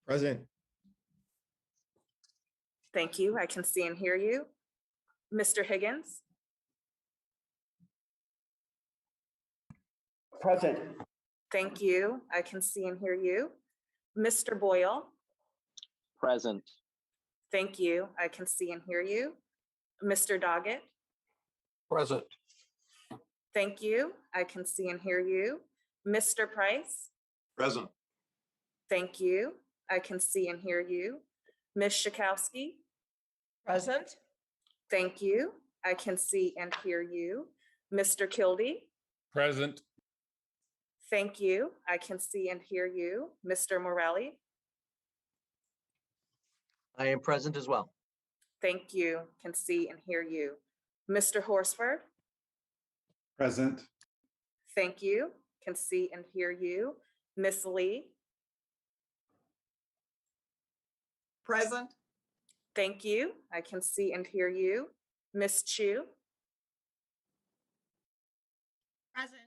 Present. Thank you. I can see and hear you. Mr. Higgins? Present. Thank you. I can see and hear you. Mr. Boyle? Present. Thank you. I can see and hear you. Mr. Doggett? Present. Thank you. I can see and hear you. Mr. Price? Present. Thank you. I can see and hear you. Ms. Schakowsky? Present. Thank you. I can see and hear you. Mr. Kildee? Present. Thank you. I can see and hear you. Mr. Morelli? I am present as well. Thank you. Can see and hear you. Mr. Horsford? Present. Thank you. Can see and hear you. Miss Lee? Present. Thank you. I can see and hear you. Miss Chu? Present.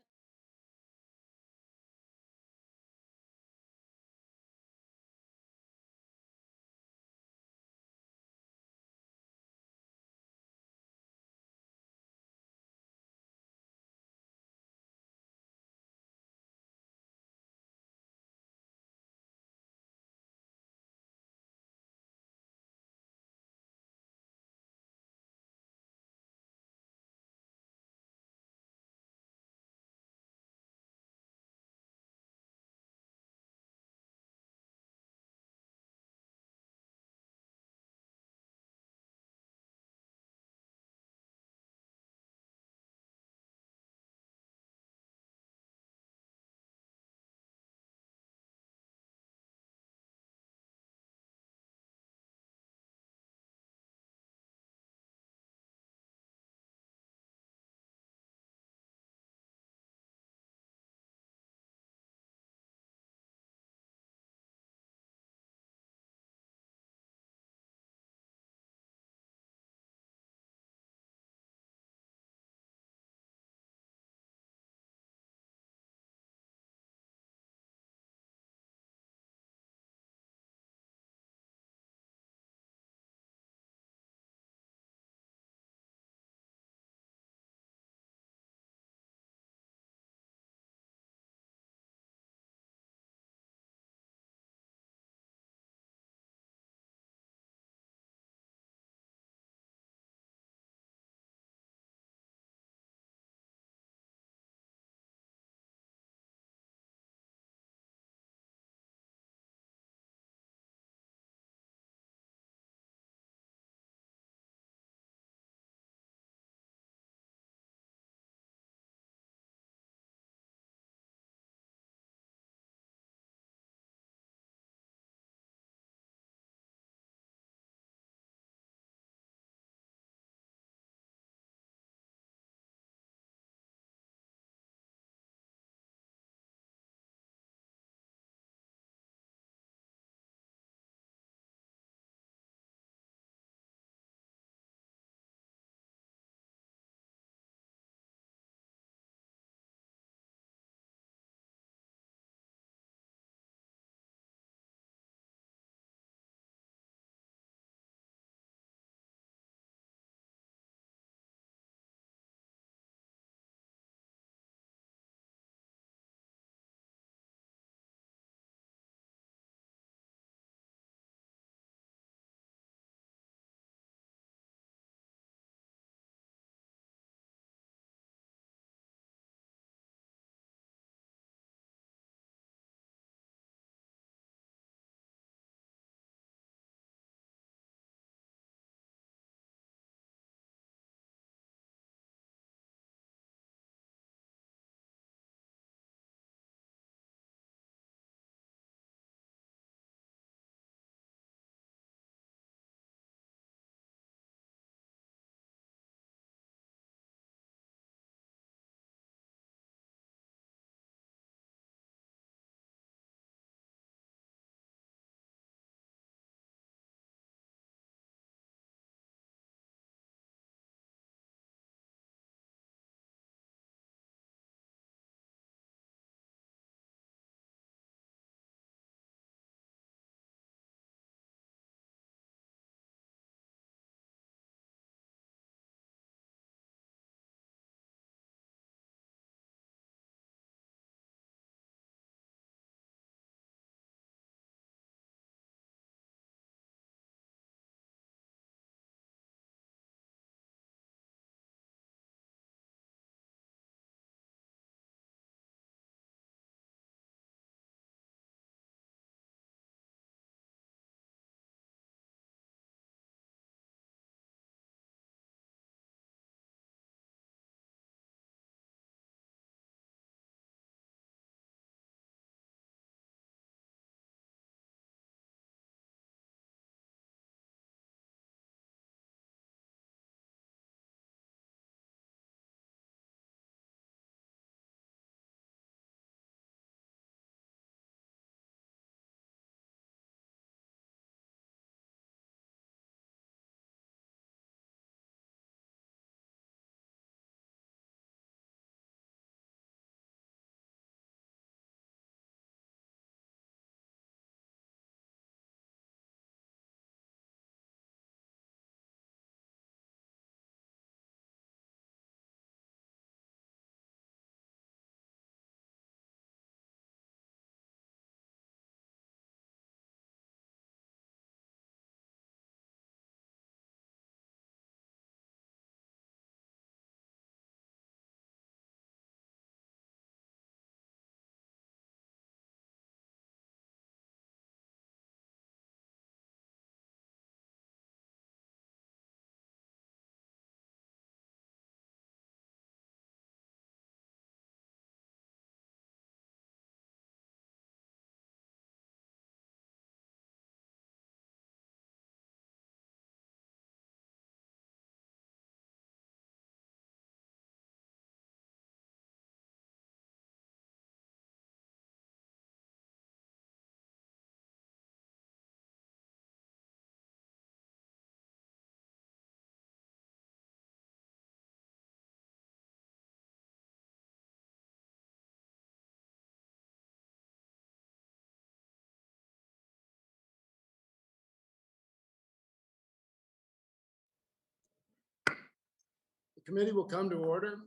committee will come to order.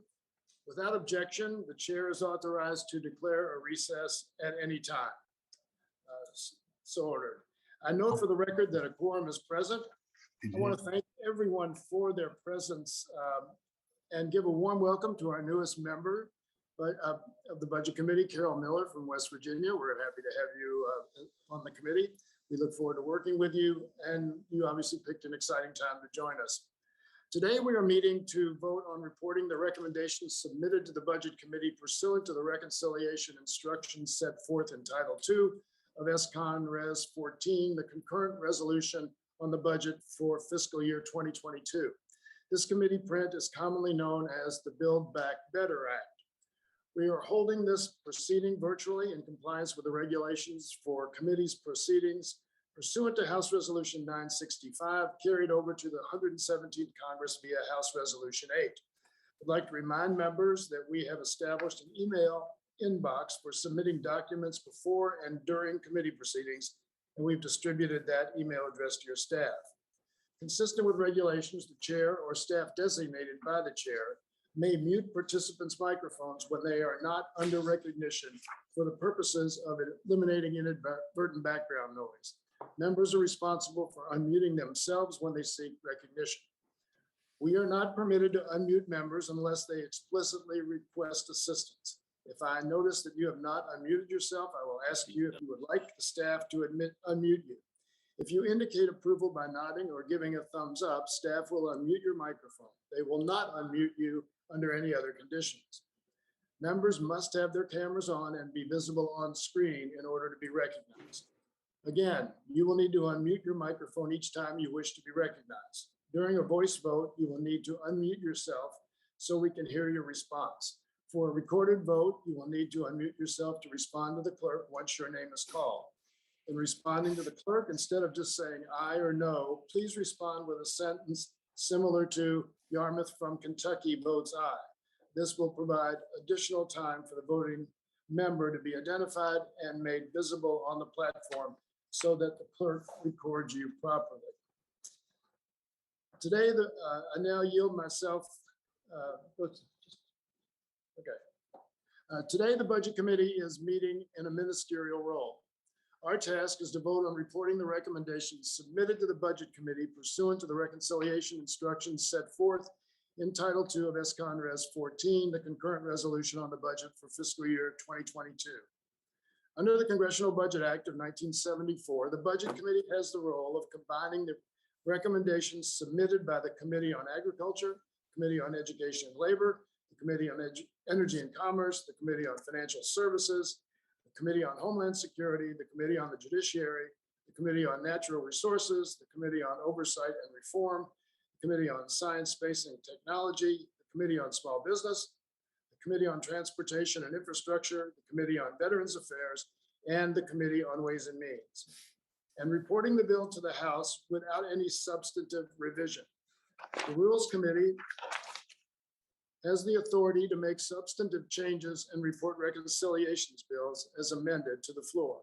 Without objection, the chair is authorized to declare a recess at any time. So ordered. I note for the record that a quorum is present. I want to thank everyone for their presence and give a warm welcome to our newest member of the Budget Committee, Carol Miller from West Virginia. We're happy to have you on the committee. We look forward to working with you, and you obviously picked an exciting time to join us. Today, we are meeting to vote on reporting the recommendations submitted to the Budget Committee pursuant to the reconciliation instructions set forth in Title II of S-Con Res 14, the concurrent resolution on the budget for fiscal year 2022. This committee print is commonly known as the Build Back Better Act. We are holding this proceeding virtually in compliance with the regulations for committee's proceedings pursuant to House Resolution 965, carried over to the 117th Congress via House Resolution 8. I'd like to remind members that we have established an email inbox for submitting documents before and during committee proceedings, and we've distributed that email address to your staff. Consistent with regulations, the chair or staff designated by the chair may mute participants' microphones when they are not under recognition for the purposes of eliminating inadvertent background noise. Members are responsible for unmuting themselves when they seek recognition. We are not permitted to unmute members unless they explicitly request assistance. If I notice that you have not unmuted yourself, I will ask you if you would like the staff to unmute you. If you indicate approval by nodding or giving a thumbs up, staff will unmute your microphone. They will not unmute you under any other conditions. Members must have their cameras on and be visible on screen in order to be recognized. Again, you will need to unmute your microphone each time you wish to be recognized. During a voice vote, you will need to unmute yourself so we can hear your response. For a recorded vote, you will need to unmute yourself to respond to the clerk once your name is called. In responding to the clerk, instead of just saying aye or no, please respond with a sentence similar to Yarmouth from Kentucky votes aye. This will provide additional time for the voting member to be identified and made visible on the platform so that the clerk records you properly. Today, I now yield myself. Today, the Budget Committee is meeting in a ministerial role. Our task is to vote on reporting the recommendations submitted to the Budget Committee pursuant to the reconciliation instructions set forth in Title II of S-Con Res 14, the concurrent resolution on the budget for fiscal year 2022. Under the Congressional Budget Act of 1974, the Budget Committee has the role of combining the recommendations submitted by the Committee on Agriculture, Committee on Education and Labor, the Committee on Energy and Commerce, the Committee on Financial Services, the Committee on Homeland Security, the Committee on the Judiciary, the Committee on Natural Resources, the Committee on Oversight and Reform, the Committee on Science, Space and Technology, the Committee on Small Business, the Committee on Transportation and Infrastructure, the Committee on Veterans Affairs, and the Committee on Ways and Means, and reporting the bill to the House without any substantive revision. The Rules Committee has the authority to make substantive changes and report reconciliations bills as amended to the floor.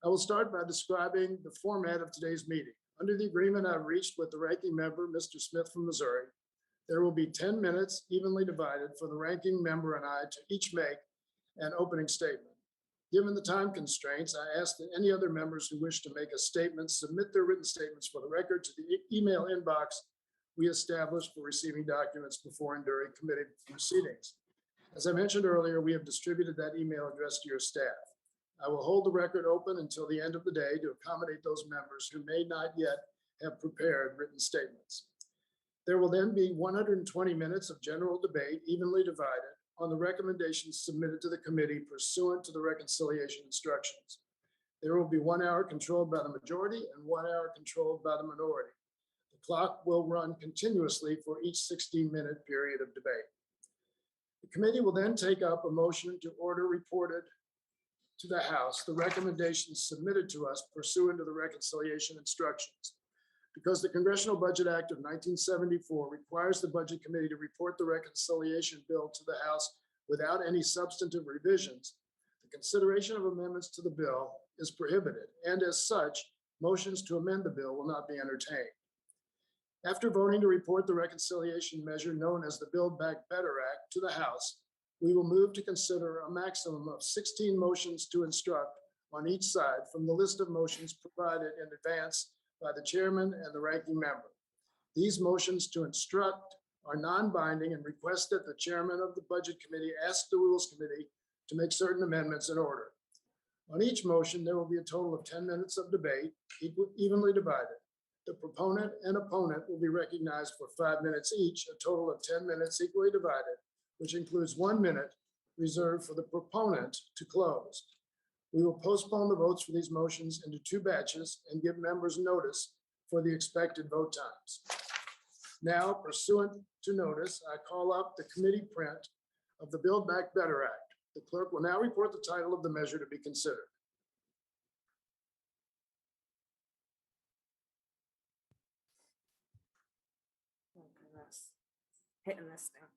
I will start by describing the format of today's meeting. Under the agreement I've reached with the ranking member, Mr. Smith from Missouri, there will be 10 minutes evenly divided for the ranking member and I to each make an opening statement. Given the time constraints, I ask that any other members who wish to make a statement submit their written statements for the record to the email inbox we established for receiving documents before and during committee proceedings. As I mentioned earlier, we have distributed that email address to your staff. I will hold the record open until the end of the day to accommodate those members who may not yet have prepared written statements. There will then be 120 minutes of general debate, evenly divided, on the recommendations submitted to the committee pursuant to the reconciliation instructions. There will be 1 hour controlled by the majority and 1 hour controlled by the minority. The clock will run continuously for each 16-minute period of debate. The committee will then take up a motion to order reported to the House the recommendations submitted to us pursuant to the reconciliation instructions. Because the Congressional Budget Act of 1974 requires the Budget Committee to report the reconciliation bill to the House without any substantive revisions, the consideration of amendments to the bill is prohibited, and as such, motions to amend the bill will not be entertained. After voting to report the reconciliation measure known as the Build Back Better Act to the House, we will move to consider a maximum of 16 motions to instruct on each side from the list of motions provided in advance by the chairman and the ranking member. These motions to instruct are non-binding and request that the chairman of the Budget Committee ask the Rules Committee to make certain amendments in order. On each motion, there will be a total of 10 minutes of debate, evenly divided. The proponent and opponent will be recognized for 5 minutes each, a total of 10 minutes equally divided, which includes 1 minute reserved for the proponent to close. We will postpone the votes for these motions into 2 batches and give members notice for the expected vote times. Now, pursuant to notice, I call up the committee print of the Build Back Better Act. The clerk will now report the title of the measure to be considered. Oh, goodness. Hitting this thing.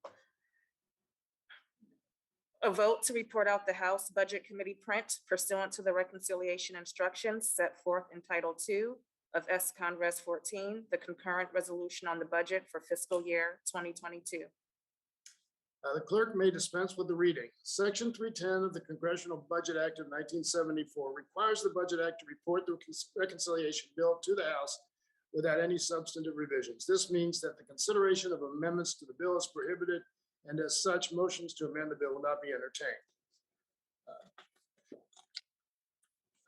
A vote to report out the House Budget Committee print pursuant to the reconciliation instructions set forth in Title II of S-Con Res 14, the concurrent resolution on the budget for fiscal year 2022. The clerk may dispense with the reading. Section 310 of the Congressional Budget Act of 1974 requires the Budget Act to report the reconciliation bill to the House without any substantive revisions. This means that the consideration of amendments to the bill is prohibited, and as such, motions to amend the bill will not be entertained.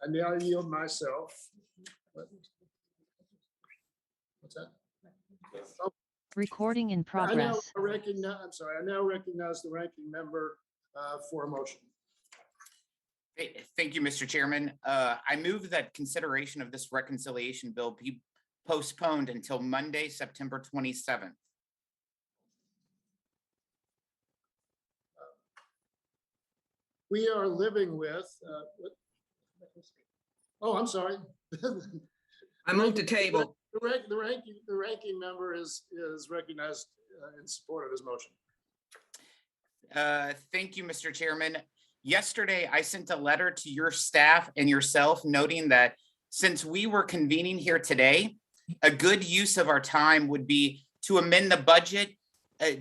I now yield myself. What's that? Recording in I now progress. recognize, I now recognize the ranking member for a motion. Thank you, Mr. Chairman. I move that consideration of this reconciliation bill be postponed until Monday, September 27th. We are living with, oh, I'm sorry. I move to table. The ranking member is recognized in support of his motion. Thank you, Mr. Chairman. Yesterday, I sent a letter to your staff and yourself noting that since we were convening here today, a good use of our time would be to amend the budget,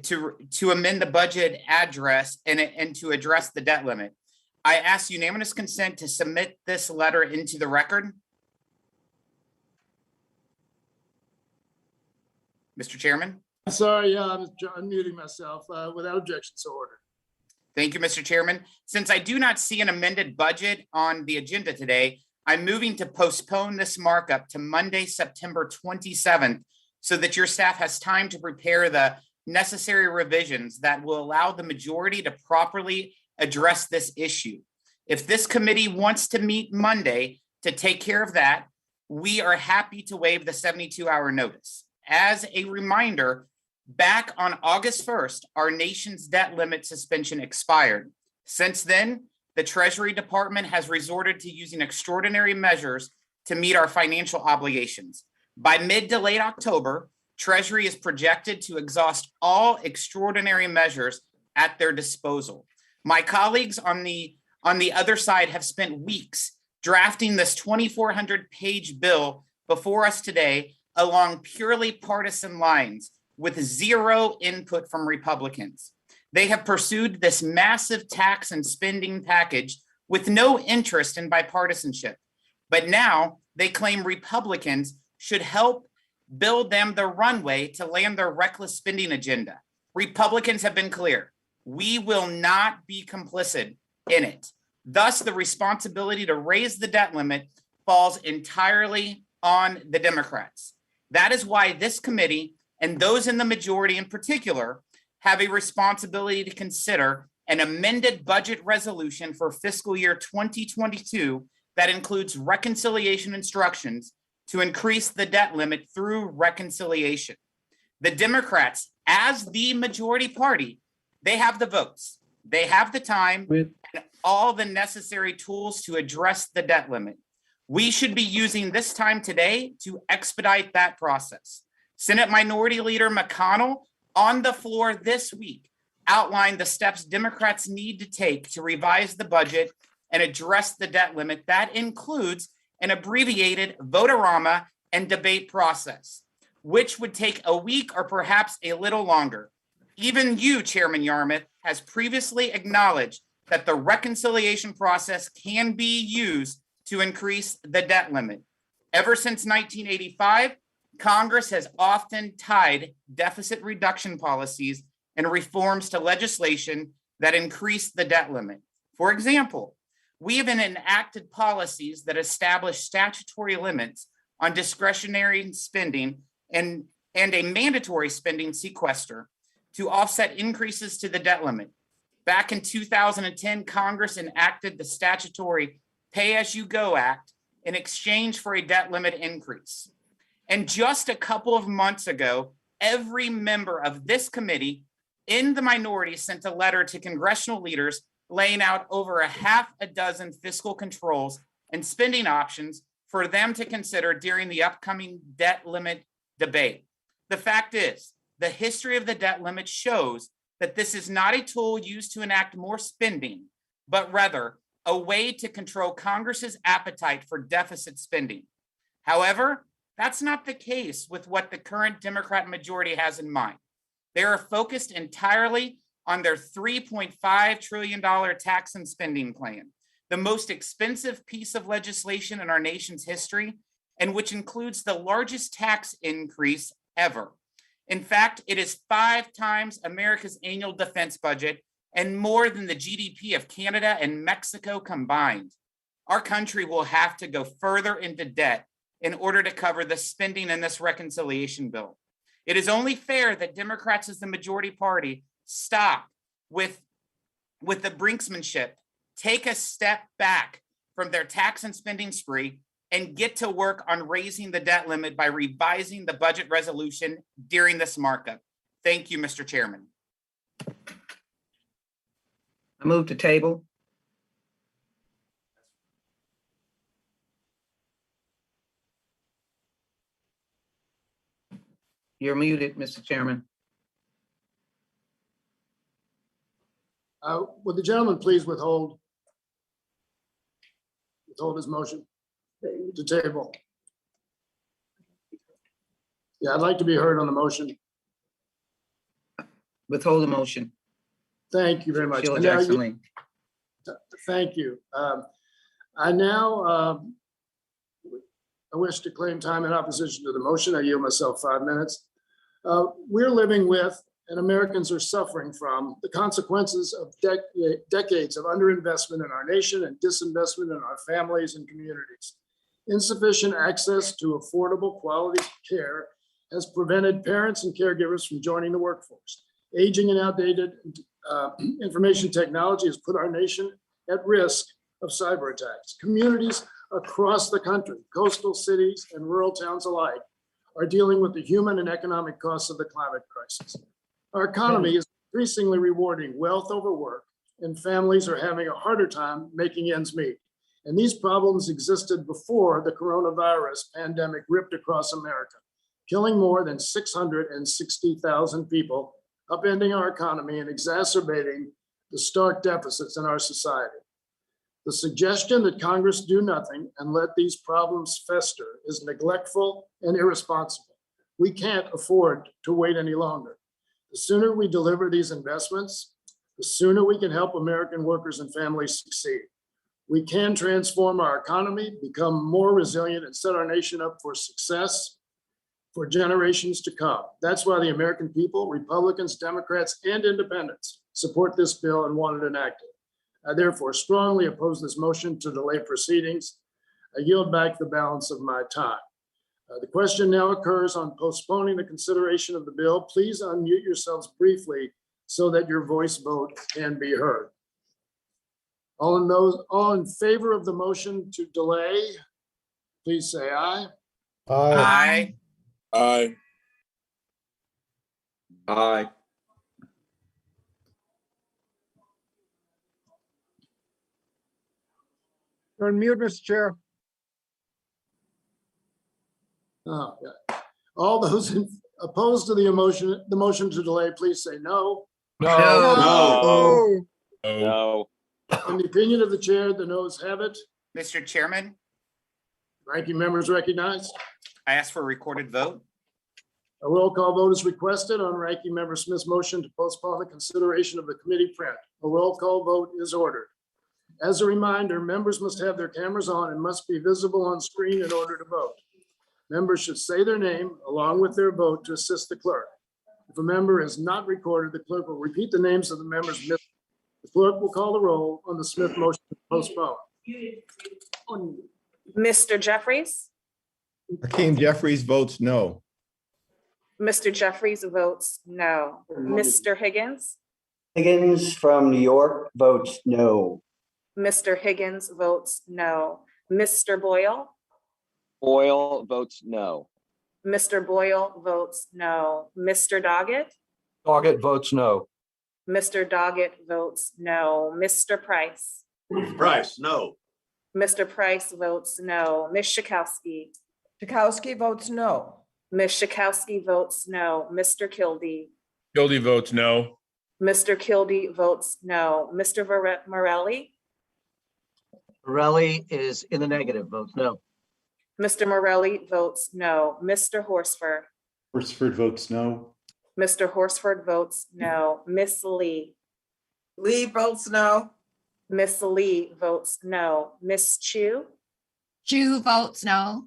to amend the budget address and to address the debt limit. I ask unanimous consent to submit this letter into the record. Mr. Chairman. Sorry, I'm unmuting myself. Without objection, so ordered. Thank you, Mr. Chairman. Since I do not see an amended budget on the agenda today, I'm moving to postpone this markup to Monday, September 27th, so that your staff has time to prepare the necessary revisions that will allow the majority to properly address this issue. If this committee wants to meet Monday to take care of that, we are happy to waive the 72-hour notice. As a reminder, back on August 1st, our nation's debt limit suspension expired. Since then, the Treasury Department has resorted to using extraordinary measures to meet our financial obligations. By mid to late October, Treasury is projected to exhaust all extraordinary measures at their disposal. My colleagues on the other side have spent weeks drafting this 2,400-page bill before us today along purely partisan lines with zero input from Republicans. They have pursued this massive tax and spending package with no interest in bipartisanship. But now they claim Republicans should help build them the runway to land their reckless spending agenda. Republicans have been clear. We will not be complicit in it. Thus, the responsibility to raise the debt limit falls entirely on the Democrats. That is why this committee, and those in the majority in particular, have a responsibility to consider an amended budget resolution for fiscal year 2022 that includes reconciliation instructions to increase the debt limit through reconciliation. The Democrats, as the majority party, they have the votes, they have the time, and all the necessary tools to address the debt limit. We should be using this time today to expedite that process. Senate Minority Leader McConnell, on the floor this week, outlined the steps Democrats need to take to revise the budget and address the debt limit. That includes an abbreviated vote-a-rama and debate process. which would take a week or perhaps a little longer. Even you, Chairman Yarmouth, has previously acknowledged that the reconciliation process can be used to increase the debt limit. Ever since 1985, Congress has often tied deficit reduction policies and reforms to legislation that increase the debt limit. For example, we have enacted policies that establish statutory limits on discretionary spending and a mandatory spending sequester to offset increases to the debt limit. Back in 2010, Congress enacted the statutory Pay-as-you-go Act in exchange for a debt limit increase. And just a couple of months ago, every member of this committee in the minority sent a letter to congressional leaders laying out over a half a dozen fiscal controls and spending options for them to consider during the upcoming debt limit debate. The fact is, the history of the debt limit shows that this is not a tool used to enact more spending, but rather a way to control Congress's appetite for deficit spending. However, that's not the case with what the current Democrat majority has in mind. They are focused entirely on their $3.5 trillion tax and spending plan, the most expensive piece of legislation in our nation's history, and which includes the largest tax increase ever. In fact, it is 5 times America's annual defense budget and more than the GDP of Canada and Mexico combined. Our country will have to go further into debt in order to cover the spending in this reconciliation bill. It is only fair that Democrats as the majority party stop with the brinksmanship, take a step back from their tax and spending spree, and get to work on raising the debt limit by revising the budget resolution during this markup. Thank you, Mr. Chairman. I move to table. You're muted, Mr. Chairman. Would the gentleman please withhold his motion to table? Yeah, I'd like to be heard on the motion. Withhold the motion. Thank you very much. Sheila And now Jackson you- Lee. Thank you. I now I wish to claim time in opposition to the motion. I yield myself 5 minutes. We're living with, and Americans are suffering from, the consequences of decades of underinvestment in our nation and disinvestment in our families and communities. Insufficient access to affordable quality care has prevented parents and caregivers from joining the workforce. Aging and outdated information technology has put our nation at risk of cyber attacks. Communities across the country, coastal cities and rural towns alike, are dealing with the human and economic costs of the climate crisis. Our economy is increasingly rewarding wealth over work, and families are having a harder time making ends meet. And these problems existed before the coronavirus pandemic ripped across America, killing more than 660,000 people, upending our economy and exacerbating the stark deficits in our society. The suggestion that Congress do nothing and let these problems fester is neglectful and irresponsible. We can't afford to wait any longer. The sooner we deliver these investments, the sooner we can help American workers and families succeed. We can transform our economy, become more resilient, and set our nation up for success for generations to come. That's why the American people, Republicans, Democrats, and independents support this bill and want it enacted. I therefore strongly oppose this motion to delay proceedings. I yield back the balance of my time. The question now occurs on postponing the consideration of the bill. Please unmute yourselves briefly so that your voice vote can be heard. All in favor of the motion to delay, please say aye. Aye. Aye. Aye. You're on mute, Mr. Chair. Oh, yeah. All those opposed to the motion to delay, please say no. No. No. In the opinion of the chair, the noes have it. Mr. Chairman, Ranking members recognized. I ask for a recorded vote. A roll call vote is requested on Ranking Member Smith's motion to postpone the consideration of the committee print. A roll call vote is ordered. As a reminder, members must have their cameras on and must be visible on screen in order to vote. Members should say their name along with their vote to assist the clerk. If a member is not recorded, the clerk will repeat the names of the members missing. The clerk will call the roll on the Smith motion to postpone. Mr. Jeffries? Hakeem Jeffries votes no. Mr. Jeffries votes no. Mr. Higgins? Higgins from New York votes no. Mr. Higgins votes no. Mr. Boyle? Boyle votes no. Mr. Boyle votes no. Mr. Doggett? Doggett votes no. Mr. Doggett votes no. Mr. Price? Price, no. Mr. Price votes no. Ms. Schakowsky? Chakowski votes no. Ms. Schakowsky votes no. Mr. Kildee? Kildee votes no. Mr. Kildee votes no. Mr. Morelli? Morelli is in the negative, votes no. Mr. Morelli votes no. Mr. Horsford? Horsford votes no. Mr. Horsford votes no. Miss Lee? Lee votes no. Miss Lee votes no. Miss Chu? Chu votes no.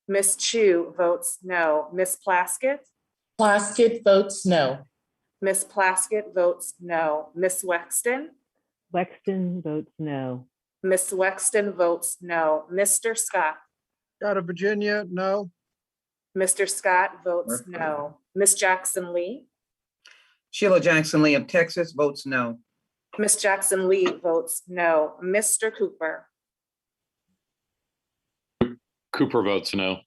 Miss Chu votes no. Miss Plaskett? Plaskett votes no. Miss Plaskett votes no. Miss Wexton? Wexton votes no. Miss Wexton votes no. Mr. Scott? Out of Virginia, no. Mr. Scott votes no. Miss Jackson Lee? Sheila Jackson Lee of Texas votes no. Miss Jackson Lee votes no. Mr. Cooper? Cooper votes no.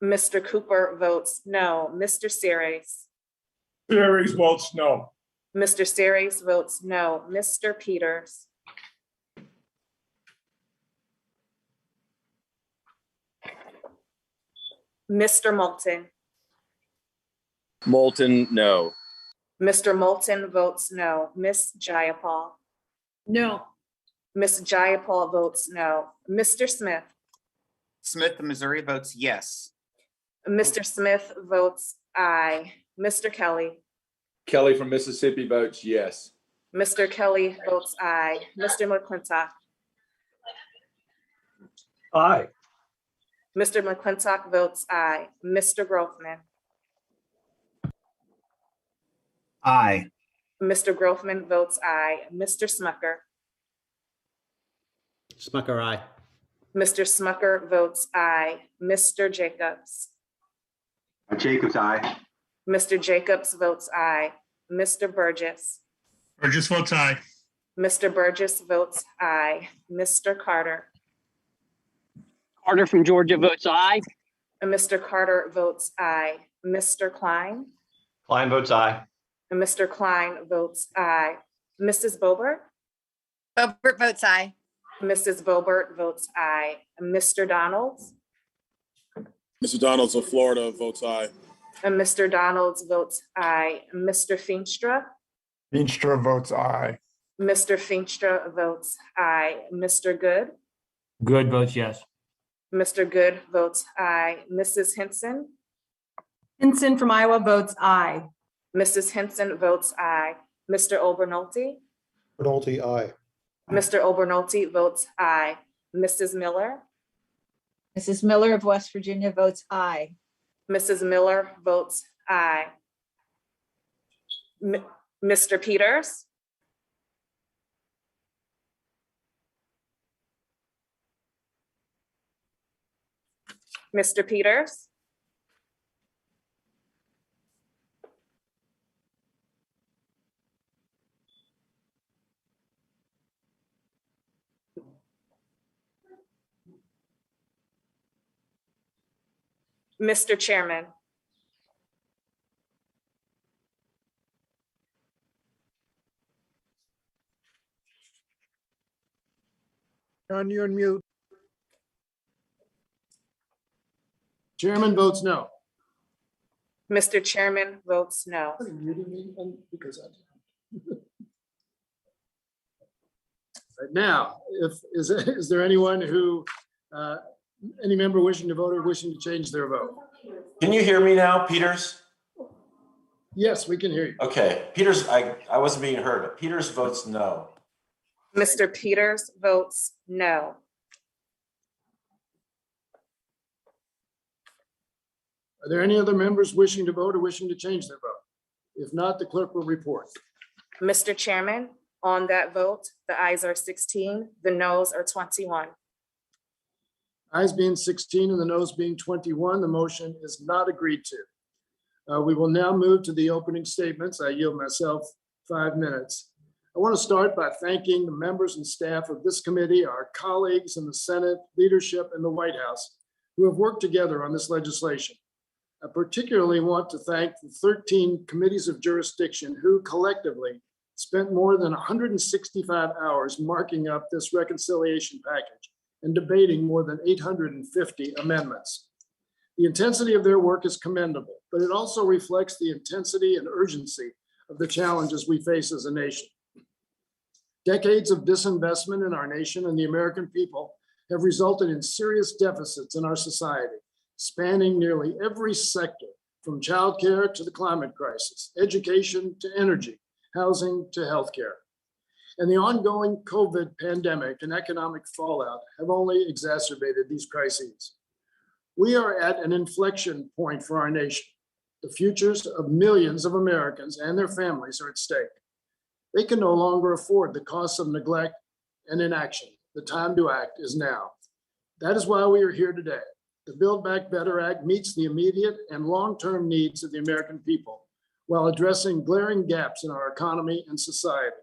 Mr. Cooper votes no. Mr. Series? Series votes no. Mr. Series votes no. Mr. Peters? Mr. Moulton? Moulton, no. Mr. Moulton votes no. Miss Jayapal? No. Miss Jayapal votes no. Mr. Smith? Smith, Missouri votes yes. Mr. Smith votes aye. Mr. Kelly? Kelly from Mississippi votes yes. Mr. Kelly votes aye. Mr. McClintock? Aye. Mr. McClintock votes aye. Mr. Grothman? Aye. Mr. Grothman votes aye. Mr. Smucker? Smucker, aye. Mr. Smucker votes aye. Mr. Jacobs? Jacobs, aye. Mr. Jacobs votes aye. Mr. Burgess? Burgess votes aye. Mr. Burgess votes aye. Mr. Carter? Carter from Georgia votes aye. And Mr. Carter votes aye. Mr. Klein? Klein votes aye. And Mr. Klein votes aye. Mrs. Boebert? Boebert votes aye. Mrs. Boebert votes aye. Mr. Donalds? Mr. Donalds of Florida votes aye. And Mr. Donalds votes aye. Mr. Feenstra? Feenstra votes aye. Mr. Feenstra votes aye. Mr. Good? Good votes yes. Mr. Good votes aye. Mrs. Henson? Hinson from Iowa votes aye. Mrs. Henson votes aye. Mr. Obernolte? Nolte, aye. Mr. Obernolte votes aye. Mrs. Miller? Mrs. Miller of West Virginia votes aye. Mrs. Miller votes aye. Mr. Peters? Mr. Peters? Mr. Chairman? John, you're on mute. Chairman votes no. Mr. Chairman votes no. Are you muting me? Because Right now, is there anyone who, any member wishing to vote or wishing to change their vote? Can you hear me now, Peters? Yes, we can hear you. Okay, Peters, I wasn't being heard. Peters votes no. Mr. Peters votes no. Are there any other members wishing to vote or wishing to change their vote? If not, the clerk will report. Mr. Chairman, on that vote, the ayes are 16, the noes are 21. Ayes being 16 and the noes being 21, the motion is not agreed to. We will now move to the opening statements. I yield myself 5 minutes. I want to start by thanking the members and staff of this committee, our colleagues in the Senate, leadership, and the White House who have worked together on this legislation. I particularly want to thank the 13 committees of jurisdiction who collectively spent more than 165 hours marking up this reconciliation package and debating more than 850 amendments. The intensity of their work is commendable, but it also reflects the intensity and urgency of the challenges we face as a nation. Decades of disinvestment in our nation and the American people have resulted in serious deficits in our society, spanning nearly every sector, from childcare to the climate crisis, education to energy, housing to healthcare. And the ongoing COVID pandemic and economic fallout have only exacerbated these crises. We are at an inflection point for our nation. The futures of millions of Americans and their families are at stake. They can no longer afford the costs of neglect and inaction. The time to act is now. That is why we are here today. The Build Back Better Act meets the immediate and long-term needs of the American people while addressing glaring gaps in our economy and society.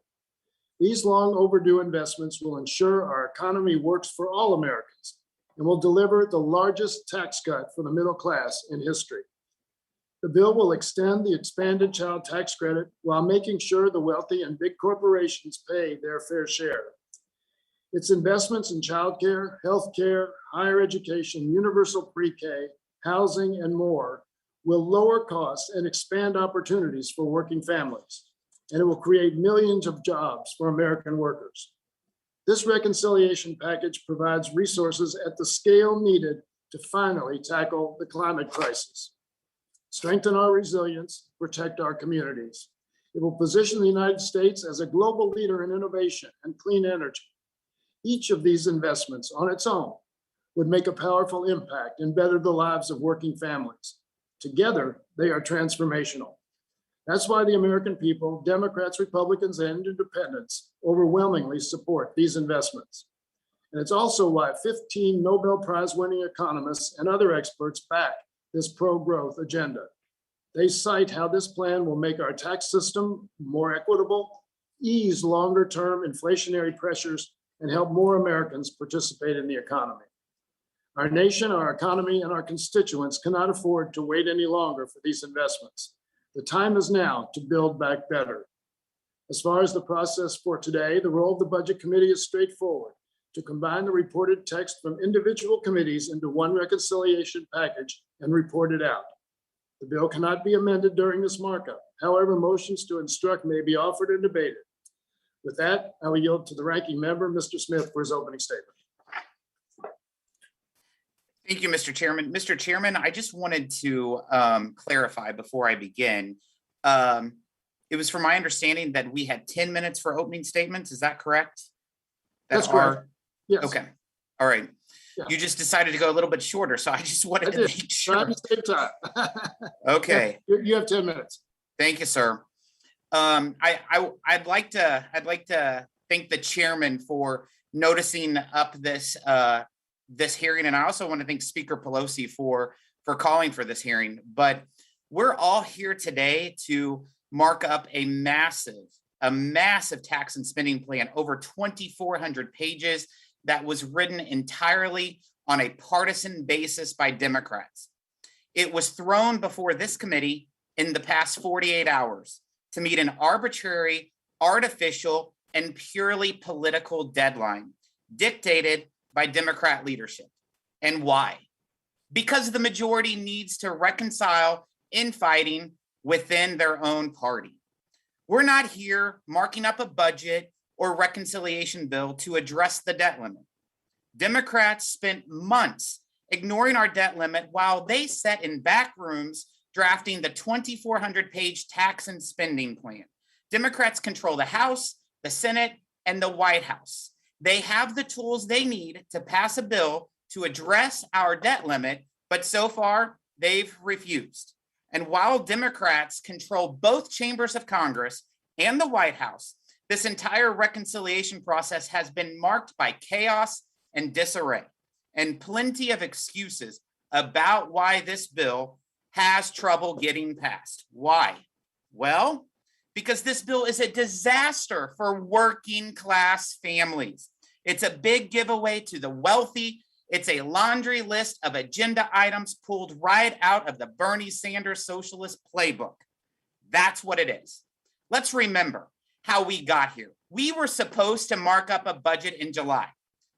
These long overdue investments will ensure our economy works for all Americans and will deliver the largest tax cut for the middle class in history. The bill will extend the expanded child tax credit while making sure the wealthy and big corporations pay their fair share. Its investments in childcare, healthcare, higher education, universal pre-K, housing, and more will lower costs and expand opportunities for working families, and it will create millions of jobs for American workers. This reconciliation package provides resources at the scale needed to finally tackle the climate crisis, strengthen our resilience, protect our communities. It will position the United States as a global leader in innovation and clean energy. Each of these investments on its own would make a powerful impact and better the lives of working families. Together, they are transformational. That's why the American people, Democrats, Republicans, and independents overwhelmingly support these investments. And it's also why 15 Nobel Prize winning economists and other experts back this pro-growth agenda. They cite how this plan will make our tax system more equitable, ease longer-term inflationary pressures, and help more Americans participate in the economy. Our nation, our economy, and our constituents cannot afford to wait any longer for these investments. The time is now to build back better. As far as the process for today, the role of the Budget Committee is straightforward: to combine the reported text from individual committees into one reconciliation package and report it out. The bill cannot be amended during this markup. However, motions to instruct may be offered and debated. With that, I will yield to the ranking member, Mr. Smith, for his opening statement. Thank you, Mr. Chairman. Mr. Chairman, I just wanted to clarify before I begin. It was from my understanding that we had 10 minutes for opening statements. Is that correct? That's correct. Yes. Okay. All right. Yeah. You just decided to go a little bit shorter, so I just wanted to make sure. Trying to save time. Okay. You have 10 minutes. Thank you, sir. I'd like to thank the chairman for noticing up this this hearing, and I also want to thank Speaker Pelosi for calling for this hearing. But we're all here today to mark up a massive tax and spending plan, over 2,400 pages, that was written entirely on a partisan basis by Democrats. It was thrown before this committee in the past 48 hours to meet an arbitrary, artificial, and purely political deadline dictated by Democrat leadership. And why? Because the majority needs to reconcile infighting within their own party. We're not here marking up a budget or reconciliation bill to address the debt limit. Democrats spent months ignoring our debt limit while they sat in back rooms drafting the 2,400-page tax and spending plan. Democrats control the House, the Senate, and the White House. They have the tools they need to pass a bill to address our debt limit, but so far they've refused. And while Democrats control both chambers of Congress and the White House, this entire reconciliation process has been marked by chaos and disarray, and plenty of excuses about why this bill has trouble getting passed. Why? Well, because this bill is a disaster for working class families. It's a big giveaway to the wealthy. It's a laundry list of agenda items pulled right out of the Bernie Sanders socialist playbook. That's what it is. Let's remember how we got here. We were supposed to mark up a budget in July,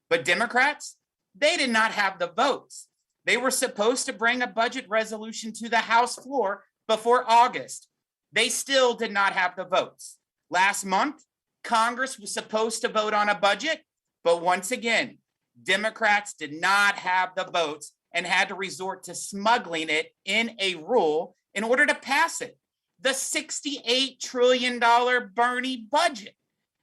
but Democrats, they did not have the votes. They were supposed to bring a budget resolution to the House floor before August. They still did not have the votes. Last month, Congress was supposed to vote on a budget, but once again, Democrats did not have the votes and had to resort to smuggling it in a rule in order to pass it. The $68 trillion Bernie budget.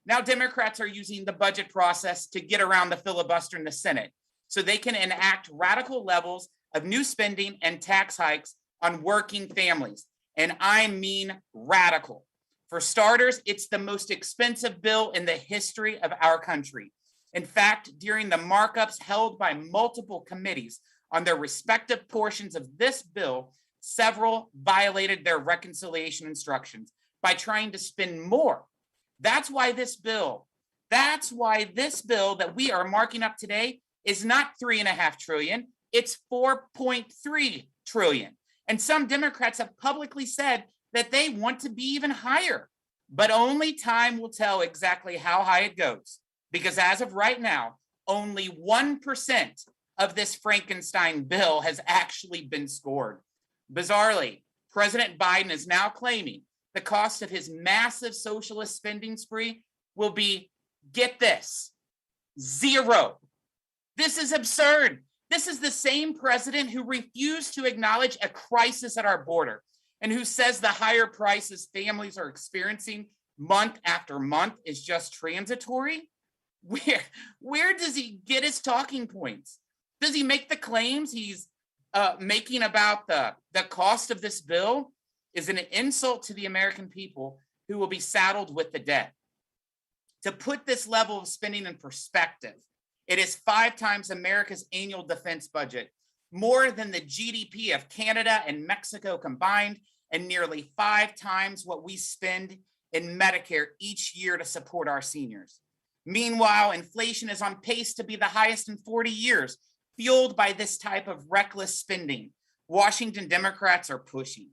Now, Democrats are using the budget process to get around the filibuster in the Senate so they can enact radical levels of new spending and tax hikes on working families. And I mean radical. For starters, it's the most expensive bill in the history of our country. In fact, during the markups held by multiple committees on their respective portions of this bill, several violated their reconciliation instructions by trying to spend more. That's why this bill that we are marking up today is not $3.5 trillion, it's $4.3 trillion. And some Democrats have publicly said that they want to be even higher, but only time will tell exactly how high it goes. Because as of right now, only 1% of this Frankenstein bill has actually been scored. Bizarrely, President Biden is now claiming the cost of his massive socialist spending spree will be, get this, zero. This is absurd. This is the same president who refused to acknowledge a crisis at our border and who says the higher prices families are experiencing month after month is just transitory. Where does he get his talking points? Does he make the claims he's making about the cost of this bill is an insult to the American people who will be saddled with the debt? To put this level of spending in perspective, it is 5 times America's annual defense budget, more than the GDP of Canada and Mexico combined, and nearly 5 times what we spend in Medicare each year to support our seniors. Meanwhile, inflation is on pace to be the highest in 40 years, fueled by this type of reckless spending Washington Democrats are pushing.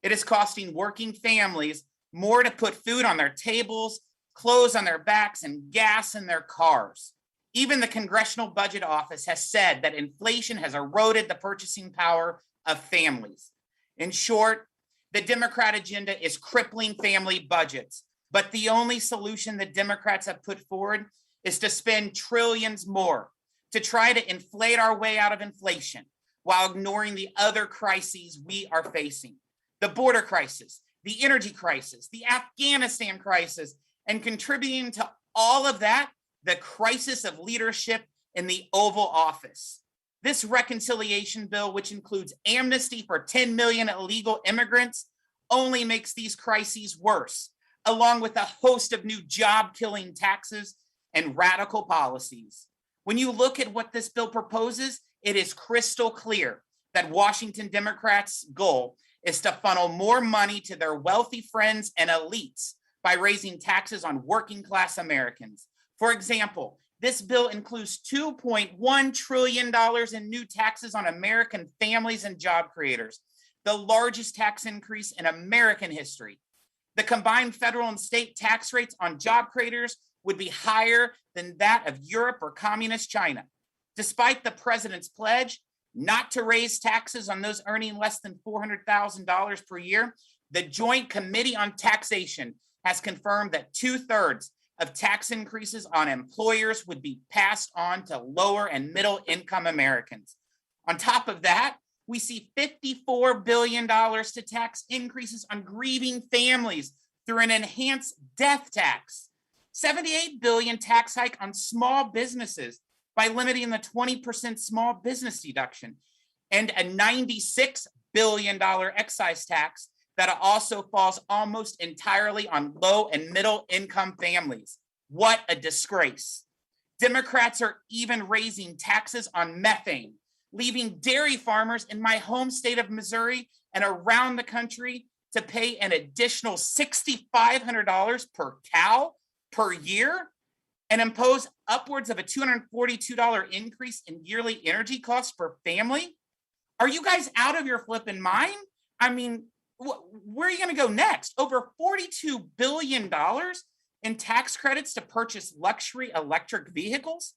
It is costing working families more to put food on their tables, clothes on their backs, and gas in their cars. Even the Congressional Budget Office has said that inflation has eroded the purchasing power of families. In short, the Democrat agenda is crippling family budgets. But the only solution the Democrats have put forward is to spend trillions more to try to inflate our way out of inflation while ignoring the other crises we are facing. The border crisis, the energy crisis, the Afghanistan crisis, and contributing to all of that, the crisis of leadership in the Oval Office. This reconciliation bill, which includes amnesty for 10 million illegal immigrants, only makes these crises worse, along with a host of new job-killing taxes and radical policies. When you look at what this bill proposes, it is crystal clear that Washington Democrats' goal is to funnel more money to their wealthy friends and elites by raising taxes on working-class Americans. For example, this bill includes $2.1 trillion in new taxes on American families and job creators, the largest tax increase in American history. The combined federal and state tax rates on job creators would be higher than that of Europe or communist China. Despite the president's pledge not to raise taxes on those earning less than $400,000 per year, the Joint Committee on Taxation has confirmed that 2/3 of tax increases on employers would be passed on to lower and middle income Americans. On top of that, We see $54 billion to tax increases on grieving families through an enhanced death tax. $78 billion tax hike on small businesses by limiting the 20% small business deduction, and a $96 billion excise tax that also falls almost entirely on low and middle income families. What a disgrace. Democrats are even raising taxes on methane, leaving dairy farmers in my home state of Missouri and around the country to pay an additional $6,500 per cow per year, and impose upwards of a $242 increase in yearly energy costs per family. Are you guys out of your flipping mind? I mean, where are you going to go next? Over $42 billion in tax credits to purchase luxury electric vehicles.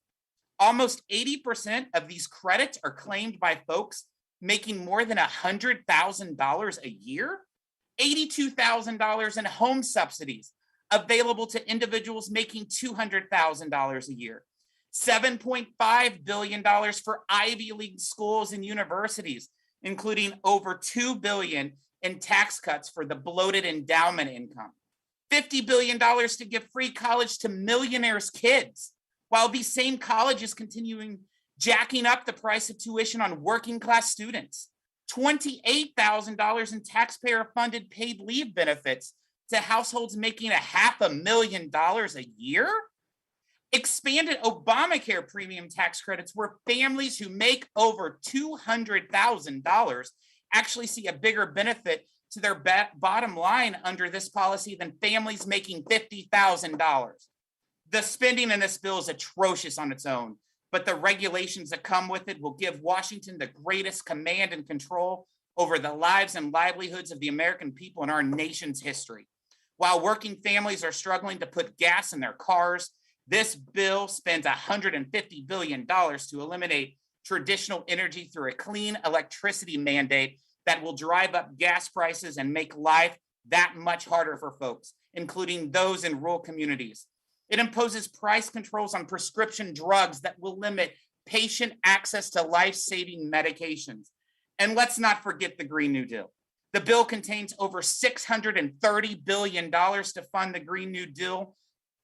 Almost 80% of these credits are claimed by folks making more than $100,000 a year. $82,000 in home subsidies available to individuals making $200,000 a year. $7.5 billion for Ivy League schools and universities, including over $2 billion in tax cuts for the bloated endowment income. $50 billion to give free college to millionaires' kids, while these same colleges continuing jacking up the price of tuition on working class students. $28,000 in taxpayer-funded paid leave benefits to households making $500,000 a year. Expanded Obamacare premium tax credits, where families who make over $200,000 actually see a bigger benefit to their bottom line under this policy than families making $50,000. The spending in this bill is atrocious on its own, but the regulations that come with it will give Washington the greatest command and control over the lives and livelihoods of the American people in our nation's history. While working families are struggling to put gas in their cars, this bill spends $150 billion to eliminate traditional energy through a clean electricity mandate that will drive up gas prices and make life that much harder for folks, including those in rural communities. It imposes price controls on prescription drugs that will limit patient access to life-saving medications. And let's not forget the Green New Deal. The bill contains over $630 billion to fund the Green New Deal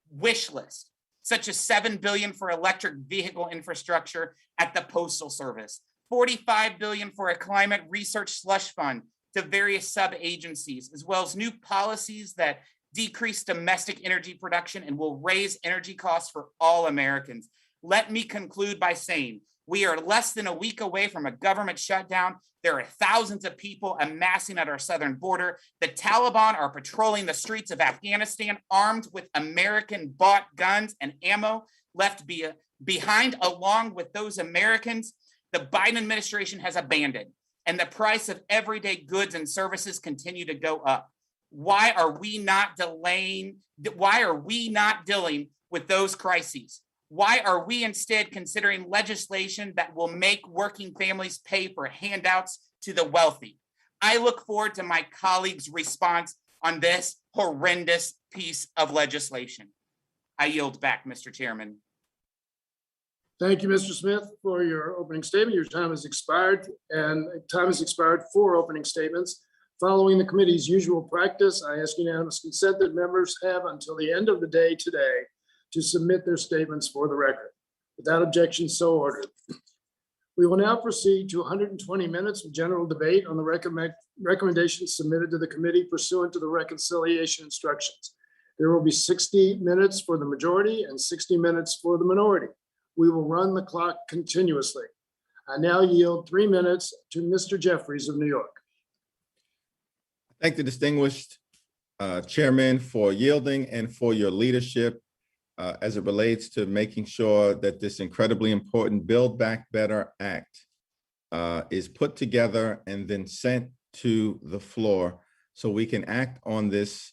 wish list, such as $7 billion for electric vehicle infrastructure at the Postal Service, $45 billion for a climate research slush fund to various sub-agencies, as well as new policies that decrease domestic energy production and will raise energy costs for all Americans. Let me conclude by saying we are less than a week away from a government shutdown. There are thousands of people amassing at our southern border. The Taliban are patrolling the streets of Afghanistan armed with American-bought guns and ammo left behind, along with those Americans the Biden administration has abandoned, and the price of everyday goods and services continue to go up. Why are we not dealing with those crises? Why are we instead considering legislation that will make working families pay for handouts to the wealthy? I look forward to my colleagues' response on this horrendous piece of legislation. I yield back, Mr. Chairman. Thank you, Mr. Smith, for your opening statement. Your time has expired, and time has expired for opening statements. Following the committee's usual practice, I ask unanimous consent that members have until the end of the day today to submit their statements for the record. Without objection, so ordered. We will now proceed to 120 minutes of general debate on the recommendations submitted to the committee pursuant to the reconciliation instructions. There will be 60 minutes for the majority and 60 minutes for the minority. We will run the clock continuously. I now yield 3 minutes to Mr. Jeffries of New York. Thank the distinguished chairman for yielding and for your leadership as it relates to making sure that this incredibly important Build Back Better Act is put together and then sent to the floor so we can act on this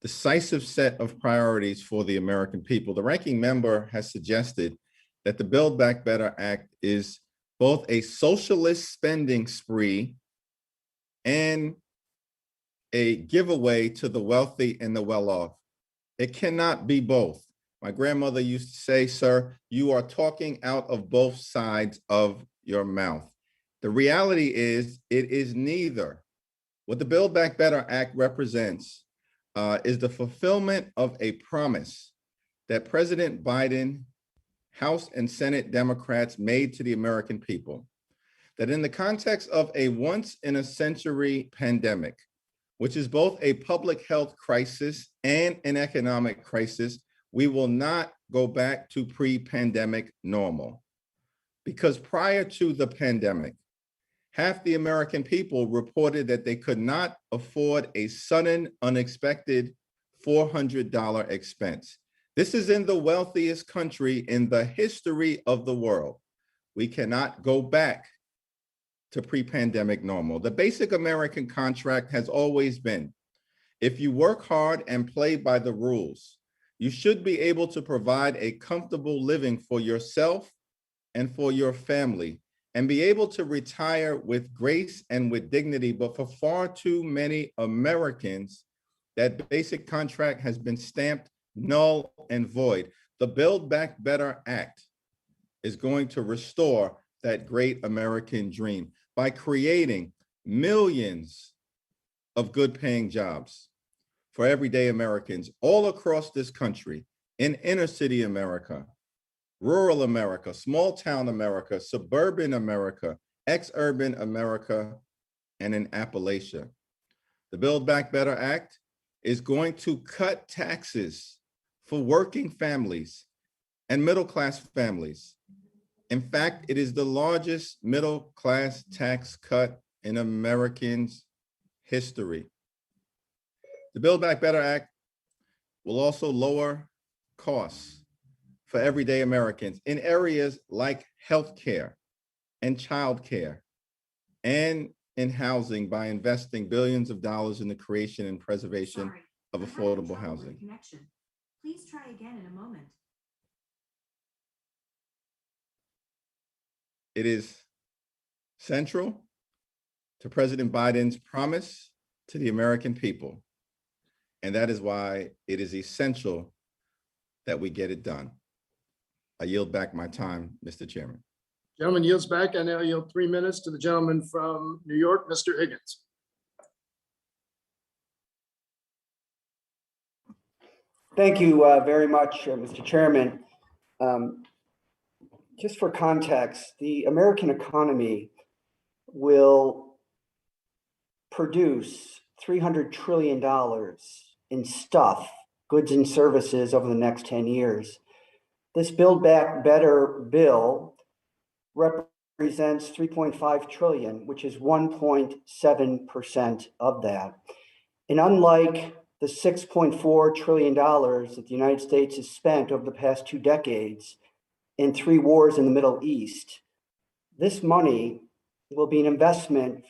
decisive set of priorities for the American people. The ranking member has suggested that the Build Back Better Act is both a socialist spending spree and a giveaway to the wealthy and the well-off. It cannot be both. My grandmother used to say, sir, you are talking out of both sides of your mouth. The reality is it is neither. What the Build Back Better Act represents is the fulfillment of a promise that President Biden, House and Senate Democrats made to the American people, that in the context of a once-in-a-century pandemic, which is both a public health crisis and an economic crisis, we will not go back to pre-pandemic normal. Because prior to the pandemic, half the American people reported that they could not afford a sudden, unexpected $400 expense. This is in the wealthiest country in the history of the world. We cannot go back to pre-pandemic normal. The basic American contract has always been, if you work hard and play by the rules, you should be able to provide a comfortable living for yourself and for your family, and be able to retire with grace and with dignity. But for far too many Americans, that basic contract has been stamped null and void. The Build Back Better Act is going to restore that great American dream by creating millions of good paying jobs for everyday Americans all across this country, in inner city America, rural America, small town America, suburban America, ex-urban America, and in Appalachia. The Build Back Better Act is going to cut taxes for working families and middle-class families. In fact, it is the largest middle-class tax cut in Americans' history. The Build Back Better Act will also lower costs for everyday Americans in areas like healthcare and childcare and in housing by investing billions of dollars in the creation and preservation of affordable housing. Please try again in a moment. It is central to President Biden's promise to the American people. And that is why it is essential that we get it done. I yield back my time, Mr. Chairman. Gentleman yields back. I now yield 3 minutes to the gentleman from New York, Mr. Higgins. Thank you very much, Mr. Chairman. Just for context, the American economy will produce $300 trillion in stuff, goods and services over the next 10 years. This Build Back Better bill represents 3.5 trillion, which is 1.7% of that. And unlike the $6.4 trillion that the United States has spent over the past 2 decades in 3 wars in the Middle East, this money will be an investment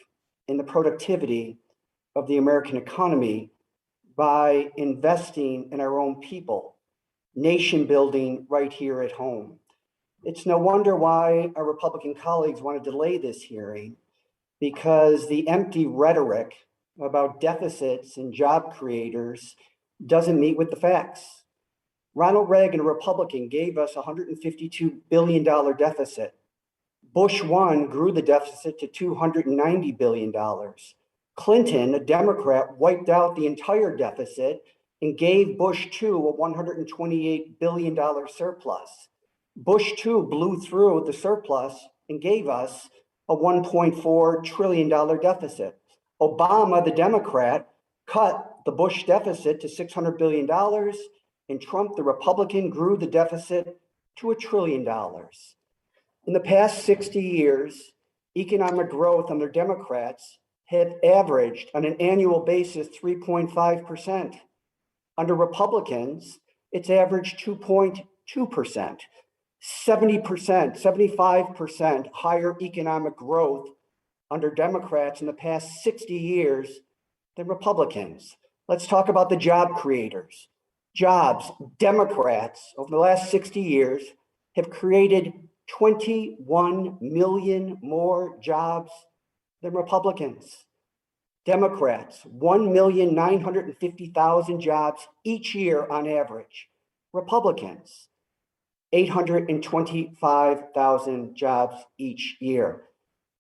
in the productivity of the American economy by investing in our own people, nation building right here at home. It's no wonder why our Republican colleagues want to delay this hearing, because the empty rhetoric about deficits and job creators doesn't meet with the facts. Ronald Reagan, a Republican, gave us a $152 billion deficit. Bush 1 grew the deficit to $290 billion. Clinton, a Democrat, wiped out the entire deficit and gave Bush 2 a $128 billion surplus. Bush 2 blew through the surplus and gave us a $1.4 trillion deficit. Obama, the Democrat, cut the Bush deficit to $600 billion, and Trump, the Republican, grew the deficit to $1 trillion. In the past 60 years, economic growth under Democrats have averaged on an annual basis 3.5%. Under Republicans, it's averaged 2.2%. 70%, 75% higher economic growth under Democrats in the past 60 years than Republicans. Let's talk about the job creators. Jobs, Democrats over the last 60 years have created 21 million more jobs than Republicans. Democrats, 1,950,000 jobs each year on average. Republicans, 825,000 jobs each year.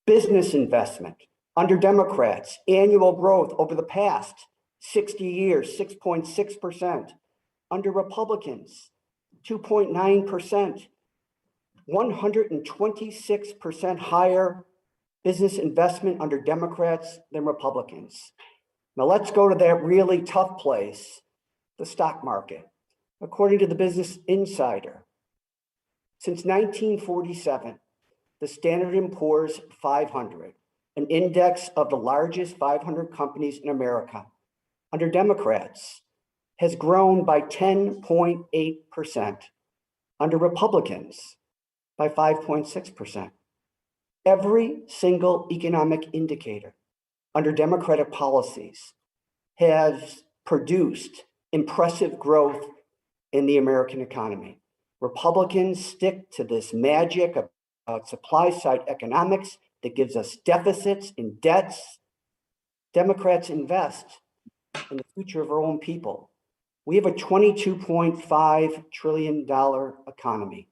Business investment. Under Democrats, annual growth over the past 60 years, 6.6%. Under Republicans, 2.9%. 126% higher business investment under Democrats than Republicans. Now let's go to that really tough place, the stock market. According to the Business Insider, since 1947, the Standard & Poor's 500, an index of the largest 500 companies in America, under Democrats, has grown by 10.8%, under Republicans by 5.6%. Every single economic indicator under Democratic policies has produced impressive growth in the American economy. Republicans stick to this magic about supply side economics that gives us deficits and debts. Democrats invest in the future of our own people. We have a $22.5 trillion economy.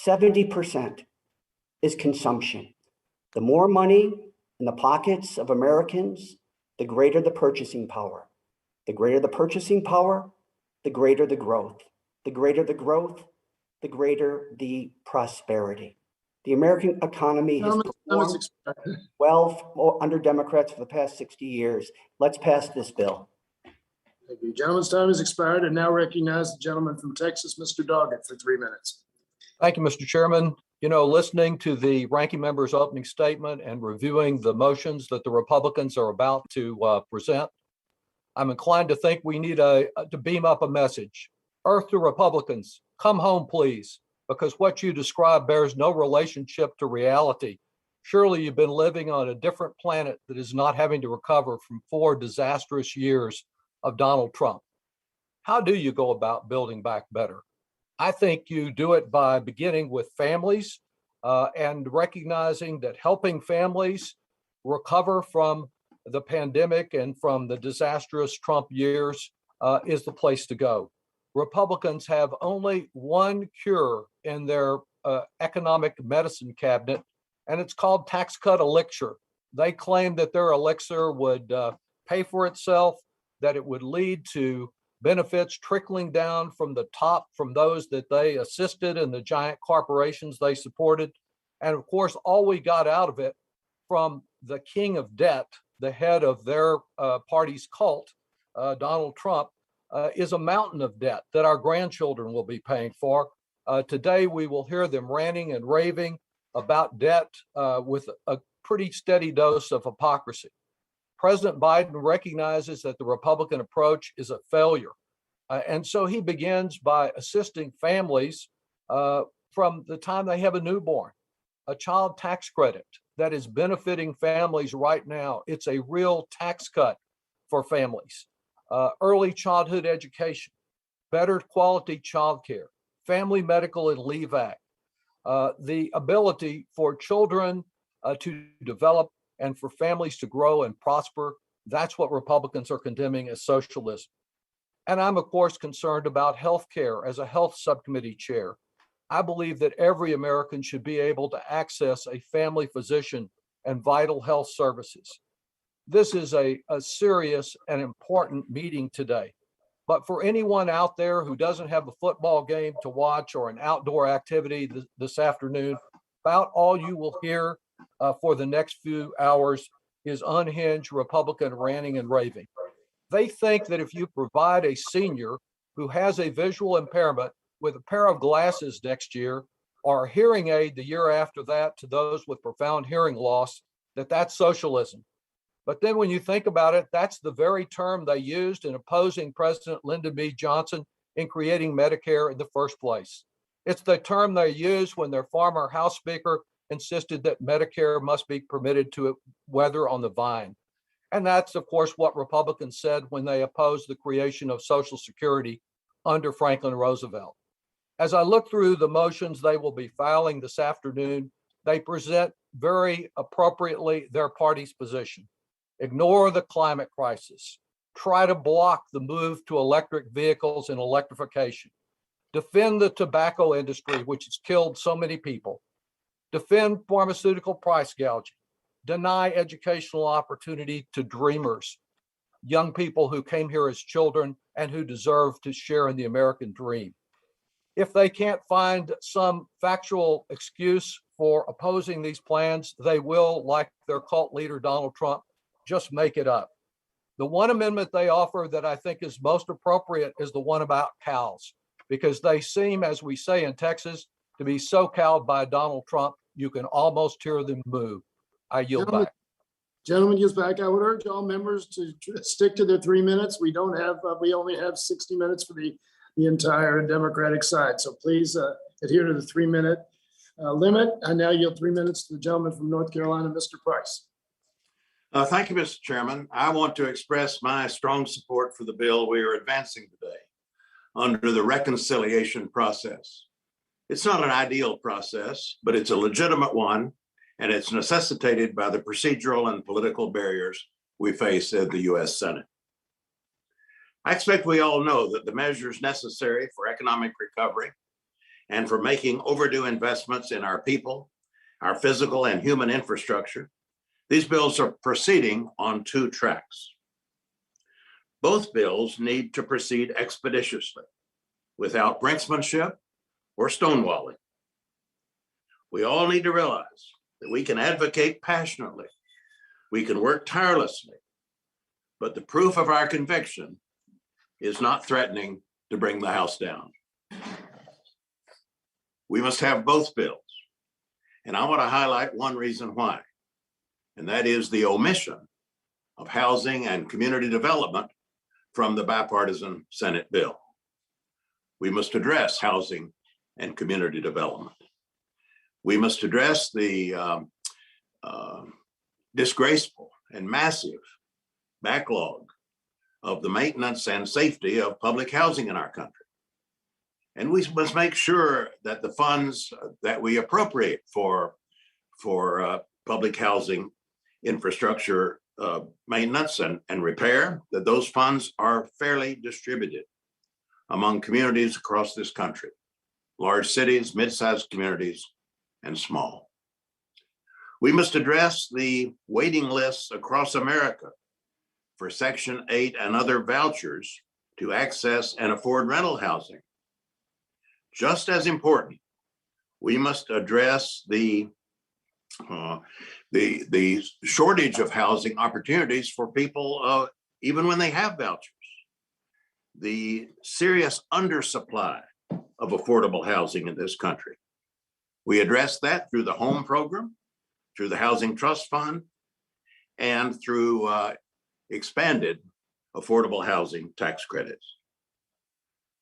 70% is consumption. The more money in the pockets of Americans, the greater the purchasing power. The greater the purchasing power, the greater the growth. The greater the growth, the greater the prosperity. The American economy has performed well under Democrats for the past 60 years. Let's pass this bill. Thank you. Gentleman's time has expired, and now recognize the gentleman from Texas, Mr. Doggett, for 3 minutes. Thank you, Mr. Chairman. You know, listening to the ranking member's opening statement and reviewing the motions that the Republicans are about to present, I'm inclined to think we need to beam up a message. Earth to Republicans, come home, please, because what you describe bears no relationship to reality. Surely you've been living on a different planet that is not having to recover from 4 disastrous years of Donald Trump. How do you go about building back better? I think you do it by beginning with families and recognizing that helping families recover from the pandemic and from the disastrous Trump years is the place to go. Republicans have only one cure in their economic medicine cabinet, and it's called tax cut elixir. They claim that their elixir would pay for itself, that it would lead to benefits trickling down from the top, from those that they assisted and the giant corporations they supported. And of course, all we got out of it from the king of debt, the head of their party's cult, Donald Trump, is a mountain of debt that our grandchildren will be paying for. Today, we will hear them ranting and raving about debt with a pretty steady dose of hypocrisy. President Biden recognizes that the Republican approach is a failure. And so he begins by assisting families from the time they have a newborn, a child tax credit that is benefiting families right now. It's a real tax cut for families. Early childhood education, better quality childcare, Family Medical and Leave Act, the ability for children to develop and for families to grow and prosper. That's what Republicans are condemning as socialism. And I'm, of course, concerned about healthcare as a health subcommittee chair. I believe that every American should be able to access a family physician and vital health services. This is a serious and important meeting today. But for anyone out there who doesn't have a football game to watch or an outdoor activity this afternoon, about all you will hear for the next few hours is unhinged Republican ranting and raving. They think that if you provide a senior who has a visual impairment with a pair of glasses next year or a hearing aid the year after that to those with profound hearing loss, that's socialism. But then when you think about it, that's the very term they used in opposing President Lyndon B. Johnson in creating Medicare in the first place. It's the term they used when their former House Speaker insisted that Medicare must be permitted to weather on the vine. And that's, of course, what Republicans said when they opposed the creation of Social Security under Franklin Roosevelt. As I look through the motions they will be filing this afternoon, they present very appropriately their party's position. Ignore the climate crisis. Try to block the move to electric vehicles and electrification. Defend the tobacco industry, which has killed so many people. Defend pharmaceutical price gouging. deny educational opportunity to dreamers, young people who came here as children and who deserve to share in the American dream. If they can't find some factual excuse for opposing these plans, they will, like their cult leader, Donald Trump, just make it up. The one amendment they offer that I think is most appropriate is the one about cows, because they seem, as we say in Texas, to be so cowed by Donald Trump, you can almost hear them move. I yield back. Gentleman yields back. I would urge all members to stick to their 3 minutes. We only have 60 minutes for the entire Democratic side. So please adhere to the 3-minute limit. I now yield 3 minutes to the gentleman from North Carolina, Mr. Price. Thank you, Mr. Chairman. I want to express my strong support for the bill we are advancing today under the reconciliation process. It's not an ideal process, but it's a legitimate one, and it's necessitated by the procedural and political barriers we face at the U.S. Senate. I expect we all know that the measures necessary for economic recovery and for making overdue investments in our people, our physical and human infrastructure, these bills are proceeding on 2 tracks. Both bills need to proceed expeditiously, without brinksmanship or stonewalling. We all need to realize that we can advocate passionately, we can work tirelessly, but the proof of our conviction is not threatening to bring the house down. We must have both bills. And I want to highlight one reason why, and that is the omission of housing and community development from the bipartisan Senate bill. We must address housing and community development. We must address the disgraceful and massive backlog of the maintenance and safety of public housing in our country. And we must make sure that the funds that we appropriate for public housing infrastructure maintenance and repair, that those funds are fairly distributed among communities across this country, large cities, mid-sized communities, and small. We must address the waiting lists across America for Section 8 and other vouchers to access and afford rental housing. Just as important, we must address the shortage of housing opportunities for people even when they have vouchers. The serious undersupply of affordable housing in this country. We address that through the home program, through the Housing Trust Fund, and through expanded affordable housing tax credits.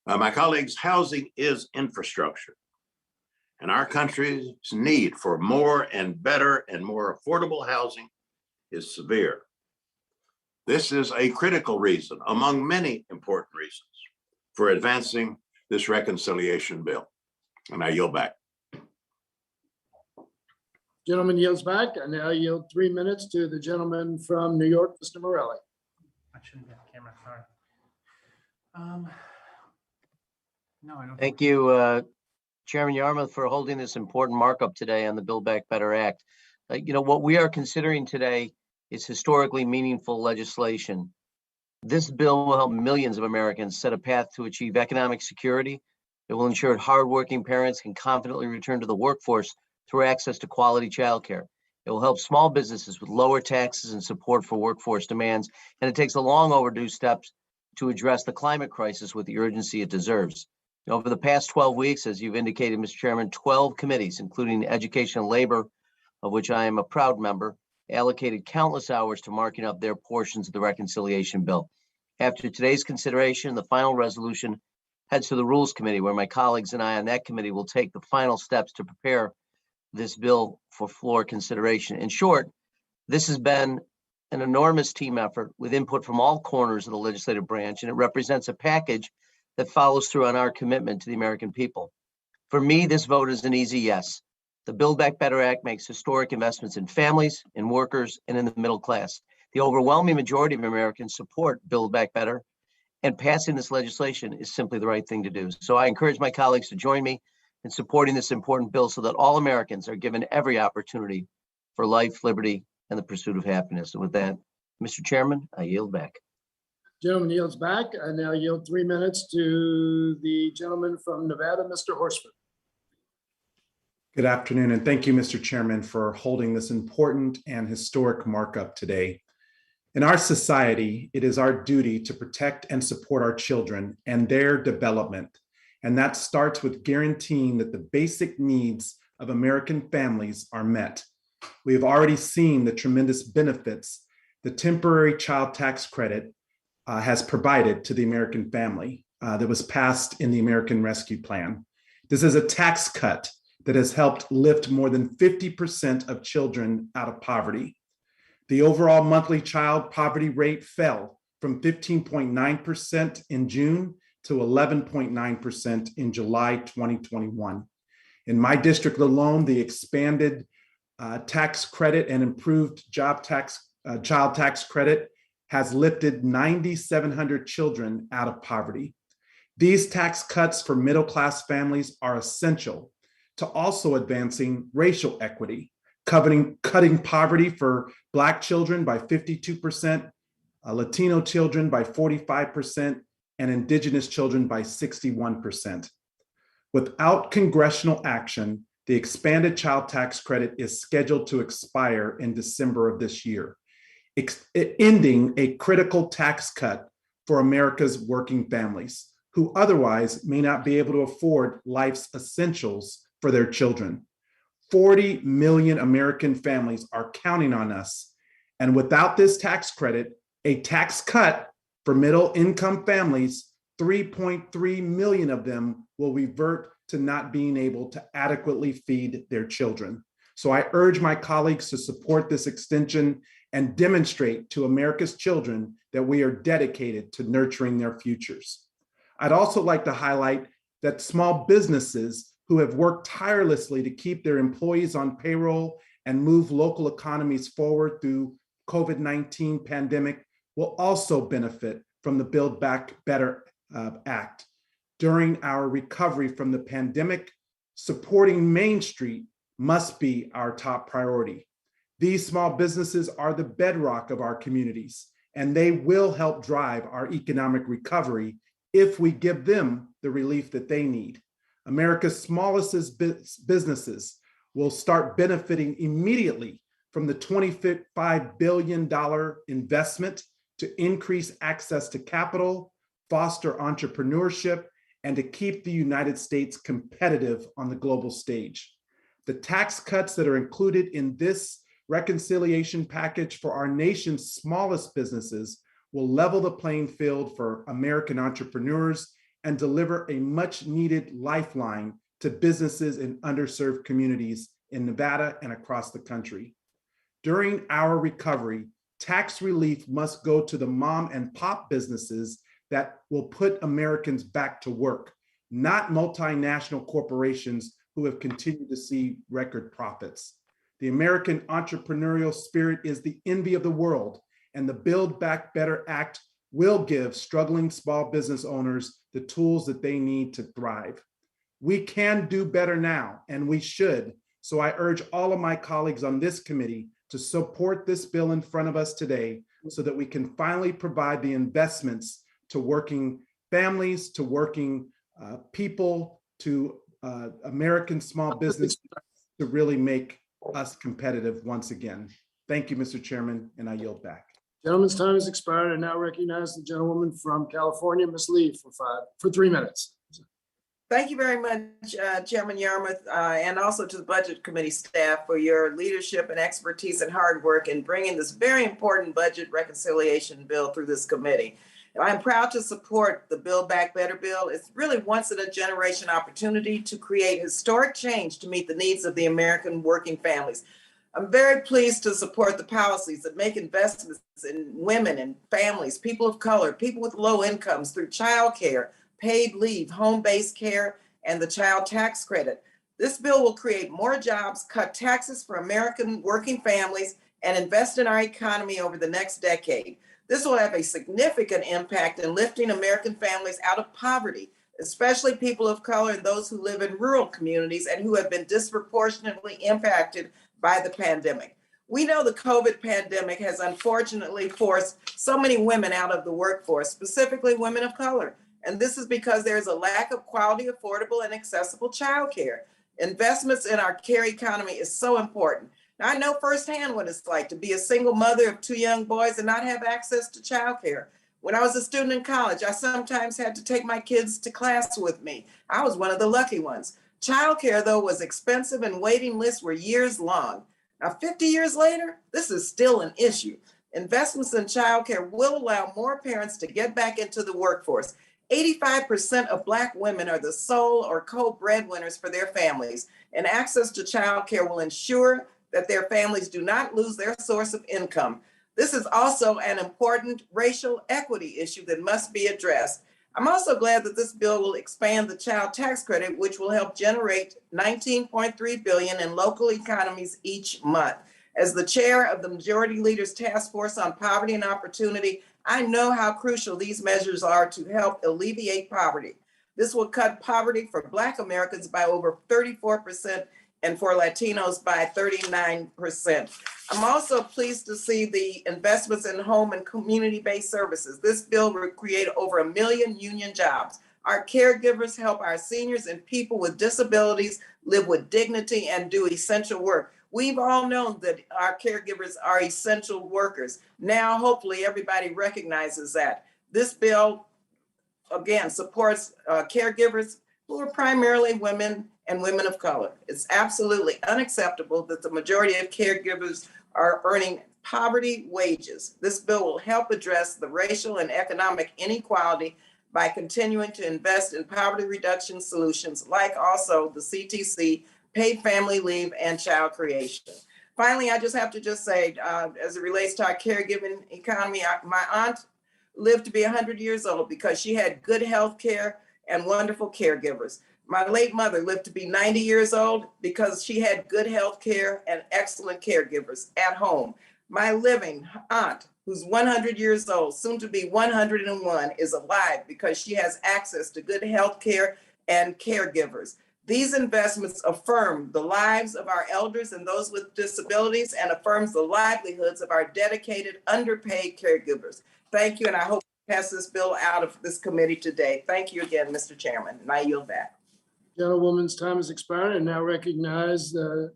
My colleagues, housing is infrastructure, and our country's need for more and better and more affordable housing is severe. This is a critical reason, among many important reasons, for advancing this reconciliation bill. And I yield back. Gentleman yields back. I now yield 3 minutes to the gentleman from New York, Mr. Morelli. I shouldn't have camera, sorry. No, I don't. Thank you, Chairman Yarmouth, for holding this important markup today on the Build Back Better Act. What we are considering today is historically meaningful legislation. This bill will help millions of Americans set a path to achieve economic security. It will ensure hardworking parents can confidently return to the workforce through access to quality childcare. It will help small businesses with lower taxes and support for workforce demands. And it takes a long overdue steps to address the climate crisis with the urgency it deserves. Over the past 12 weeks, as you've indicated, Mr. Chairman, 12 committees, including Education and Labor, of which I am a proud member, allocated countless hours to marking up their portions of the reconciliation bill. After today's consideration, the final resolution heads to the Rules Committee, where my colleagues and I on that committee will take the final steps to prepare this bill for floor consideration. In short, this has been an enormous team effort with input from all corners of the legislative branch, and it represents a package that follows through on our commitment to the American people. For me, this vote is an easy yes. The Build Back Better Act makes historic investments in families, in workers, and in the middle class. The overwhelming majority of Americans support Build Back Better, and passing this legislation is simply the right thing to do. So I encourage my colleagues to join me in supporting this important bill so that all Americans are given every opportunity for life, liberty, and the pursuit of happiness. And with that, Mr. Chairman, I yield back. Gentleman yields back. I now yield 3 minutes to the gentleman from Nevada, Mr. Horstman. Good afternoon, and thank you, Mr. Chairman, for holding this important and historic markup today. In our society, it is our duty to protect and support our children and their development. And that starts with guaranteeing that the basic needs of American families are met. We have already seen the tremendous benefits the temporary child tax credit has provided to the American family that was passed in the American Rescue Plan. This is a tax cut that has helped lift more than 50% of children out of poverty. The overall monthly child poverty rate fell from 15.9% in June to 11.9% in July 2021. In my district alone, the expanded tax credit and improved child tax credit has lifted 9,700 children out of poverty. These tax cuts for middle-class families are essential to also advancing racial equity, cutting poverty for Black children by 52%, Latino children by 45%, and Indigenous children by 61%. Without congressional action, the expanded child tax credit is scheduled to expire in December of this year, ending a critical tax cut for America's working families who otherwise may not be able to afford life's essentials for their children. 40 million American families are counting on us. And without this tax credit, a tax cut for middle income families, 3.3 million of them will revert to not being able to adequately feed their children. So I urge my colleagues to support this extension and demonstrate to America's children that we are dedicated to nurturing their futures. I'd also like to highlight that small businesses who have worked tirelessly to keep their employees on payroll and move local economies forward through COVID-19 pandemic will also benefit from the Build Back Better Act. During our recovery from the pandemic, supporting Main Street must be our top priority. These small businesses are the bedrock of our communities, and they will help drive our economic recovery if we give them the relief that they need. America's smallest businesses will start benefiting immediately from the $25 billion investment to increase access to capital, foster entrepreneurship, and to keep the United States competitive on the global stage. The tax cuts that are included in this reconciliation package for our nation's smallest businesses will level the playing field for American entrepreneurs and deliver a much needed lifeline to businesses in underserved communities in Nevada and across the country. During our recovery, tax relief must go to the mom and pop businesses that will put Americans back to work, not multinational corporations who have continued to see record profits. The American entrepreneurial spirit is the envy of the world, and the Build Back Better Act will give struggling small business owners the tools that they need to thrive. We can do better now, and we should. So I urge all of my colleagues on this committee to support this bill in front of us today so that we can finally provide the investments to working families, to working people, to American small business to really make us competitive once again. Thank you, Mr. Chairman, and I yield back. Gentleman's time has expired. I now recognize the gentlewoman from California, Ms. Lee, for 3 minutes. Thank you very much, Chairman Yarmouth, and also to the Budget Committee staff for your leadership and expertise and hard work in bringing this very important budget reconciliation bill through this committee. I'm proud to support the Build Back Better bill. It's really once in a generation opportunity to create historic change to meet the needs of the American working families. I'm very pleased to support the policies that make investments in women and families, people of color, people with low incomes through childcare, paid leave, home-based care, and the child tax credit. This bill will create more jobs, cut taxes for American working families, and invest in our economy over the next decade. This will have a significant impact in lifting American families out of poverty, especially people of color and those who live in rural communities and who have been disproportionately impacted by the pandemic. We know the COVID pandemic has unfortunately forced so many women out of the workforce, specifically women of color. And this is because there's a lack of quality, affordable, and accessible childcare. Investments in our care economy is so important. Now, I know firsthand what it's like to be a single mother of 2 young boys and not have access to childcare. When I was a student in college, I sometimes had to take my kids to class with me. I was one of the lucky ones. Childcare, though, was expensive and waiting lists were years long. Now, 50 years later, this is still an issue. Investments in childcare will allow more parents to get back into the workforce. 85% of Black women are the sole or co-breadwinners for their families, and access to childcare will ensure that their families do not lose their source of income. This is also an important racial equity issue that must be addressed. I'm also glad that this bill will expand the child tax credit, which will help generate $19.3 billion in local economies each month. As the chair of the Majority Leader's Task Force on Poverty and Opportunity, I know how crucial these measures are to help alleviate poverty. This will cut poverty for Black Americans by over 34% and for Latinos by 39%. I'm also pleased to see the investments in home and community-based services. This bill will create over 1 million union jobs. Our caregivers help our seniors and people with disabilities live with dignity and do essential work. We've all known that our caregivers are essential workers. Now, hopefully, everybody recognizes that. This bill, again, supports caregivers who are primarily women and women of color. It's absolutely unacceptable that the majority of caregivers are earning poverty wages. This bill will help address the racial and economic inequality by continuing to invest in poverty reduction solutions, like also the CTC, paid family leave, and child creation. Finally, I just have to say, as it relates to our caregiving economy, my aunt lived to be 100 years old because she had good health care and wonderful caregivers. My late mother lived to be 90 years old because she had good health care and excellent caregivers at home. My living aunt, who's 100 years old, soon to be 101, is alive because she has access to good health care and caregivers. These investments affirm the lives of our elders and those with disabilities and affirms the livelihoods of our dedicated, underpaid caregivers. Thank you, and I hope to pass this bill out of this committee today. Thank you again, Mr. Chairman, and I yield back. Gentlewoman's time has expired, and now recognize the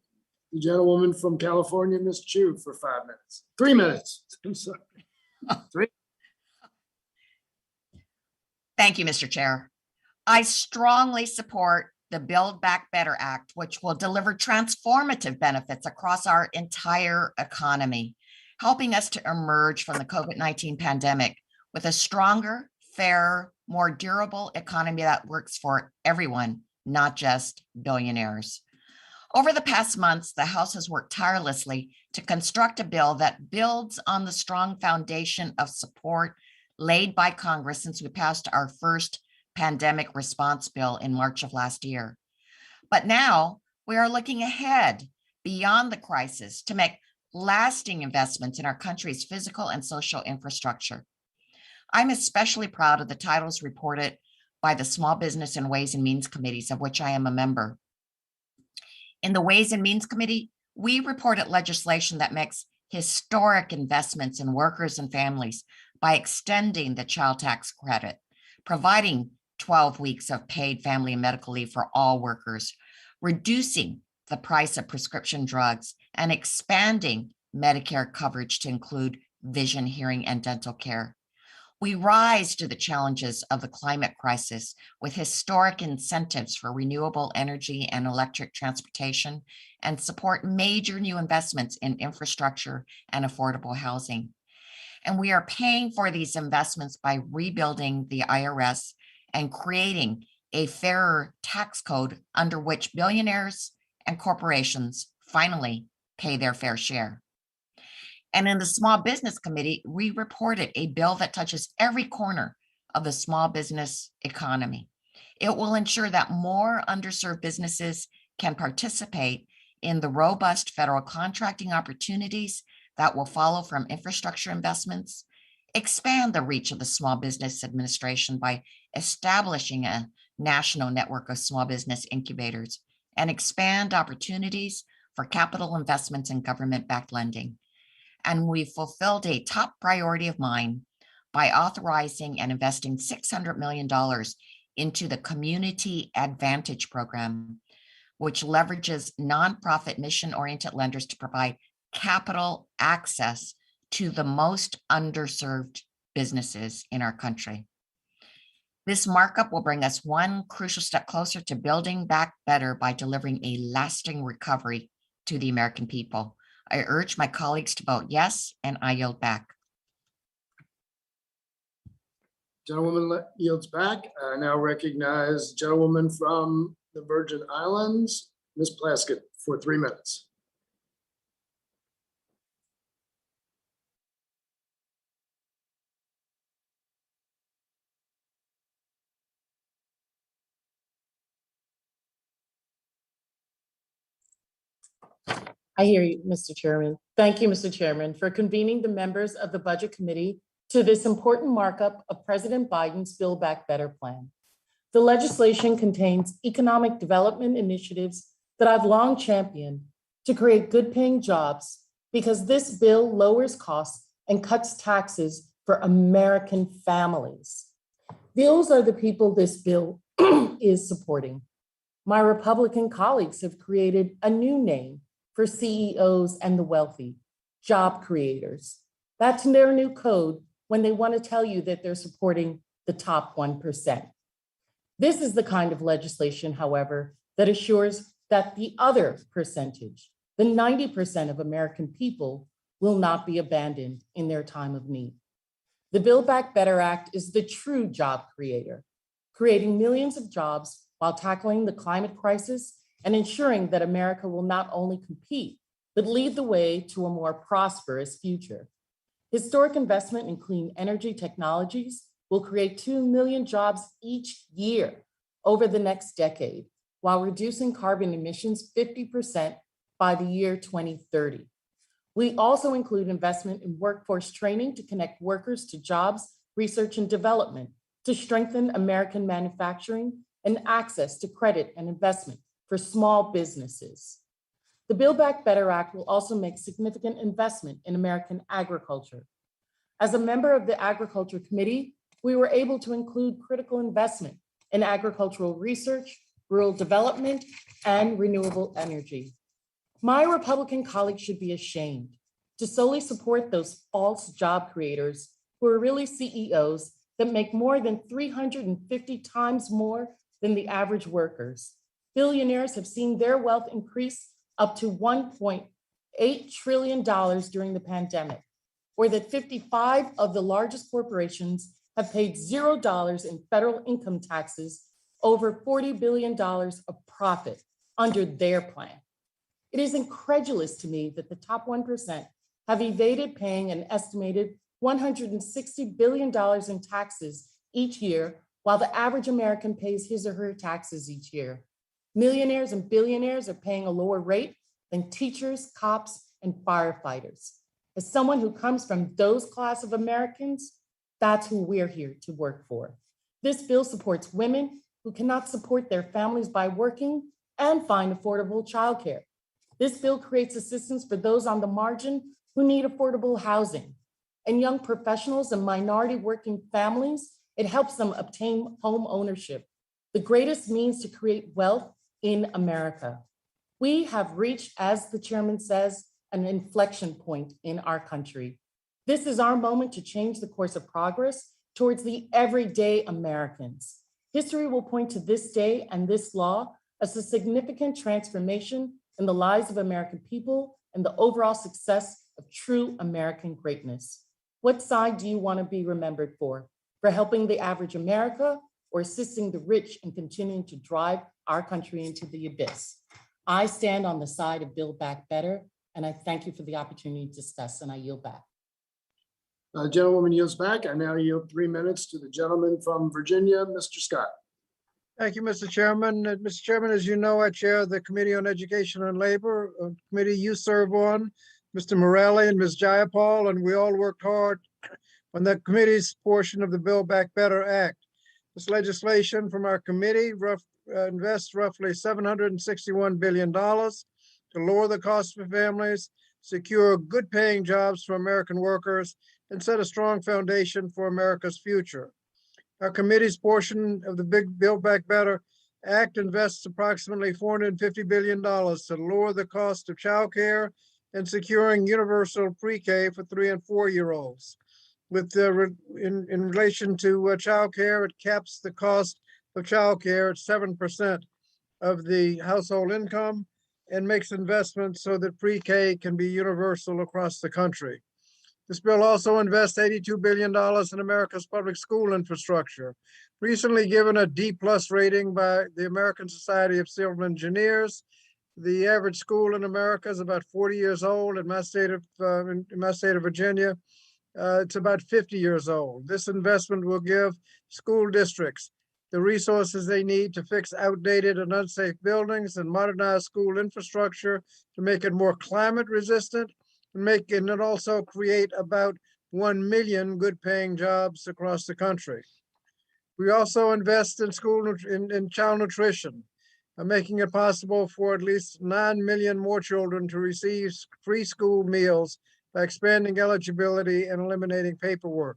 gentlewoman from California, Ms. Chu, for 5 minutes. 3 minutes. I'm sorry. 3. Thank you, Mr. Chair. I strongly support the Build Back Better Act, which will deliver transformative benefits across our entire economy, helping us to emerge from the COVID-19 pandemic with a stronger, fairer, more durable economy that works for everyone, not just billionaires. Over the past months, the House has worked tirelessly to construct a bill that builds on the strong foundation of support laid by Congress since we passed our first pandemic response bill in March of last year. But now we are looking ahead beyond the crisis to make lasting investments in our country's physical and social infrastructure. I'm especially proud of the titles reported by the Small Business and Ways and Means Committees, of which I am a member. In the Ways and Means Committee, we reported legislation that makes historic investments in workers and families by extending the child tax credit, providing 12 weeks of paid family and medical leave for all workers, reducing the price of prescription drugs, and expanding Medicare coverage to include vision, hearing, and dental care. We rise to the challenges of the climate crisis with historic incentives for renewable energy and electric transportation, and support major new investments in infrastructure and affordable housing. And we are paying for these investments by rebuilding the IRS and creating a fairer tax code under which billionaires and corporations finally pay their fair share. And in the Small Business Committee, we reported a bill that touches every corner of the small business economy. It will ensure that more underserved businesses can participate in the robust federal contracting opportunities that will follow from infrastructure investments, expand the reach of the Small Business Administration by establishing a national network of small business incubators, and expand opportunities for capital investments and government-backed lending. And we fulfilled a top priority of mine by authorizing and investing $600 million into the Community Advantage Program, which leverages nonprofit mission-oriented lenders to provide capital access to the most underserved businesses in our country. This markup will bring us one crucial step closer to building back better by delivering a lasting recovery to the American people. I urge my colleagues to vote yes, and I yield back. Gentlewoman yields back. I now recognize gentlewoman from the Virgin Islands, Ms. Plaskett, for 3 minutes. I hear you, Mr. Chairman. Thank you, Mr. Chairman, for convening the members of the Budget Committee to this important markup of President Biden's Build Back Better plan. The legislation contains economic development initiatives that I've long championed to create good-paying jobs because this bill lowers costs and cuts taxes for American families. Those are the people this bill is supporting. My Republican colleagues have created a new name for CEOs and the wealthy, job creators. That's their new code when they want to tell you that they're supporting the top 1%. This is the kind of legislation, however, that assures that the other percentage, the 90% of American people, will not be abandoned in their time of need. The Build Back Better Act is the true job creator, creating millions of jobs while tackling the climate crisis and ensuring that America will not only compete, but lead the way to a more prosperous future. Historic investment in clean energy technologies will create 2 million jobs each year over the next decade, while reducing carbon emissions 50% by the year 2030. We also include investment in workforce training to connect workers to jobs, research and development, to strengthen American manufacturing and access to credit and investment for small businesses. The Build Back Better Act will also make significant investment in American agriculture. As a member of the Agriculture Committee, we were able to include critical investment in agricultural research, rural development, and renewable energy. My Republican colleagues should be ashamed to solely support those false job creators who are really CEOs that make more than 350 times more than the average workers. Billionaires have seen their wealth increase up to $1.8 trillion during the pandemic, or that 55 of the largest corporations have paid $0 in federal income taxes, over $40 billion of profit under their plan. It is incredulous to me that the top 1% have evaded paying an estimated $160 billion in taxes each year, while the average American pays his or her taxes each year. Millionaires and billionaires are paying a lower rate than teachers, cops, and firefighters. As someone who comes from those class of Americans, that's who we're here to work for. This bill supports women who cannot support their families by working and find affordable childcare. This bill creates assistance for those on the margin who need affordable housing. And young professionals and minority working families, it helps them obtain home ownership, the greatest means to create wealth in America. We have reached, as the chairman says, an inflection point in our country. This is our moment to change the course of progress towards the everyday Americans. History will point to this day and this law as a significant transformation in the lives of American people and the overall success of true American greatness. What side do you want to be remembered for? For helping the average America or assisting the rich in continuing to drive our country into the abyss? I stand on the side of Build Back Better, and I thank you for the opportunity to discuss, and I yield back. Gentlewoman yields back. I now yield 3 minutes to the gentleman from Virginia, Mr. Scott. Thank you, Mr. Chairman. Mr. Chairman, as you know, I chair the Committee on Education and Labor, a committee you serve on, Mr. Morelli and Ms. Jayapal, and we all worked hard on that committee's portion of the Build Back Better Act. This legislation from our committee invests roughly $761 billion to lower the cost for families, secure good paying jobs for American workers, and set a strong foundation for America's future. Our committee's portion of the Big Build Back Better Act invests approximately $450 billion to lower the cost of childcare and securing universal pre-K for 3 and 4-year-olds. In relation to childcare, it caps the cost of childcare at 7% of the household income and makes investments so that pre-K can be universal across the country. This bill also invests $82 billion in America's public school infrastructure, recently given a D+ rating by the American Society of Civil Engineers. The average school in America is about 40 years old. In my state of Virginia, it's about 50 years old. This investment will give school districts the resources they need to fix outdated and unsafe buildings and modernize school infrastructure to make it more climate resistant and it also create about 1 million good paying jobs across the country. We also invest in in child nutrition, making it possible for at least 9 million more children to receive free school meals by expanding eligibility and eliminating paperwork.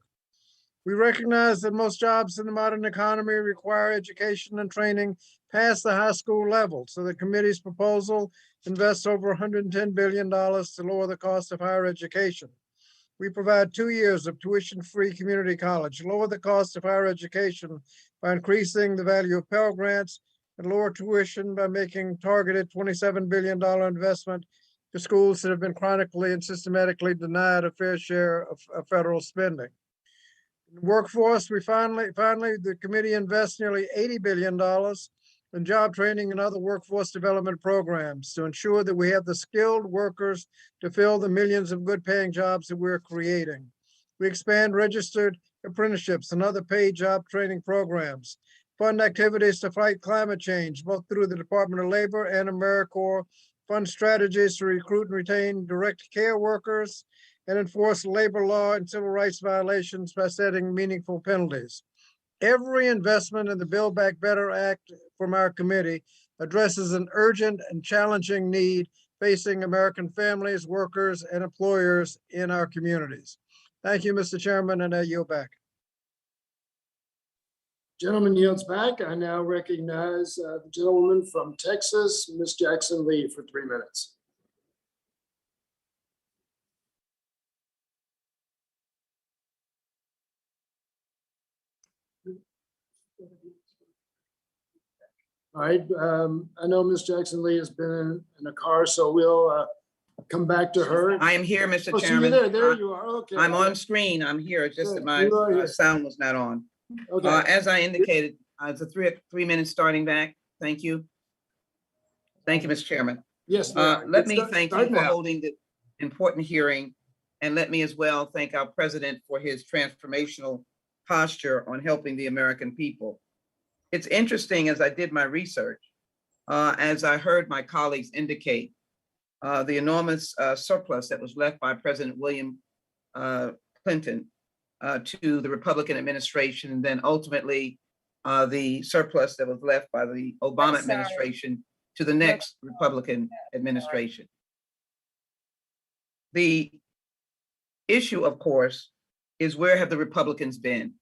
We recognize that most jobs in the modern economy require education and training past the high school level. So the committee's proposal invests over $110 billion to lower the cost of higher education. We provide 2 years of tuition-free community college, lower the cost of higher education by increasing the value of Pell Grants, and lower tuition by making targeted $27 billion investment to schools that have been chronically and systematically denied a fair share of federal spending. In the workforce, finally, the committee invests nearly $80 billion in job training and other workforce development programs to ensure that we have the skilled workers to fill the millions of good paying jobs that we're creating. We expand registered apprenticeships and other paid job training programs, fund activities to fight climate change, both through the Department of Labor and AmeriCorps, fund strategies to recruit and retain direct care workers, and enforce labor law and civil rights violations by setting meaningful penalties. Every investment in the Build Back Better Act from our committee addresses an urgent and challenging need facing American families, workers, and employers in our communities. Thank you, Mr. Chairman, and I yield back. Gentleman yields back. I now recognize the gentlewoman from Texas, Ms. Jackson Lee, for 3 minutes. All right, I know Ms. Jackson Lee has been in a car, so we'll come back to her. I am here, Mr. Oh, so Chairman. you're there you are, okay. I'm on screen. I'm here, it's just that my You are here. sound was not on. Okay. As I indicated, it's a three minutes starting back. Thank you. Thank you, Mr. Chairman. Yes. Let me thank you start for now. holding the important hearing, and let me as well thank our president for his transformational posture on helping the American people. It's interesting, as I did my research, as I heard my colleagues indicate, the enormous surplus that was left by President William Clinton to the Republican administration, and then ultimately the surplus that was left by the Obama administration to the next Republican administration. The issue, of course, is where have the Republicans been?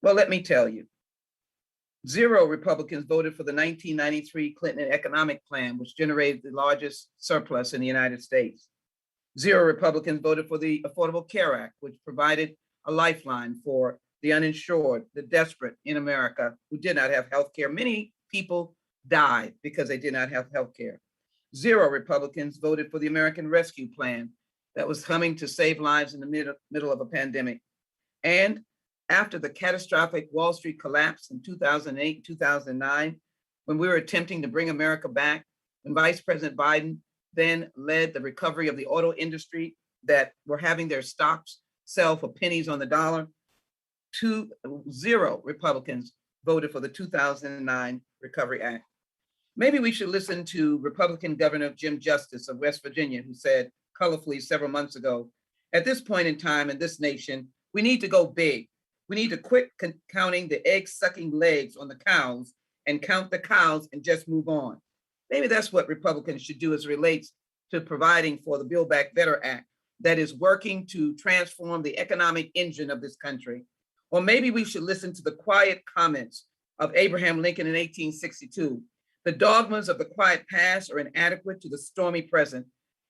Well, let me tell you. 0 Republicans voted for the 1993 Clinton economic plan, which generated the largest surplus in the United States. 0 Republicans voted for the Affordable Care Act, which provided a lifeline for the uninsured, the desperate in America who did not have health care. Many people died because they did not have health care. 0 Republicans voted for the American Rescue Plan that was coming to save lives in the middle of a pandemic. And after the catastrophic Wall Street collapse in 2008, 2009, when we were attempting to bring America back, and Vice President Biden then led the recovery of the auto industry that were having their stocks sell for pennies on the dollar, 0 Republicans voted for the 2009 Recovery Act. Maybe we should listen to Republican Governor Jim Justice of West Virginia, who said colorfully several months ago, at this point in time in this nation, we need to go big. We need to quit counting the egg-sucking legs on the cows and count the cows and just move on. Maybe that's what Republicans should do as it relates to providing for the Build Back Better Act that is working to transform the economic engine of this country. Or maybe we should listen to the quiet comments of Abraham Lincoln in 1862. The dogmas of the quiet past are inadequate to the stormy present.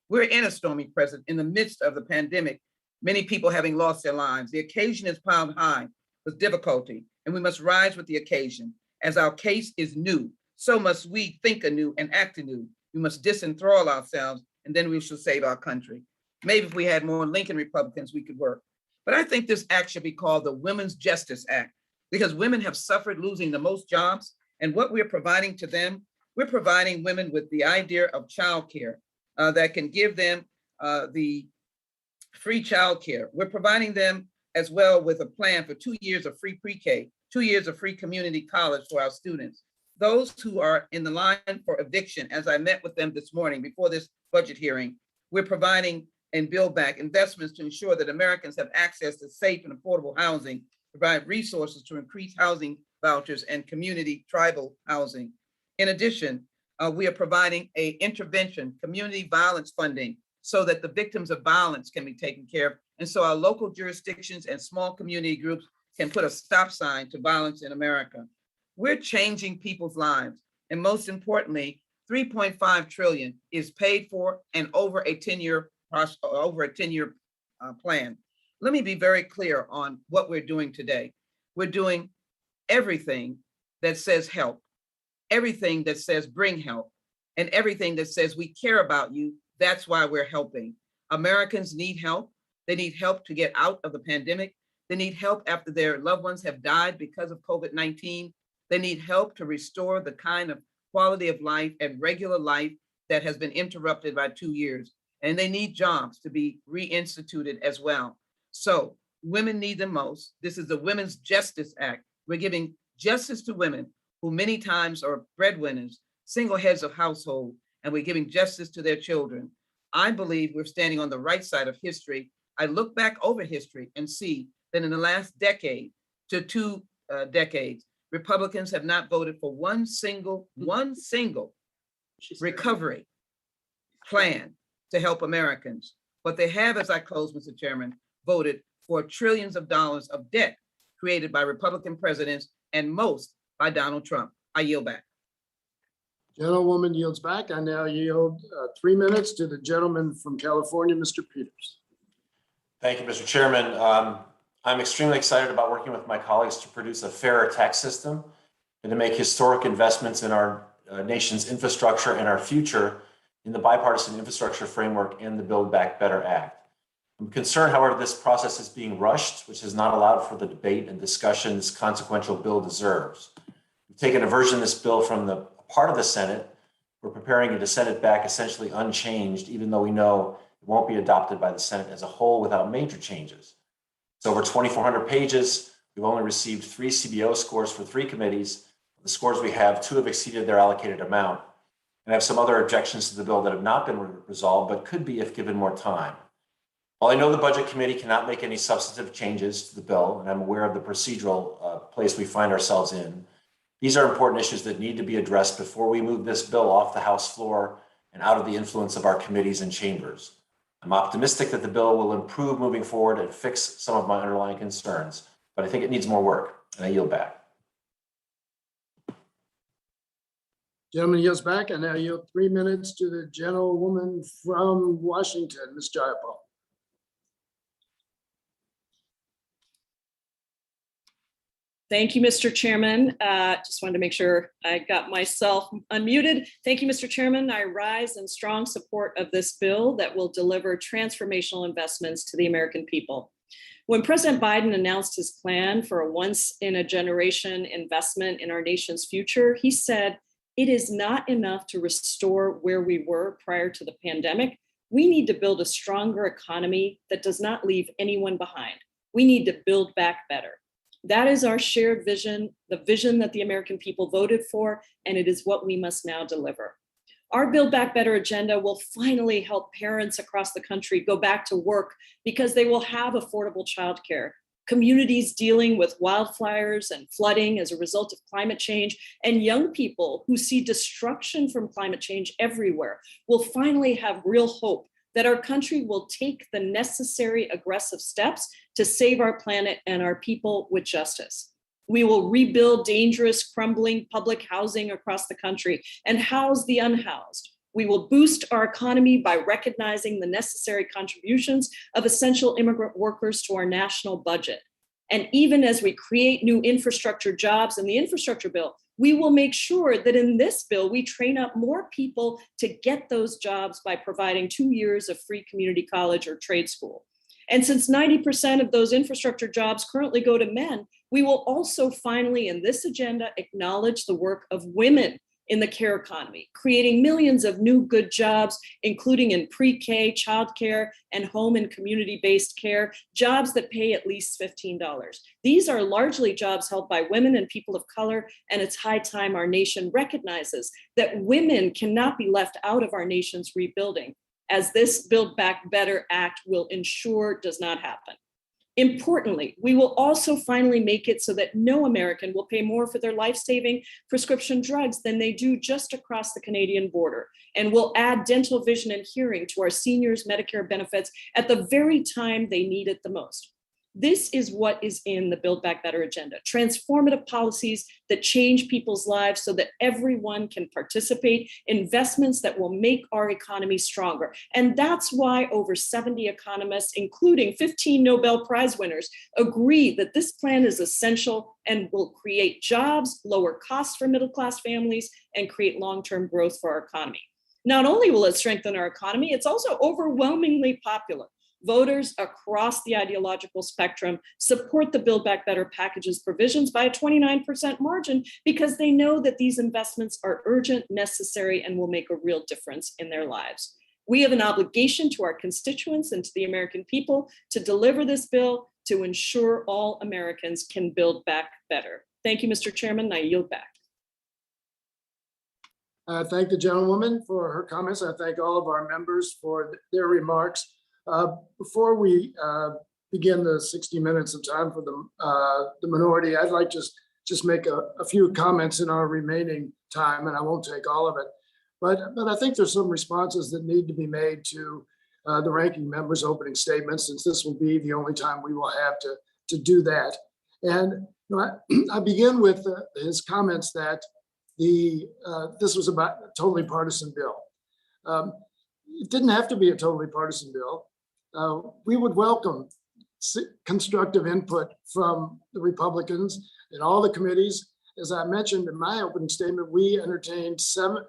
We're in a stormy present in the midst of the pandemic, many people having lost their lives. The occasion is piled high with difficulty, and we must rise with the occasion. As our case is new, so must we think anew and act anew. We must disenthrall ourselves, and then we shall save our country. Maybe if we had more Lincoln Republicans, we could work. But I think this act should be called the Women's Justice Act, because women have suffered losing the most jobs, and what we're providing to them, we're providing women with the idea of childcare that can give them the free childcare. We're providing them as well with a plan for 2 years of free pre-K, 2 years of free community college for our students. Those who are in the line for eviction, as I met with them this morning before this budget hearing, we're providing and Build Back investments to ensure that Americans have access to safe and affordable housing, provide resources to increase housing vouchers and community tribal housing. In addition, we are providing a intervention, community violence funding, so that the victims of violence can be taken care of. And so our local jurisdictions and small community groups can put a stop sign to violence in America. We're changing people's lives. And most importantly, 3.5 trillion is paid for and over a 10-year plan. Let me be very clear on what we're doing today. We're doing everything that says help, everything that says bring help, and everything that says we care about you. That's why we're helping. Americans need help. They need help to get out of the pandemic. They need help after their loved ones have died because of COVID-19. They need help to restore the kind of quality of life and regular life that has been interrupted by 2 years. And they need jobs to be reinstituted as well. So women need them most. This is the Women's Justice Act. We're giving justice to women who many times are breadwinners, single heads of household, and we're giving justice to their children. I believe we're standing on the right side of history. I look back over history and see that in the last decade to 2 decades, Republicans have not voted for one single recovery plan to help Americans. But they have, as I close, Mr. Chairman, voted for trillions of dollars of debt created by Republican presidents and most by Donald Trump. I yield back. Gentlewoman yields back. I now yield 3 minutes to the gentleman from California, Mr. Peters. Thank you, Mr. Chairman. I'm extremely excited about working with my colleagues to produce a fairer tax system and to make historic investments in our nation's infrastructure and our future in the bipartisan infrastructure framework and the Build Back Better Act. I'm concerned, however, this process is being rushed, which has not allowed for the debate and discussion this consequential bill deserves. We've taken a version of this bill from the part of the Senate. We're preparing to send it back essentially unchanged, even though we know it won't be adopted by the Senate as a whole without major changes. It's over 2,400 pages. We've only received 3 CBO scores for 3 committees. The scores we have, 2 have exceeded their allocated amount. And I have some other objections to the bill that have not been resolved, but could be if given more time. While I know the Budget Committee cannot make any substantive changes to the bill, and I'm aware of the procedural place we find ourselves in, these are important issues that need to be addressed before we move this bill off the House floor and out of the influence of our committees and chambers. I'm optimistic that the bill will improve moving forward and fix some of my underlying concerns, but I think it needs more work, and I yield back. Gentleman yields back. I now yield 3 minutes to the gentlewoman from Washington, Ms. Jayapal. Thank you, Mr. Chairman. Just wanted to make sure I got myself unmuted. Thank you, Mr. Chairman. I rise in strong support of this bill that will deliver transformational investments to the American people. When President Biden announced his plan for a once-in-a-generation investment in our nation's future, he said, "It is not enough to restore where we were prior to the pandemic. We need to build a stronger economy that does not leave anyone behind. We need to build back better." That is our shared vision, the vision that the American people voted for, and it is what we must now deliver. Our Build Back Better agenda will finally help parents across the country go back to work because they will have affordable childcare, communities dealing with wildfires and flooding as a result of climate change, and young people who see destruction from climate change everywhere will finally have real hope that our country will take the necessary aggressive steps to save our planet and our people with justice. We will rebuild dangerous, crumbling public housing across the country and house the unhoused. We will boost our economy by recognizing the necessary contributions of essential immigrant workers to our national budget. And even as we create new infrastructure jobs in the infrastructure bill, we will make sure that in this bill, we train up more people to get those jobs by providing 2 years of free community college or trade school. And since 90% of those infrastructure jobs currently go to men, we will also finally in this agenda acknowledge the work of women in the care economy, creating millions of new good jobs, including in pre-K, childcare, and home and community-based care, jobs that pay at least $15. These are largely jobs held by women and people of color, and it's high time our nation recognizes that women cannot be left out of our nation's rebuilding, as this Build Back Better Act will ensure does not happen. Importantly, we will also finally make it so that no American will pay more for their life-saving prescription drugs than they do just across the Canadian border. And we'll add dental, vision, and hearing to our seniors' Medicare benefits at the very time they need it the most. This is what is in the Build Back Better agenda, transformative policies that change people's lives so that everyone can participate, investments that will make our economy stronger. And that's why over 70 economists, including 15 Nobel Prize winners, agree that this plan is essential and will create jobs, lower costs for middle-class families, and create long-term growth for our economy. Not only will it strengthen our economy, it's also overwhelmingly popular. Voters across the ideological spectrum support the Build Back Better package's provisions by a 29% margin because they know that these investments are urgent, necessary, and will make a real difference in their lives. We have an obligation to our constituents and to the American people to deliver this bill to ensure all Americans can build back better. Thank you, Mr. Chairman. I yield back. I thank the gentlewoman for her comments. I thank all of our members for their remarks. Before we begin the 60 minutes of time for the minority, I'd like just make a few comments in our remaining time, and I won't take all of it. But I think there's some responses that need to be made to the ranking member's opening statement, since this will be the only time we will have to do that. And you know, I begin with his comments that this was about a totally partisan bill. It didn't have to be a totally partisan bill. We would welcome constructive input from the Republicans in all the committees. As I mentioned in my opening statement, we entertained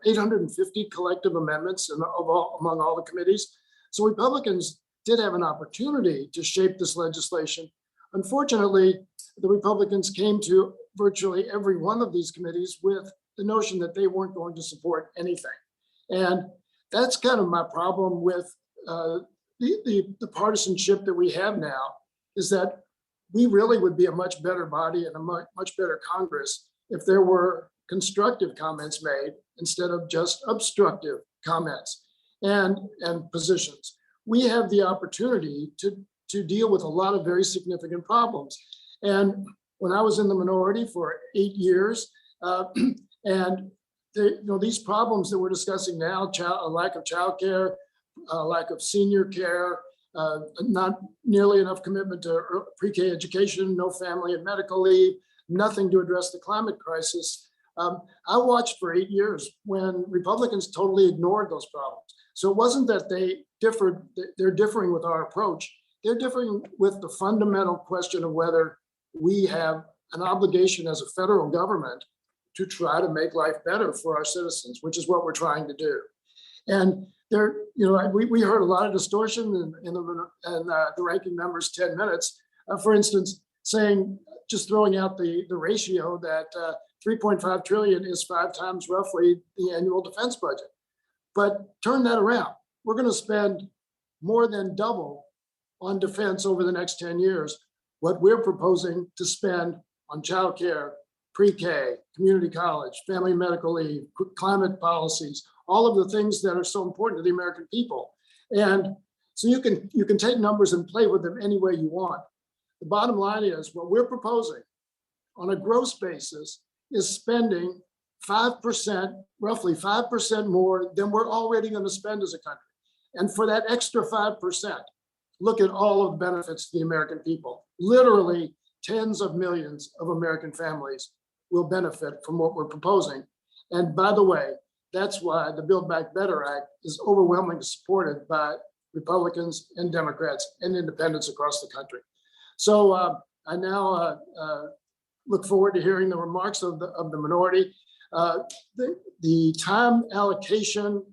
850 collective amendments among all the committees. So Republicans did have an opportunity to shape this legislation. Unfortunately, the Republicans came to virtually every one of these committees with the notion that they weren't going to support anything. And that's kind of my problem with the partisanship that we have now, is that we really would be a much better body and a much better Congress if there were constructive comments made instead of just obstructive comments and positions. We have the opportunity to deal with a lot of very significant problems. And when I was in the minority for 8 years, and these problems that we're discussing now, a lack of childcare, lack of senior care, not nearly enough commitment to pre-K education, no family and medical leave, nothing to address the climate crisis. I watched for 8 years when Republicans totally ignored those problems. So it wasn't that they're differing with our approach. They're differing with the fundamental question of whether we have an obligation as a federal government to try to make life better for our citizens, which is what we're trying to do. And we heard a lot of distortion in the ranking member's 10 minutes. For instance, just throwing out the ratio that 3.5 trillion is 5 times roughly the annual defense budget. But turn that around. We're going to spend more than double on defense over the next 10 years, what we're proposing to spend on childcare, pre-K, community college, family medical leave, climate policies, all of the things that are so important to the American people. And so you can take numbers and play with them any way you want. The bottom line is what we're proposing on a gross basis is spending 5%, roughly 5% more than we're already going to spend as a country. And for that extra 5%, look at all of the benefits to the American people. Literally tens of millions of American families will benefit from what we're proposing. And by the way, that's why the Build Back Better Act is overwhelmingly supported by Republicans and Democrats and independents across the country. So I now look forward to hearing the remarks of the minority. The time allocation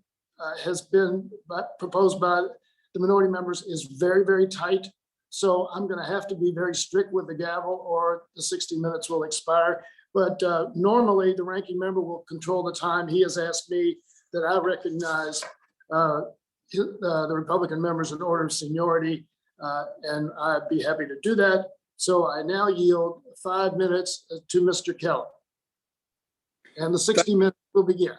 has been proposed by the minority members is very, very tight. So I'm going to have to be very strict with the gavel or the 60 minutes will expire. But normally the ranking member will control the time. He has asked me that I recognize the Republican members in order of seniority, and I'd be happy to do that. So I now yield 5 minutes to Mr. Kelly. And the 60 minutes will begin.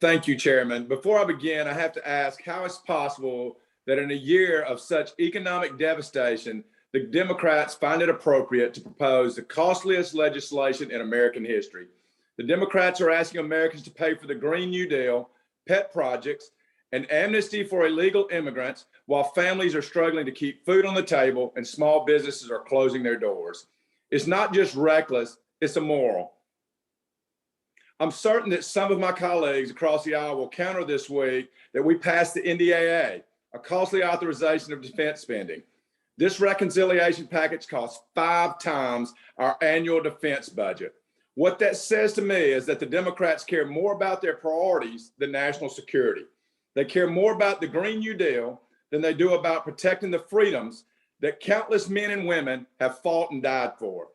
Thank you, Chairman. Before I begin, I have to ask how it's possible that in a year of such economic devastation, the Democrats find it appropriate to propose the costliest legislation in American history. The Democrats are asking Americans to pay for the Green New Deal, pet projects, and amnesty for illegal immigrants, while families are struggling to keep food on the table and small businesses are closing their doors. It's not just reckless, it's immoral. I'm certain that some of my colleagues across the aisle will counter this week that we passed the NDAA, a costly authorization of defense spending. This reconciliation package costs 5 times our annual defense budget. What that says to me is that the Democrats care more about their priorities than national security. They care more about the Green New Deal than they do about protecting the freedoms that countless men and women have fought and died for.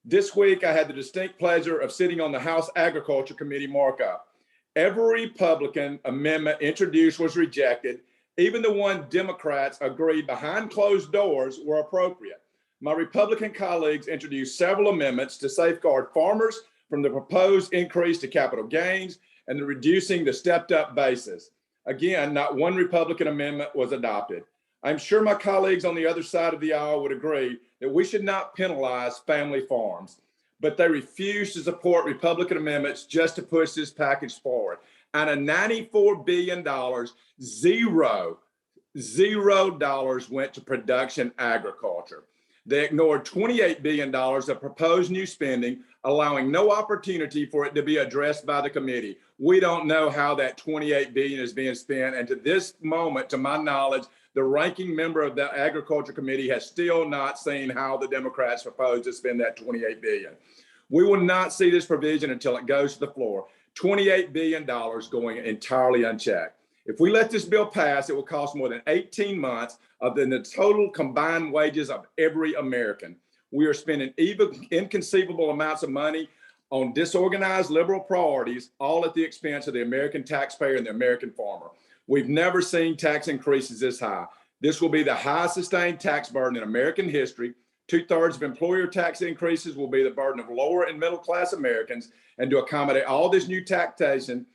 This week, I had the distinct pleasure of sitting on the House Agriculture Committee markup. Every Republican amendment introduced was rejected. Even the one Democrats agreed behind closed doors were appropriate. My Republican colleagues introduced several amendments to safeguard farmers from the proposed increase to capital gains and the reducing the stepped up basis. Again, not one Republican amendment was adopted. I'm sure my colleagues on the other side of the aisle would agree that we should not penalize family farms, but they refuse to support Republican amendments just to push this package forward. Out of $94 billion, $0 went to production agriculture. They ignored $28 billion of proposed new spending, allowing no opportunity for it to be addressed by the committee. We don't know how that $28 billion is being spent. And to this moment, to my knowledge, the ranking member of the Agriculture Committee has still not seen how the Democrats propose to spend that $28 billion. We will not see this provision until it goes to the floor. $28 billion going entirely unchecked. If we let this bill pass, it will cost more than 18 months of the total combined wages of every American. We are spending even inconceivable amounts of money on disorganized liberal priorities, all at the expense of the American taxpayer and the American farmer. We've never seen tax increases this high. This will be the highest sustained tax burden in American history. 2/3 of employer tax increases will be the burden of lower and middle class Americans. And to accommodate all this new taxation,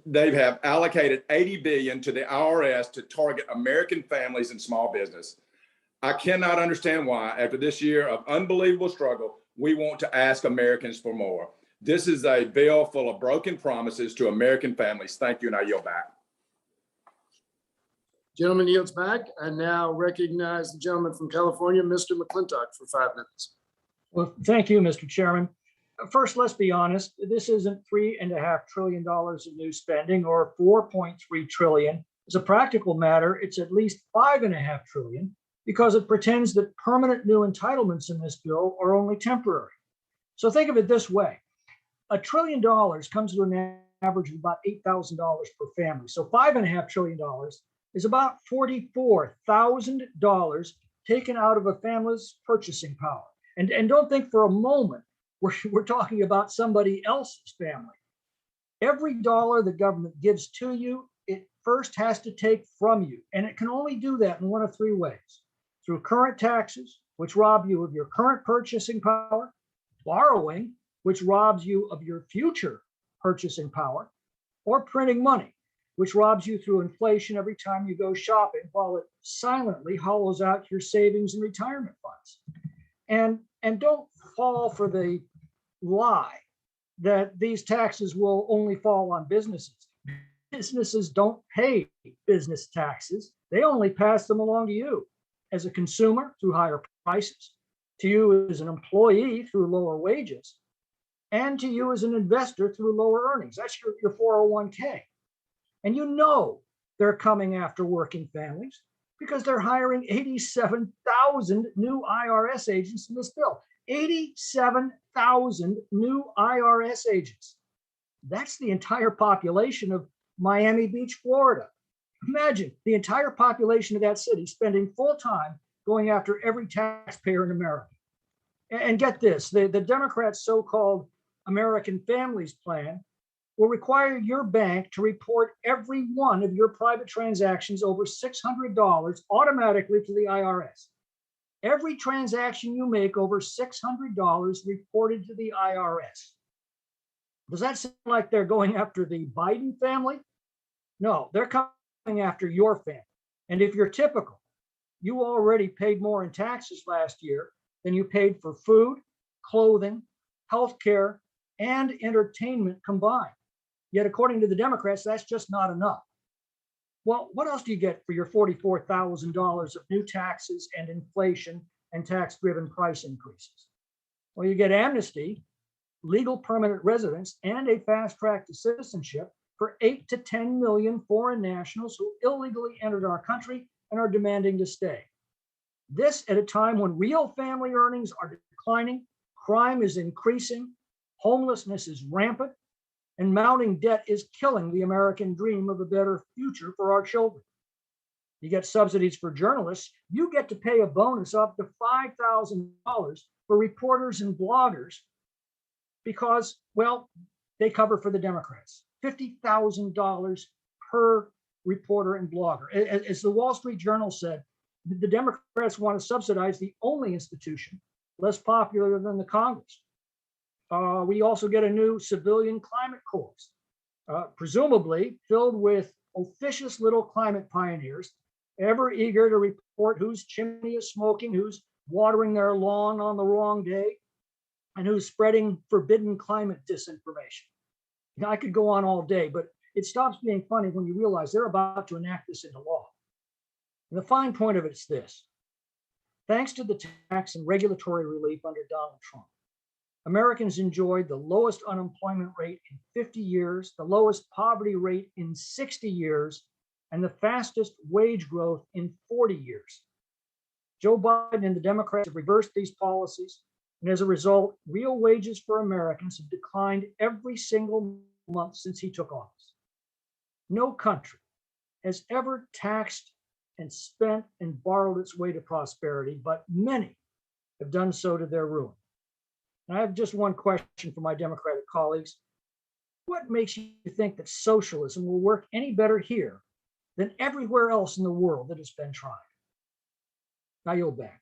they have allocated $80 billion to the IRS to target American families and small business. I cannot understand why, after this year of unbelievable struggle, we want to ask Americans for more. This is a bill full of broken promises to American families. Thank you, and I yield back. Gentleman yields back. I now recognize the gentleman from California, Mr. McClintock, for 5 minutes. Well, thank you, Mr. Chairman. First, let's be honest. This isn't $3.5 trillion of new spending or $4.3 trillion. As a practical matter, it's at least $5.5 trillion because it pretends that permanent new entitlements in this bill are only temporary. So think of it this way. $1 trillion comes to an average of about $8,000 per family. So $5.5 trillion is about $44,000 taken out of a family's purchasing power. And don't think for a moment we're talking about somebody else's family. Every dollar the government gives to you, it first has to take from you. And it can only do that in one of 3 ways. Through current taxes, which rob you of your current purchasing power, borrowing, which robs you of your future purchasing power, or printing money, which robs you through inflation every time you go shopping while it silently hollows out your savings and retirement funds. And don't fall for the lie that these taxes will only fall on businesses. Businesses don't pay business taxes. They only pass them along to you as a consumer through higher prices, to you as an employee through lower wages, and to you as an investor through lower earnings. That's your 401k. And you know they're coming after working families because they're hiring 87,000 new IRS agents in this bill. 87,000 new IRS agents. That's the entire population of Miami Beach, Florida. Imagine the entire population of that city spending full time going after every taxpayer in America. And get this, the Democrats' so-called American Families Plan will require your bank to report every one of your private transactions over $600 automatically to the IRS. Every transaction you make over $600 reported to the IRS. Does that sound like they're going after the Biden family? No, they're coming after your family. And if you're typical, you already paid more in taxes last year than you paid for food, clothing, healthcare, and entertainment combined. Yet, according to the Democrats, that's just not enough. Well, what else do you get for your $44,000 of new taxes and inflation and tax-driven price increases? Well, you get amnesty, legal permanent residence, and a fast track to citizenship for 8 to 10 million foreign nationals who illegally entered our country and are demanding to stay. This at a time when real family earnings are declining, crime is increasing, homelessness is rampant, and mounting debt is killing the American dream of a better future for our children. You get subsidies for journalists. You get to pay a bonus up to $5,000 for reporters and bloggers because, well, they cover for the Democrats. $50,000 per reporter and blogger. As the Wall Street Journal said, the Democrats want to subsidize the only institution less popular than the Congress. We also get a new civilian climate corps, presumably filled with officious little climate pioneers, ever eager to report whose chimney is smoking, who's watering their lawn on the wrong day, and who's spreading forbidden climate disinformation. Now, I could go on all day, but it stops being funny when you realize they're about to enact this into law. And the fine point of it is this. Thanks to the tax and regulatory relief under Donald Trump, Americans enjoyed the lowest unemployment rate in 50 years, the lowest poverty rate in 60 years, and the fastest wage growth in 40 years. Joe Biden and the Democrats have reversed these policies, and as a result, real wages for Americans have declined every single month since he took office. No country has ever taxed and spent and borrowed its way to prosperity, but many have done so to their ruin. And I have just one question for my Democratic colleagues. What makes you think that socialism will work any better here than everywhere else in the world that has been tried? I yield back.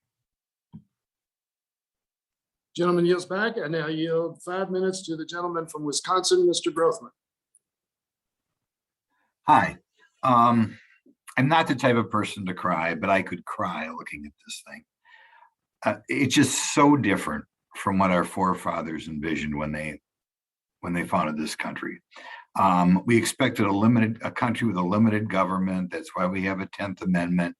Gentleman yields back, and now yield 5 minutes to the gentleman from Wisconsin, Mr. Grothman. Hi. I'm not the type of person to cry, but I could cry looking at this thing. It's just so different from what our forefathers envisioned when they founded this country. We expected a country with a limited government. That's why we have a 10th Amendment.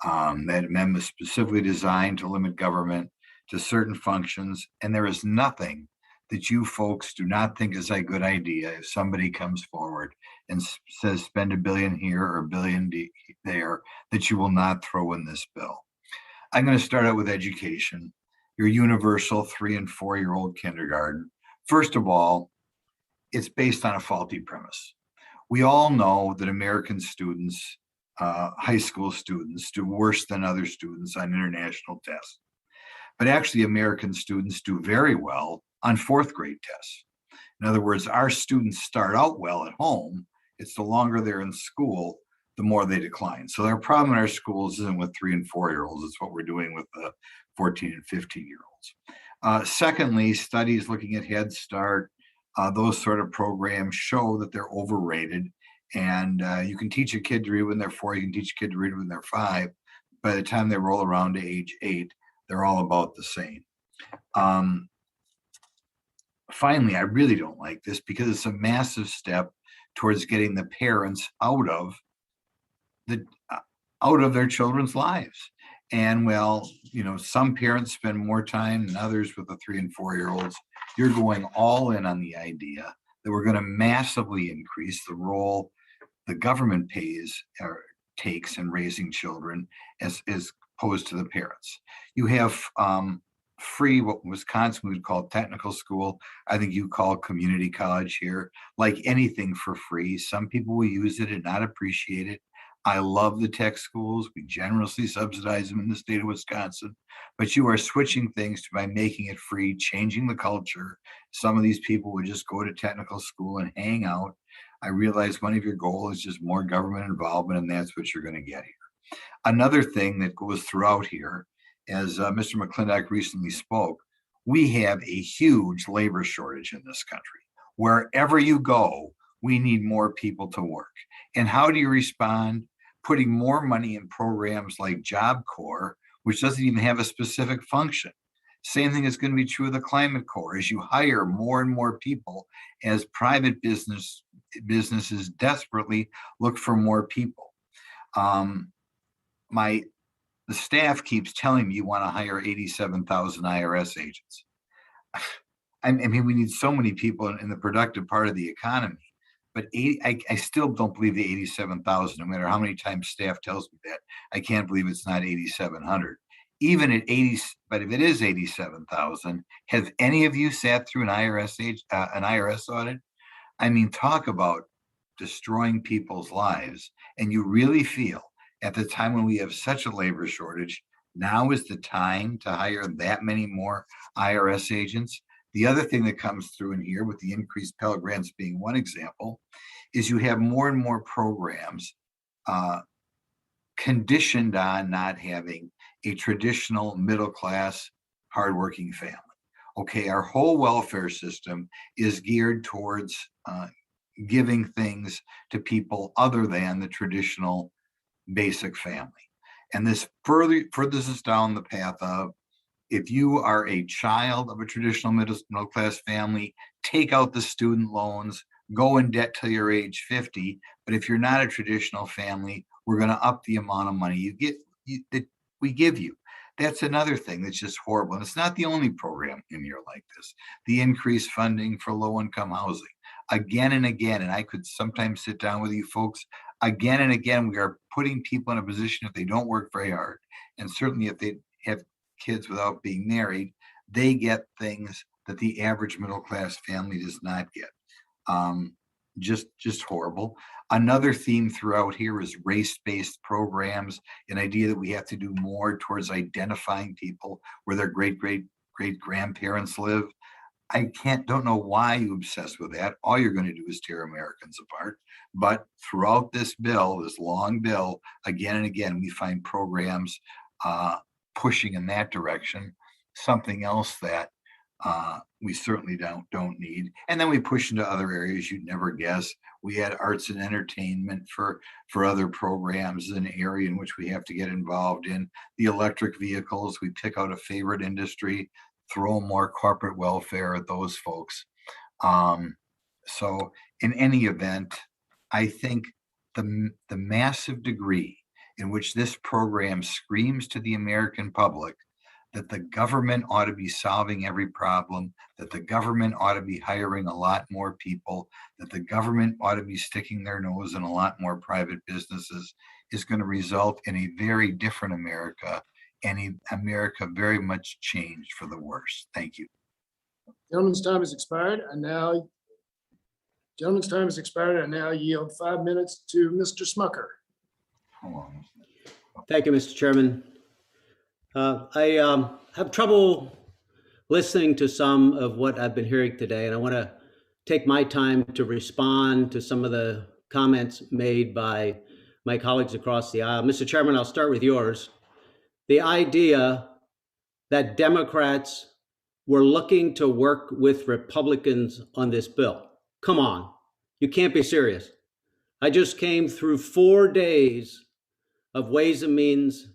That amendment was specifically designed to limit government to certain functions. And there is nothing that you folks do not think is a good idea if somebody comes forward and says spend $1 billion here or $1 billion there, that you will not throw in this bill. I'm going to start out with education. Your universal 3- and 4-year-old kindergarten. First of all, it's based on a faulty premise. We all know that American students, high school students, do worse than other students on international tests. But actually, American students do very well on 4th grade tests. In other words, our students start out well at home. It's the longer they're in school, the more they decline. So our problem in our schools isn't with 3- and 4-year-olds. It's what we're doing with the 14 and 15-year-olds. Secondly, studies looking at Head Start, those sort of programs show that they're overrated. And you can teach a kid to read when they're 4, you can teach a kid to read when they're 5. By the time they roll around to age 8, they're all about the same. Finally, I really don't like this because it's a massive step towards getting the parents out of their children's lives. And well, some parents spend more time than others with the 3 and 4-year-olds. You're going all in on the idea that we're going to massively increase the role the government pays or takes in raising children as opposed to the parents. You have free, what Wisconsin would call technical school. I think you call community college here. Like anything for free, some people will use it and not appreciate it. I love the tech schools. We generously subsidize them in the state of Wisconsin, but you are switching things by making it free, changing the culture. Some of these people would just go to technical school and hang out. I realize one of your goals is just more government involvement, and that's what you're going to get here. Another thing that goes throughout here, as Mr. McClintock recently spoke, we have a huge labor shortage in this country. Wherever you go, we need more people to work. And how do you respond? Putting more money in programs like Job Corps, which doesn't even have a specific function. Same thing is going to be true of the Climate Corps. As you hire more and more people, as private businesses desperately look for more people. The staff keeps telling me you want to hire 87,000 IRS agents. I mean, we need so many people in the productive part of the economy, but I still don't believe the 87,000, no matter how many times staff tells me that. I can't believe it's not 8,700. Even at 80, but if it is 87,000, have any of you sat through an IRS audit? I mean, talk about destroying people's lives. And you really feel at the time when we have such a labor shortage, now is the time to hire that many more IRS agents. The other thing that comes through in here, with the increased Pell Grants being one example, is you have more and more programs conditioned on not having a traditional middle-class, hardworking family. Okay, our whole welfare system is geared towards giving things to people other than the traditional basic family. And this furthers us down the path of, if you are a child of a traditional middle class family, take out the student loans, go in debt till you're age 50. But if you're not a traditional family, we're going to up the amount of money we give you. That's another thing that's just horrible. And it's not the only program in here like this. The increased funding for low-income housing, again and again, and I could sometimes sit down with you folks, again and again, we are putting people in a position, if they don't work very hard, and certainly if they have kids without being married, they get things that the average middle-class family does not get. Just horrible. Another theme throughout here is race-based programs, an idea that we have to do more towards identifying people where their great-great-great-grandparents live. I don't know why you obsess with that. All you're going to do is tear Americans apart. But throughout this bill, this long bill, again and again, we find programs pushing in that direction, something else that we certainly don't need. And then we push into other areas you'd never guess. We had arts and entertainment for other programs, an area in which we have to get involved in. The electric vehicles, we pick out a favorite industry, throw more corporate welfare at those folks. So in any event, I think the massive degree in which this program screams to the American public that the government ought to be solving every problem, that the government ought to be hiring a lot more people, that the government ought to be sticking their nose in a lot more private businesses, is going to result in a very different America, and an America very much changed for the worse. Thank you. Gentleman's time has expired. Gentleman's time has expired. I now yield 5 minutes to Mr. Smucker. Thank you, Mr. Chairman. I have trouble listening to some of what I've been hearing today, and I want to take my time to respond to some of the comments made by my colleagues across the aisle. Mr. Chairman, I'll start with yours. The idea that Democrats were looking to work with Republicans on this bill. Come on, you can't be serious. I just came through 4 days of Ways and Means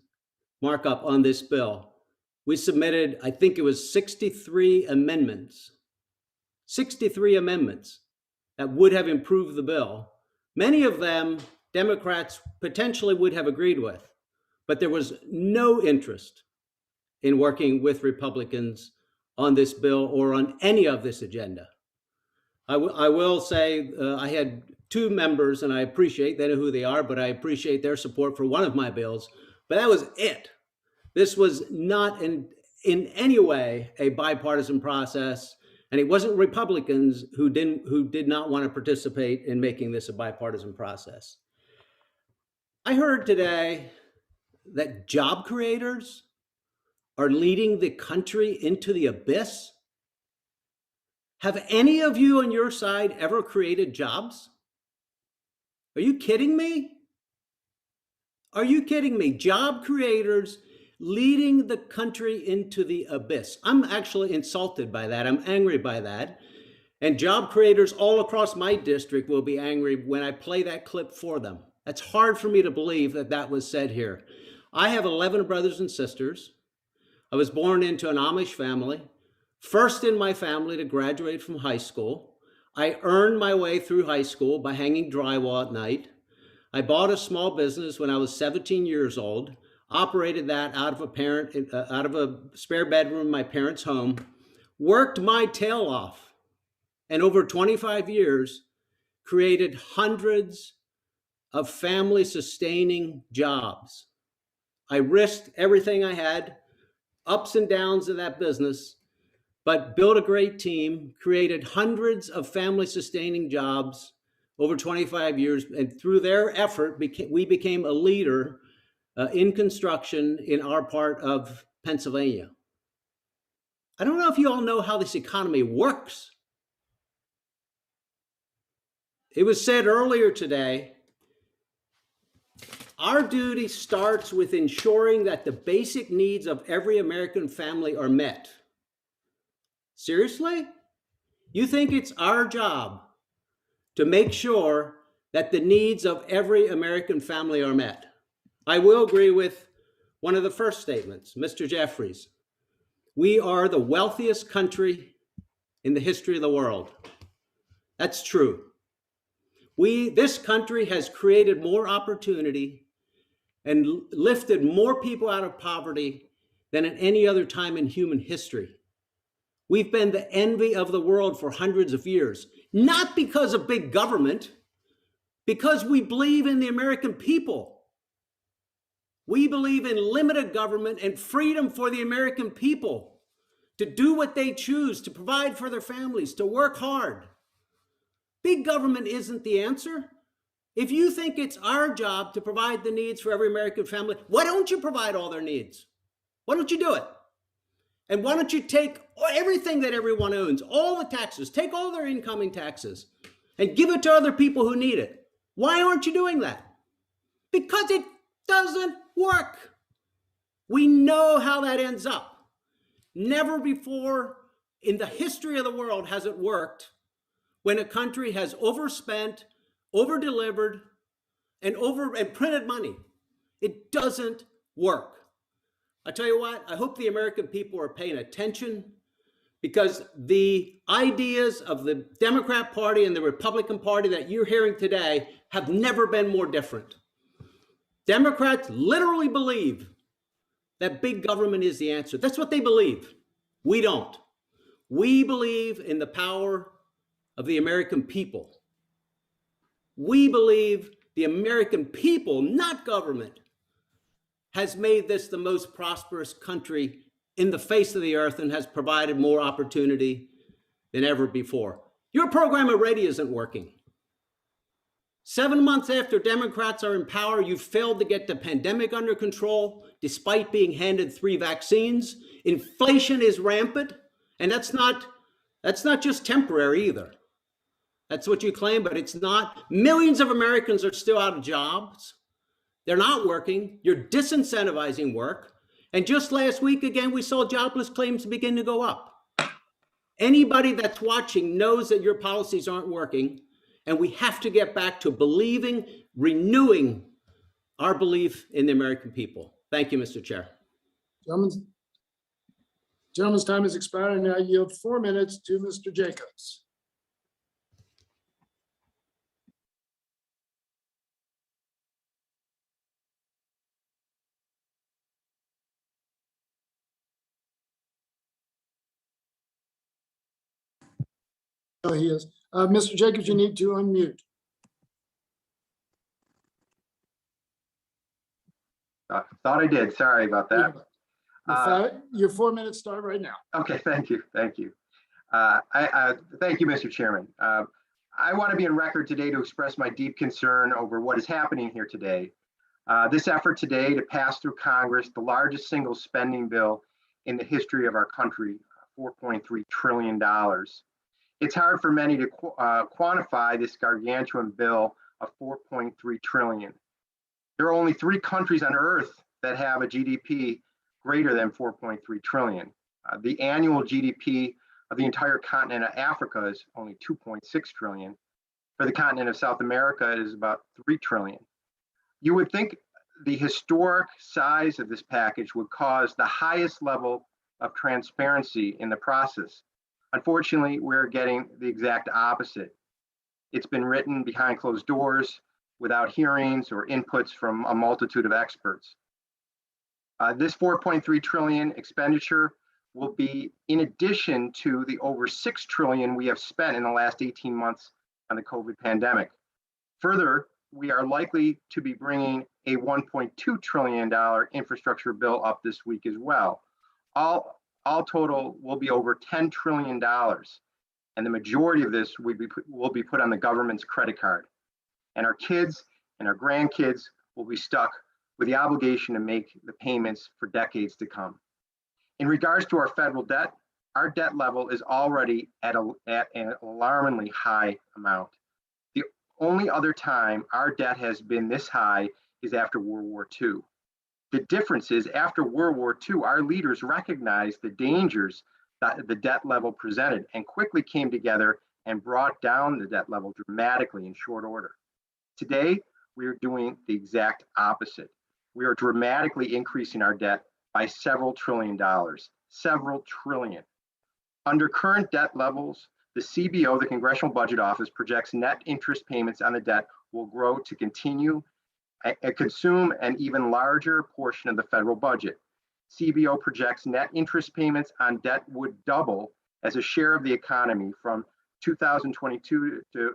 markup on this bill. we submitted, I think it was 63 amendments. 63 amendments that would have improved the bill. Many of them Democrats potentially would have agreed with, but there was no interest in working with Republicans on this bill or on any of this agenda. I will say I had two members, and I appreciate, they know who they are, but I appreciate their support for one of my bills, but that was it. This was not in any way a bipartisan process, and it wasn't Republicans who did not want to participate in making this a bipartisan process. I heard today that job creators are leading the country into the abyss. Have any of you on your side ever created jobs? Are you kidding me? Are you kidding me? Job creators leading the country into the abyss. I'm actually insulted by that. I'm angry by that. And job creators all across my district will be angry when I play that clip for them. It's hard for me to believe that that was said here. I have 11 brothers and sisters. I was born into an Amish family, first in my family to graduate from high school. I earned my way through high school by hanging drywall at night. I bought a small business when I was 17 years old, operated that out of a spare bedroom in my parents' home, worked my tail off, and over 25 years, created hundreds of family-sustaining jobs. I risked everything I had, ups and downs of that business, but built a great team, created hundreds of family-sustaining jobs over 25 years, and through their effort, we became a leader in construction in our part of Pennsylvania. I don't know if you all know how this economy works. It was said earlier today, our duty starts with ensuring that the basic needs of every American family are met. Seriously? You think it's our job to make sure that the needs of every American family are met? I will agree with one of the first statements, Mr. Jeffries. We are the wealthiest country in the history of the world. That's true. This country has created more opportunity and lifted more people out of poverty than at any other time in human history. We've been the envy of the world for hundreds of years, not because of big government, because we believe in the American people. We believe in limited government and freedom for the American people to do what they choose, to provide for their families, to work hard. Big government isn't the answer. If you think it's our job to provide the needs for every American family, why don't you provide all their needs? Why don't you do it? And why don't you take everything that everyone owns, all the taxes, take all their incoming taxes and give it to other people who need it? Why aren't you doing that? Because it doesn't work. We know how that ends up. Never before in the history of the world has it worked when a country has overspent, over-delivered, and printed money. It doesn't work. I tell you what, I hope the American people are paying attention, because the ideas of the Democrat Party and the Republican Party that you're hearing today have never been more different. Democrats literally believe that big government is the answer. That's what they believe. We don't. We believe in the power of the American people. We believe the American people, not government, has made this the most prosperous country in the face of the earth and has provided more opportunity than ever before. Your program already isn't working. 7 months after Democrats are in power, you've failed to get the pandemic under control, despite being handed 3 vaccines. Inflation is rampant, and that's not just temporary either. That's what you claim, but it's not. Millions of Americans are still out of jobs. They're not working. You're disincentivizing work. And just last week, again, we saw jobless claims begin to go up. Anybody that's watching knows that your policies aren't working, and we have to get back to believing, renewing our belief in the American people. Thank you, Mr. Chair. Gentleman's time has expired, and I yield 4 minutes to Mr. Jacobs. Oh, he is. Mr. Jacobs, you need to unmute. Thought I did. Sorry about that. Your 4 minutes start right now. Okay, thank you. Thank you. Thank you, Mr. Chairman. I want to be on record today to express my deep concern over what is happening here today. This effort today to pass through Congress the largest single spending bill in the history of our country, $4.3 trillion. It's hard for many to quantify this gargantuan bill of $4.3 trillion. There are only 3 countries on earth that have a GDP greater than 4.3 trillion. The annual GDP of the entire continent of Africa is only 2.6 trillion. For the continent of South America, it is about 3 trillion. You would think the historic size of this package would cause the highest level of transparency in the process. Unfortunately, we're getting the exact opposite. It's been written behind closed doors without hearings or inputs from a multitude of experts. This 4.3 trillion expenditure will be in addition to the over 6 trillion we have spent in the last 18 months on the COVID pandemic. Further, we are likely to be bringing a $1.2 trillion infrastructure bill up this week as well. All total will be over $10 trillion, and the majority of this will be put on the government's credit card. And our kids and our grandkids will be stuck with the obligation to make the payments for decades to come. In regards to our federal debt, our debt level is already at an alarmingly high amount. The only other time our debt has been this high is after World War II. The difference is after World War II, our leaders recognized the dangers that the debt level presented and quickly came together and brought down the debt level dramatically in short order. Today, we are doing the exact opposite. We are dramatically increasing our debt by several $trillion. Under current debt levels, the CBO, the Congressional Budget Office, projects net interest payments on the debt will grow to continue and consume an even larger portion of the federal budget. CBO projects net interest payments on debt would double as a share of the economy from 2022 to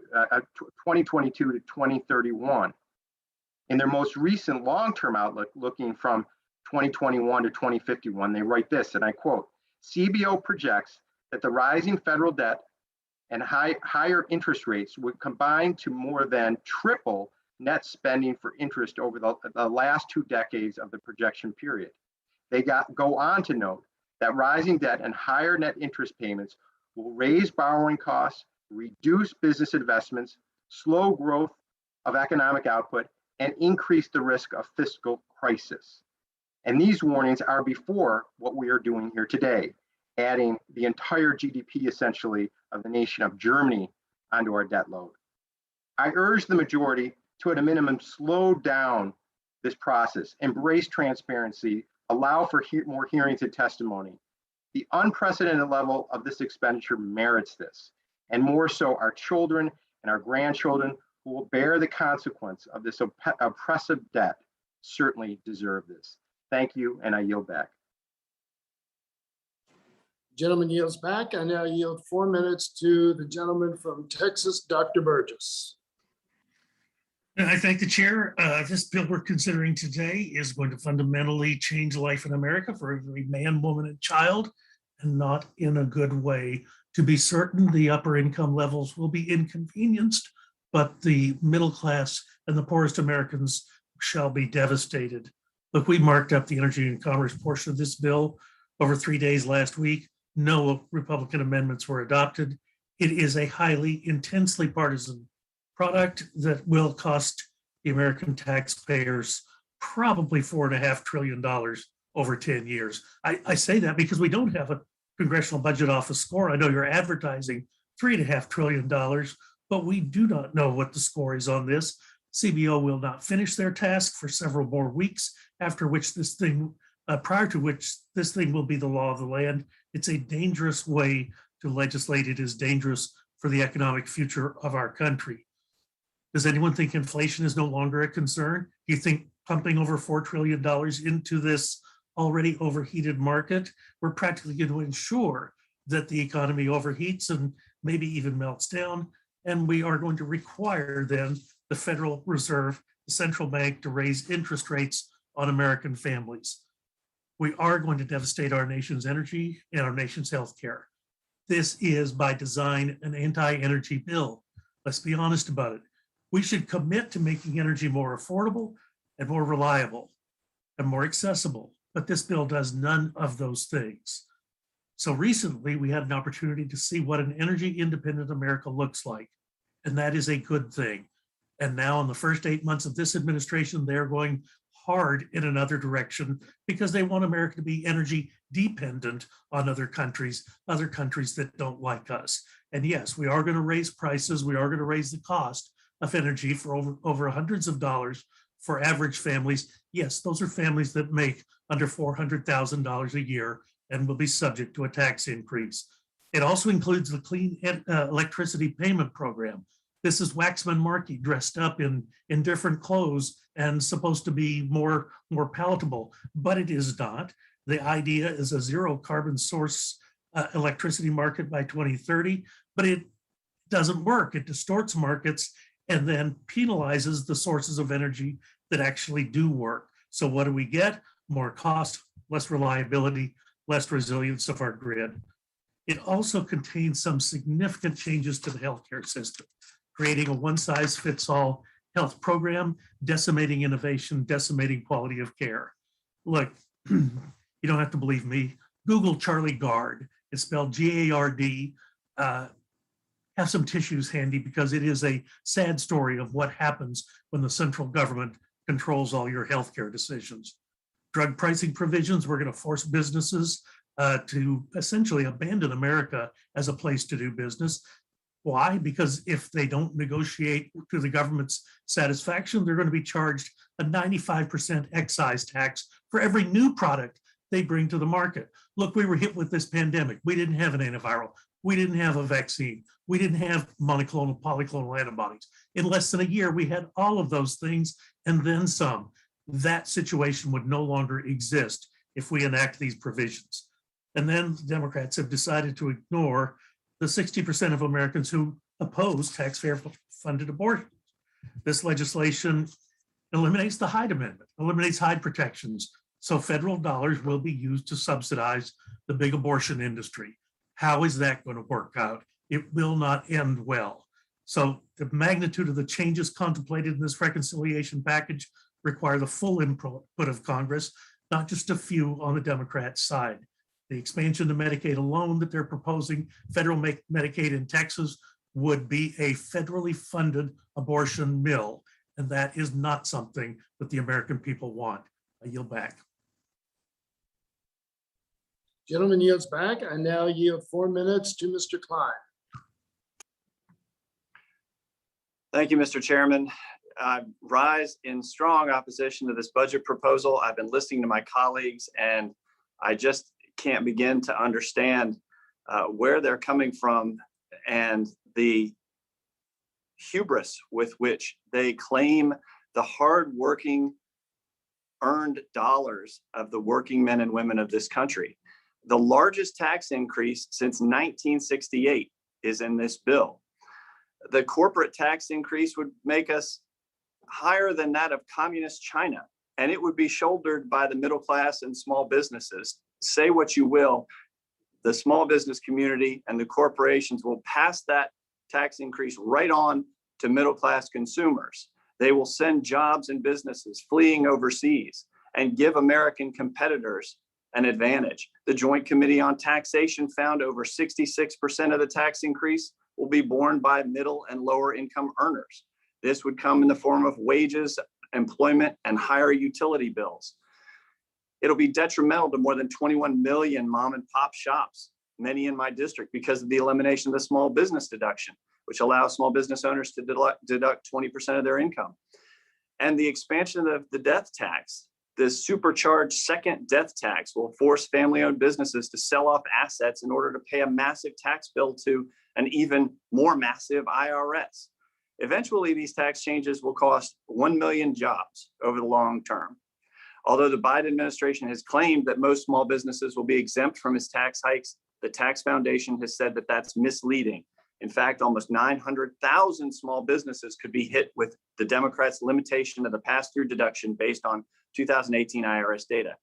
2031. In their most recent long-term outlook, looking from 2021 to 2051, they write this, and I quote, CBO projects that the rising federal debt and higher interest rates would combine to more than triple net spending for interest over the last 2 decades of the projection period. They go on to note that rising debt and higher net interest payments will raise borrowing costs, reduce business investments, slow growth of economic output, and increase the risk of fiscal crisis. And these warnings are before what we are doing here today, adding the entire GDP essentially of the nation of Germany onto our debt load. I urge the majority to at a minimum slow down this process, embrace transparency, allow for more hearings and testimony. The unprecedented level of this expenditure merits this, and more so our children and our grandchildren who will bear the consequence of this oppressive debt certainly deserve this. Thank you, and I yield back. Gentleman yields back. I now yield 4 minutes to the gentleman from Texas, Dr. Burgess. I thank the chair. This bill we're considering today is going to fundamentally change life in America for every man, woman, and child, and not in a good way. To be certain, the upper income levels will be inconvenienced, but the middle class and the poorest Americans shall be devastated. Look, we marked up the energy and commerce portion of this bill over 3 days last week. No Republican amendments were adopted. It is a highly, intensely partisan product that will cost the American taxpayers probably $4.5 trillion over 10 years. I say that because we don't have a Congressional Budget Office score. I know you're advertising $3.5 trillion, but we do not know what the score is on this. CBO will not finish their task for several more weeks, after which this thing, prior to which this thing will be the law of the land. It's a dangerous way to legislate. It is dangerous for the economic future of our country. Does anyone think inflation is no longer a concern? Do you think pumping over $4 trillion into this already overheated market, we're practically going to ensure that the economy overheats and maybe even melts down? And we are going to require then the Federal Reserve, the central bank, to raise interest rates on American families. We are going to devastate our nation's energy and our nation's healthcare. This is by design an anti-energy bill. Let's be honest about it. We should commit to making energy more affordable and more reliable and more accessible, but this bill does none of those things. So recently we had an opportunity to see what an energy independent America looks like, and that is a good thing. And now in the first 8 months of this administration, they're going hard in another direction because they want America to be energy dependent on other countries that don't like us. And yes, we are going to raise prices. We are going to raise the cost of energy for over hundreds of dollars for average families. Yes, those are families that make under $400,000 a year and will be subject to a tax increase. It also includes the Clean Electricity Payment Program. This is Waxman Markey dressed up in different clothes and supposed to be more palatable, but it is not. The idea is a zero carbon source electricity market by 2030, but it doesn't work. It distorts markets and then penalizes the sources of energy that actually do work. So what do we get? More cost, less reliability, less resilience of our grid. It also contains some significant changes to the healthcare system, creating a one-size-fits-all health program, decimating innovation, decimating quality of care. Look, you don't have to believe me. Google Charlie Gard. It's spelled G-A-R-D. Have some tissues handy because it is a sad story of what happens when the central government controls all your healthcare decisions. Drug pricing provisions, we're going to force businesses to essentially abandon America as a place to do business. Why? Because if they don't negotiate to the government's satisfaction, they're going to be charged a 95% excise tax for every new product they bring to the market. Look, we were hit with this pandemic. We didn't have an antiviral. We didn't have a vaccine. We didn't have monoclonal, polyclonal antibodies. In less than a year, we had all of those things and then some. That situation would no longer exist if we enact these provisions. And then the Democrats have decided to ignore the 60% of Americans who oppose taxpayer-funded abortion. This legislation eliminates the Hyde Amendment, eliminates Hyde protections, so federal dollars will be used to subsidize the big abortion industry. How is that going to work out? It will not end well. So the magnitude of the changes contemplated in this reconciliation package require the full input of Congress, not just a few on the Democrat side. The expansion to Medicaid alone that they're proposing, federal Medicaid in Texas, would be a federally funded abortion mill. And that is not something that the American people want. I yield back. Gentleman yields back. I now yield 4 minutes to Mr. Klein. Thank you, Mr. Chairman. I rise in strong opposition to this budget proposal. I've been listening to my colleagues and I just can't begin to understand where they're coming from and the hubris with which they claim the hardworking earned dollars of the working men and women of this country. The largest tax increase since 1968 is in this bill. The corporate tax increase would make us higher than that of communist China, and it would be shouldered by the middle class and small businesses. Say what you will, the small business community and the corporations will pass that tax increase right on to middle class consumers. They will send jobs and businesses fleeing overseas and give American competitors an advantage. The Joint Committee on Taxation found over 66% of the tax increase will be borne by middle and lower income earners. This would come in the form of wages, employment, and higher utility bills. It'll be detrimental to more than 21 million mom and pop shops, many in my district, because of the elimination of the small business deduction, which allows small business owners to deduct 20% of their income. And the expansion of the death tax The supercharged second death tax will force family-owned businesses to sell off assets in order to pay a massive tax bill to an even more massive IRS. Eventually, these tax changes will cost 1 million jobs over the long term. Although the Biden administration has claimed that most small businesses will be exempt from its tax hikes, the Tax Foundation has said that that's misleading. In fact, almost 900,000 small businesses could be hit with the Democrats' limitation of the pass-through deduction based on 2018 IRS data.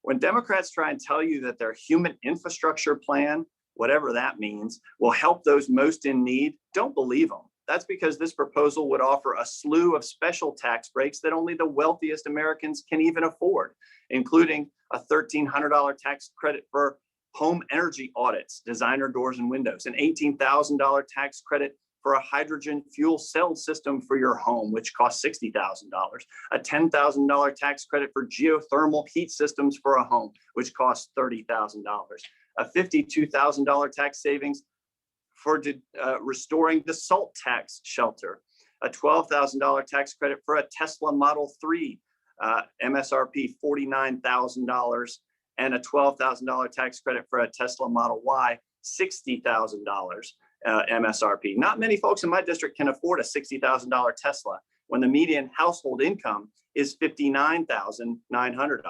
When Democrats try and tell you that their human infrastructure plan, whatever that means, will help those most in need, don't believe them. That's because this proposal would offer a slew of special tax breaks that only the wealthiest Americans can even afford, including a $1,300 tax credit for home energy audits, designer doors and windows, an $18,000 tax credit for a hydrogen fuel cell system for your home, which costs $60,000, a $10,000 tax credit for geothermal heat systems for a home, which costs $30,000, a $52,000 tax savings for restoring the SALT tax shelter, a $12,000 tax credit for a Tesla Model 3, MSRP $49,000, and a $12,000 tax credit for a Tesla Model Y, $60,000 MSRP. Not many folks in my district can afford a $60,000 Tesla when the median household income is $59,900.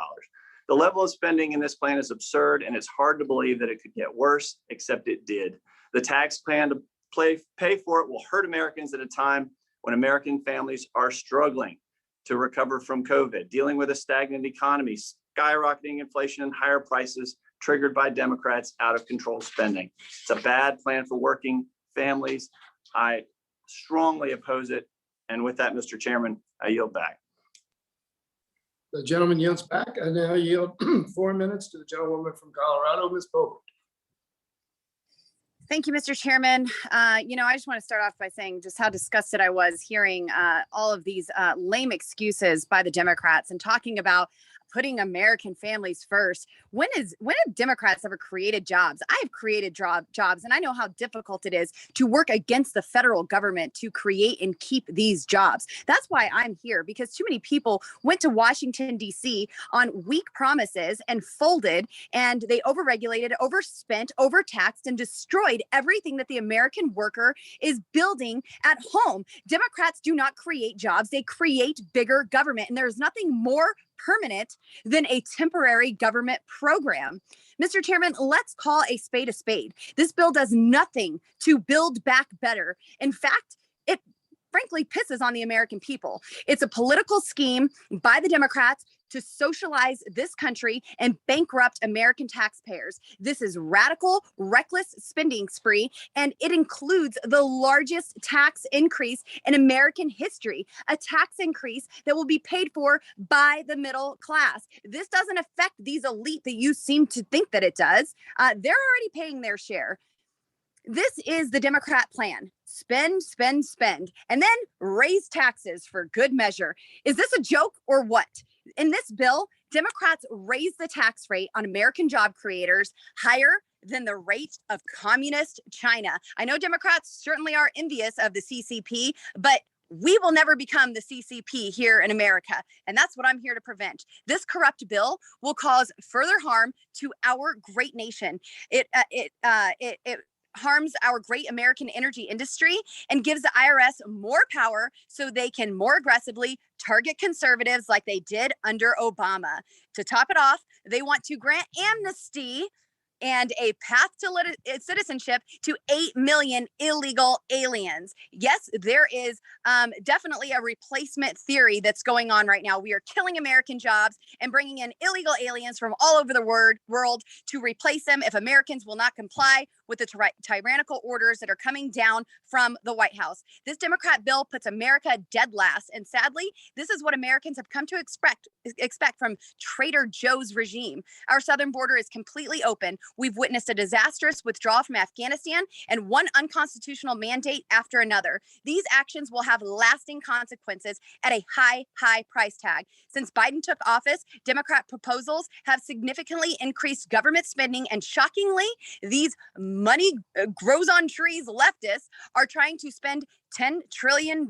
The level of spending in this plan is absurd, and it's hard to believe that it could get worse, except it did. The tax plan to pay for it will hurt Americans at a time when American families are struggling to recover from COVID, dealing with a stagnant economy, skyrocketing inflation, and higher prices triggered by Democrats' out of control spending. It's a bad plan for working families. I strongly oppose it. And with that, Mr. Chairman, I yield back. The gentleman yields back. I now yield 4 minutes to the gentlewoman from Colorado, Ms. Bogan. Thank you, Mr. Chairman. I just want to start off by saying just how disgusted I was hearing all of these lame excuses by the Democrats and talking about putting American families first. When have Democrats ever created jobs? I have created jobs, and I know how difficult it is to work against the federal government to create and keep these jobs. That's why I'm here, because too many people went to Washington, D.C. on weak promises and folded, and they overregulated, overspent, overtaxed, and destroyed everything that the American worker is building at home. Democrats do not create jobs. They create bigger government, and there's nothing more permanent than a temporary government program. Mr. Chairman, let's call a spade a spade. This bill does nothing to build back better. In fact, it frankly pisses on the American people. It's a political scheme by the Democrats to socialize this country and bankrupt American taxpayers. This is radical, reckless spending spree, and it includes the largest tax increase in American history, a tax increase that will be paid for by the middle class. This doesn't affect these elite that you seem to think that it does. They're already paying their share. This is the Democrat plan. Spend, spend, spend, and then raise taxes for good measure. Is this a joke or what? In this bill, Democrats raise the tax rate on American job creators higher than the rate of communist China. I know Democrats certainly are envious of the CCP, but we will never become the CCP here in America, and that's what I'm here to prevent. This corrupt bill will cause further harm to our great nation. It harms our great American energy industry and gives the IRS more power so they can more aggressively target conservatives like they did under Obama. To top it off, they want to grant amnesty and a path to citizenship to 8 million illegal aliens. Yes, there is definitely a replacement theory that's going on right now. We are killing American jobs and bringing in illegal aliens from all over the world to replace them if Americans will not comply with the tyrannical orders that are coming down from the White House. This Democrat bill puts America dead last, and sadly, this is what Americans have come to expect from Trader Joe's regime. Our southern border is completely open. We've witnessed a disastrous withdrawal from Afghanistan and one unconstitutional mandate after another. These actions will have lasting consequences at a high, high price tag. Since Biden took office, Democrat proposals have significantly increased government spending, and shockingly, these money grows on trees leftists are trying to spend $10 trillion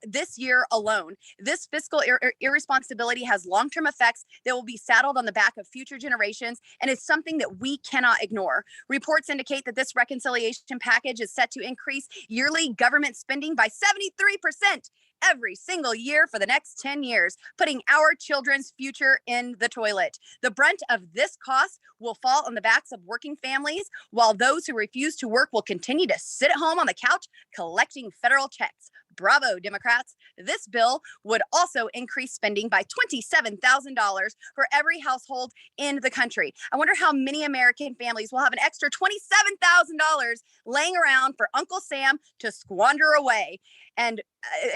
this year alone. This fiscal irresponsibility has long-term effects that will be saddled on the back of future generations, and it's something that we cannot ignore. Reports indicate that this reconciliation package is set to increase yearly government spending by 73% every single year for the next 10 years, putting our children's future in the toilet. The brunt of this cost will fall on the backs of working families, while those who refuse to work will continue to sit at home on the couch collecting federal checks. Bravo, Democrats. This bill would also increase spending by $27,000 for every household in the country. I wonder how many American families will have an extra $27,000 laying around for Uncle Sam to squander away. And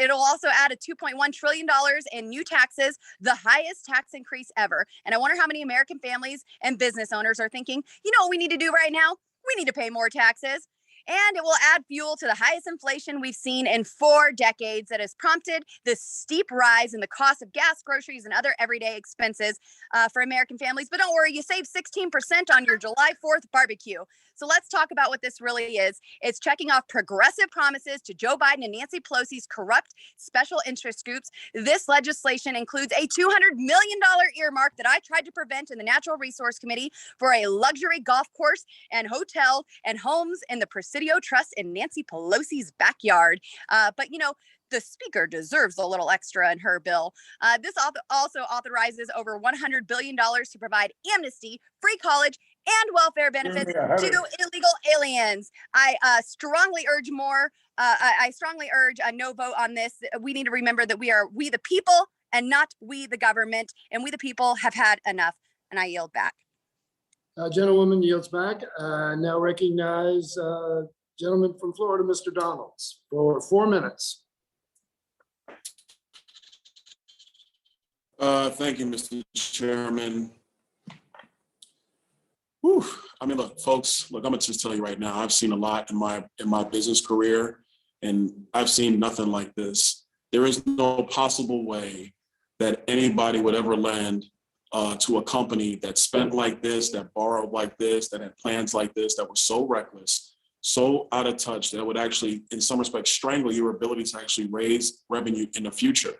it'll also add a $2.1 trillion in new taxes, the highest tax increase ever. And I wonder how many American families and business owners are thinking, you know what we need to do right now? We need to pay more taxes. And it will add fuel to the highest inflation we've seen in 4 decades that has prompted this steep rise in the cost of gas, groceries, and other everyday expenses for American families. But don't worry, you save 16% on your July 4th barbecue. So let's talk about what this really is. It's checking off progressive promises to Joe Biden and Nancy Pelosi's corrupt special interest groups. This legislation includes a $200 million earmark that I tried to prevent in the Natural Resource Committee for a luxury golf course and hotel and homes in the Presidio Trust in Nancy Pelosi's backyard. But you know, the speaker deserves a little extra in her bill. This also authorizes over $100 billion to provide amnesty, free college, and welfare benefits to illegal aliens. I strongly urge I strongly urge a no vote on this. We need to remember that we the people and not we the government, and we the people have had enough. And I yield back. Gentlewoman yields back. Now recognize gentleman from Florida, Mr. Donalds, for 4 minutes. Thank you, Mr. Chairman. Whew. I mean, look, folks, look, I'm gonna just tell you right now, I've seen a lot in my business career, and I've seen nothing like this. There is no possible way that anybody would ever lend to a company that spent like this, that borrowed like this, that had plans like this, that were so reckless, so out of touch that it would actually, in some respects, strangle your ability to actually raise revenue in the future.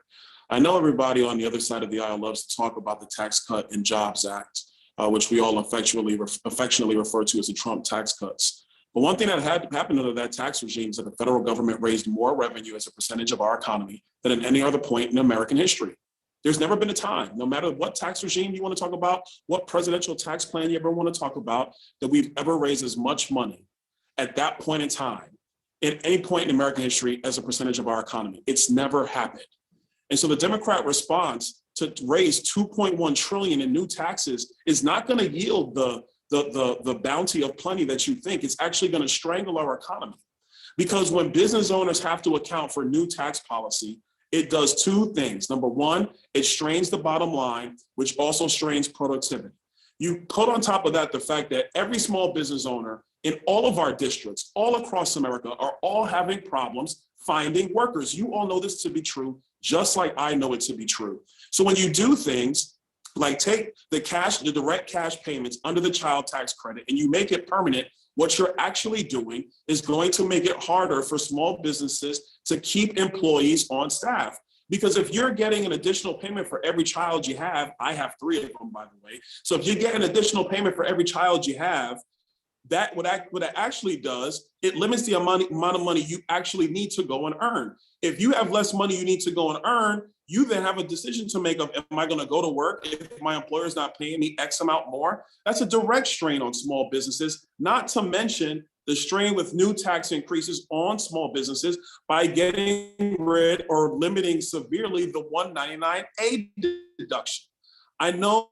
I know everybody on the other side of the aisle loves to talk about the Tax Cut and Jobs Act, which we all affectionately refer to as the Trump tax cuts. But one thing that had happened under that tax regime is that the federal government raised more revenue as a percentage of our economy than at any other point in American history. There's never been a time, no matter what tax regime you want to talk about, what presidential tax plan you ever want to talk about, that we've ever raised as much money at that point in time, at any point in American history as a percentage of our economy. It's never happened. And so the Democrat response to raise $2.1 trillion in new taxes is not going to yield the bounty of plenty that you think. It's actually going to strangle our economy. Because when business owners have to account for new tax policy, it does 2 things. Number one, it strains the bottom line, which also strains productivity. You put on top of that the fact that every small business owner in all of our districts, all across America, are all having problems finding workers. You all know this to be true, just like I know it to be true. So when you do things like take the direct cash payments under the child tax credit, and you make it permanent, what you're actually doing is going to make it harder for small businesses to keep employees on staff. Because if you're getting an additional payment for every child you have, I have 3 of them, by the way. So if you get an additional payment for every child you have, that what it actually does, it limits the amount of money you actually need to go and earn. If you have less money you need to go and earn, you then have a decision to make of, am I going to go to work if my employer is not paying me X amount more? That's a direct strain on small businesses, not to mention the strain with new tax increases on small businesses by getting rid or limiting severely the 199A deduction. I know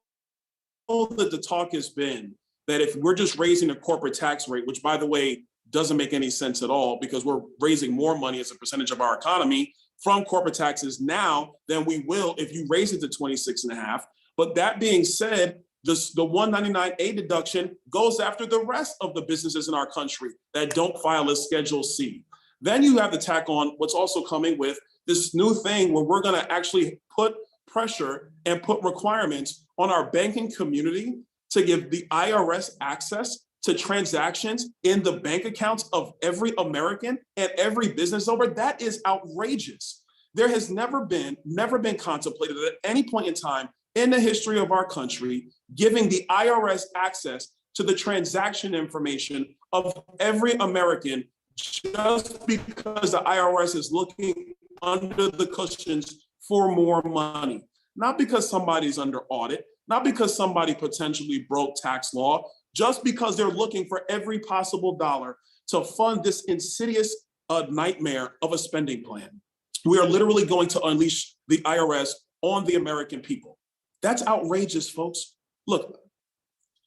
that the talk has been that if we're just raising the corporate tax rate, which by the way, doesn't make any sense at all because we're raising more money as a percentage of our economy from corporate taxes now than we will if you raise it to 26.5. But that being said, the 199A deduction goes after the rest of the businesses in our country that don't file a Schedule C. Then you have to tack on what's also coming with this new thing where we're gonna actually put pressure and put requirements on our banking community to give the IRS access to transactions in the bank accounts of every American and every business owner, that is outrageous. There has never been contemplated at any point in time in the history of our country, giving the IRS access to the transaction information of every American just because the IRS is looking under the cushions for more money. Not because somebody's under audit, not because somebody potentially broke tax law, just because they're looking for every possible dollar to fund this insidious nightmare of a spending plan. We are literally going to unleash the IRS on the American people. That's outrageous, folks. Look,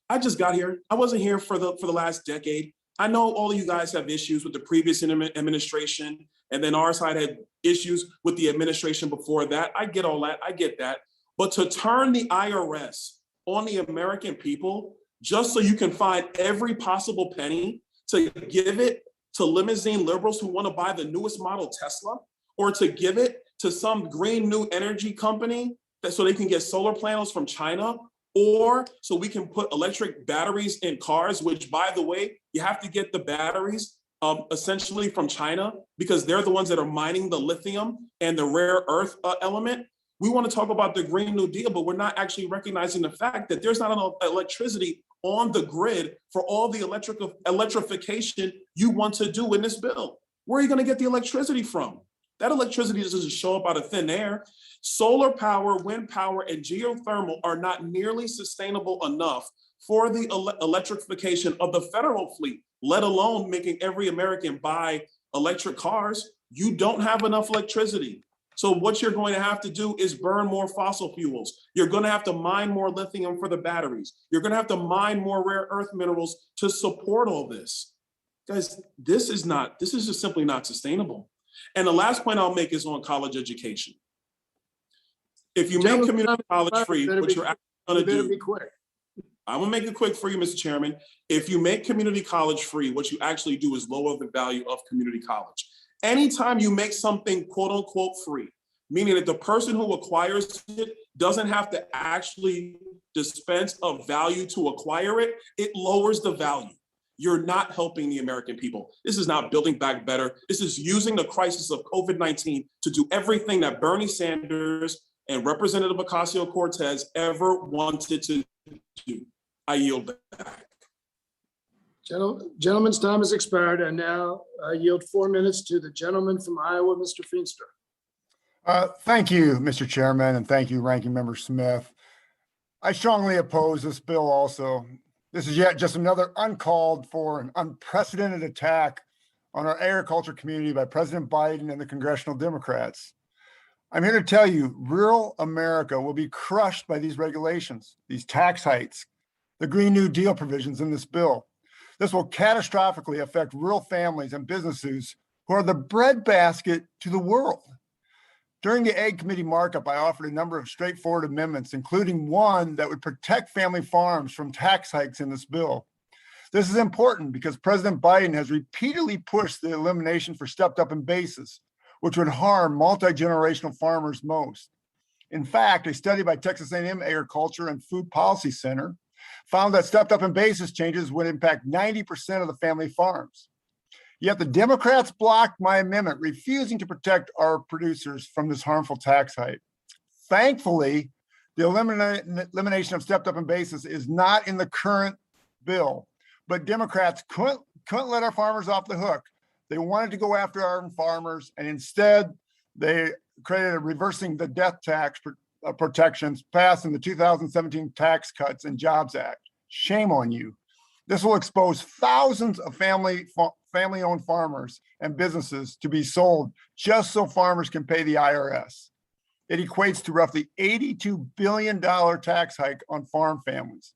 I just got here. I wasn't here for the last decade. I know all of you guys have issues with the previous administration, and then our side had issues with the administration before that. I get all that. I get that. But to turn the IRS on the American people, just so you can find every possible penny to give it to limousine liberals who want to buy the newest model Tesla, or to give it to some green new energy company so they can get solar panels from China, or so we can put electric batteries in cars, which, by the way, you have to get the batteries essentially from China because they're the ones that are mining the lithium and the rare earth element. We want to talk about the Green New Deal, but we're not actually recognizing the fact that there's not enough electricity on the grid for all the electrification you want to do in this bill. Where are you going to get the electricity from? That electricity doesn't show up out of thin air. Solar power, wind power, and geothermal are not nearly sustainable enough for the electrification of the federal fleet, let alone making every American buy electric cars. You don't have enough electricity. So what you're going to have to do is burn more fossil fuels. You're going to have to mine more lithium for the batteries. You're going to have to mine more rare earth minerals to support all this. Guys, this is just simply not sustainable. And the last point I'll make is on college education. If you make community college free, what you're actually going to do, I'm going to make it quick for you, Mr. Chairman. If you make community college free, what you actually do is lower the value of community college. Anytime you make something quote unquote free, meaning that the person who acquires it doesn't have to actually dispense of value to acquire it, it lowers the value. You're not helping the American people. This is not building back better. This is using the crisis of COVID-19 to do everything that Bernie Sanders and Representative Ocasio-Cortez ever wanted to do. I yield back. Gentleman's time has expired, and now I yield 4 minutes to the gentleman from Iowa, Mr. Feenstra. Thank you, Mr. Chairman, and thank you, Ranking Member Smith. I strongly oppose this bill also. This is yet just another uncalled for and unprecedented attack on our agriculture community by President Biden and the congressional Democrats. I'm here to tell you, rural America will be crushed by these regulations, these tax hikes, the Green New Deal provisions in this bill. This will catastrophically affect rural families and businesses who are the breadbasket to the world. During the Ag Committee markup, I offered a number of straightforward amendments, including one that would protect family farms from tax hikes in this bill. This is important because President Biden has repeatedly pushed the elimination for stepped up in basis, which would harm multi-generational farmers most. In fact, a study by Texas A&M Agriculture and Food Policy Center found that stepped up in basis changes would impact 90% of the family farms. Yet the Democrats blocked my amendment, refusing to protect our producers from this harmful tax hike. Thankfully, the elimination of stepped up in basis is not in the current bill, but Democrats couldn't let our farmers off the hook. They wanted to go after our farmers, and instead they created a reversing the death tax protections passed in the 2017 Tax Cuts and Jobs Act. Shame on you. This will expose thousands of family-owned farmers and businesses to be sold just so farmers can pay the IRS. It equates to roughly $82 billion tax hike on farm families.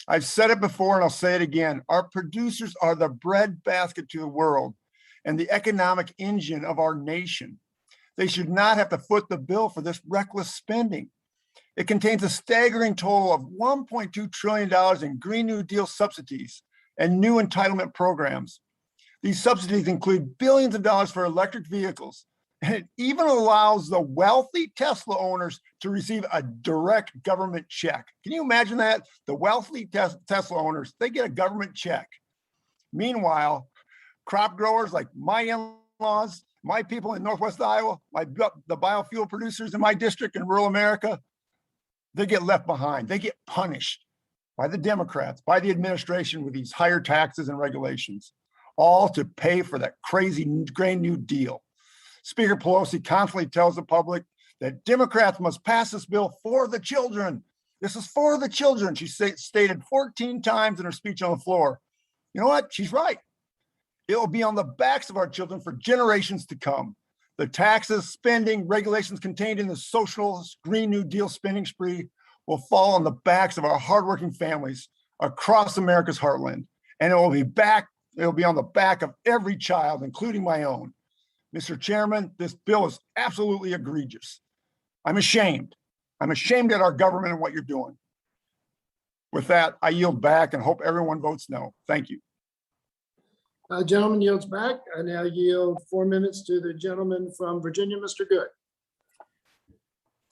I've said it before and I'll say it again. Our producers are the breadbasket to the world and the economic engine of our nation. They should not have to foot the bill for this reckless spending. It contains a staggering total of $1.2 trillion in Green New Deal subsidies and new entitlement programs. These subsidies include billions of dollars for electric vehicles, and it even allows the wealthy Tesla owners to receive a direct government check. Can you imagine that? The wealthy Tesla owners, they get a government check. Meanwhile, crop growers like my in-laws, my people in Northwest Iowa, the biofuel producers in my district in rural America, they get left behind. They get punished by the Democrats, by the administration with these higher taxes and regulations, all to pay for that crazy Green New Deal. Speaker Pelosi constantly tells the public that Democrats must pass this bill for the children. This is for the children, she stated 14 times in her speech on the floor. You know what? She's right. It will be on the backs of our children for generations to come. The taxes, spending, regulations contained in the socialist Green New Deal spending spree will fall on the backs of our hardworking families across America's heartland. And it will be on the back of every child, including my own. Mr. Chairman, this bill is absolutely egregious. I'm ashamed. I'm ashamed at our government and what you're doing. With that, I yield back and hope everyone votes no. Thank you. Gentleman yields back. I now yield 4 minutes to the gentleman from Virginia, Mr. Good.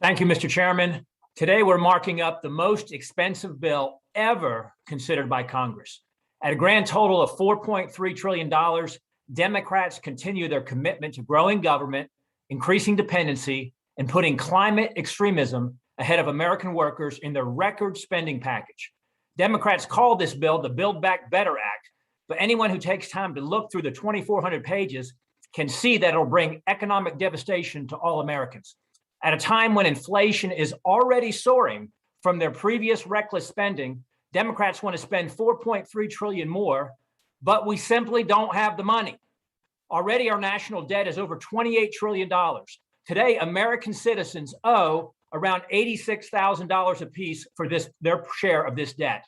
Thank you, Mr. Chairman. Today, we're marking up the most expensive bill ever considered by Congress. At a grand total of $4.3 trillion, Democrats continue their commitment to growing government, increasing dependency, and putting climate extremism ahead of American workers in their record spending package. Democrats call this bill the Build Back Better Act, but anyone who takes time to look through the 2,400 pages can see that it'll bring economic devastation to all Americans. At a time when inflation is already soaring from their previous reckless spending, Democrats want to spend $4.3 trillion more, but we simply don't have the money. Already our national debt is over $28 trillion. Today, American citizens owe around $86,000 apiece for their share of this debt.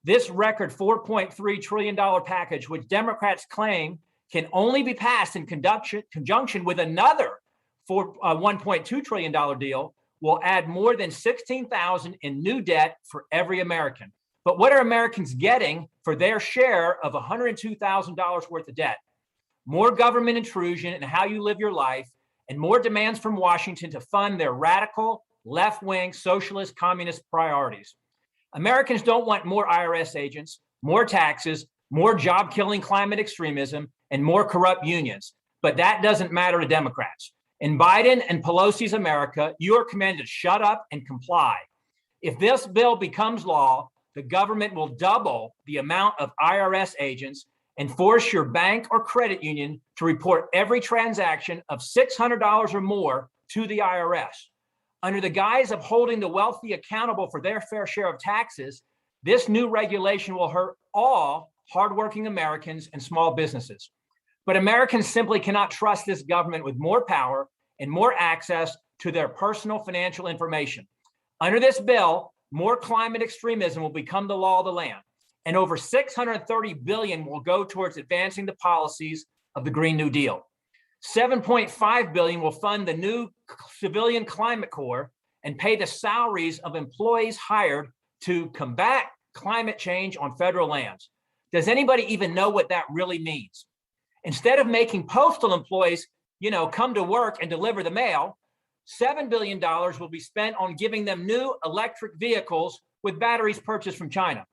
This record $4.3 trillion package, which Democrats claim can only be passed in conjunction with another $1.2 trillion deal, will add more than $16,000 in new debt for every American. But what are Americans getting for their share of $102,000 worth of debt? More government intrusion in how you live your life, and more demands from Washington to fund their radical, left-wing, socialist, communist priorities. Americans don't want more IRS agents, more taxes, more job-killing climate extremism, and more corrupt unions. But that doesn't matter to Democrats. In Biden and Pelosi's America, you are commanded to shut up and comply. If this bill becomes law, the government will double the amount of IRS agents and force your bank or credit union to report every transaction of $600 or more to the IRS. Under the guise of holding the wealthy accountable for their fair share of taxes, this new regulation will hurt all hardworking Americans and small businesses. But Americans simply cannot trust this government with more power and more access to their personal financial information. Under this bill, more climate extremism will become the law of the land, and over $630 billion will go towards advancing the policies of the Green New Deal. $7.5 billion will fund the new Civilian Climate Corps and pay the salaries of employees hired to combat climate change on federal lands. Does anybody even know what that really means? Instead of making postal employees, come to work and deliver the mail, $7 billion will be spent on giving them new electric vehicles with batteries purchased from China.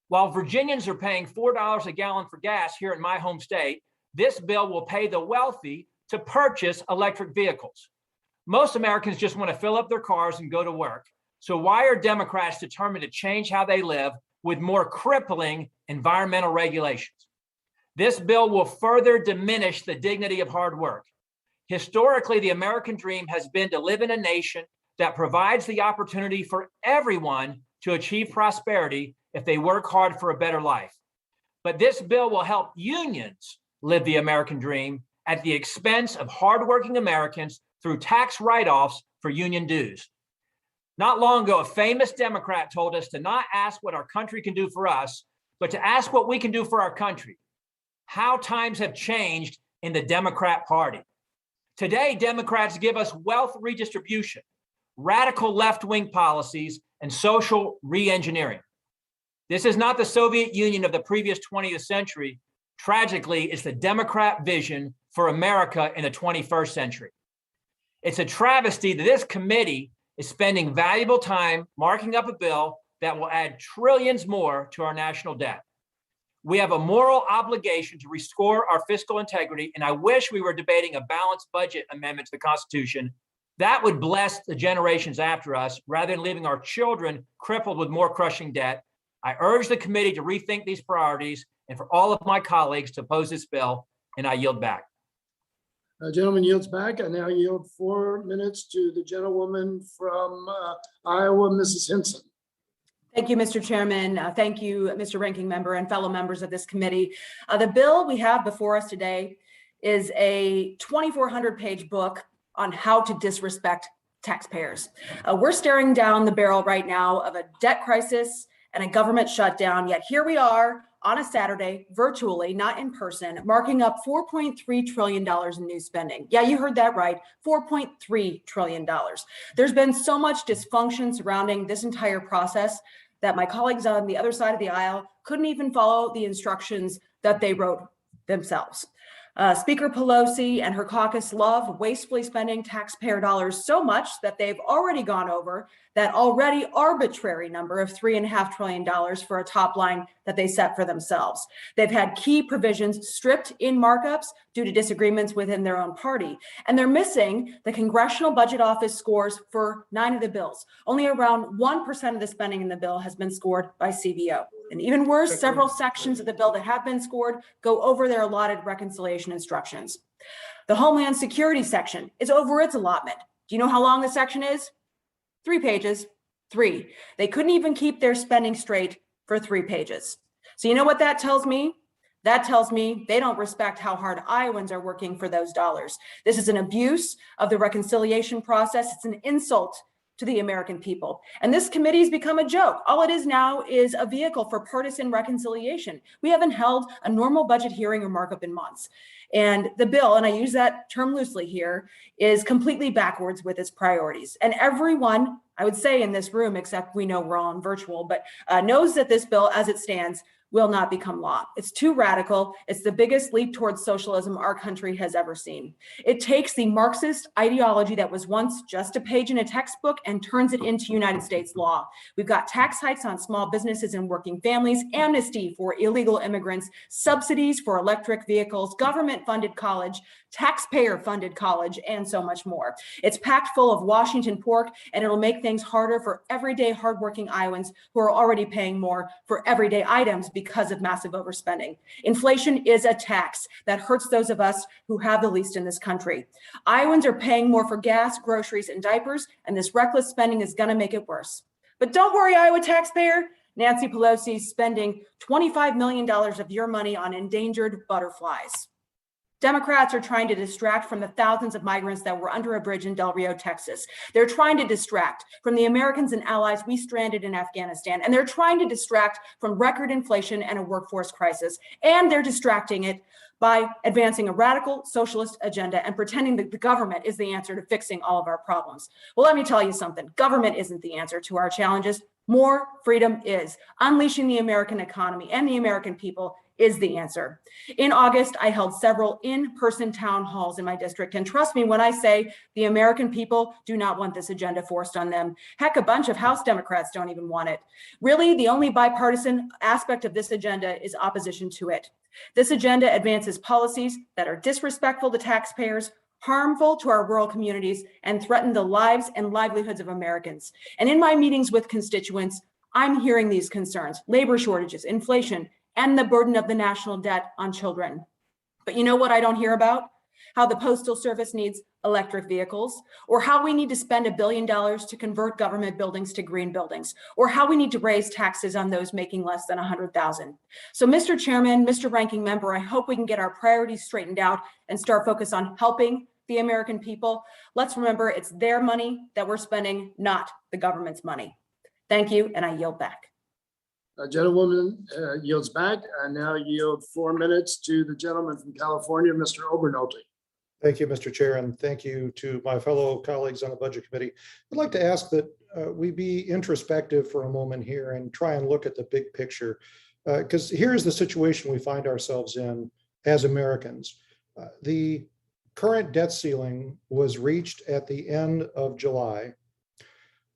While Virginians are paying $4 a gallon for gas here in my home state, this bill will pay the wealthy to purchase electric vehicles. Most Americans just want to fill up their cars and go to work. So why are Democrats determined to change how they live with more crippling environmental regulations? This bill will further diminish the dignity of hard work. Historically, the American dream has been to live in a nation that provides the opportunity for everyone to achieve prosperity if they work hard for a better life. But this bill will help unions live the American dream at the expense of hardworking Americans through tax write-offs for union dues. Not long ago, a famous Democrat told us to not ask what our country can do for us, but to ask what we can do for our country. How times have changed in the Democrat Party. Today, Democrats give us wealth redistribution, radical left-wing policies, and social re-engineering. This is not the Soviet Union of the previous 20th century. Tragically, it's the Democrat vision for America in the 21st century. It's a travesty that this committee is spending valuable time marking up a bill that will add trillions more to our national debt. We have a moral obligation to restore our fiscal integrity, and I wish we were debating a balanced budget amendment to the Constitution. That would bless the generations after us rather than leaving our children crippled with more crushing debt. I urge the committee to rethink these priorities and for all of my colleagues to oppose this bill, and I yield back. Gentleman yields back. I now yield 4 minutes to the gentlewoman from Iowa, Mrs. Hinson. Thank you, Mr. Chairman. Thank you, Mr. Ranking Member and fellow members of this committee. The bill we have before us today is a 2,400-page book on how to disrespect taxpayers. We're staring down the barrel right now of a debt crisis and a government shutdown, yet here we are on a Saturday, virtually, not in person, marking up $4.3 trillion in new spending. Yeah, you heard that right, $4.3 trillion. There's been so much dysfunction surrounding this entire process that my colleagues on the other side of the aisle couldn't even follow the instructions that they wrote themselves. Speaker Pelosi and her caucus love wastefully spending taxpayer dollars so much that they've already gone over that already arbitrary number of $3.5 trillion for a top line that they set for themselves. They've had key provisions stripped in markups due to disagreements within their own party. And they're missing the Congressional Budget Office scores for 9 of the bills. Only around 1% of the spending in the bill has been scored by CBO. And even worse, several sections of the bill that have been scored go over their allotted reconciliation instructions. The Homeland Security section is over its allotment. Do you know how long the section is? 3 pages. 3. They couldn't even keep their spending straight for 3 pages. So you know what that tells me? That tells me they don't respect how hard Iowans are working for those dollars. This is an abuse of the reconciliation process. It's an insult to the American people. And this committee's become a joke. All it is now is a vehicle for partisan reconciliation. We haven't held a normal budget hearing or markup in months. And the bill, and I use that term loosely here, is completely backwards with its priorities. And everyone, I would say in this room, except we know we're all on virtual, but knows that this bill as it stands will not become law. It's too radical. It's the biggest leap towards socialism our country has ever seen. It takes the Marxist ideology that was once just a page in a textbook and turns it into United States law. We've got tax hikes on small businesses and working families, amnesty for illegal immigrants, subsidies for electric vehicles, government-funded college, taxpayer-funded college, and so much more. It's packed full of Washington pork, and it'll make things harder for everyday hardworking Iowans who are already paying more for everyday items because of massive overspending. Inflation is a tax that hurts those of us who have the least in this country. Iowans are paying more for gas, groceries, and diapers, and this reckless spending is going to make it worse. But don't worry, Iowa taxpayer. Nancy Pelosi is spending $25 million of your money on endangered butterflies. Democrats are trying to distract from the thousands of migrants that were under a bridge in Del Rio, Texas. They're trying to distract from the Americans and allies we stranded in Afghanistan. And they're trying to distract from record inflation and a workforce crisis. And they're distracting it by advancing a radical socialist agenda and pretending that the government is the answer to fixing all of our problems. Well, let me tell you something. Government isn't the answer to our challenges. More freedom is. Unleashing the American economy and the American people is the answer. In August, I held several in-person town halls in my district. And trust me when I say the American people do not want this agenda forced on them. Heck, a bunch of House Democrats don't even want it. Really, the only bipartisan aspect of this agenda is opposition to it. This agenda advances policies that are disrespectful to taxpayers, harmful to our rural communities, and threaten the lives and livelihoods of Americans. And in my meetings with constituents, I'm hearing these concerns: labor shortages, inflation, and the burden of the national debt on children. But you know what I don't hear about? How the Postal Service needs electric vehicles, or how we need to spend $1 billion to convert government buildings to green buildings, or how we need to raise taxes on those making less than $100,000. So Mr. Chairman, Mr. Ranking Member, I hope we can get our priorities straightened out and start focus on helping the American people. Let's remember it's their money that we're spending, not the government's money. Thank you, and I yield back. Gentlewoman yields back. I now yield 4 minutes to the gentleman from California, Mr. Obernolte. Thank you, Mr. Chair, and thank you to my fellow colleagues on the Budget Committee. I'd like to ask that we be introspective for a moment here and try and look at the big picture, because here's the situation we find ourselves in as Americans. The current debt ceiling was reached at the end of July.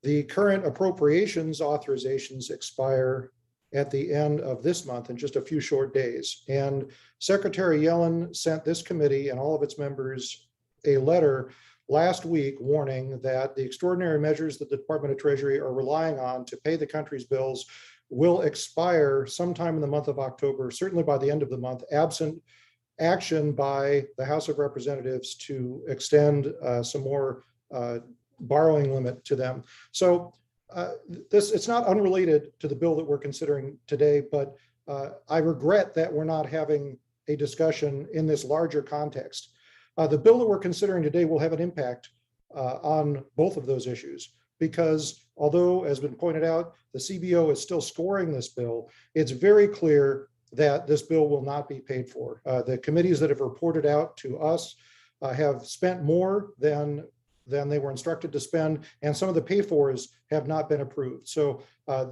The current appropriations authorizations expire at the end of this month in just a few short days. And Secretary Yellen sent this committee and all of its members a letter last week warning that the extraordinary measures that the Department of Treasury are relying on to pay the country's bills will expire sometime in the month of October, certainly by the end of the month, absent action by the House of Representatives to extend some more borrowing limit to them. So it's not unrelated to the bill that we're considering today, but I regret that we're not having a discussion in this larger context. The bill that we're considering today will have an impact on both of those issues, because although, as been pointed out, the CBO is still scoring this bill, it's very clear that this bill will not be paid for. The committees that have reported out to us have spent more than they were instructed to spend, and some of the pay-fors have not been approved. So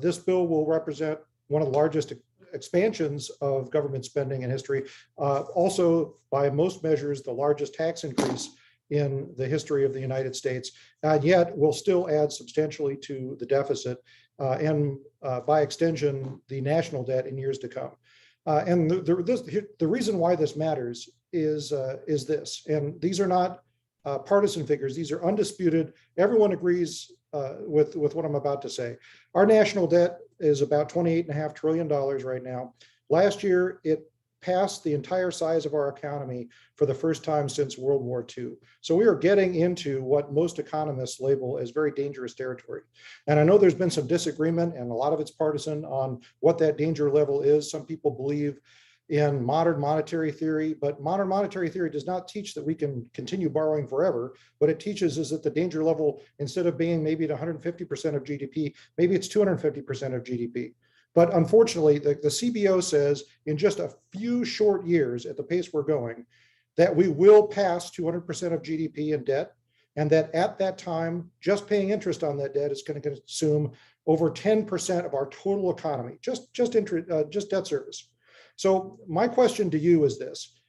this bill will represent one of the largest expansions of government spending in history. Also, by most measures, the largest tax increase in the history of the United States, and yet will still add substantially to the deficit and by extension, the national debt in years to come. And the reason why this matters is this, and these are not partisan figures. These are undisputed. Everyone agrees with what I'm about to say. Our national debt is about $28.5 trillion right now. Last year, it passed the entire size of our economy for the first time since World War II. So we are getting into what most economists label as very dangerous territory. And I know there's been some disagreement, and a lot of it's partisan, on what that danger level is. Some people believe in modern monetary theory, but modern monetary theory does not teach that we can continue borrowing forever. What it teaches is that the danger level, instead of being maybe at 150% of GDP, maybe it's 250% of GDP. But unfortunately, the CBO says in just a few short years, at the pace we're going, that we will pass 200% of GDP in debt, and that at that time, just paying interest on that debt is going to consume over 10% of our total economy, just debt service. So my question to you is this.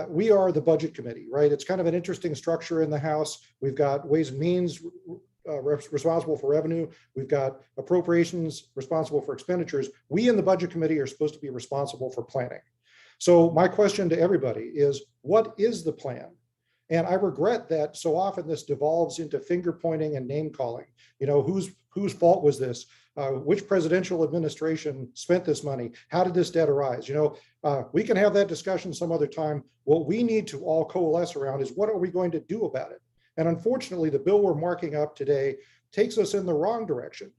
We are the Budget Committee, right? It's kind of an interesting structure in the House. We've got Ways and Means responsible for revenue. We've got appropriations responsible for expenditures. We in the Budget Committee are supposed to be responsible for planning. So my question to everybody is, what is the plan? And I regret that so often this devolves into finger pointing and name calling. You know, whose fault was this? Which presidential administration spent this money? How did this debt arise? You know, we can have that discussion some other time. What we need to all coalesce around is, what are we going to do about it? And unfortunately, the bill we're marking up today takes us in the wrong direction.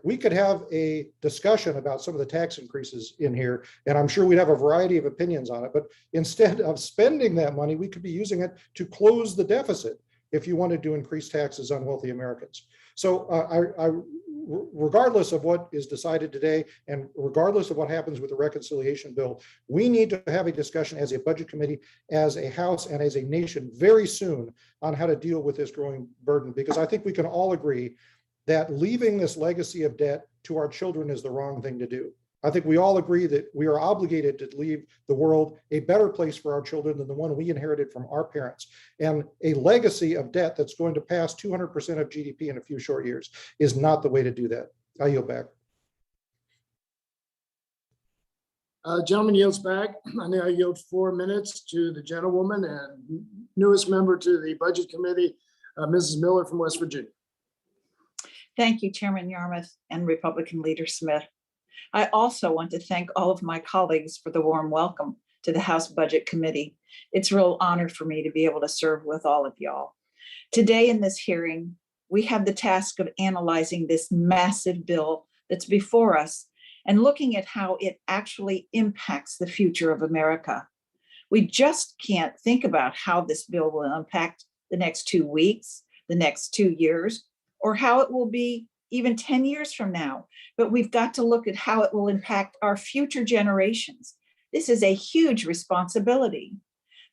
We could have a discussion about some of the tax increases in here, and I'm sure we'd have a variety of opinions on it. But instead of spending that money, we could be using it to close the deficit if you wanted to increase taxes on wealthy Americans. So regardless of what is decided today, and regardless of what happens with the reconciliation bill, we need to have a discussion as a Budget Committee, as a House, and as a nation very soon on how to deal with this growing burden, because I think we can all agree that leaving this legacy of debt to our children is the wrong thing to do. I think we all agree that we are obligated to leave the world a better place for our children than the one we inherited from our parents. And a legacy of debt that's going to pass 200% of GDP in a few short years is not the way to do that. I yield back. Gentleman yields back. I now yield 4 minutes to the gentlewoman and newest member to the Budget Committee, Mrs. Miller from West Virginia. Thank you, Chairman Yarmouth and Republican Leader Smith. I also want to thank all of my colleagues for the warm welcome to the House Budget Committee. It's a real honor for me to be able to serve with all of y'all. Today in this hearing, we have the task of analyzing this massive bill that's before us and looking at how it actually impacts the future of America. We just can't think about how this bill will impact the next 2 weeks, the next 2 years, or how it will be even 10 years from now. But we've got to look at how it will impact our future generations. This is a huge responsibility.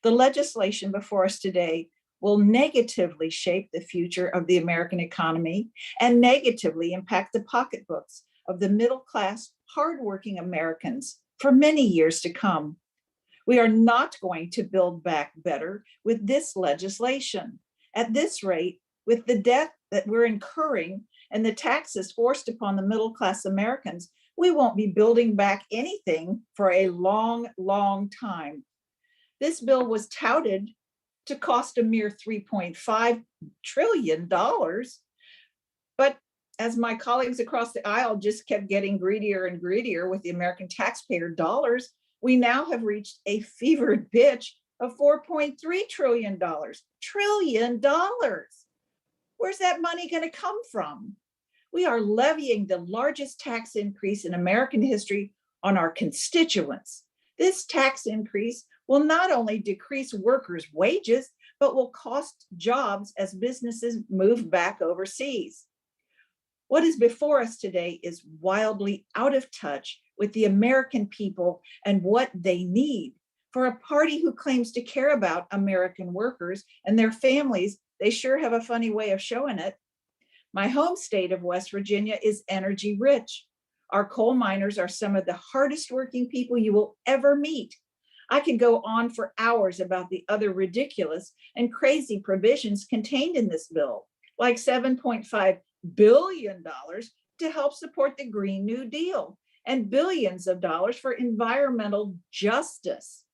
The legislation before us today will negatively shape the future of the American economy and negatively impact the pocketbooks of the middle-class, hardworking Americans for many years to come. We are not going to build back better with this legislation. At this rate, with the debt that we're incurring and the taxes forced upon the middle-class Americans, we won't be building back anything for a long, long time. This bill was touted to cost a mere $3.5 trillion. But as my colleagues across the aisle just kept getting greedier and greedier with the American taxpayer dollars, we now have reached a fevered pitch of $4.3 trillion. Trillion dollars. Where's that money going to come from? We are levying the largest tax increase in American history on our constituents. This tax increase will not only decrease workers' wages, but will cost jobs as businesses move back overseas. What is before us today is wildly out of touch with the American people and what they need. For a party who claims to care about American workers and their families, they sure have a funny way of showing it. My home state of West Virginia is energy rich. Our coal miners are some of the hardest working people you will ever meet. I could go on for hours about the other ridiculous and crazy provisions contained in this bill, like $7.5 billion to help support the Green New Deal and billions of dollars for environmental justice.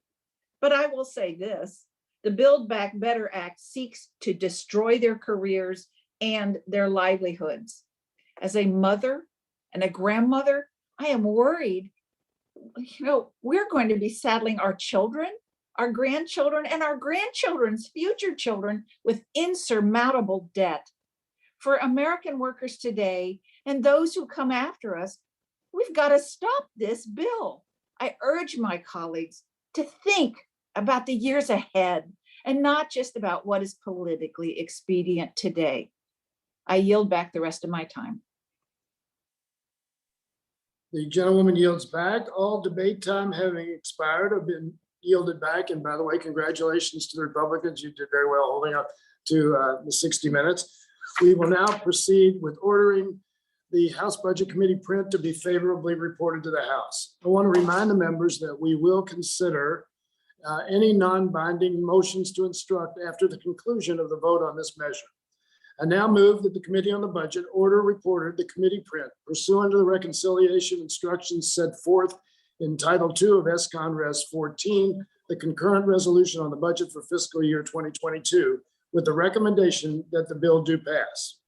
But I will say this, the Build Back Better Act seeks to destroy their careers and their livelihoods. As a mother and a grandmother, I am worried, we're going to be saddling our children, our grandchildren, and our grandchildren's future children with insurmountable debt. For American workers today and those who come after us, we've got to stop this bill. I urge my colleagues to think about the years ahead and not just about what is politically expedient today. I yield back the rest of my time. The gentlewoman yields back. All debate time having expired have been yielded back. And by the way, congratulations to the Republicans. You did very well holding up to the 60 minutes. We will now proceed with ordering the House Budget Committee print to be favorably reported to the House. I want to remind the members that we will consider any non-binding motions to instruct after the conclusion of the vote on this measure. I now move that the Committee on the Budget order reported the committee print pursuant to the reconciliation instructions set forth in Title II of SCON Res 14, the concurrent resolution on the budget for fiscal year 2022, with the recommendation that the bill do pass.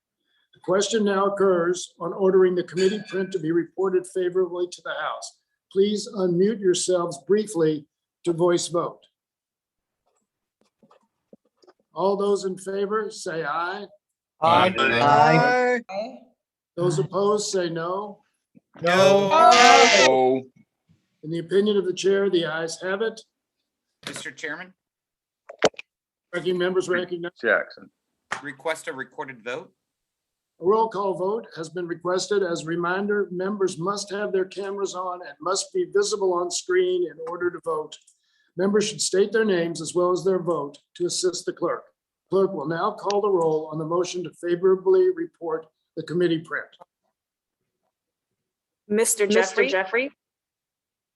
The question now occurs on ordering the committee print to be reported favorably to the House. Please unmute yourselves briefly to voice vote. All those in favor say aye. Aye. Aye. Those opposed say no. No. In the opinion of the chair, the ayes have it. Mr. Chairman, Ranking members recognize. Jackson. Request a recorded vote. A roll call vote has been requested. As a reminder, members must have their cameras on and must be visible on screen in order to vote. Members should state their names as well as their vote to assist the clerk. Clerk will now call the roll on the motion to favorably report the committee print. Mr. Jeffrey.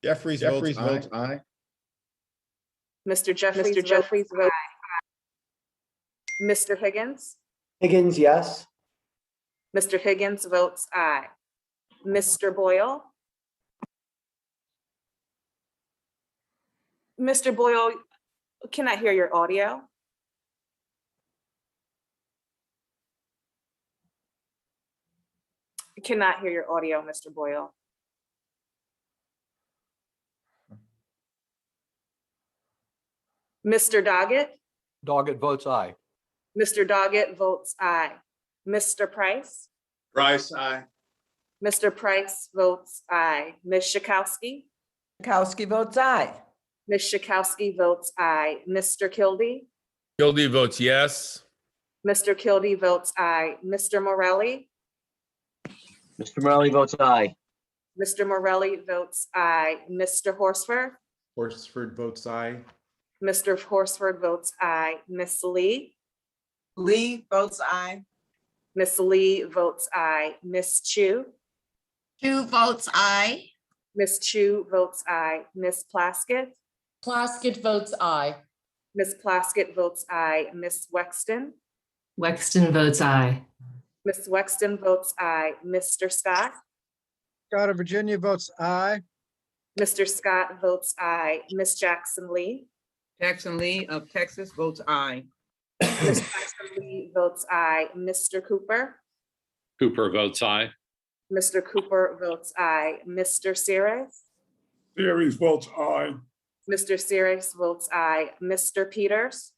Jeffries votes aye. Mr. Jeffries votes aye. Mr. Higgins. Higgins, yes. Mr. Higgins votes aye. Mr. Boyle. Mr. Boyle, can I hear your audio? Cannot hear your audio, Mr. Boyle. Mr. Doggett? Doggett votes aye. Mr. Doggett votes aye. Mr. Price? Price, aye. Mr. Price votes aye. Ms. Schakowsky? Schakowsky votes aye. Ms. Schakowsky votes aye. Mr. Kildee? Kildee votes yes. Mr. Kildee votes aye. Mr. Morelli? Mr. Morelli votes aye. Mr. Morelli votes aye. Mr. Horsford? Horsford votes aye. Mr. Horsford votes aye. Ms. Lee? Lee votes aye. Ms. Lee votes aye. Ms. Chu? Chu votes aye. Ms. Chu votes aye. Ms. Plaskett? Plaskett votes aye. Ms. Plaskett votes aye. Ms. Wexton? Wexton votes aye. Ms. Wexton votes aye. Mr. Scott? Scott of Virginia votes aye. Mr. Scott votes aye. Ms. Jackson Lee. Jackson Lee of Texas votes aye. Ms. Jackson Lee votes aye. Mr. Cooper. Cooper votes aye. Mr. Cooper votes aye. Mr. Series. Series votes aye. Mr. Series votes aye. Mr. Peters.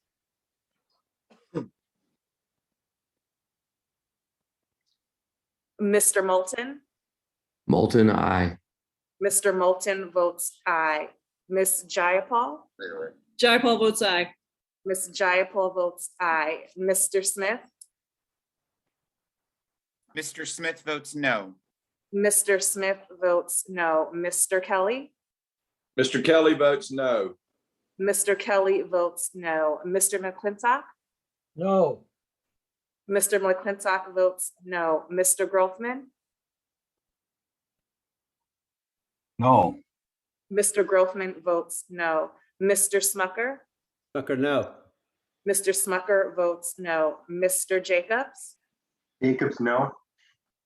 Mr. Moulton. Moulton, aye. Mr. Moulton votes aye. Ms. Jayapal. Jayapal votes aye. Ms. Jayapal votes aye. Mr. Smith. Mr. Smith votes no. Mr. Smith votes no. Mr. Kelly. Mr. Kelly votes no. Mr. Kelly votes no. Mr. McClintock. No. Mr. McClintock votes no. Mr. Grothman. No. Mr. Grothman votes no. Mr. Smucker. Smucker, no. Mr. Smucker votes no. Mr. Jacobs. Jacobs, no.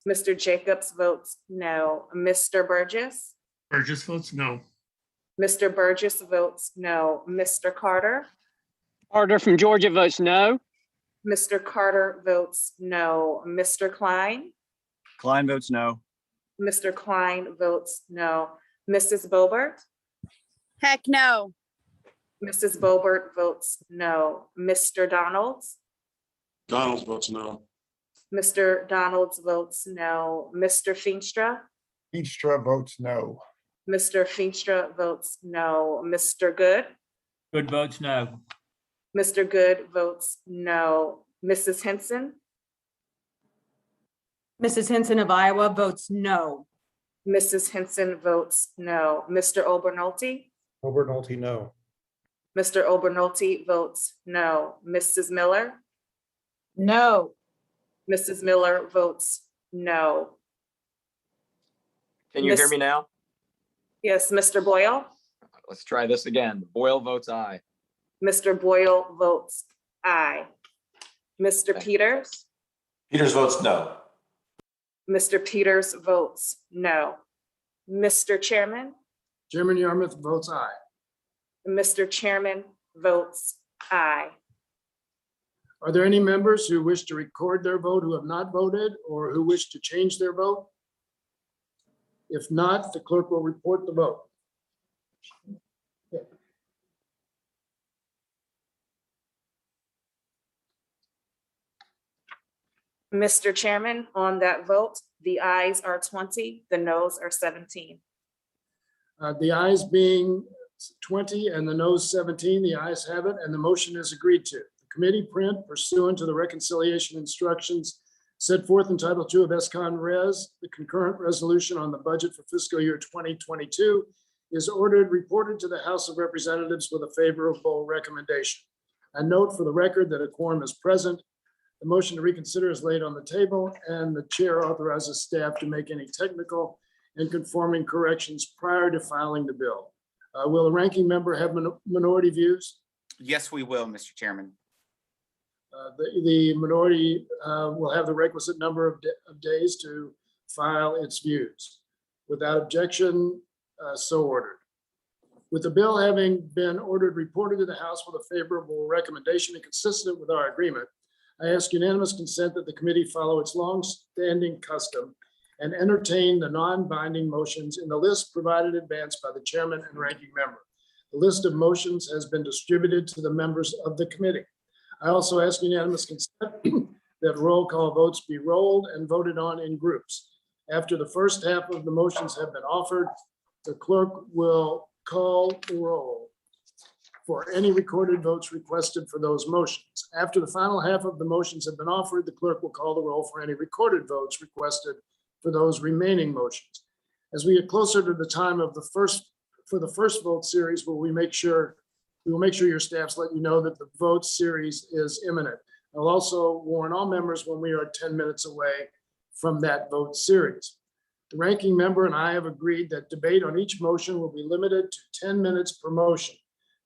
Mr. Jacobs votes no. Mr. Burgess. Burgess votes no. Mr. Burgess votes no. Mr. Carter. Carter from Georgia votes no. Mr. Carter votes no. Mr. Klein. Klein votes no. Mr. Klein votes no. Mrs. Boebert. Heck no. Mrs. Boebert votes no. Mr. Donalds. Donald votes no. Mr. Donalds votes no. Mr. Feenstra. Feenstra votes no. Mr. Feenstra votes no. Mr. Good. Good votes no. Mr. Good votes no. Mrs. Henson. Mrs. Henson of Iowa votes no. Mrs. Henson votes no. Mr. Obernolte. Obernolte, no. Mr. Obernolte votes no. Mrs. Miller. No. Mrs. Miller votes no. Can you hear me now? Yes, Mr. Boyle. Let's try this again. Boyle votes aye. Mr. Boyle votes aye. Mr. Peters. Peters votes no. Mr. Peters votes no. Mr. Chairman. Chairman Yarmouth votes aye. Mr. Chairman votes aye. Are there any members who wish to record their vote who have not voted or who wish to change their vote? If not, the clerk will report the vote. Mr. Chairman, on that vote, the ayes are 20, the noes are 17. The ayes being 20 and the noes 17, the ayes have it, and the motion is agreed to. The committee print pursuant to the reconciliation instructions set forth in Title II of ESCON Res, the concurrent resolution on the budget for fiscal year 2022 is ordered reported to the House of Representatives with a favorable recommendation. I note for the record that a quorum is present. The motion to reconsider is laid on the table, and the chair authorizes staff to make any technical and conforming corrections prior to filing the bill. Will the ranking member have minority views? Yes, we will, Mr. Chairman. The minority will have the requisite number of days to file its views. Without objection, so ordered. With the bill having been ordered reported to the House with a favorable recommendation and consistent with our agreement, I ask unanimous consent that the committee follow its long-standing custom and entertain the non-binding motions in the list provided in advance by the chairman and ranking member. The list of motions has been distributed to the members of the committee. I also ask unanimous consent that roll call votes be rolled and voted on in groups. After the first half of the motions have been offered, the clerk will call the roll for any recorded votes requested for those motions. After the final half of the motions have been offered, the clerk will call the roll for any recorded votes requested for those remaining motions. As we get closer to the time of the first vote series, we will make sure your staffs let you know that the vote series is imminent. I'll also warn all members when we are 10 minutes away from that vote series. The ranking member and I have agreed that debate on each motion will be limited to 10 minutes per motion.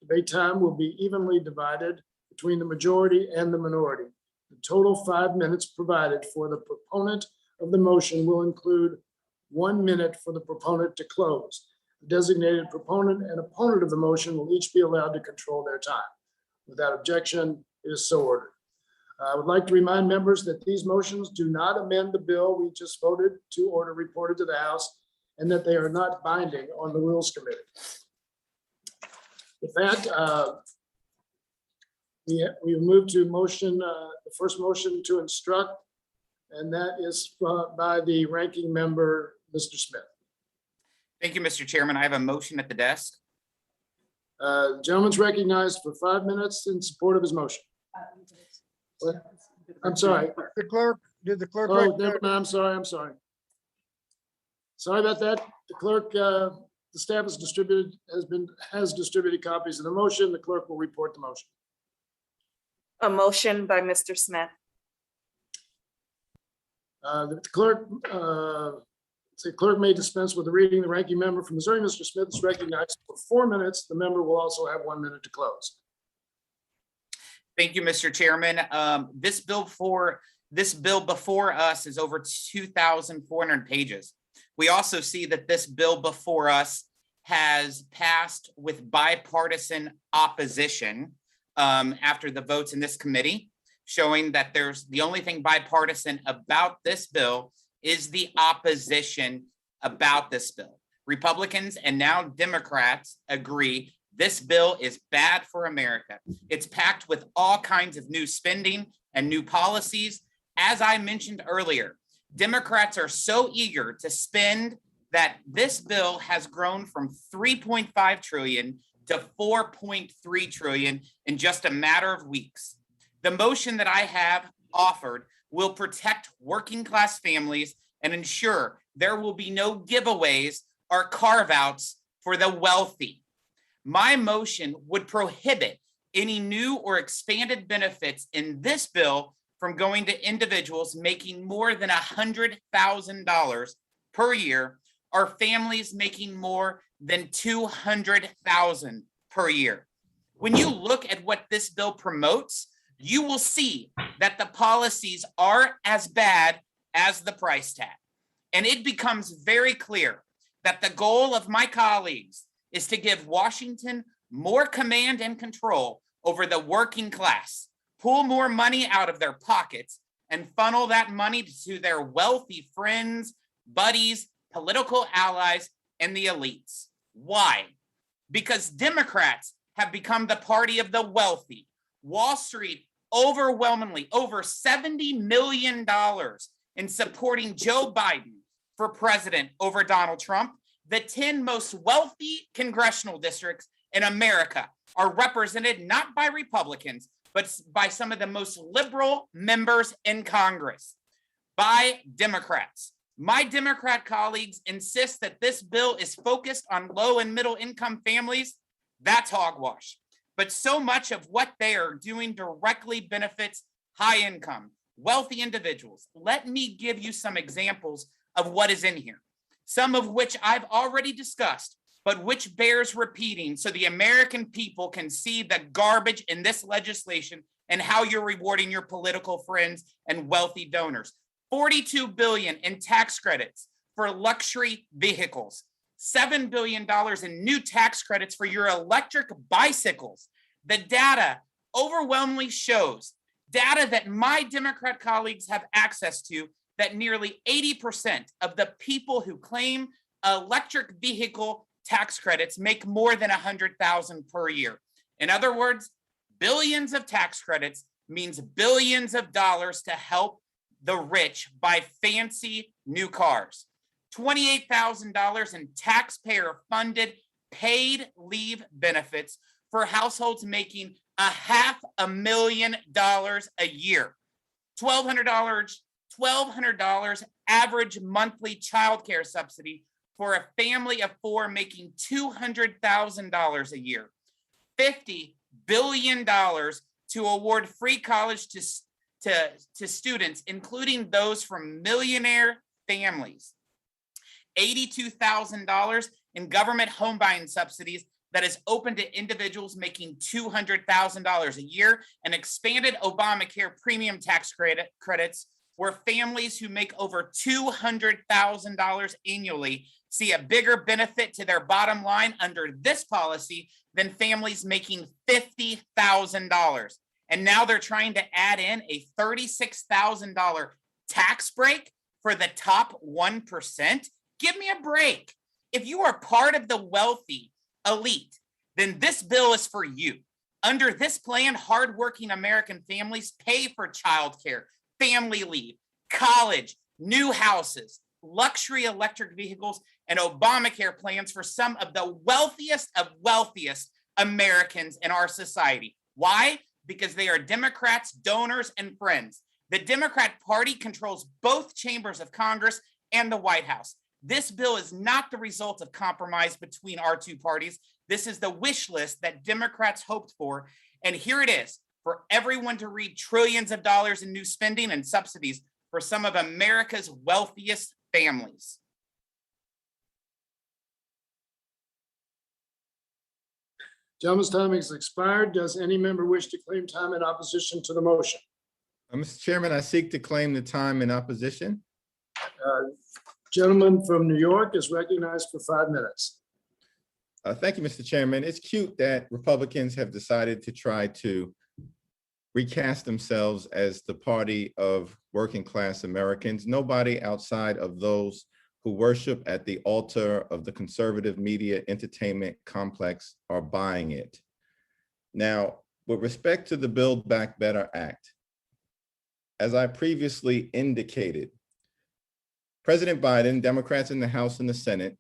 Debate time will be evenly divided between the majority and the minority. The total 5 minutes provided for the proponent of the motion will include 1 minute for the proponent to close. The designated proponent and opponent of the motion will each be allowed to control their time. Without objection, it is so ordered. I would like to remind members that these motions do not amend the bill we just voted to order reported to the House, and that they are not binding on the Rules Committee. With that, we move to motion, the first motion to instruct, and that is by the ranking member, Mr. Smith. Thank you, Mr. Chairman. I have a motion at the desk. The gentleman's recognized for 5 minutes in support of his motion. What? I'm sorry. The clerk, did the clerk? Oh, never mind. I'm sorry. Sorry about that. The clerk, the staff has distributed copies of the motion. The clerk will report the motion. A motion by Mr. Smith. The clerk may dispense with the reading. The ranking member from Missouri, Mr. Smith, is recognized for 4 minutes. The member will also have 1 minute to close. Thank you, Mr. Chairman. This bill before us is over 2,400 pages. We also see that this bill before us has passed with bipartisan opposition after the votes in this committee, showing that the only thing bipartisan about this bill is the opposition about this bill. Republicans and now Democrats agree this bill is bad for America. It's packed with all kinds of new spending and new policies. As I mentioned earlier, Democrats are so eager to spend that this bill has grown from 3.5 trillion to 4.3 trillion in just a matter of weeks. The motion that I have offered will protect working class families and ensure there will be no giveaways or carve-outs for the wealthy. My motion would prohibit any new or expanded benefits in this bill from going to individuals making more than $100,000 per year or families making more than $200,000 per year. When you look at what this bill promotes, you will see that the policies are as bad as the price tag. And it becomes very clear that the goal of my colleagues is to give Washington more command and control over the working class, pull more money out of their pockets, and funnel that money to their wealthy friends, buddies, political allies, and the elites. Why? Because Democrats have become the party of the wealthy. Wall Street overwhelmingly over $70 million in supporting Joe Biden for president over Donald Trump. The 10 most wealthy congressional districts in America are represented not by Republicans, but by some of the most liberal members in Congress, by Democrats. My Democrat colleagues insist that this bill is focused on low and middle income families. That's hogwash. But so much of what they are doing directly benefits high income, wealthy individuals. Let me give you some examples of what is in here, some of which I've already discussed, but which bears repeating so the American people can see the garbage in this legislation and how you're rewarding your political friends and wealthy donors. $42 billion in tax credits for luxury vehicles, $7 billion in new tax credits for your electric bicycles. The data overwhelmingly shows, data that my Democrat colleagues have access to, that nearly 80% of the people who claim electric vehicle tax credits make more than $100,000 per year. In other words, billions of tax credits means billions of dollars to help the rich buy fancy new cars. $28,000 in taxpayer-funded paid leave benefits for households making $500,000 a year. $1,200 average monthly childcare subsidy for a family of 4 making $200,000 a year. $50 billion to award free college to students, including those from millionaire families. $82,000 in government home buying subsidies that is open to individuals making $200,000 a year, and expanded Obamacare premium tax credits where families who make over $200,000 annually see a bigger benefit to their bottom line under this policy than families making $50,000. And now they're trying to add in a $36,000 tax break for the top 1%. Give me a break. If you are part of the wealthy elite, then this bill is for you. Under this plan, hardworking American families pay for childcare, family leave, college, new houses, luxury electric vehicles, and Obamacare plans for some of the wealthiest of wealthiest Americans in our society. Why? Because they are Democrats, donors, and friends. The Democrat Party controls both chambers of Congress and the White House. This bill is not the result of compromise between our two parties. This is the wish list that Democrats hoped for. And here it is for everyone to read trillions of dollars in new spending and subsidies for some of America's wealthiest families. Gentleman's time has expired. Does any member wish to claim time in opposition to the motion? Mr. Chairman, I seek to claim the time in opposition. Gentleman from New York is recognized for 5 minutes. Thank you, Mr. Chairman. It's cute that Republicans have decided to try to recast themselves as the party of working class Americans. Nobody outside of those who worship at the altar of the conservative media entertainment complex are buying it. Now, with respect to the Build Back Better Act, as I previously indicated, President Biden, Democrats in the House and the Senate,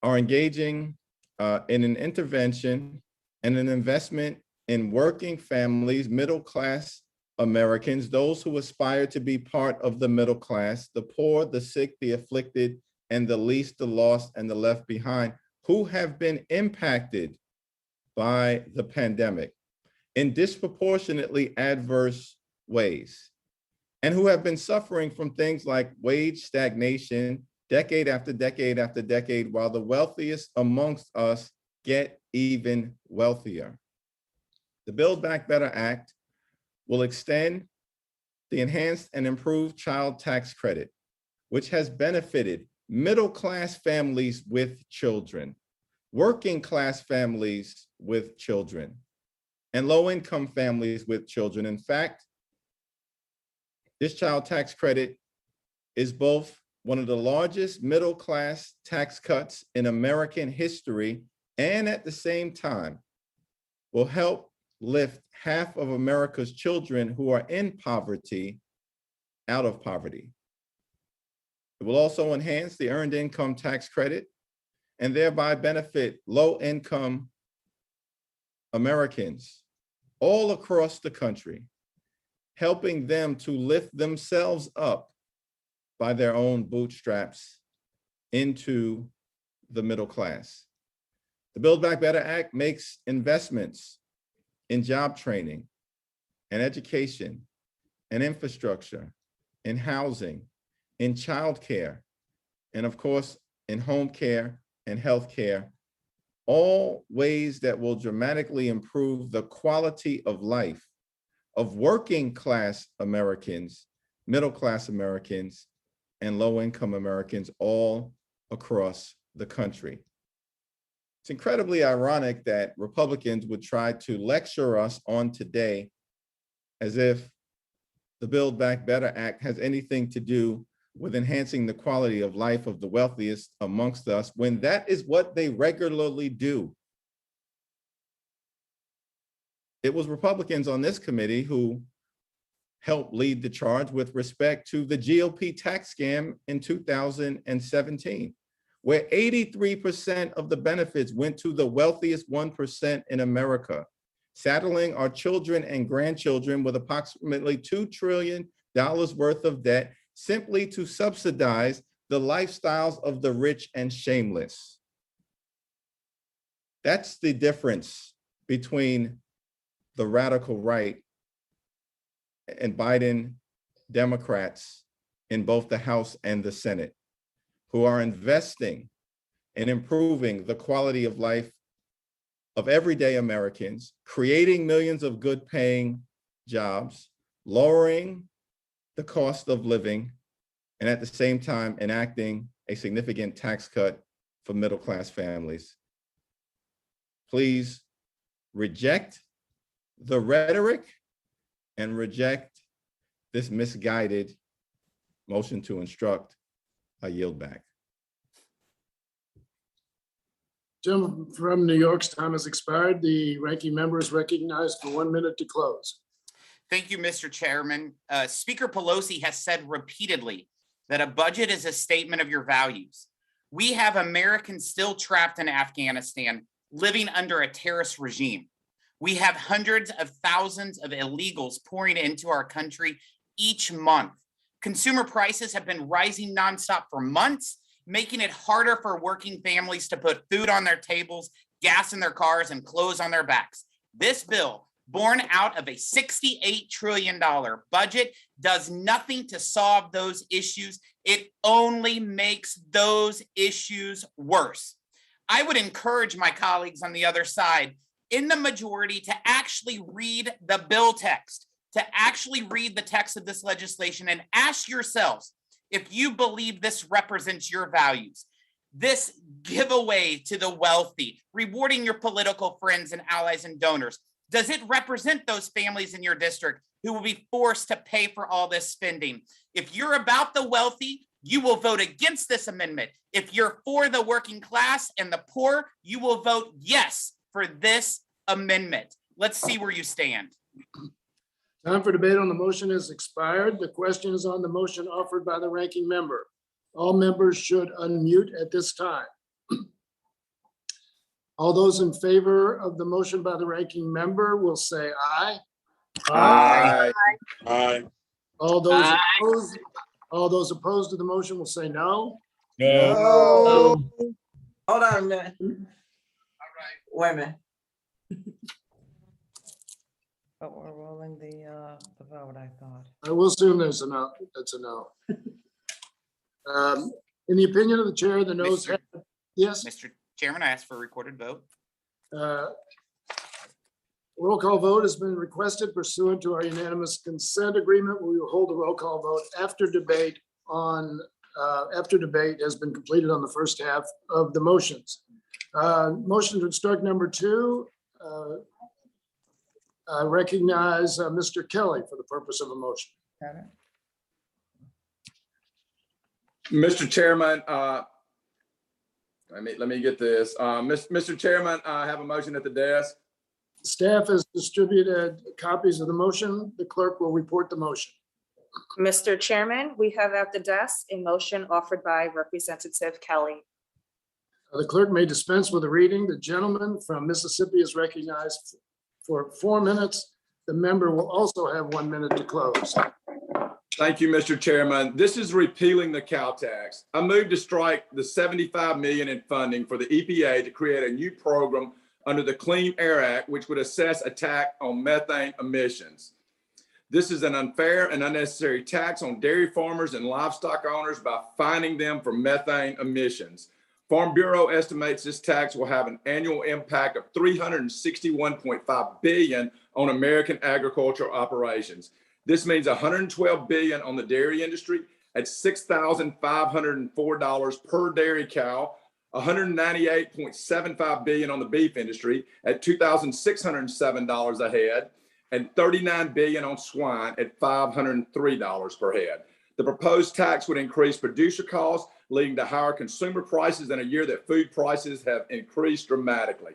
are engaging in an intervention and an investment in working families, middle-class Americans, those who aspire to be part of the middle class, the poor, the sick, the afflicted, and the least, the lost, and the left behind, who have been impacted by the pandemic in disproportionately adverse ways, and who have been suffering from things like wage stagnation, decade after decade after decade, while the wealthiest amongst us get even wealthier. The Build Back Better Act will extend the enhanced and improved child tax credit, which has benefited middle-class families with children, working class families with children, and low-income families with children. In fact, this child tax credit is both one of the largest middle-class tax cuts in American history, and at the same time will help lift half of America's children who are in poverty out of poverty. It will also enhance the earned income tax credit and thereby benefit low-income Americans all across the country, helping them to lift themselves up by their own bootstraps into the middle class. The Build Back Better Act makes investments in job training and education and infrastructure, in housing, in childcare, and of course, in home care and health care, all ways that will dramatically improve the quality of life of working class Americans, middle class Americans, and low-income Americans all across the country. It's incredibly ironic that Republicans would try to lecture us on today as if the Build Back Better Act has anything to do with enhancing the quality of life of the wealthiest amongst us, when that is what they regularly do. It was Republicans on this committee who helped lead the charge with respect to the GOP tax scam in 2017, where 83% of the benefits went to the wealthiest 1% in America, saddling our children and grandchildren with approximately $2 trillion worth of debt simply to subsidize the lifestyles of the rich and shameless. That's the difference between the radical right and Biden Democrats in both the House and the Senate, who are investing in improving the quality of life of everyday Americans, creating millions of good paying jobs, lowering the cost of living, and at the same time enacting a significant tax cut for middle-class families. Please reject the rhetoric and reject this misguided motion to instruct. I yield back. Gentleman from New York's time has expired. The ranking member is recognized for 1 minute to close. Thank you, Mr. Chairman. Speaker Pelosi has said repeatedly that a budget is a statement of your values. We have Americans still trapped in Afghanistan, living under a terrorist regime. We have hundreds of thousands of illegals pouring into our country each month. Consumer prices have been rising nonstop for months, making it harder for working families to put food on their tables, gas in their cars, and clothes on their backs. This bill, born out of a $68 trillion budget, does nothing to solve those issues. It only makes those issues worse. I would encourage my colleagues on the other side in the majority to actually read the bill text, to actually read the text of this legislation and ask yourselves if you believe this represents your values. This giveaway to the wealthy, rewarding your political friends and allies and donors, does it represent those families in your district who will be forced to pay for all this spending? If you're about the wealthy, you will vote against this amendment. If you're for the working class and the poor, you will vote yes for this amendment. Let's see where you stand. Time for debate on the motion has expired. The question is on the motion offered by the ranking member. All members should unmute at this time. All those in favor of the motion by the ranking member will say aye. Aye. Aye. All those opposed to the motion will say no. No. Hold on a minute. All right. Wait a minute. But we're rolling the vote, I thought. I will assume there's a no. That's a no. In the opinion of the chair, the noes have, yes. Mr. Chairman, I ask for a recorded vote. Roll call vote has been requested pursuant to our unanimous consent agreement. We will hold a roll call vote after debate has been completed on the first half of the motions. Motion to instruct number 2. I recognize Mr. Kelly for the purpose of a motion. Mr. Chairman, let me get this. Mr. Chairman, I have a motion at the desk. Staff has distributed copies of the motion. The clerk will report the motion. Mr. Chairman, we have at the desk a motion offered by Representative Kelly. The clerk may dispense with the reading. The gentleman from Mississippi is recognized for 4 minutes. The member will also have 1 minute to close. Thank you, Mr. Chairman. This is repealing the cow tax. I move to strike the $75 million in funding for the EPA to create a new program under the Clean Air Act, which would assess a tax on methane emissions. This is an unfair and unnecessary tax on dairy farmers and livestock owners by fining them for methane emissions. Farm Bureau estimates this tax will have an annual impact of $361.5 billion on American agricultural operations. This means $112 billion on the dairy industry at $6,504 per dairy cow, $198.75 billion on the beef industry at $2,607 a head, and $39 billion on swine at $503 per head. The proposed tax would increase producer costs, leading to higher consumer prices in a year that food prices have increased dramatically.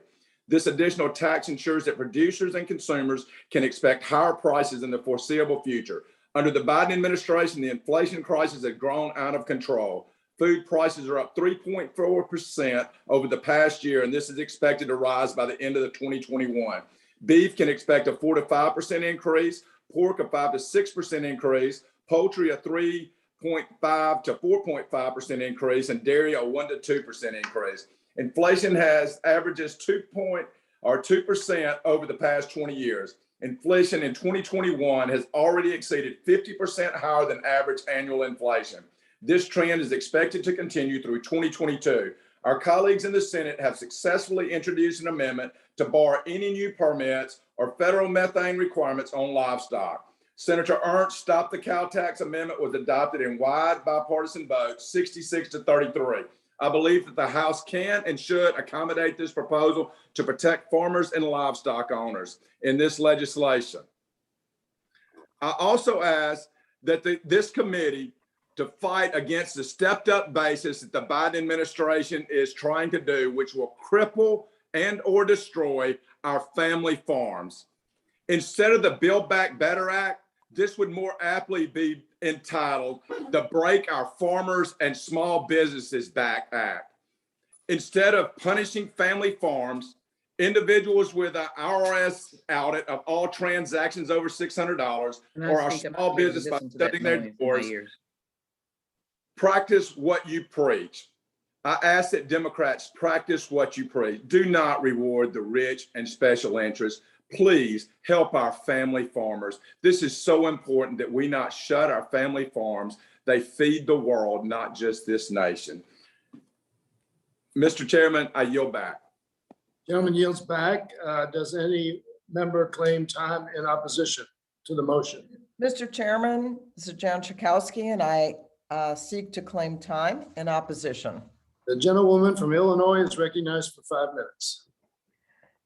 This additional tax ensures that producers and consumers can expect higher prices in the foreseeable future. Under the Biden administration, the inflation crisis has grown out of control. Food prices are up 3.4% over the past year, and this is expected to rise by the end of 2021. Beef can expect a 4 to 5% increase, pork a 5 to 6% increase, poultry a 3.5 to 4.5% increase, and dairy a 1 to 2% increase. Inflation has averages 2% over the past 20 years. Inflation in 2021 has already exceeded 50% higher than average annual inflation. This trend is expected to continue through 2022. Our colleagues in the Senate have successfully introduced an amendment to bar any new permits or federal methane requirements on livestock. Senator Ernst Stop the Cow Tax Amendment was adopted in wide bipartisan vote, 66-33. I believe that the House can and should accommodate this proposal to protect farmers and livestock owners in this legislation. I also ask that this committee to fight against the stepped up basis that the Biden administration is trying to do, which will cripple and or destroy our family farms. Instead of the Build Back Better Act, this would more aptly be entitled the Break Our Farmers and Small Businesses Back Act. Instead of punishing family farms, individuals with an IRS audit of all transactions over $600 or our small business by studying their divorce, practice what you preach. I ask that Democrats practice what you preach. Do not reward the rich and special interests. Please help our family farmers. This is so important that we not shut our family farms. They feed the world, not just this nation. Mr. Chairman, I yield back. Gentleman yields back. Does any member claim time in opposition to the motion? Mr. Chairman, this is Jan Schakowsky, and I seek to claim time in opposition. The gentlewoman from Illinois is recognized for 5 minutes.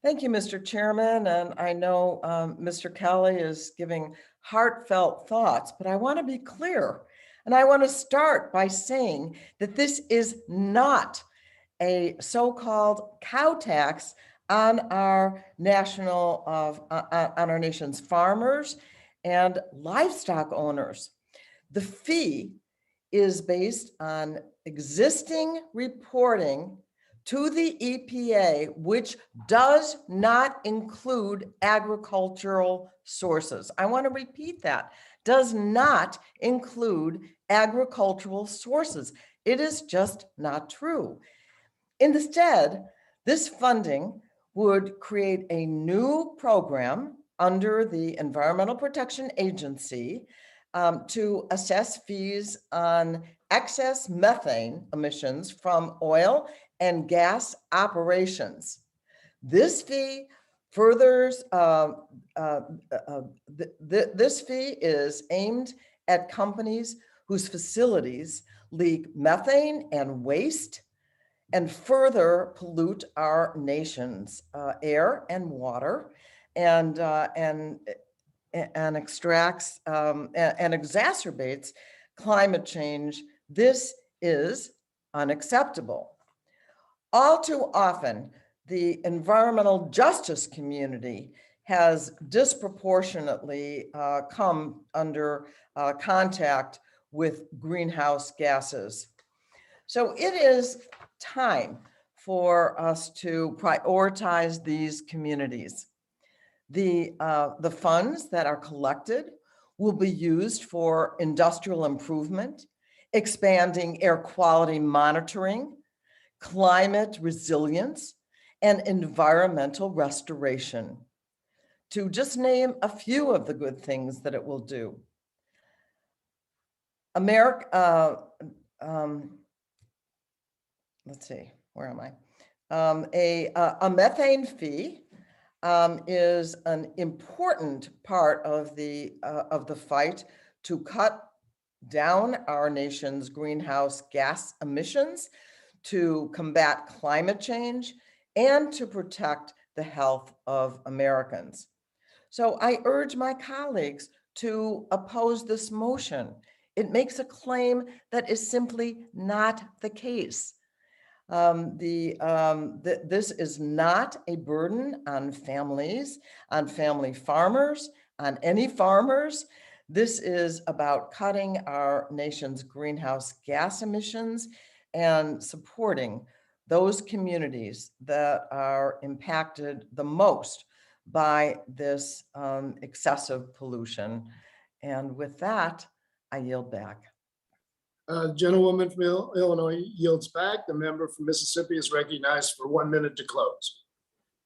Thank you, Mr. Chairman. And I know Mr. Kelly is giving heartfelt thoughts, but I want to be clear. And I want to start by saying that this is not a so-called cow tax on our nation's farmers and livestock owners. The fee is based on existing reporting to the EPA, which does not include agricultural sources. I want to repeat that. Does not include agricultural sources. It is just not true. Instead, this funding would create a new program under the Environmental Protection Agency to assess fees on excess methane emissions from oil and gas operations. This fee furthers, this fee is aimed at companies whose facilities leak methane and waste and further pollute our nation's air and water and extracts and exacerbates climate change. This is unacceptable. All too often, the environmental justice community has disproportionately come under contact with greenhouse gases. So it is time for us to prioritize these communities. The funds that are collected will be used for industrial improvement, expanding air quality monitoring, climate resilience, and environmental restoration, to just name a few of the good things that it will do. Let's see, where am I? A methane fee is an important part of the fight to cut down our nation's greenhouse gas emissions, to combat climate change, and to protect the health of Americans. So I urge my colleagues to oppose this motion. It makes a claim that is simply not the case. This is not a burden on families, on family farmers, on any farmers. This is about cutting our nation's greenhouse gas emissions and supporting those communities that are impacted the most by this excessive pollution. And with that, I yield back. Gentlewoman from Illinois yields back. The member from Mississippi is recognized for 1 minute to close.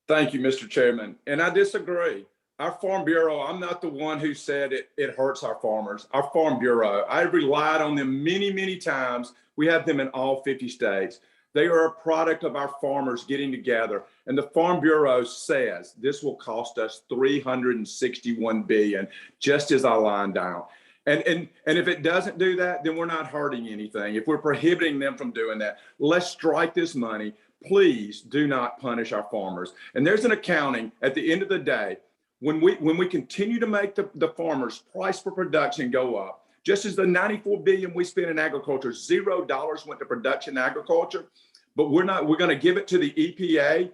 Thank you, Mr. Chairman. And I disagree. Our Farm Bureau, I'm not the one who said it hurts our farmers. Our Farm Bureau, I relied on them many, many times. We have them in all 50 states. They are a product of our farmers getting together. And the Farm Bureau says this will cost us $361 billion, just as I lined down. And if it doesn't do that, then we're not hurting anything. If we're prohibiting them from doing that, let's strike this money. Please do not punish our farmers. And there's an accounting at the end of the day. When we continue to make the farmers' price for production go up, just as the $94 billion we spent in agriculture, $0 went to production agriculture, but we're going to give it to the EPA.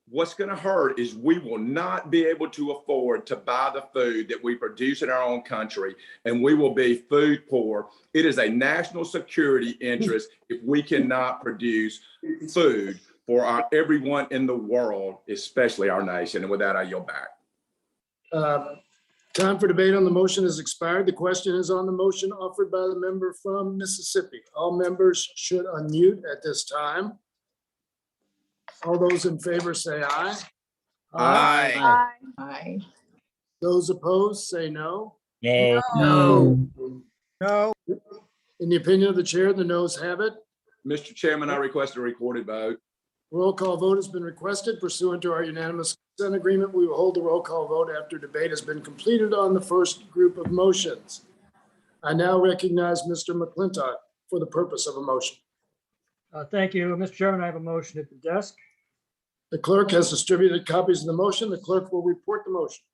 What's going to hurt is we will not be able to afford to buy the food that we produce in our own country, and we will be food poor. It is a national security interest if we cannot produce food for everyone in the world, especially our nation. And with that, I yield back. Time for debate on the motion has expired. The question is on the motion offered by the member from Mississippi. All members should unmute at this time. All those in favor say aye. Aye. Aye. Those opposed say no. No. No. In the opinion of the chair, the noes have it. Mr. Chairman, I request a recorded vote. Roll call vote has been requested pursuant to our unanimous consent agreement. We will hold the roll call vote after debate has been completed on the first group of motions. I now recognize Mr. McClintock for the purpose of a motion. Thank you, Mr. Chairman. I have a motion at the desk. The clerk has distributed copies of the motion. The clerk will report the motion.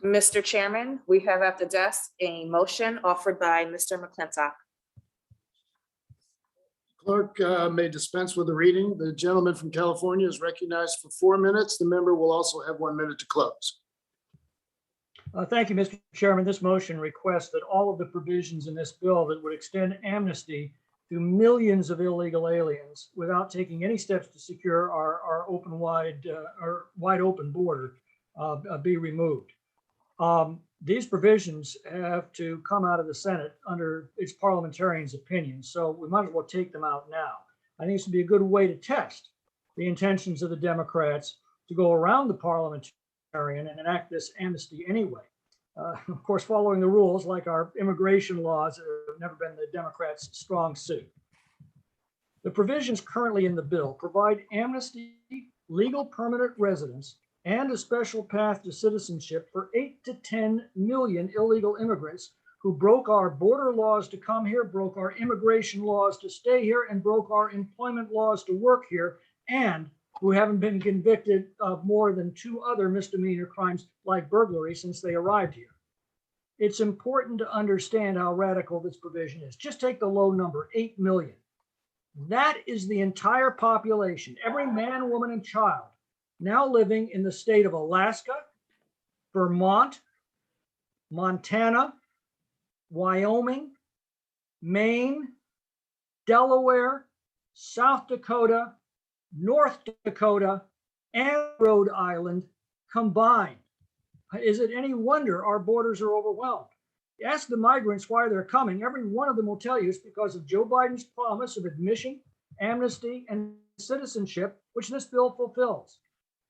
Mr. Chairman, we have at the desk a motion offered by Mr. McClintock. Clerk may dispense with the reading. The gentleman from California is recognized for 4 minutes. The member will also have 1 minute to close. Thank you, Mr. Chairman. This motion requests that all of the provisions in this bill that would extend amnesty to millions of illegal aliens without taking any steps to secure our wide open border be removed. These provisions have to come out of the Senate under its parliamentarians' opinion, so we might as well take them out now. I think this would be a good way to test the intentions of the Democrats to go around the parliamentarian and enact this amnesty anyway. Of course, following the rules, like our immigration laws, have never been the Democrats' strong suit. The provisions currently in the bill provide amnesty, legal permanent residence, and a special path to citizenship for 8 to 10 million illegal immigrants who broke our border laws to come here, broke our immigration laws to stay here, and broke our employment laws to work here, and who haven't been convicted of more than 2 other misdemeanor crimes like burglary since they arrived here. It's important to understand how radical this provision is. Just take the low number, 8 million. That is the entire population, every man, woman, and child now living in the state of Alaska, Vermont, Montana, Wyoming, Maine, Delaware, South Dakota, North Dakota, and Rhode Island combined. Is it any wonder our borders are overwhelmed? Ask the migrants why they're coming. Every one of them will tell you it's because of Joe Biden's promise of admission, amnesty, and citizenship, which this bill fulfills.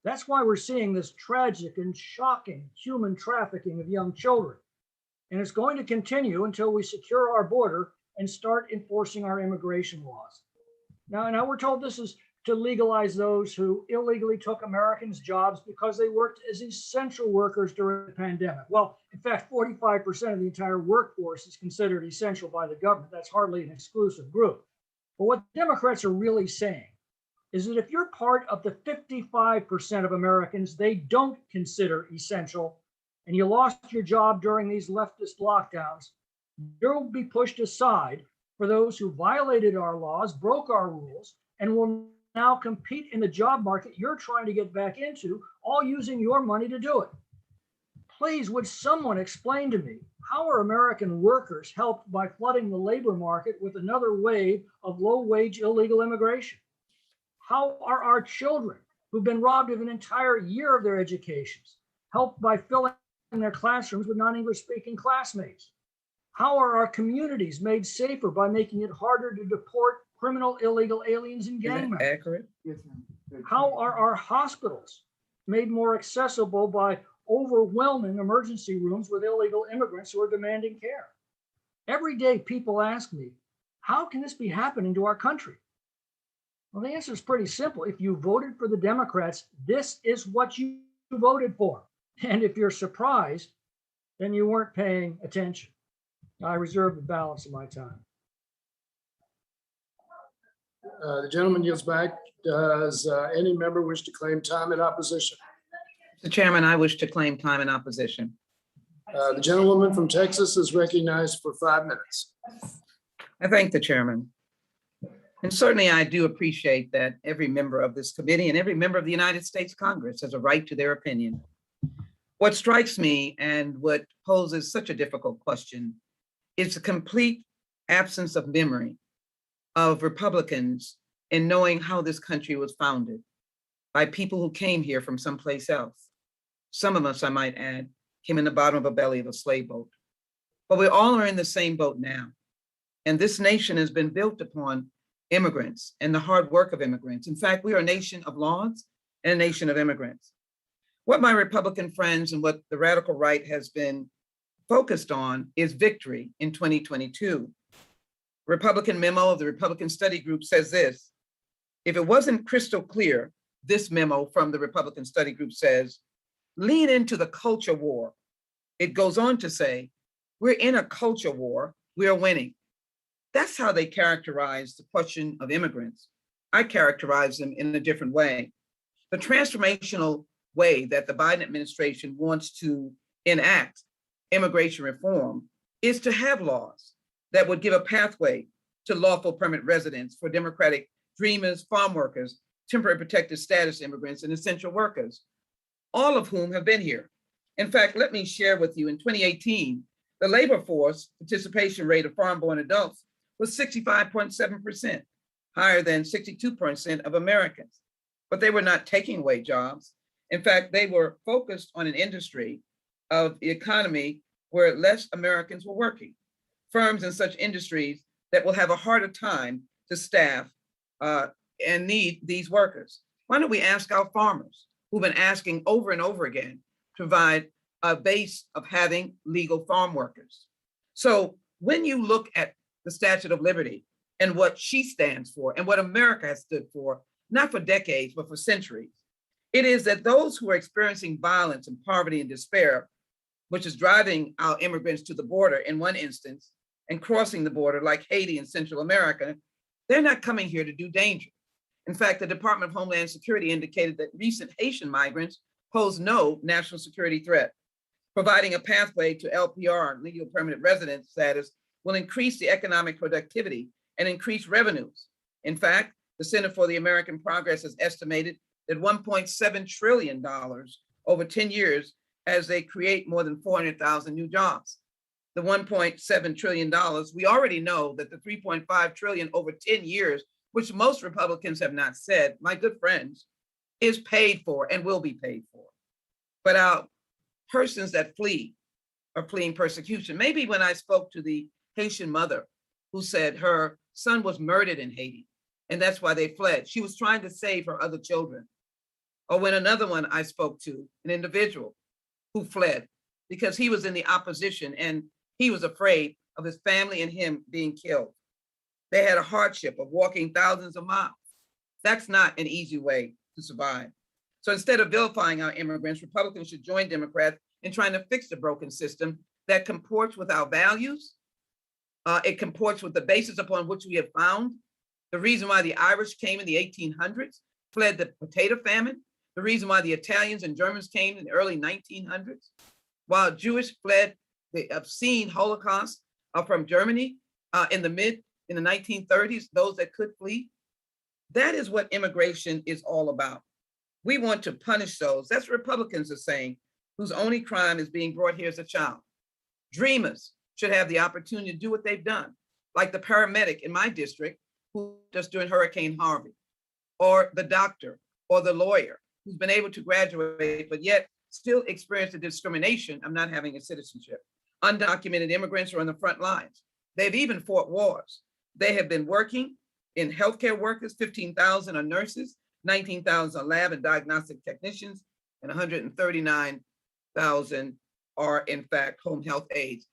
That's why we're seeing this tragic and shocking human trafficking of young children. And it's going to continue until we secure our border and start enforcing our immigration laws. Now we're told this is to legalize those who illegally took Americans' jobs because they worked as essential workers during the pandemic. Well, in fact, 45% of the entire workforce is considered essential by the government. That's hardly an exclusive group. But what Democrats are really saying is that if you're part of the 55% of Americans they don't consider essential, and you lost your job during these leftist lockdowns, you'll be pushed aside for those who violated our laws, broke our rules, and will now compete in the job market you're trying to get back into, all using your money to do it. Please, would someone explain to me, how are American workers helped by flooding the labor market with another wave of low-wage illegal immigration? How are our children, who've been robbed of an entire year of their educations, helped by filling their classrooms with non-English speaking classmates? How are our communities made safer by making it harder to deport criminal illegal aliens and gang members? Accurate. How are our hospitals made more accessible by overwhelming emergency rooms with illegal immigrants who are demanding care? Every day people ask me, how can this be happening to our country? Well, the answer is pretty simple. If you voted for the Democrats, this is what you voted for. And if you're surprised, then you weren't paying attention. I reserve the balance of my time. The gentleman yields back. Does any member wish to claim time in opposition? Mr. Chairman, I wish to claim time in opposition. The gentlewoman from Texas is recognized for 5 minutes. I thank the chairman. And certainly I do appreciate that every member of this committee and every member of the United States Congress has a right to their opinion. What strikes me and what poses such a difficult question is the complete absence of memory of Republicans in knowing how this country was founded by people who came here from someplace else. Some of us, I might add, came in the bottom of a belly of a slave boat. But we all are in the same boat now. And this nation has been built upon immigrants and the hard work of immigrants. In fact, we are a nation of laws and a nation of immigrants. What my Republican friends and what the radical right has been focused on is victory in 2022. Republican memo of the Republican Study Group says this: if it wasn't crystal clear, this memo from the Republican Study Group says, lean into the culture war. It goes on to say, we're in a culture war, we are winning. That's how they characterize the question of immigrants. I characterize them in a different way. The transformational way that the Biden administration wants to enact immigration reform is to have laws that would give a pathway to lawful permanent residence for Democratic dreamers, farm workers, temporary protected status immigrants, and essential workers, all of whom have been here. In fact, let me share with you, in 2018, the labor force participation rate of foreign-born adults was 65.7%, higher than 62% of Americans. But they were not taking away jobs. In fact, they were focused on an industry of the economy where less Americans were working. Firms in such industries that will have a harder time to staff and need these workers. Why don't we ask our farmers, who've been asking over and over again, to provide a base of having legal farm workers? So when you look at the Statue of Liberty and what she stands for and what America has stood for, not for decades, but for centuries, it is that those who are experiencing violence and poverty and despair, which is driving our immigrants to the border in one instance and crossing the border like Haiti and Central America, they're not coming here to do danger. In fact, the Department of Homeland Security indicated that recent Haitian migrants pose no national security threat. Providing a pathway to LPR, legal permanent residence status, will increase the economic productivity and increase revenues. In fact, the Center for the American Progress has estimated that $1.7 trillion over 10 years as they create more than 400,000 new jobs. The $1.7 trillion, we already know that the $3.5 trillion over 10 years, which most Republicans have not said, my good friends, is paid for and will be paid for. But our persons that flee are fleeing persecution. Maybe when I spoke to the Haitian mother who said her son was murdered in Haiti, and that's why they fled. She was trying to save her other children. Or when another one I spoke to, an individual who fled because he was in the opposition and he was afraid of his family and him being killed. They had a hardship of walking thousands of miles. That's not an easy way to survive. So instead of vilifying our immigrants, Republicans should join Democrats in trying to fix the broken system that comports with our values. It comports with the basis upon which we have found. The reason why the Irish came in the 1800s, fled the potato famine. The reason why the Italians and Germans came in the early 1900s, while Jewish fled the obscene Holocaust from Germany in the 1930s, those that could flee. That is what immigration is all about. We want to punish those, that's what Republicans are saying, whose only crime is being brought here as a child. Dreamers should have the opportunity to do what they've done, like the paramedic in my district who just during Hurricane Harvey, or the doctor or the lawyer who's been able to graduate, but yet still experience the discrimination of not having a citizenship. Undocumented immigrants are on the front lines. They've even fought wars. They have been working in healthcare workers, 15,000 are nurses, 19,000 are lab and diagnostic technicians, and 139,000 are in fact home health aides.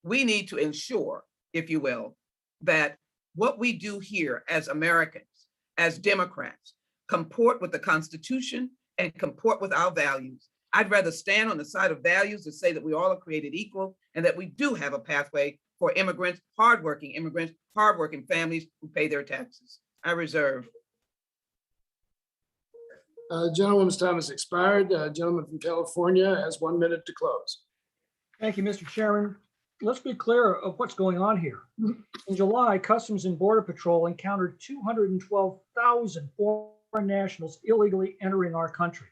We need to ensure, if you will, that what we do here as Americans, as Democrats comport with the Constitution and comport with our values. I'd rather stand on the side of values to say that we all are created equal and that we do have a pathway for immigrants, hardworking families who pay their taxes. I reserve. Gentleman's time has expired. Gentleman from California has 1 minute to close. Thank you, Mr. Chairman. Let's be clear of what's going on here. In July, Customs and Border Patrol encountered 212,000 foreign nationals illegally entering our country.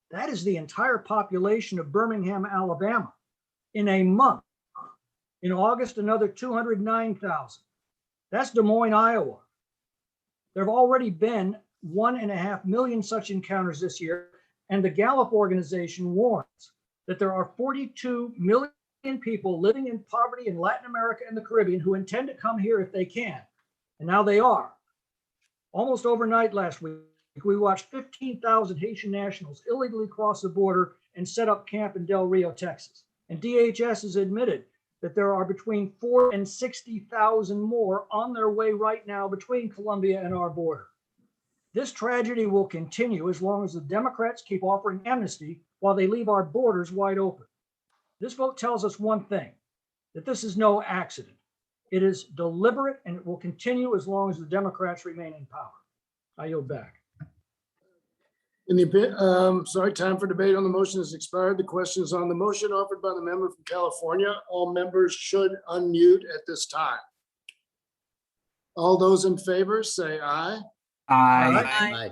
That is the entire population of Birmingham, Alabama, in a month. In August, another 209,000. That's Des Moines, Iowa. There have already been 1.5 million such encounters this year, and the Gallup organization warns that there are 42 million people living in poverty in Latin America and the Caribbean who intend to come here if they can. And now they are. Almost overnight last week, we watched 15,000 Haitian nationals illegally cross the border and set up camp in Del Rio, Texas. And DHS has admitted that there are between 4,000 and 60,000 more on their way right now between Colombia and our border. This tragedy will continue as long as the Democrats keep offering amnesty while they leave our borders wide open. This vote tells us one thing, that this is no accident. It is deliberate and it will continue as long as the Democrats remain in power. I yield back. Time for debate on the motion has expired. The question is on the motion offered by the member from California. All members should unmute at this time. All those in favor say aye. Aye. Aye.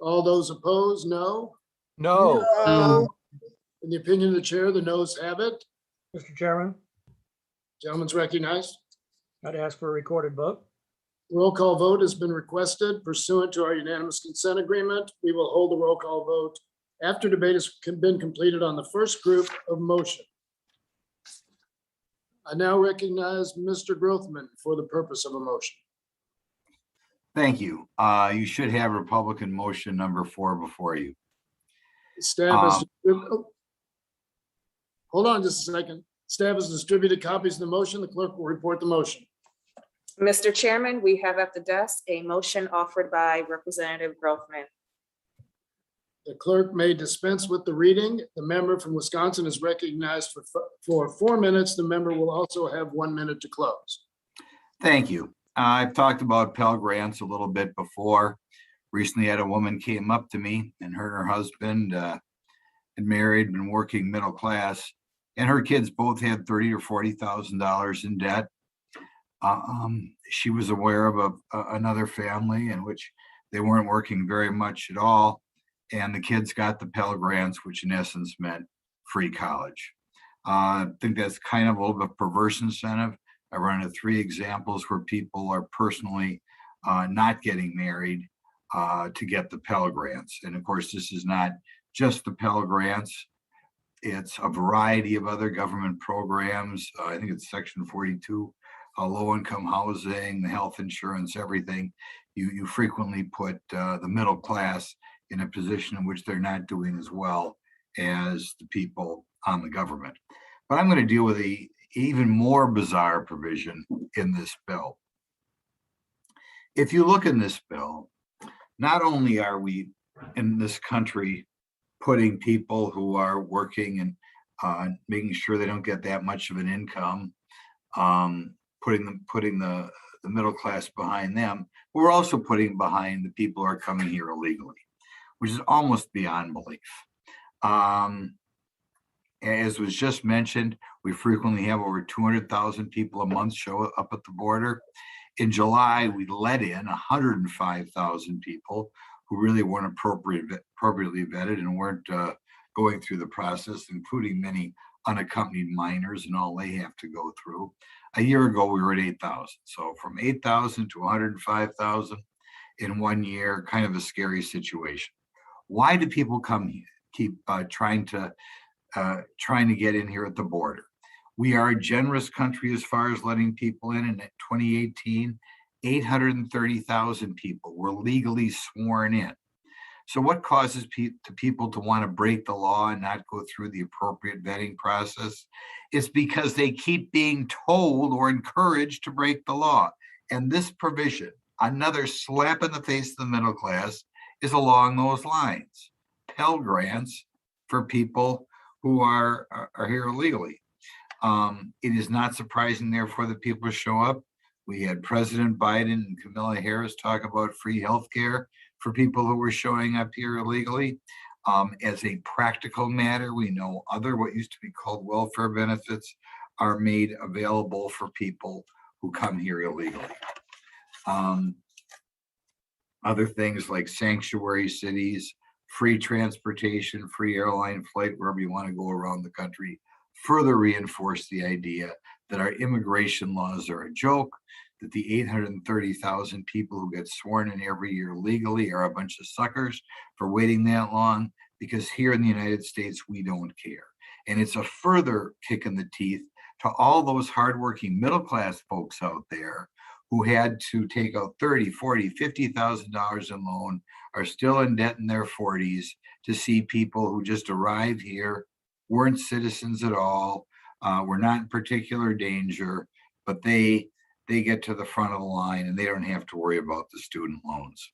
All those opposed, no. No. No. In the opinion of the chair, the noes have it. Mr. Chairman, Gentleman's recognized. I'd ask for a recorded vote. Roll call vote has been requested pursuant to our unanimous consent agreement. We will hold the roll call vote after debate has been completed on the first group of motion. I now recognize Mr. Grothman for the purpose of a motion. Thank you. You should have Republican motion number 4 before you. Staff has, hold on just a second. Staff has distributed copies of the motion. The clerk will report the motion. Mr. Chairman, we have at the desk a motion offered by Representative Grothman. The clerk may dispense with the reading. The member from Wisconsin is recognized for 4 minutes. The member will also have 1 minute to close. Thank you. I've talked about Pell Grants a little bit before. Recently had a woman came up to me, and her and her husband had married, been working middle class, and her kids both had $30,000 or $40,000 in debt. She was aware of another family in which they weren't working very much at all, and the kids got the Pell Grants, which in essence meant free college. I think that's kind of a little bit perverse incentive. I run into 3 examples where people are personally not getting married to get the Pell Grants. And of course, this is not just the Pell Grants. It's a variety of other government programs. I think it's Section 42, low-income housing, the health insurance, everything. You frequently put the middle class in a position in which they're not doing as well as the people on the government. But I'm going to deal with the even more bizarre provision in this bill. If you look in this bill, not only are we in this country putting people who are working and making sure they don't get that much of an income, putting the middle class behind them, but we're also putting behind the people who are coming here illegally, which is almost beyond belief. As was just mentioned, we frequently have over 200,000 people a month show up at the border. In July, we let in 105,000 people who really weren't appropriately vetted and weren't going through the process, including many unaccompanied minors and all they have to go through. A year ago, we were at 8,000. So from 8,000 to 105,000 in 1 year, kind of a scary situation. Why do people come here, keep trying to get in here at the border? We are a generous country as far as letting people in. In 2018, 830,000 people were legally sworn in. So what causes people to want to break the law and not go through the appropriate vetting process? It's because they keep being told or encouraged to break the law. And this provision Another slap in the face of the middle class is along those lines. Pell Grants for people who are here illegally. It is not surprising, therefore, that people show up. We had President Biden and Kamala Harris talk about free health care for people who were showing up here illegally. As a practical matter, we know other what used to be called welfare benefits are made available for people who come here illegally. Other things like sanctuary cities, free transportation, free airline flight wherever you want to go around the country, further reinforce the idea that our immigration laws are a joke, that the 830,000 people who get sworn in every year legally are a bunch of suckers for waiting that long, because here in the United States, we don't care. And it's a further kick in the teeth to all those hardworking middle-class folks out there who had to take out $30,000, $40,000, $50,000 in loan, are still in debt in their 40s, to see people who just arrived here, weren't citizens at all, were not in particular danger, but they get to the front of the line and they don't have to worry about the student loans.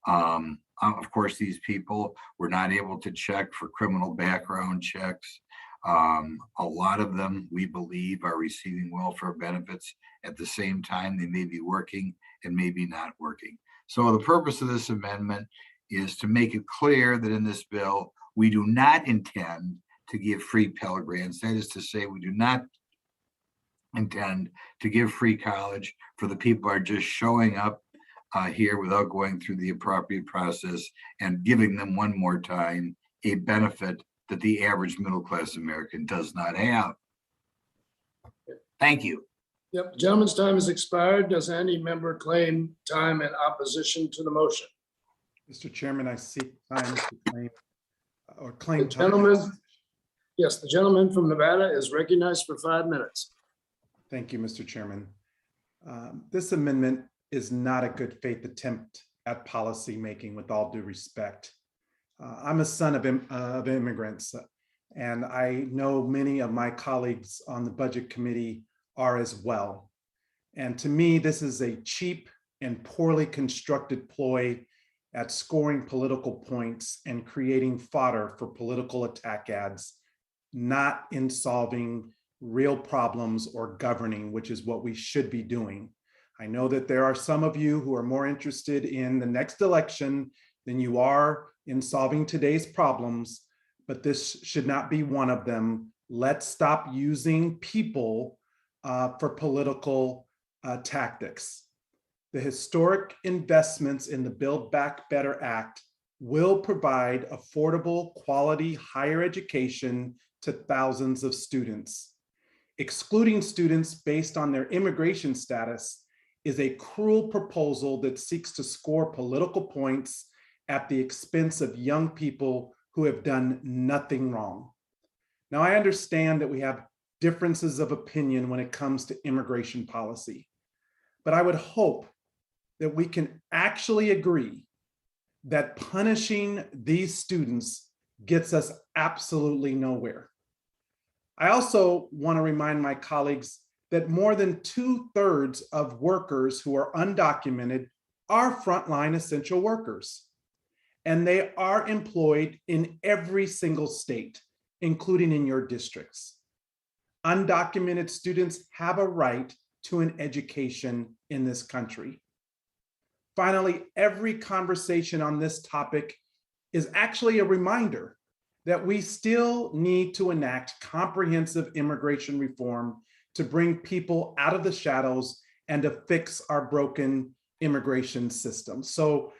Of course, these people were not able to check for criminal background checks. A lot of them, we believe, are receiving welfare benefits at the same time. They may be working and maybe not working. So the purpose of this amendment is to make it clear that in this bill, we do not intend to give free Pell Grants. That is to say, we do not intend to give free college for the people who are just showing up here without going through the appropriate process and giving them one more time a benefit that the average middle-class American does not have. Thank you. Yep, the gentleman's time has expired. Does any member claim time in opposition to the motion? Mr. Chairman, I seek time to claim The gentleman, yes, the gentleman from Nevada is recognized for 5 minutes. Thank you, Mr. Chairman. This amendment is not a good faith attempt at policy making, with all due respect. I'm a son of immigrants, and I know many of my colleagues on the Budget Committee are as well. And to me, this is a cheap and poorly constructed ploy at scoring political points and creating fodder for political attack ads, not in solving real problems or governing, which is what we should be doing. I know that there are some of you who are more interested in the next election than you are in solving today's problems, but this should not be one of them. Let's stop using people for political tactics. The historic investments in the Build Back Better Act will provide affordable, quality higher education to thousands of students. Excluding students based on their immigration status is a cruel proposal that seeks to score political points at the expense of young people who have done nothing wrong. Now, I understand that we have differences of opinion when it comes to immigration policy, but I would hope that we can actually agree that punishing these students gets us absolutely nowhere. I also want to remind my colleagues that more than 2/3 of workers who are undocumented are frontline essential workers, and they are employed in every single state, including in your districts. Undocumented students have a right to an education in this country. Finally, every conversation on this topic is actually a reminder that we still need to enact comprehensive immigration reform to bring people out of the shadows and to fix our broken immigration system. So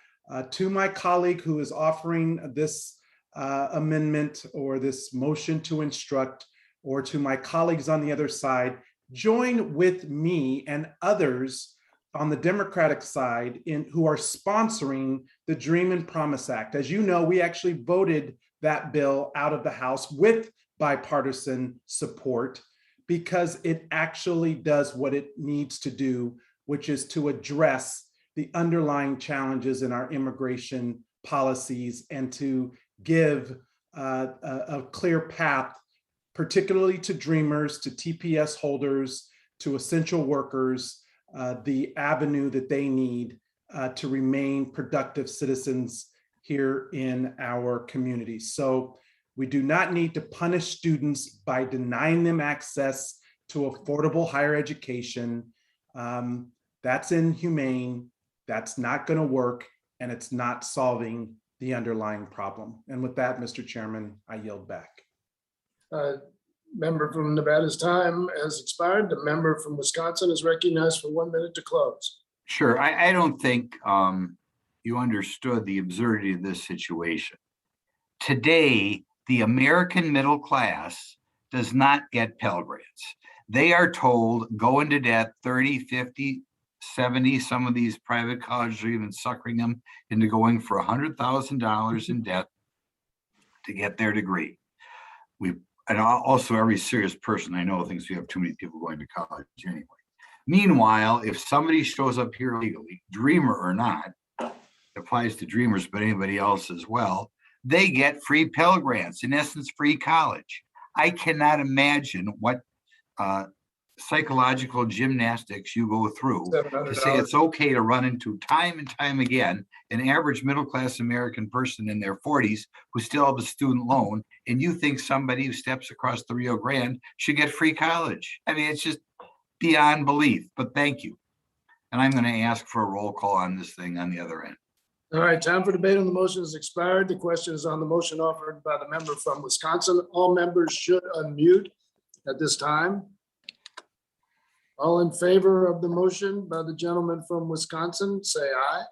to my colleague who is offering this amendment or this motion to instruct, or to my colleagues on the other side, join with me and others on the Democratic side who are sponsoring the Dream and Promise Act. As you know, we actually voted that bill out of the House with bipartisan support because it actually does what it needs to do, which is to address the underlying challenges in our immigration policies and to give a clear path, particularly to dreamers, to TPS holders, to essential workers, the avenue that they need to remain productive citizens here in our community. So we do not need to punish students by denying them access to affordable higher education. That's inhumane, that's not going to work, and it's not solving the underlying problem. And with that, Mr. Chairman, I yield back. Member from Nevada's time has expired. The member from Wisconsin is recognized for 1 minute to close. Sure, I don't think you understood the absurdity of this situation. Today, the American middle class does not get Pell Grants. They are told go into debt 30, 50, 70, some of these private colleges are even suckering them into going for $100,000 in debt to get their degree. And also every serious person I know thinks we have too many people going to college anyway. Meanwhile, if somebody shows up here legally, dreamer or not, it applies to dreamers, but anybody else as well, they get free Pell Grants, in essence, free college. I cannot imagine what psychological gymnastics you go through to say it's okay to run into time and time again an average middle-class American person in their 40s who still have a student loan, and you think somebody who steps across the Rio Grande should get free college. I mean, it's just beyond belief, but thank you. And I'm going to ask for a roll call on this thing on the other end. All right, time for debate on the motion has expired. The question is on the motion offered by the member from Wisconsin. All members should unmute at this time. All in favor of the motion by the gentleman from Wisconsin, say aye.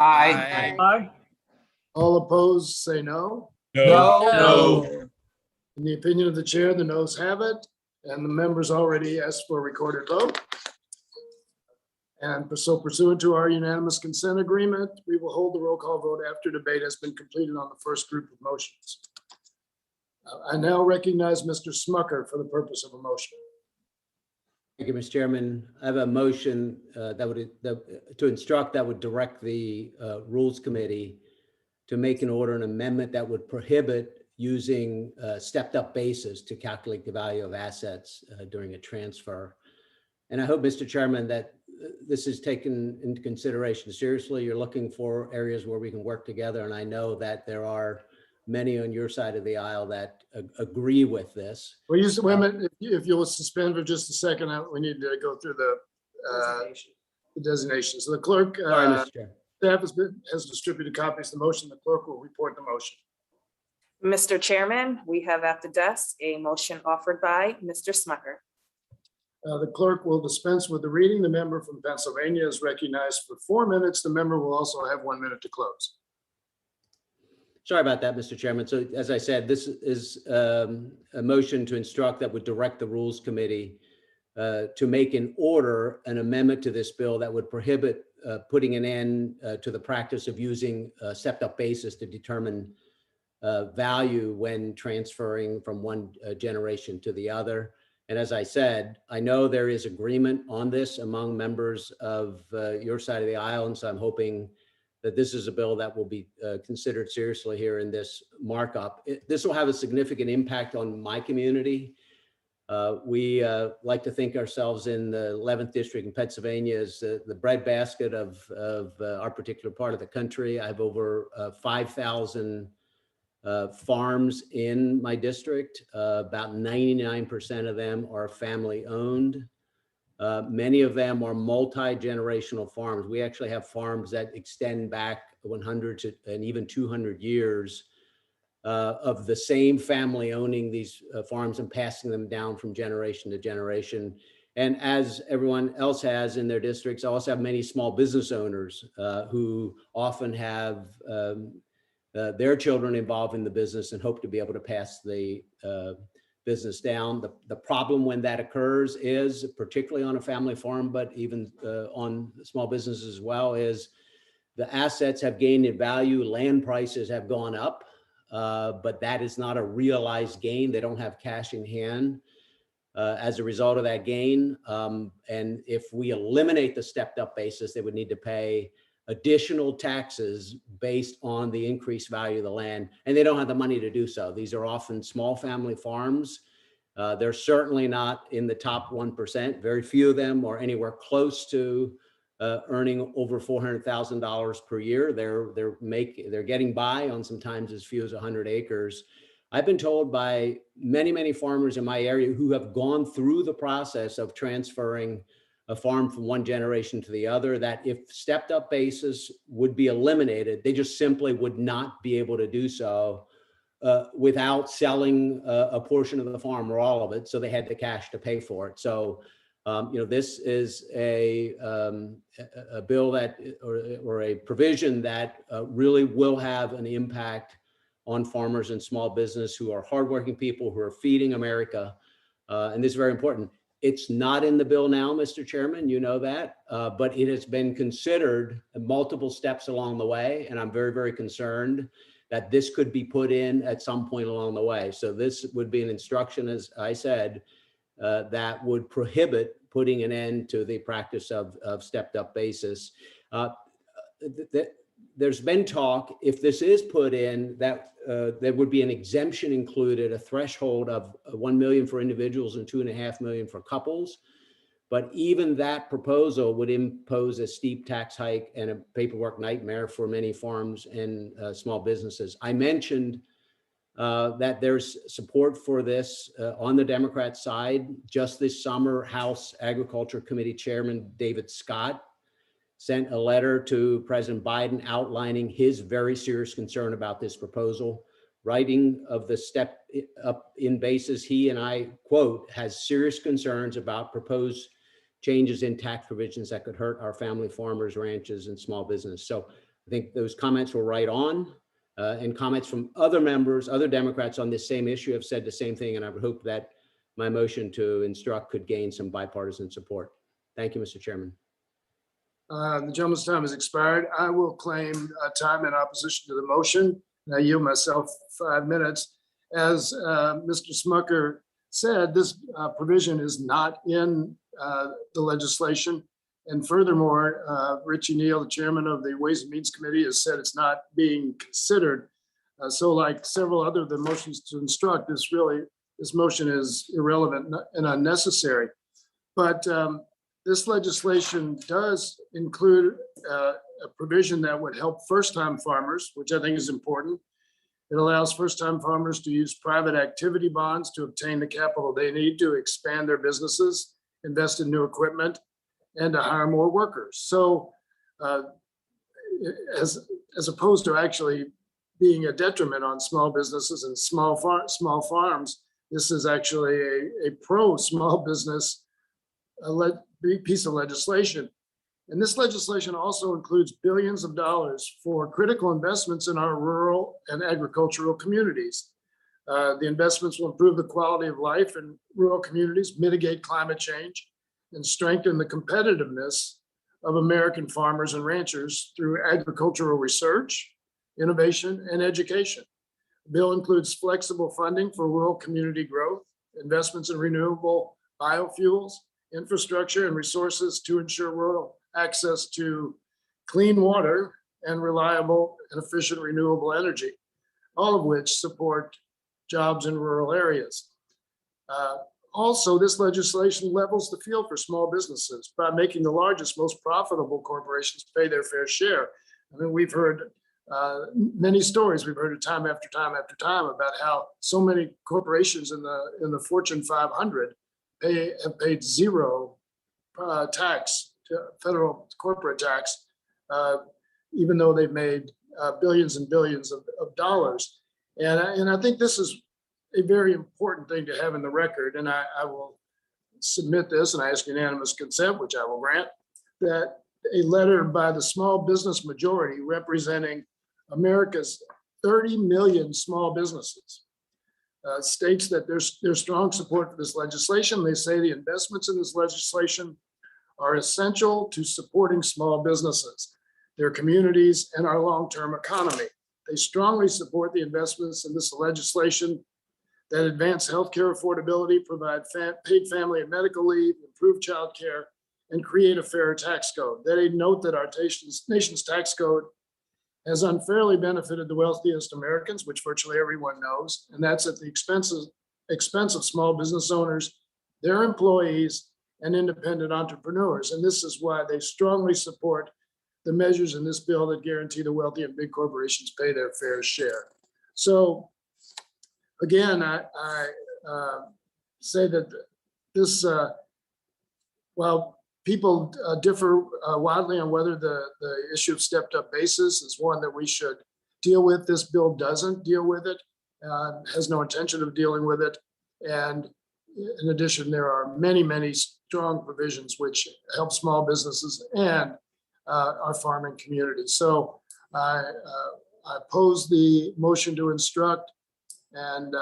Aye. Aye. All opposed, say no. No. In the opinion of the chair, the noes have it, and the members already asked for a recorded vote. And so pursuant to our unanimous consent agreement, we will hold the roll call vote after debate has been completed on the first group of motions. I now recognize Mr. Smucker for the purpose of a motion. Thank you, Mr. Chairman. I have a motion to instruct that would direct the Rules Committee to make an order, an amendment that would prohibit using stepped up basis to calculate the value of assets during a transfer. And I hope, Mr. Chairman, that this is taken into consideration seriously. You're looking for areas where we can work together. And I know that there are many on your side of the aisle that agree with this. Well, wait a minute, if you'll suspend for just a second, we need to go through the designation. So the clerk, Sorry, Mr. Chair. staff has distributed copies of the motion. The clerk will report the motion. Mr. Chairman, we have at the desk a motion offered by Mr. Smucker. The clerk will dispense with the reading. The member from Pennsylvania is recognized for 4 minutes. The member will also have 1 minute to close. Sorry about that, Mr. Chairman. So as I said, this is a motion to instruct that would direct the Rules Committee to make an order, an amendment to this bill that would prohibit putting an end to the practice of using a stepped up basis to determine value when transferring from one generation to the other. And as I said, I know there is agreement on this among members of your side of the aisle. And so I'm hoping that this is a bill that will be considered seriously here in this markup. This will have a significant impact on my community. We like to think ourselves in the 11th district in Pennsylvania as the breadbasket of our particular part of the country. I have over 5,000 farms in my district. About 99% of them are family owned. Many of them are multi-generational farms. We actually have farms that extend back 100 to and even 200 years of the same family owning these farms and passing them down from generation to generation. And as everyone else has in their districts, I also have many small business owners who often have their children involved in the business and hope to be able to pass the business down. The problem when that occurs is, particularly on a family farm, but even on small businesses as well, is the assets have gained in value, land prices have gone up, but that is not a realized gain. They don't have cash in hand as a result of that gain. And if we eliminate the stepped up basis, they would need to pay additional taxes based on the increased value of the land, and they don't have the money to do so. These are often small family farms. They're certainly not in the top 1%. Very few of them are anywhere close to earning over $400,000 per year. They're getting by on sometimes as few as 100 acres. I've been told by many farmers in my area who have gone through the process of transferring a farm from one generation to the other, that if stepped up basis would be eliminated, they just simply would not be able to do so without selling a portion of the farm or all of it. So they had the cash to pay for it. So, this is a bill that, or a provision that really will have an impact on farmers and small business who are hardworking people who are feeding America. And this is very important. It's not in the bill now, Mr. Chairman, you know that, but it has been considered multiple steps along the way. And I'm very concerned that this could be put in at some point along the way. So this would be an instruction, as I said, that would prohibit putting an end to the practice of stepped up basis. There's been talk, if this is put in, that there would be an exemption included, a threshold of 1 million for individuals and 2.5 million for couples. But even that proposal would impose a steep tax hike and a paperwork nightmare for many farms and small businesses. I mentioned that there's support for this on the Democrat side. Just this summer, House Agriculture Committee Chairman David Scott sent a letter to President Biden outlining his very serious concern about this proposal. Writing of the step up in basis, he and I quote, has serious concerns about proposed changes in tax provisions that could hurt our family farmers, ranches, and small business. So I think those comments were right on. And comments from other members, other Democrats on this same issue have said the same thing. And I would hope that my motion to instruct could gain some bipartisan support. Thank you, Mr. Chairman. The gentleman's time has expired. I will claim time in opposition to the motion. And I yield myself 5 minutes. As Mr. Smucker said, this provision is not in the legislation. And furthermore, Richie Neal, the chairman of the Ways and Means Committee, has said it's not being considered. So like several other the motions to instruct, this motion is irrelevant and unnecessary. But this legislation does include a provision that would help first-time farmers, which I think is important. It allows first-time farmers to use private activity bonds to obtain the capital they need to expand their businesses, invest in new equipment, and to hire more workers. So as opposed to actually being a detriment on small businesses and small farms, this is actually a pro-small business piece of legislation. And this legislation also includes billions of dollars for critical investments in our rural and agricultural communities. The investments will improve the quality of life in rural communities, mitigate climate change, and strengthen the competitiveness of American farmers and ranchers through agricultural research, innovation, and education. The bill includes flexible funding for rural community growth, investments in renewable biofuels, infrastructure, and resources to ensure rural access to clean water and reliable and efficient renewable energy, all of which support jobs in rural areas. Also, this legislation levels the field for small businesses by making the largest, most profitable corporations pay their fair share. I mean, we've heard many stories. We've heard it time after time after time about how so many corporations in the Fortune 500 have paid zero tax, federal corporate tax, even though they've made billions and billions of dollars. And I think this is a very important thing to have in the record. And I will submit this, and I ask unanimous consent, which I will grant, that a letter by the small business majority representing America's 30 million small businesses states that there's strong support for this legislation. They say the investments in this legislation are essential to supporting small businesses, their communities, and our long-term economy. They strongly support the investments in this legislation that advance healthcare affordability, provide paid family and medical leave, improve childcare, and create a fairer tax code. They note that our nation's tax code has unfairly benefited the wealthiest Americans, which virtually everyone knows, and that's at the expense of small business owners, their employees, and independent entrepreneurs. And this is why they strongly support the measures in this bill that guarantee the wealthy and big corporations pay their fair share. So again, I say that this, while people differ widely on whether the issue of stepped up basis is one that we should deal with, this bill doesn't deal with it, has no intention of dealing with it. And in addition, there are many, many strong provisions which help small businesses and our farming community. So I oppose the motion to instruct, and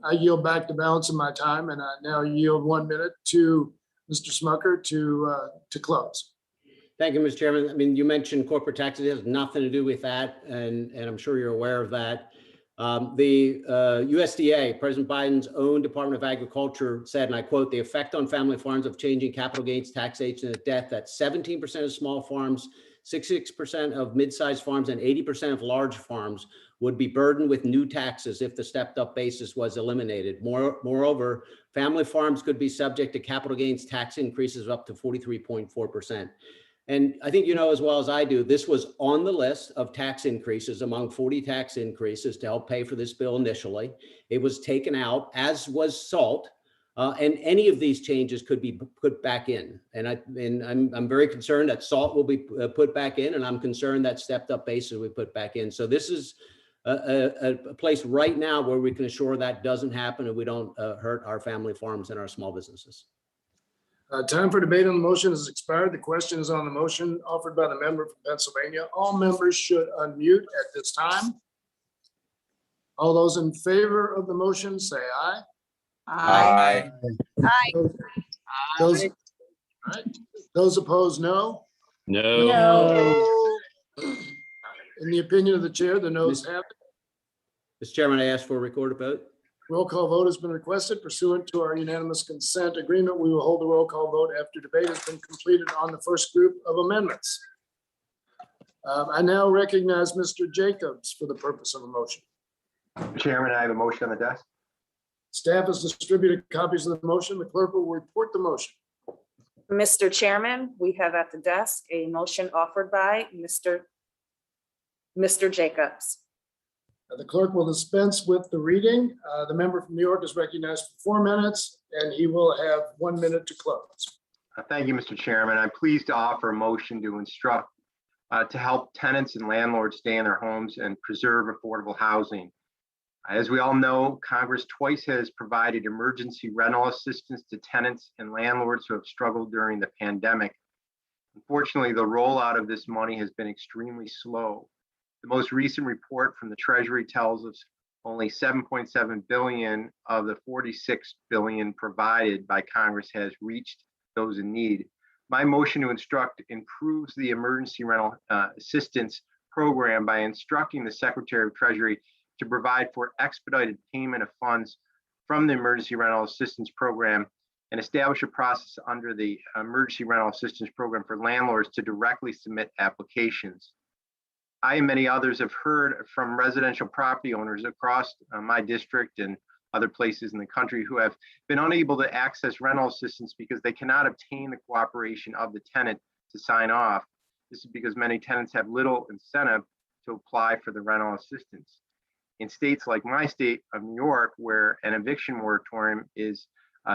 I yield back the balance of my time, and I now yield 1 minute to Mr. Smucker to close. Thank you, Mr. Chairman. I mean, you mentioned corporate taxes. It has nothing to do with that, and I'm sure you're aware of that. The USDA, President Biden's own Department of Agriculture said, and I quote, "The effect on family farms of changing capital gains taxation at death, that 17% of small farms, 66% of mid-sized farms, and 80% of large farms would be burdened with new taxes if the stepped-up basis was eliminated. Moreover, family farms could be subject to capital gains tax increases of up to 43.4%. And I think you know as well as I do, this was on the list of tax increases among 40 tax increases to help pay for this bill initially. It was taken out, as was salt, and any of these changes could be put back in. And I'm very concerned that salt will be put back in, and I'm concerned that stepped up basis will be put back in. So this is a place right now where we can assure that doesn't happen and we don't hurt our family farms and our small businesses. Time for debate on the motion has expired. The question is on the motion offered by the member from Pennsylvania. All members should unmute at this time. All those in favor of the motion say aye. Aye. Those, all right. Those opposed, no. No. In the opinion of the chair, the noes have it. Mr. Chairman, I ask for a recorded vote. Roll call vote has been requested pursuant to our unanimous consent agreement. We will hold the roll call vote after debate has been completed on the first group of amendments. I now recognize Mr. Jacobs for the purpose of a motion. Chairman, I have a motion on the desk. Staff has distributed copies of the motion. The clerk will report the motion. Mr. Chairman, we have at the desk a motion offered by Mr. Jacobs. The clerk will dispense with the reading. The member from New York is recognized for 4 minutes, and he will have 1 minute to close. Thank you, Mr. Chairman. I'm pleased to offer a motion to instruct to help tenants and landlords stay in their homes and preserve affordable housing. As we all know, Congress twice has provided emergency rental assistance to tenants and landlords who have struggled during the pandemic. Unfortunately, the rollout of this money has been extremely slow. The most recent report from the Treasury tells us only 7.7 billion of the 46 billion provided by Congress has reached those in need. My motion to instruct improves the emergency rental assistance program by instructing the Secretary of Treasury to provide for expedited payment of funds from the emergency rental assistance program and establish a process under the emergency rental assistance program for landlords to directly submit applications. I and many others have heard from residential property owners across my district and other places in the country who have been unable to access rental assistance because they cannot obtain the cooperation of the tenant to sign off. This is because many tenants have little incentive to apply for the rental assistance. In states like my state of New York, where an eviction moratorium is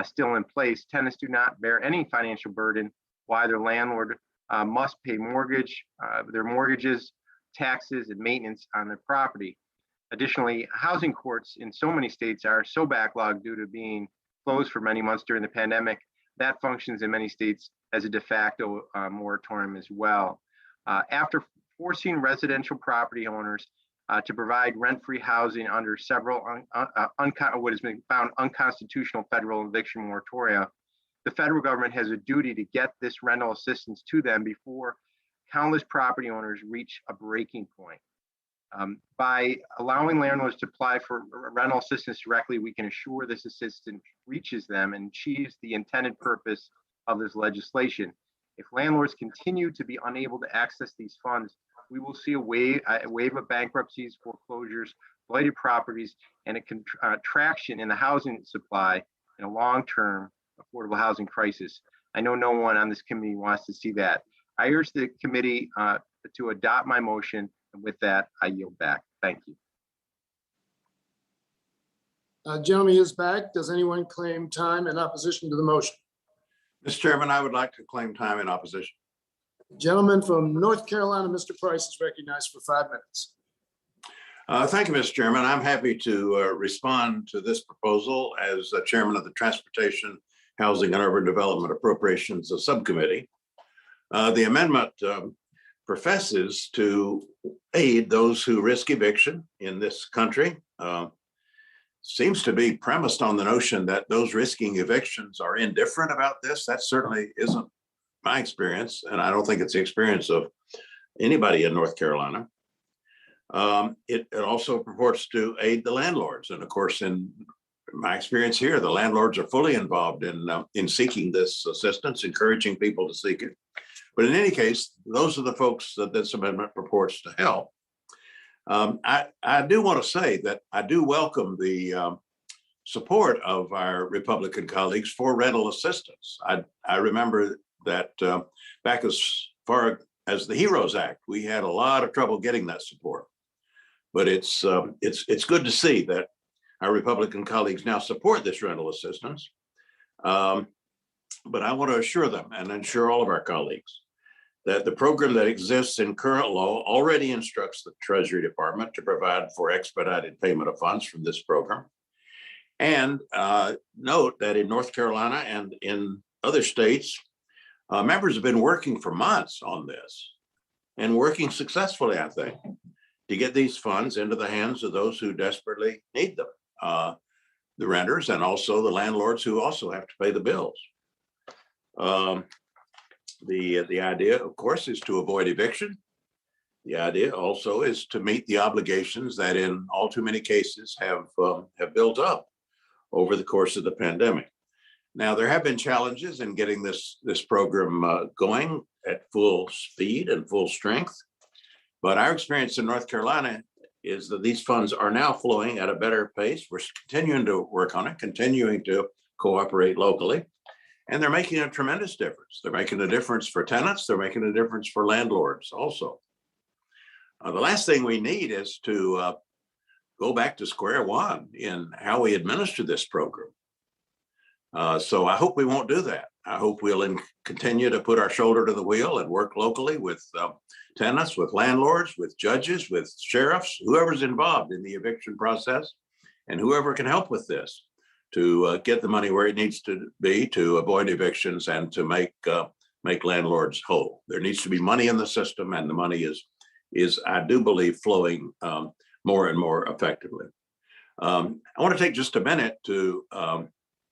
still in place, tenants do not bear any financial burden while their landlord must pay their mortgages, taxes, and maintenance on their property. Additionally, housing courts in so many states are so backlogged due to being closed for many months during the pandemic that functions in many states as a de facto moratorium as well. After forcing residential property owners to provide rent-free housing under several what has been found unconstitutional federal eviction moratoria, the federal government has a duty to get this rental assistance to them before countless property owners reach a breaking point. By allowing landlords to apply for rental assistance directly, we can assure this assistance reaches them and achieves the intended purpose of this legislation. If landlords continue to be unable to access these funds, we will see a wave of bankruptcies, foreclosures, blighted properties, and a contraction in the housing supply in a long-term affordable housing crisis. I know no one on this committee wants to see that. I urge the committee to adopt my motion. And with that, I yield back. Thank you. Gentleman is back. Does anyone claim time in opposition to the motion? Mr. Chairman, I would like to claim time in opposition. Gentleman from North Carolina, Mr. Price, is recognized for 5 minutes. Thank you, Mr. Chairman. I'm happy to respond to this proposal as chairman of the Transportation, Housing and Urban Development Appropriations Subcommittee. The amendment professes to aid those who risk eviction in this country. Seems to be premised on the notion that those risking evictions are indifferent about this. That certainly isn't my experience, and I don't think it's the experience of anybody in North Carolina. It also purports to aid the landlords. And of course, in my experience here, the landlords are fully involved in seeking this assistance, encouraging people to seek it. But in any case, those are the folks that this amendment purports to help. I do want to say that I do welcome the support of our Republican colleagues for rental assistance. I remember that back as far as the HEROES Act, we had a lot of trouble getting that support. But it's good to see that our Republican colleagues now support this rental assistance. But I want to assure them and assure all of our colleagues that the program that exists in current law already instructs the Treasury Department to provide for expedited payment of funds from this program. And note that in North Carolina and in other states, members have been working for months on this and working successfully, I think, to get these funds into the hands of those who desperately need them, the renters and also the landlords who also have to pay the bills. The idea, of course, is to avoid eviction. The idea also is to meet the obligations that in all too many cases have built up over the course of the pandemic. Now, there have been challenges in getting this program going at full speed and full strength. But our experience in North Carolina is that these funds are now flowing at a better pace. We're continuing to work on it, continuing to cooperate locally. And they're making a tremendous difference. They're making a difference for tenants. They're making a difference for landlords also. The last thing we need is to go back to square one in how we administer this program. So I hope we won't do that. I hope we'll continue to put our shoulder to the wheel and work locally with tenants, with landlords, with judges, with sheriffs, whoever's involved in the eviction process, and whoever can help with this to get the money where it needs to be to avoid evictions and to make landlords whole. There needs to be money in the system, and the money is I do believe, flowing more and more effectively. I want to take just a minute to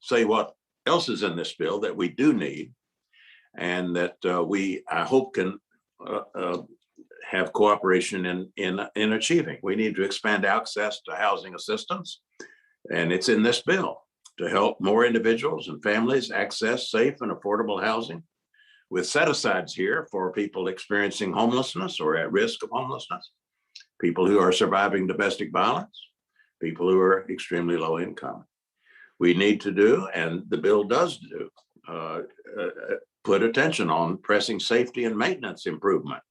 say what else is in this bill that we do need, and that I hope can have cooperation in achieving. We need to expand access to housing assistance, and it's in this bill to help more individuals and families access safe and affordable housing, with set-asides here for people experiencing homelessness or at risk of homelessness, people who are surviving domestic violence, people who are extremely low income. We need to do, and the bill does do, put attention on pressing safety and maintenance improvement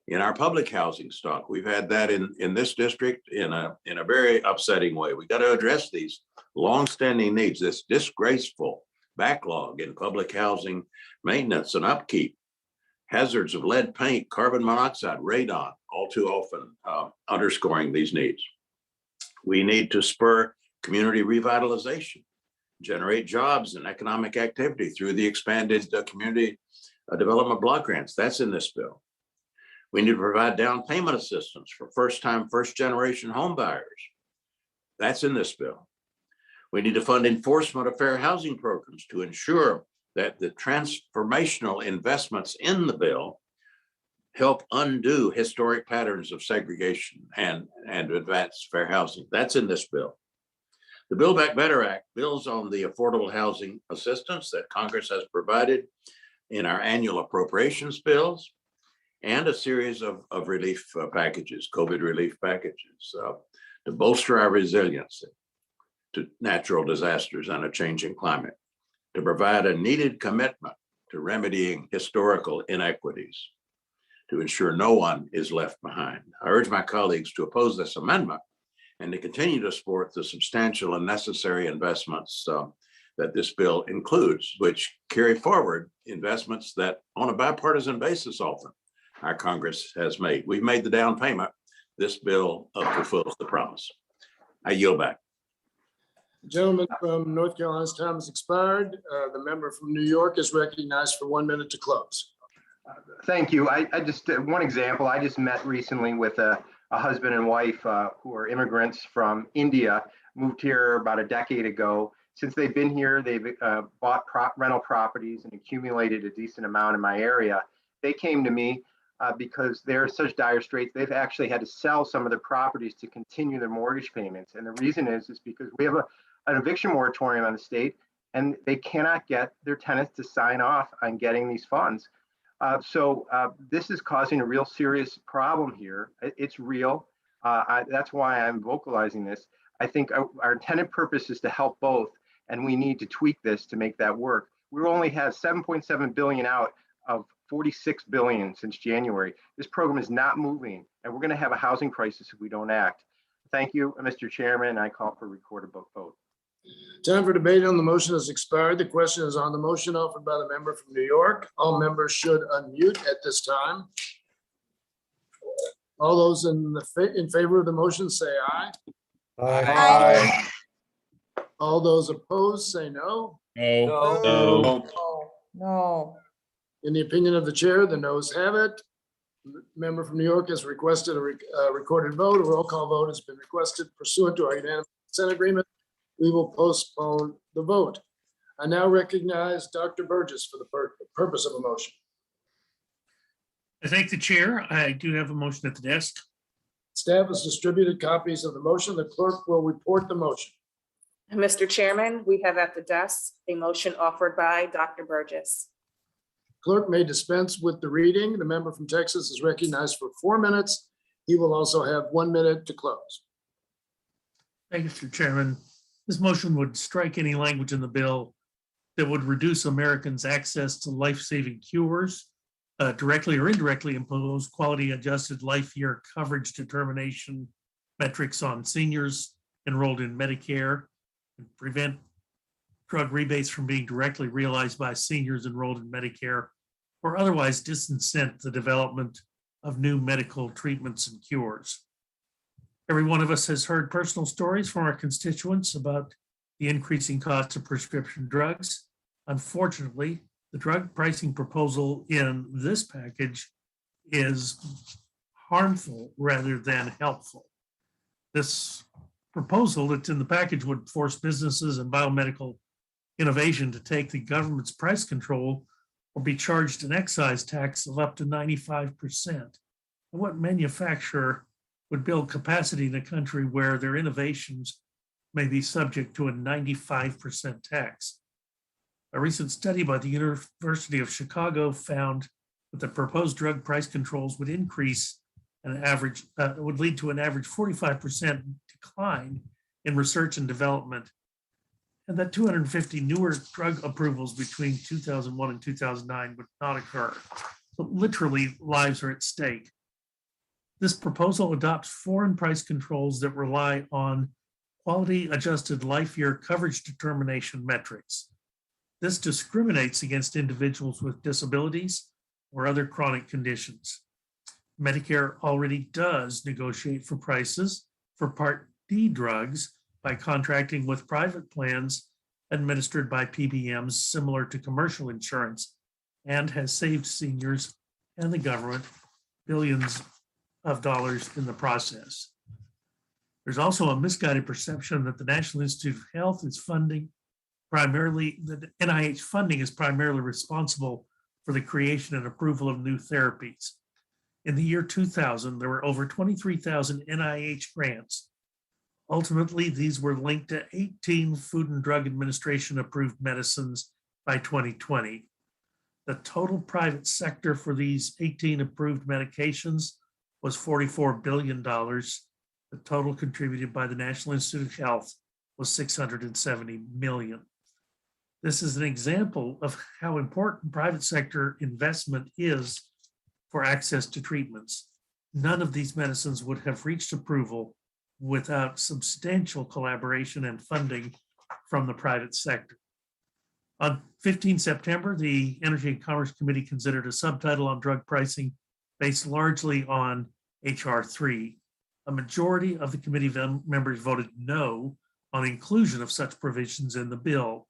in our public housing stock. We've had that in this district in a very upsetting way. We got to address these longstanding needs, this disgraceful backlog in public housing maintenance and upkeep, hazards of lead paint, carbon monoxide, radon, all too often underscoring these needs. We need to spur community revitalization, generate jobs and economic activity through the expanded community development block grants. That's in this bill. We need to provide down payment assistance for first-time, first-generation home buyers. That's in this bill. We need to fund enforcement of fair housing programs to ensure that the transformational investments in the bill help undo historic patterns of segregation and advance fair housing. That's in this bill. The Build Back Better Act builds on the affordable housing assistance that Congress has provided in our annual appropriations bills and a series of relief packages, COVID relief packages, to bolster our resiliency to natural disasters and a changing climate, to provide a needed commitment to remedying historical inequities, to ensure no one is left behind. I urge my colleagues to oppose this amendment and to continue to support the substantial and necessary investments that this bill includes, which carry forward investments that on a bipartisan basis often our Congress has made. We've made the down payment. This bill fulfills the promise. I yield back. Gentleman from North Carolina's time has expired. The member from New York is recognized for 1 minute to close. Thank you. I just, one example, I just met recently with a husband and wife who are immigrants from India, moved here about a decade ago. Since they've been here, they've bought rental properties and accumulated a decent amount in my area. They came to me because they're such dire straits. They've actually had to sell some of their properties to continue their mortgage payments. And the reason is because we have an eviction moratorium on the state, and they cannot get their tenants to sign off on getting these funds. So this is causing a real serious problem here. It's real. That's why I'm vocalizing this. I think our intended purpose is to help both, and we need to tweak this to make that work. We only have 7.7 billion out of 46 billion since January. This program is not moving, and we're going to have a housing crisis if we don't act. Thank you, Mr. Chairman. I call for a recorded vote. Time for debate on the motion has expired. The question is on the motion offered by the member from New York. All members should unmute at this time. All those in favor of the motion say aye. Aye. All those opposed say no. No. No. In the opinion of the chair, the noes have it. The member from New York has requested a recorded vote. A roll call vote has been requested pursuant to our unanimous consent agreement. We will postpone the vote. I now recognize Dr. Burgess for the purpose of a motion. I thank the chair. I do have a motion at the desk. Staff has distributed copies of the motion. The clerk will report the motion. Mr. Chairman, we have at the desk a motion offered by Dr. Burgess. Clerk may dispense with the reading. The member from Texas is recognized for 4 minutes. He will also have 1 minute to close. Thank you, Mr. Chairman. This motion would strike any language in the bill that would reduce Americans' access to life-saving cures, directly or indirectly impose quality-adjusted life year coverage determination metrics on seniors enrolled in Medicare, and prevent drug rebates from being directly realized by seniors enrolled in Medicare, or otherwise disincent the development of new medical treatments and cures. Every one of us has heard personal stories from our constituents about the increasing cost of prescription drugs. Unfortunately, the drug pricing proposal in this package is harmful rather than helpful. This proposal that's in the package would force businesses and biomedical innovation to take the government's price control or be charged an excise tax of up to 95%. And what manufacturer would build capacity in a country where their innovations may be subject to a 95% tax? A recent study by the University of Chicago found that the proposed drug price controls would increase would lead to an average 45% decline in research and development, and that 250 newer drug approvals between 2001 and 2009 would not occur. So literally, lives are at stake. This proposal adopts foreign price controls that rely on quality-adjusted life year coverage determination metrics. This discriminates against individuals with disabilities or other chronic conditions. Medicare already does negotiate for prices for Part D drugs by contracting with private plans administered by PBMs similar to commercial insurance, and has saved seniors and the government billions of dollars in the process. There's also a misguided perception that the National Institute of Health is funding primarily, that NIH funding is primarily responsible for the creation and approval of new therapies. In the year 2000, there were over 23,000 NIH grants. Ultimately, these were linked to 18 Food and Drug Administration approved medicines by 2020. The total private sector for these 18 approved medications was $44 billion. The total contributed by the National Institute of Health was $670 million. This is an example of how important private sector investment is for access to treatments. None of these medicines would have reached approval without substantial collaboration and funding from the private sector. On 15 September, the Energy and Commerce Committee considered a subtitle on drug pricing based largely on HR 3. A majority of the committee members voted no on inclusion of such provisions in the bill.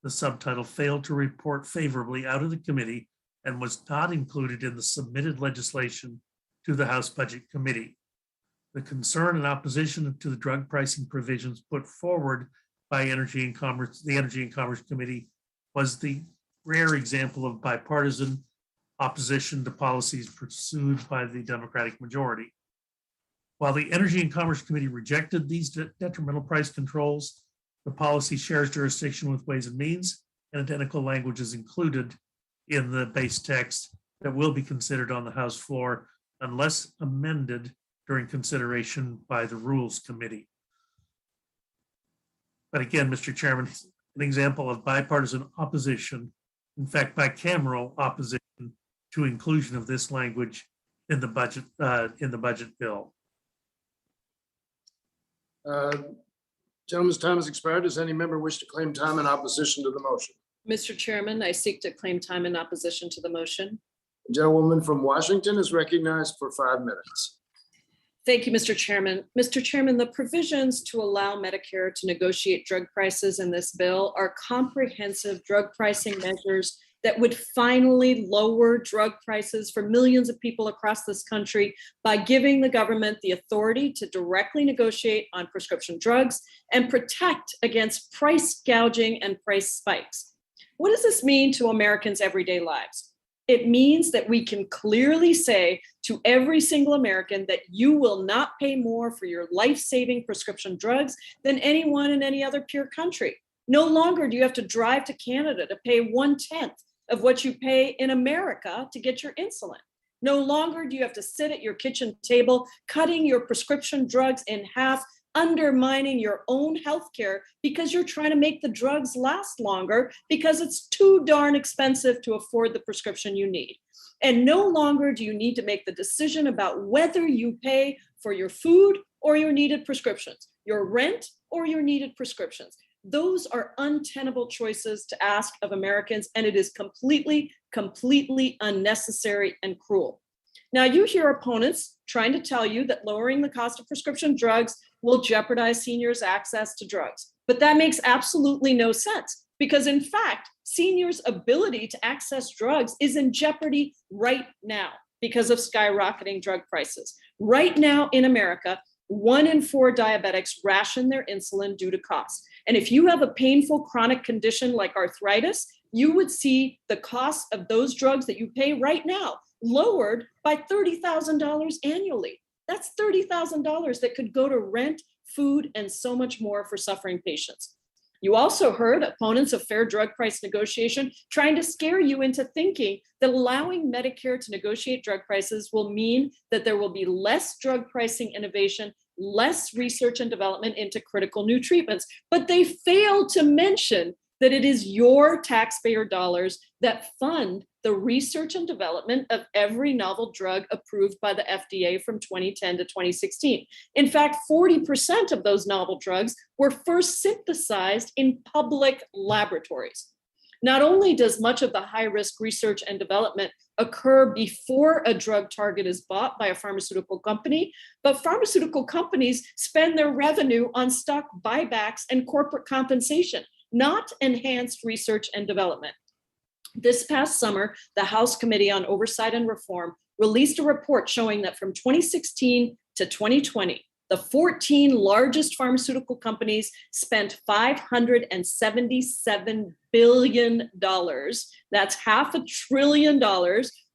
The subtitle failed to report favorably out of the committee and was not included in the submitted legislation to the House Budget Committee. The concern and opposition to the drug pricing provisions put forward by the Energy and Commerce Committee was the rare example of bipartisan opposition to policies pursued by the Democratic majority. While the Energy and Commerce Committee rejected these detrimental price controls, the policy shares jurisdiction with Ways and Means, and identical language is included in the base text that will be considered on the House floor unless amended during consideration by the Rules Committee. But again, Mr. Chairman, an example of bipartisan opposition, in fact, bicameral opposition to inclusion of this language in the budget bill. Gentleman's time has expired. Does any member wish to claim time in opposition to the motion? Mr. Chairman, I seek to claim time in opposition to the motion. The gentlewoman from Washington is recognized for 5 minutes. Thank you, Mr. Chairman. Mr. Chairman, the provisions to allow Medicare to negotiate drug prices in this bill are comprehensive drug pricing measures that would finally lower drug prices for millions of people across this country by giving the government the authority to directly negotiate on prescription drugs and protect against price gouging and price spikes. What does this mean to Americans' everyday lives? It means that we can clearly say to every single American that you will not pay more for your life-saving prescription drugs than anyone in any other peer country. No longer do you have to drive to Canada to pay 1/10 of what you pay in America to get your insulin. No longer do you have to sit at your kitchen table, cutting your prescription drugs in half, undermining your own healthcare because you're trying to make the drugs last longer because it's too darn expensive to afford the prescription you need. And no longer do you need to make the decision about whether you pay for your food or your needed prescriptions, your rent or your needed prescriptions. Those are untenable choices to ask of Americans, and it is completely unnecessary and cruel. Now, you hear opponents trying to tell you that lowering the cost of prescription drugs will jeopardize seniors' access to drugs. But that makes absolutely no sense because, in fact, seniors' ability to access drugs is in jeopardy right now because of skyrocketing drug prices. Right now in America, 1 in 4 diabetics ration their insulin due to cost. And if you have a painful chronic condition like arthritis, you would see the cost of those drugs that you pay right now lowered by $30,000 annually. That's $30,000 that could go to rent, food, and so much more for suffering patients. You also heard opponents of fair drug price negotiation trying to scare you into thinking that allowing Medicare to negotiate drug prices will mean that there will be less drug pricing innovation, less research and development into critical new treatments. But they fail to mention that it is your taxpayer dollars that fund the research and development of every novel drug approved by the FDA from 2010 to 2016. In fact, 40% of those novel drugs were first synthesized in public laboratories. Not only does much of the high-risk research and development occur before a drug target is bought by a pharmaceutical company, but pharmaceutical companies spend their revenue on stock buybacks and corporate compensation, not enhanced research and development. This past summer, the House Committee on Oversight and Reform released a report showing that from 2016 to 2020, the 14 largest pharmaceutical companies spent $577 billion. That's $500 billion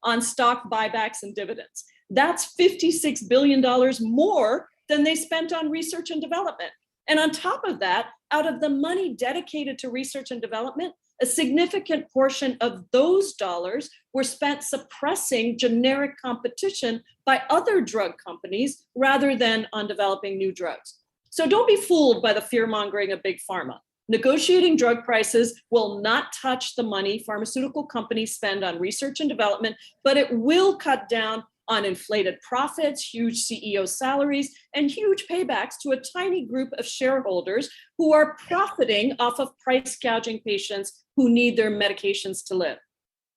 on stock buybacks and dividends. That's $56 billion more than they spent on research and development. And on top of that, out of the money dedicated to research and development, a significant portion of those dollars were spent suppressing generic competition by other drug companies rather than on developing new drugs. So don't be fooled by the fear mongering of big pharma. Negotiating drug prices will not touch the money pharmaceutical companies spend on research and development, but it will cut down on inflated profits, huge CEO salaries, and huge paybacks to a tiny group of shareholders who are profiting off of price gouging patients who need their medications to live.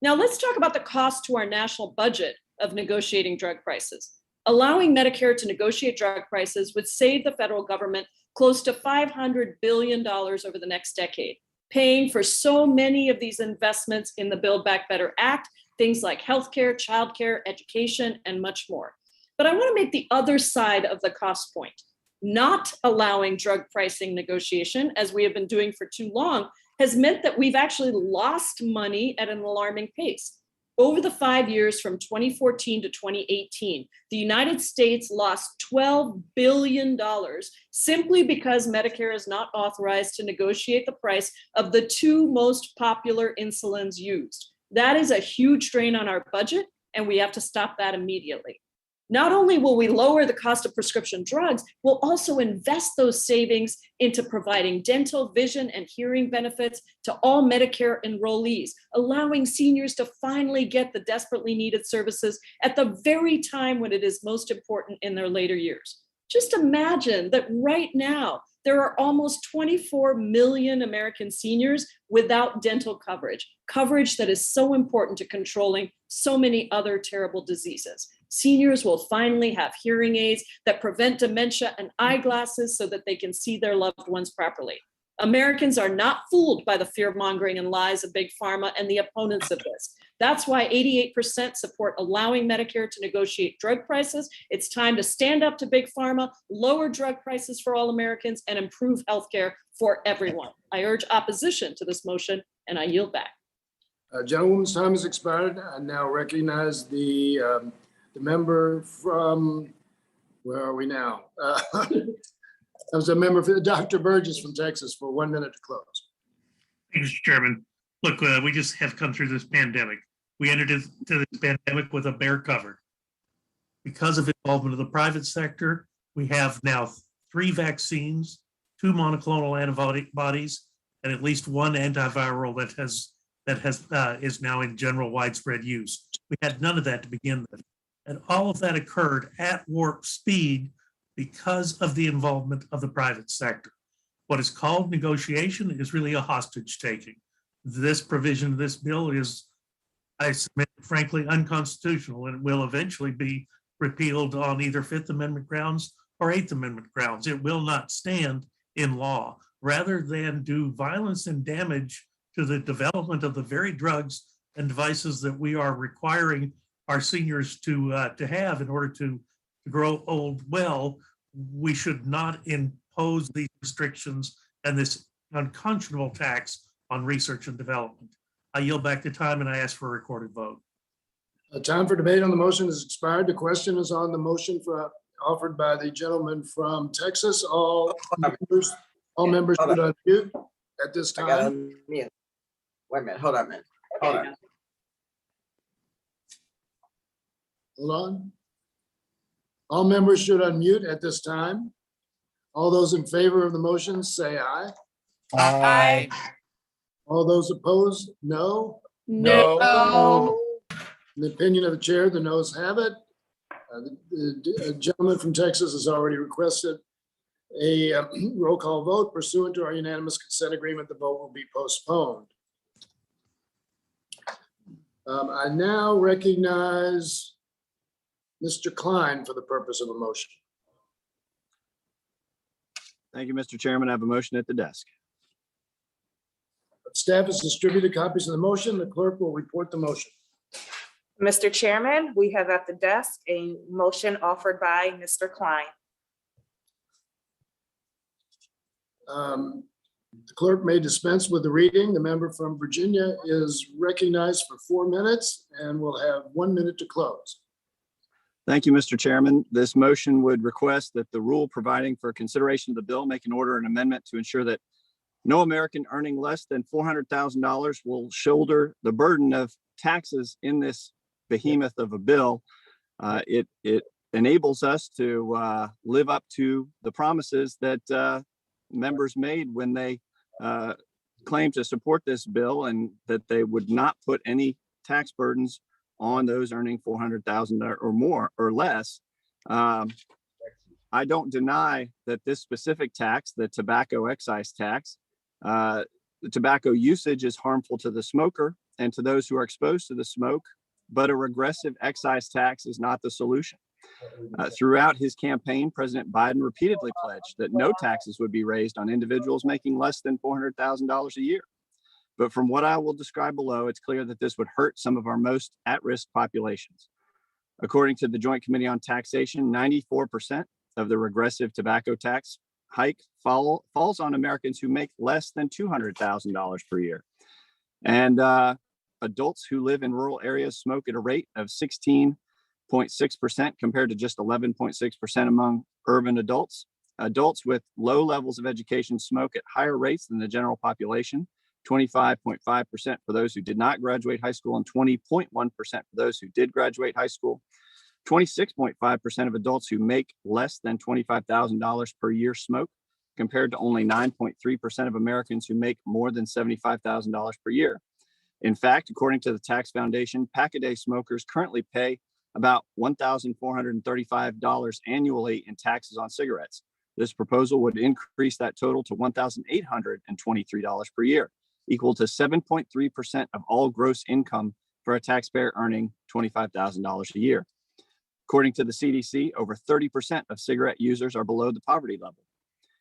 Now, let's talk about the cost to our national budget of negotiating drug prices. Allowing Medicare to negotiate drug prices would save the federal government close to $500 billion over the next decade, paying for so many of these investments in the Build Back Better Act, things like healthcare, childcare, education, and much more. But I want to make the other side of the cost point. Not allowing drug pricing negotiation, as we have been doing for too long, has meant that we've actually lost money at an alarming pace. Over the 5 years from 2014 to 2018, the United States lost $12 billion simply because Medicare is not authorized to negotiate the price of the two most popular insulins used. That is a huge drain on our budget, and we have to stop that immediately. Not only will we lower the cost of prescription drugs, we'll also invest those savings into providing dental, vision, and hearing benefits to all Medicare enrollees, allowing seniors to finally get the desperately needed services at the very time when it is most important in their later years. Just imagine that right now, there are almost 24 million American seniors without dental coverage, coverage that is so important to controlling so many other terrible diseases. Seniors will finally have hearing aids that prevent dementia and eyeglasses so that they can see their loved ones properly. Americans are not fooled by the fear-mongering and lies of Big Pharma and the opponents of this. That's why 88% support allowing Medicare to negotiate drug prices. It's time to stand up to Big Pharma, lower drug prices for all Americans, and improve healthcare for everyone. I urge opposition to this motion, and I yield back. Gentlewoman's time has expired. I now recognize the member from, where are we now? That was a member for Dr. Burgess from Texas for 1 minute to close. Thank you, Mr. Chairman. Look, we just have come through this pandemic. We entered into this pandemic with a bear covered. Because of involvement of the private sector, we have now 3 vaccines, 2 monoclonal antibodies, and at least 1 antiviral that is now in general widespread use. We had none of that to begin with. And all of that occurred at warp speed because of the involvement of the private sector. What is called negotiation is really a hostage taking. This provision of this bill is, I submit, frankly, unconstitutional, and it will eventually be repealed on either 5th Amendment grounds or 8th Amendment grounds. It will not stand in law. Rather than do violence and damage to the development of the very drugs and devices that we are requiring our seniors to have in order to grow old well, we should not impose these restrictions and this unconscionable tax on research and development. I yield back the time and I ask for a recorded vote. Time for debate on the motion has expired. The question is on the motion offered by the gentleman from Texas. All members should unmute at this time. Wait a minute, hold on a minute. Hold on. Hold on. All members should unmute at this time. All those in favor of the motion, say aye. Aye. All those opposed, no. No. In the opinion of the chair, the noes have it. The gentleman from Texas has already requested a roll call vote. Pursuant to our unanimous consent agreement, the vote will be postponed. I now recognize Mr. Klein for the purpose of a motion. Thank you, Mr. Chairman. I have a motion at the desk. Staff has distributed copies of the motion. The clerk will report the motion. Mr. Chairman, we have at the desk a motion offered by Mr. Klein. The clerk may dispense with the reading. The member from Virginia is recognized for 4 minutes and will have 1 minute to close. Thank you, Mr. Chairman. This motion would request that the rule providing for consideration of the bill make an order an amendment to ensure that no American earning less than $400,000 will shoulder the burden of taxes in this behemoth of a bill. It enables us to live up to the promises that members made when they claim to support this bill and that they would not put any tax burdens on those earning $400,000 or more or less. I don't deny that this specific tax, the tobacco excise tax, the tobacco usage is harmful to the smoker and to those who are exposed to the smoke, but a regressive excise tax is not the solution. Throughout his campaign, President Biden repeatedly pledged that no taxes would be raised on individuals making less than $400,000 a year. But from what I will describe below, it's clear that this would hurt some of our most at-risk populations. According to the Joint Committee on Taxation, 94% of the regressive tobacco tax hike falls on Americans who make less than $200,000 per year. And adults who live in rural areas smoke at a rate of 16.6% compared to just 11.6% among urban adults. Adults with low levels of education smoke at higher rates than the general population, 25.5% for those who did not graduate high school and 20.1% for those who did graduate high school. 26.5% of adults who make less than $25,000 per year smoke, compared to only 9.3% of Americans who make more than $75,000 per year. In fact, according to the Tax Foundation, pack-a-day smokers currently pay about $1,435 annually in taxes on cigarettes. This proposal would increase that total to $1,823 per year, equal to 7.3% of all gross income for a taxpayer earning $25,000 a year. According to the CDC, over 30% of cigarette users are below the poverty level.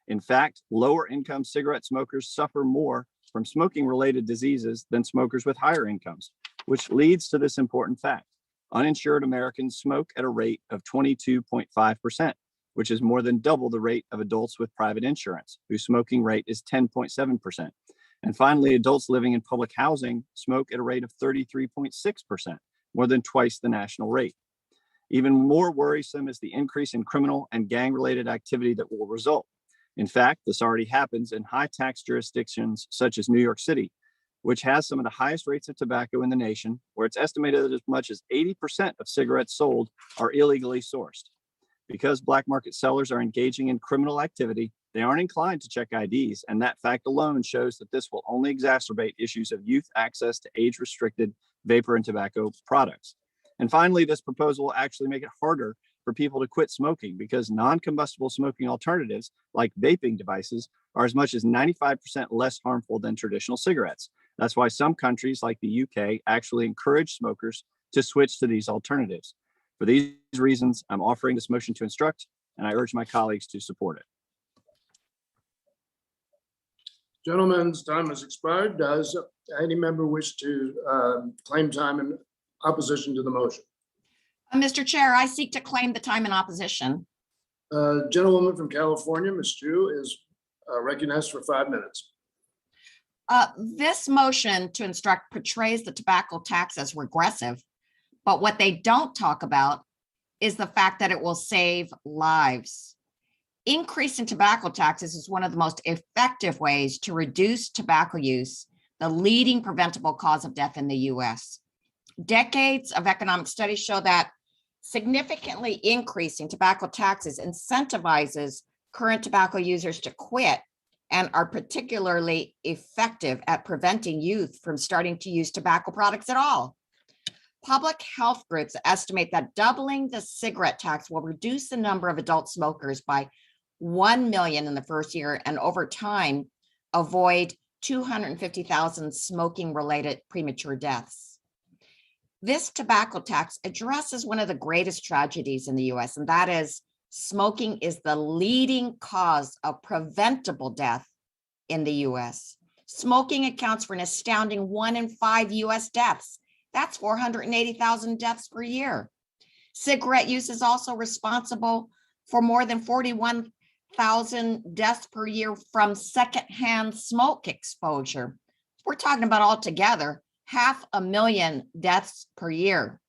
In fact, lower income cigarette smokers suffer more from smoking-related diseases than smokers with higher incomes, which leads to this important fact. Uninsured Americans smoke at a rate of 22.5%, which is more than double the rate of adults with private insurance, whose smoking rate is 10.7%. And finally, adults living in public housing smoke at a rate of 33.6%, more than twice the national rate. Even more worrisome is the increase in criminal and gang-related activity that will result. In fact, this already happens in high-tax jurisdictions such as New York City, which has some of the highest rates of tobacco in the nation, where it's estimated that as much as 80% of cigarettes sold are illegally sourced. Because black market sellers are engaging in criminal activity, they aren't inclined to check IDs, and that fact alone shows that this will only exacerbate issues of youth access to age-restricted vapor and tobacco products. And finally, this proposal will actually make it harder for people to quit smoking because non-combustible smoking alternatives like vaping devices are as much as 95% less harmful than traditional cigarettes. That's why some countries like the UK actually encourage smokers to switch to these alternatives. For these reasons, I'm offering this motion to instruct, and I urge my colleagues to support it. Gentlemen's time has expired. Does any member wish to claim time in opposition to the motion? Mr. Chair, I seek to claim the time in opposition. Gentlewoman from California, Ms. Chu, is recognized for 5 minutes. This motion to instruct portrays the tobacco tax as regressive, but what they don't talk about is the fact that it will save lives. Increasing tobacco taxes is one of the most effective ways to reduce tobacco use, the leading preventable cause of death in the US. Decades of economic studies show that significantly increasing tobacco taxes incentivizes current tobacco users to quit and are particularly effective at preventing youth from starting to use tobacco products at all. Public health groups estimate that doubling the cigarette tax will reduce the number of adult smokers by 1 million in the first year and over time avoid 250,000 smoking-related premature deaths. This tobacco tax addresses one of the greatest tragedies in the US, and that is smoking is the leading cause of preventable death in the US. Smoking accounts for an astounding 1 in 5 US deaths. That's 480,000 deaths per year. Cigarette use is also responsible for more than 41,000 deaths per year from secondhand smoke exposure. We're talking about altogether 500,000 deaths per year.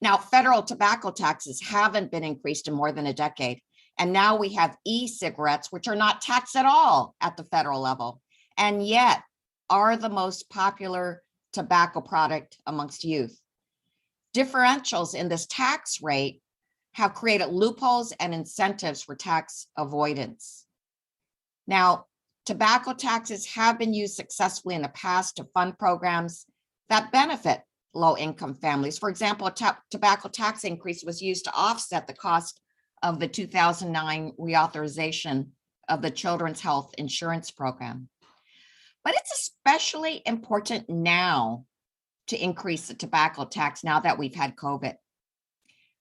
Now, federal tobacco taxes haven't been increased in more than a decade. And now we have e-cigarettes, which are not taxed at all at the federal level, and yet are the most popular tobacco product amongst youth. Differentials in this tax rate have created loopholes and incentives for tax avoidance. Now, Tobacco taxes have been used successfully in the past to fund programs that benefit low-income families. For example, a tobacco tax increase was used to offset the cost of the 2009 reauthorization of the Children's Health Insurance Program. But it's especially important now to increase the tobacco tax now that we've had COVID.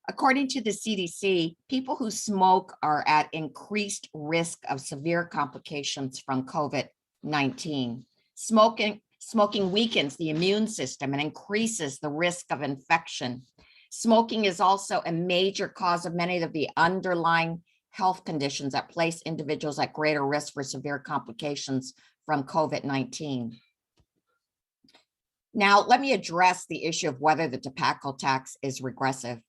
According to the CDC, people who smoke are at increased risk of severe complications from COVID-19. Smoking weakens the immune system and increases the risk of infection. Smoking is also a major cause of many of the underlying health conditions that place individuals at greater risk for severe complications from COVID-19. Now, let me address the issue of whether the tobacco tax is regressive.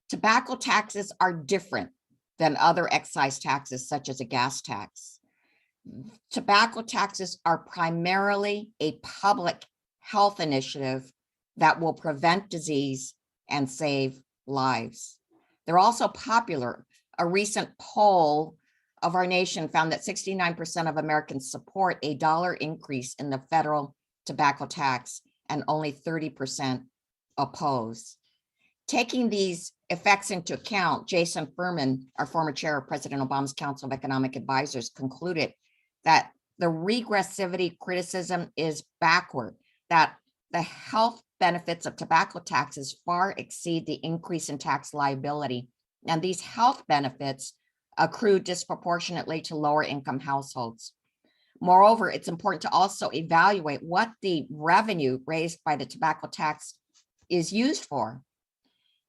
Tobacco taxes are different than other excise taxes, such as a gas tax. Tobacco taxes are primarily a public health initiative that will prevent disease and save lives. They're also popular. A recent poll of our nation found that 69% of Americans support a $1 increase in the federal tobacco tax and only 30% oppose. Taking these effects into account, Jason Furman, our former chair of President Obama's Council of Economic Advisors, concluded that the regressivity criticism is backward, that the health benefits of tobacco taxes far exceed the increase in tax liability, and these health benefits accrue disproportionately to lower income households. Moreover, it's important to also evaluate what the revenue raised by the tobacco tax is used for.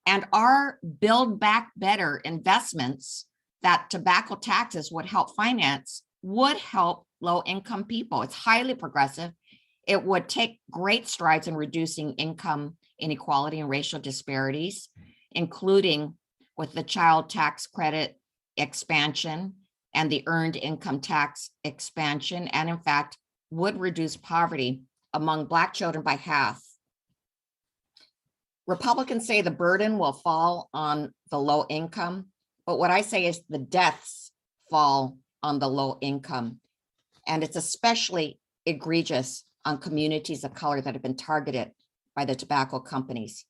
And our Build Back Better investments that tobacco taxes would help finance would help low-income people. It's highly progressive. It would take great strides in reducing income inequality and racial disparities, including with the child tax credit expansion and the earned income tax expansion, and in fact, would reduce poverty among Black children by half. Republicans say the burden will fall on the low income, but what I say is the deaths fall on the low income. And it's especially egregious on communities of color that have been targeted by the tobacco companies.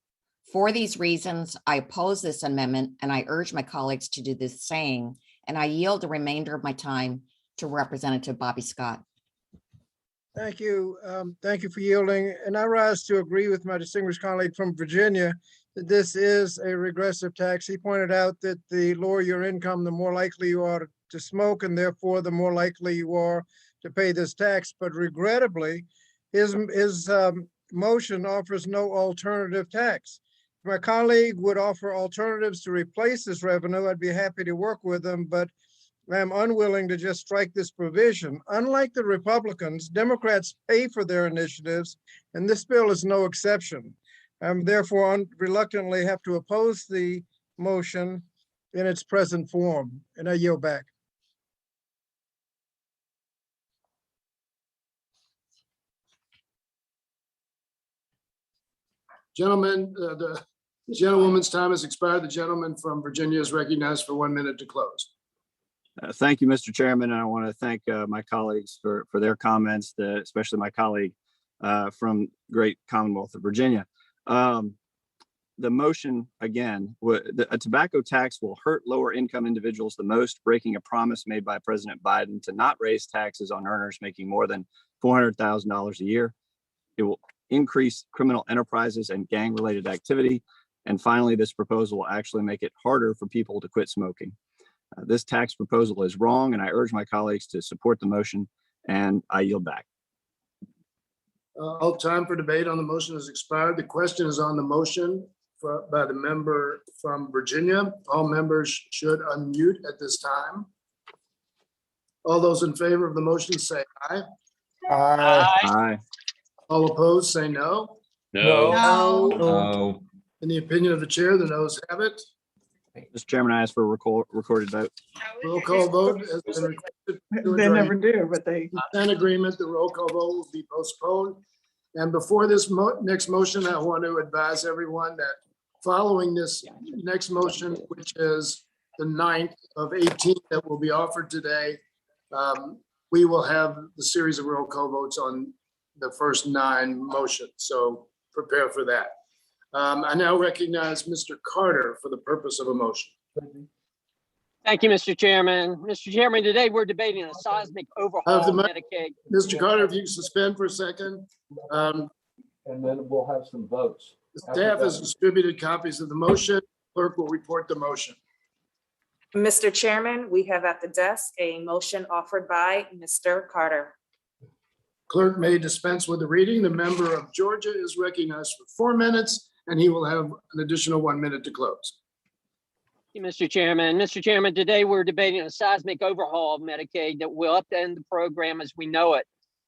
For these reasons, I oppose this amendment, and I urge my colleagues to do the same. And I yield the remainder of my time to Representative Bobby Scott. Thank you. Thank you for yielding. And I rise to agree with my distinguished colleague from Virginia that this is a regressive tax. He pointed out that the lower your income, the more likely you are to smoke, and therefore the more likely you are to pay this tax. But regrettably, his motion offers no alternative tax. If my colleague would offer alternatives to replace this revenue, I'd be happy to work with them, but I'm unwilling to just strike this provision. Unlike the Republicans, Democrats pay for their initiatives, and this bill is no exception. Therefore, reluctantly have to oppose the motion in its present form, and I yield back. Gentlemen, the gentlewoman's time has expired. The gentleman from Virginia is recognized for 1 minute to close. Thank you, Mr. Chairman, and I want to thank my colleagues for their comments, especially my colleague from great Commonwealth of Virginia. The motion, again, a tobacco tax will hurt lower income individuals the most, breaking a promise made by President Biden to not raise taxes on earners making more than $400,000 a year. It will increase criminal enterprises and gang-related activity. And finally, this proposal will actually make it harder for people to quit smoking. This tax proposal is wrong, and I urge my colleagues to support the motion, and I yield back. All time for debate on the motion has expired. The question is on the motion by the member from Virginia. All members should unmute at this time. All those in favor of the motion say aye. Aye. Aye. All opposed say no. No. No. In the opinion of the chair, the noes have it. Mr. Chairman, I ask for a recorded vote. Roll call vote has been requested. They never do, but they. Consent agreement, the roll call vote will be postponed. And before this next motion, I want to advise everyone that following this next motion, which is the 9th of 18 that will be offered today, we will have the series of roll call votes on the first 9 motions. So prepare for that. I now recognize Mr. Carter for the purpose of a motion. Thank you, Mr. Chairman. Mr. Chairman, today we're debating a seismic overhaul of Medicaid. Mr. Carter, if you suspend for a second. And then we'll have some votes. Staff has distributed copies of the motion. Clerk will report the motion. Mr. Chairman, we have at the desk a motion offered by Mr. Carter. Clerk may dispense with the reading. The member of Georgia is recognized for 4 minutes, and he will have an additional 1 minute to close. Thank you, Mr. Chairman. Mr. Chairman, today we're debating a seismic overhaul of Medicaid that will upend the program as we know it.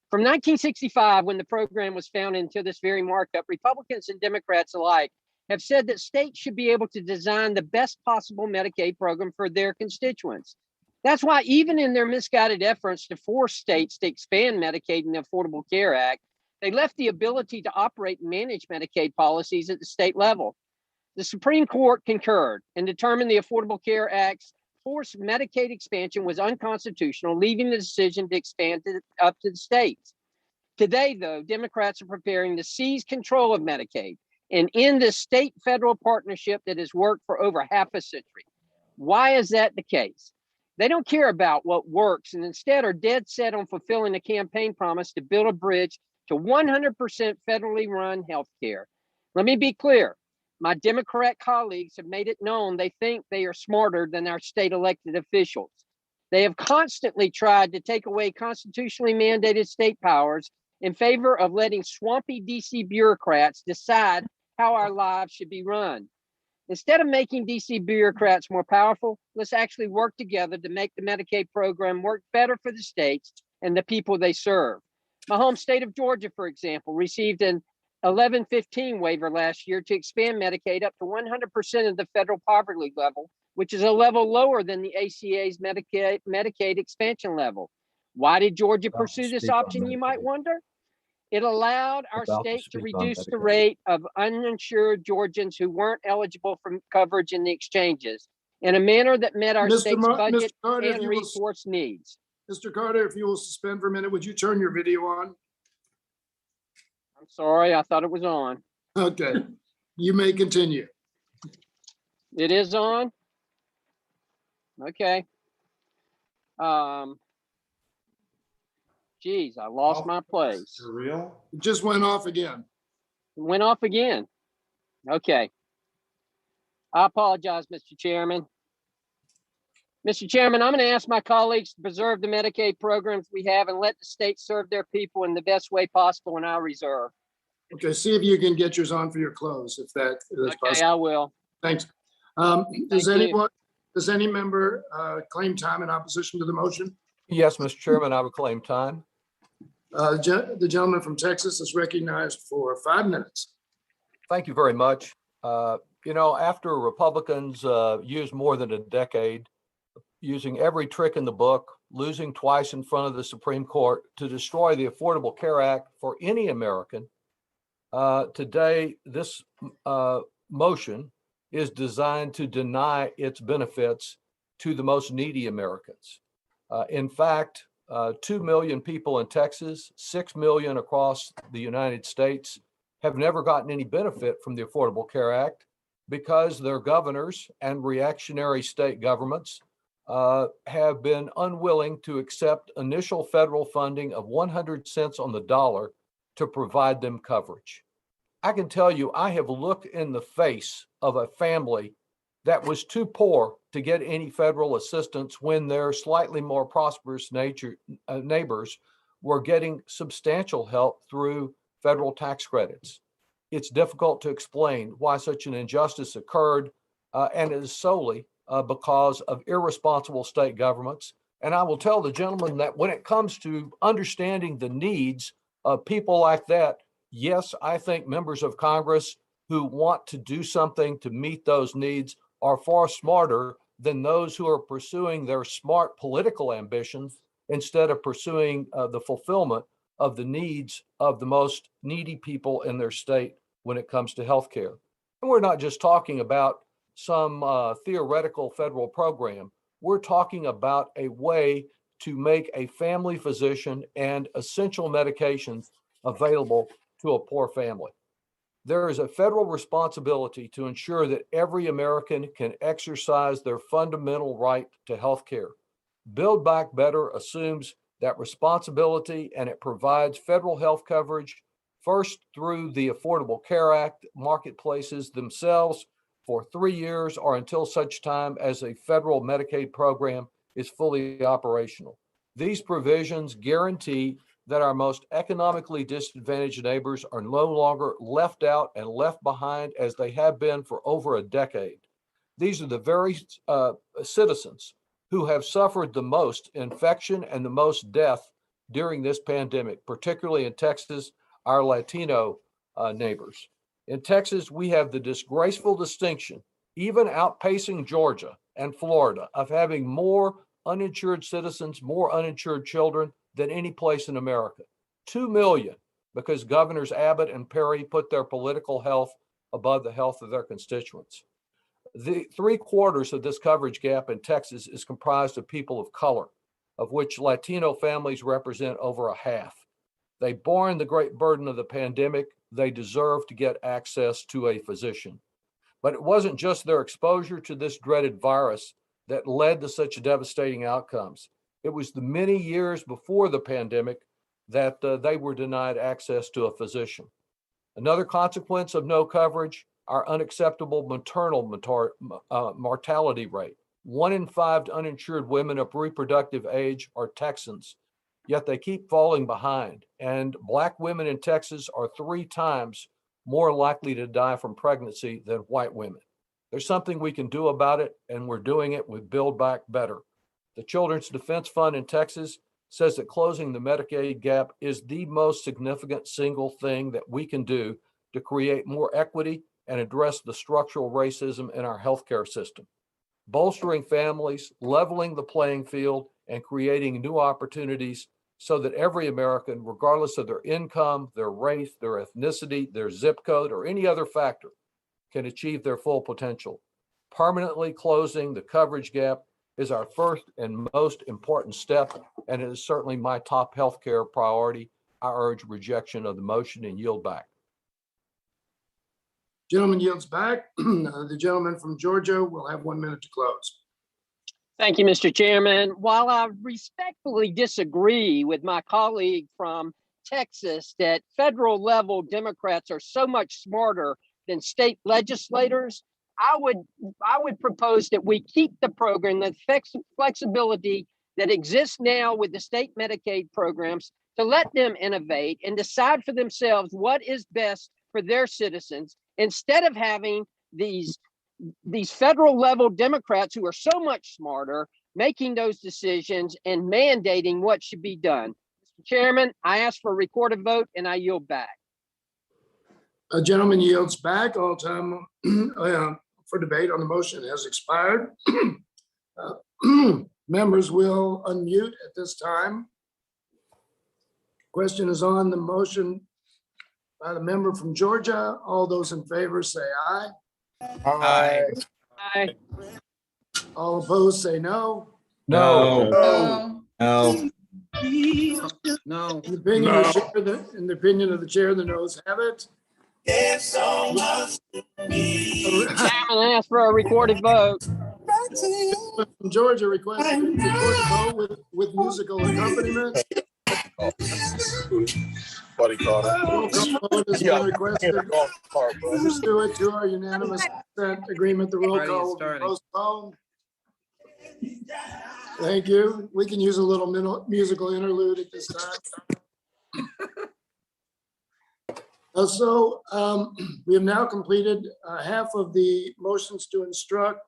From 1965, when the program was founded until this very markup, Republicans and Democrats alike have said that states should be able to design the best possible Medicaid program for their constituents. That's why even in their misguided efforts to force states to expand Medicaid and the Affordable Care Act, they left the ability to operate and manage Medicaid policies at the state level. The Supreme Court concurred and determined the Affordable Care Act's forced Medicaid expansion was unconstitutional, leaving the decision to expand it up to the states. Today, though, Democrats are preparing to seize control of Medicaid and end the state-federal partnership that has worked for over half a century. Why is that the case? They don't care about what works and instead are dead set on fulfilling the campaign promise to build a bridge to 100% federally run health care. Let me be clear. My Democrat colleagues have made it known they think they are smarter than our state elected officials. They have constantly tried to take away constitutionally mandated state powers in favor of letting swampy DC bureaucrats decide how our lives should be run. Instead of making DC bureaucrats more powerful, let's actually work together to make the Medicaid program work better for the states and the people they serve. My home state of Georgia, for example, received an 1115 waiver last year to expand Medicaid up to 100% of the federal poverty level, which is a level lower than the ACA's Medicaid expansion level. Why did Georgia pursue this option, you might wonder? It allowed our state to reduce the rate of uninsured Georgians who weren't eligible for coverage in the exchanges in a manner that met our state's budget and resource needs. Mr. Carter, if you will suspend for a minute, would you turn your video on? I'm sorry, I thought it was on. Okay, you may continue. It is on? Okay. Geez, I lost my place. For real? It just went off again. It went off again. Okay. I apologize, Mr. Chairman. Mr. Chairman, I'm going to ask my colleagues to preserve the Medicaid programs we have and let the states serve their people in the best way possible in our reserve. Okay, see if you can get yours on for your close, if that is possible. Okay, I will. Thanks. Does any member claim time in opposition to the motion? Yes, Mr. Chairman, I would claim time. The gentleman from Texas is recognized for 5 minutes. Thank you very much. After Republicans used more than a decade using every trick in the book, losing twice in front of the Supreme Court to destroy the Affordable Care Act for any American, today this motion is designed to deny its benefits to the most needy Americans. In fact, 2 million people in Texas, 6 million across the United States have never gotten any benefit from the Affordable Care Act because their governors and reactionary state governments have been unwilling to accept initial federal funding of 100 cents on the dollar to provide them coverage. I can tell you, I have looked in the face of a family that was too poor to get any federal assistance when their slightly more prosperous neighbors were getting substantial help through federal tax credits. It's difficult to explain why such an injustice occurred, and it is solely because of irresponsible state governments. And I will tell the gentleman that when it comes to understanding the needs of people like that, yes, I think members of Congress who want to do something to meet those needs are far smarter than those who are pursuing their smart political ambitions instead of pursuing the fulfillment of the needs of the most needy people in their state when it comes to healthcare. And we're not just talking about some theoretical federal program. We're talking about a way to make a family physician and essential medications available to a poor family. There is a federal responsibility to ensure that every American can exercise their fundamental right to health care. Build Back Better assumes that responsibility, and it provides federal health coverage first through the Affordable Care Act marketplaces themselves for 3 years or until such time as a federal Medicaid program is fully operational. These provisions guarantee that our most economically disadvantaged neighbors are no longer left out and left behind as they have been for over a decade. These are the very citizens who have suffered the most infection and the most death during this pandemic, particularly in Texas, our Latino neighbors. In Texas, we have the disgraceful distinction, even outpacing Georgia and Florida, of having more uninsured citizens, more uninsured children than any place in America. 2 million, because Governors Abbott and Perry put their political health above the health of their constituents. The 3/4 of this coverage gap in Texas is comprised of people of color, of which Latino families represent over a half. They borne the great burden of the pandemic. They deserve to get access to a physician. But it wasn't just their exposure to this dreaded virus that led to such devastating outcomes. It was the many years before the pandemic that they were denied access to a physician. Another consequence of no coverage, our unacceptable maternal mortality rate. 1 in 5 uninsured women of reproductive age are Texans, yet they keep falling behind. And Black women in Texas are 3 times more likely to die from pregnancy than white women. There's something we can do about it, and we're doing it with Build Back Better. The Children's Defense Fund in Texas says that closing the Medicaid gap is the most significant single thing that we can do to create more equity and address the structural racism in our healthcare system. Bolstering families, leveling the playing field, and creating new opportunities so that every American, regardless of their income, their race, their ethnicity, their zip code, or any other factor, can achieve their full potential. Permanently closing the coverage gap is our first and most important step, and it is certainly my top healthcare priority. I urge rejection of the motion and yield back. Gentleman yields back. The gentleman from Georgia will have 1 minute to close. Thank you, Mr. Chairman. While I respectfully disagree with my colleague from Texas that federal level Democrats are so much smarter than state legislators, I would propose that we keep the program, the flexibility that exists now with the state Medicaid programs, to let them innovate and decide for themselves what is best for their citizens, instead of having these federal level Democrats who are so much smarter making those decisions and mandating what should be done. Mr. Chairman, I ask for a recorded vote and I yield back. A gentleman yields back. All time for debate on the motion has expired. Members will unmute at this time. Question is on the motion by the member from Georgia. All those in favor say aye. Aye. Aye. All opposed say no. No. No. No. In the opinion of the chair, the noes have it. Chairman, I ask for a recorded vote. From Georgia requested a recorded vote with musical accompaniment. Buddy caught Roll call vote has been requested. Pursuant to our unanimous consent agreement, the roll call will be postponed. Thank you. We can use a little musical interlude at this time. We have now completed half of the motions to instruct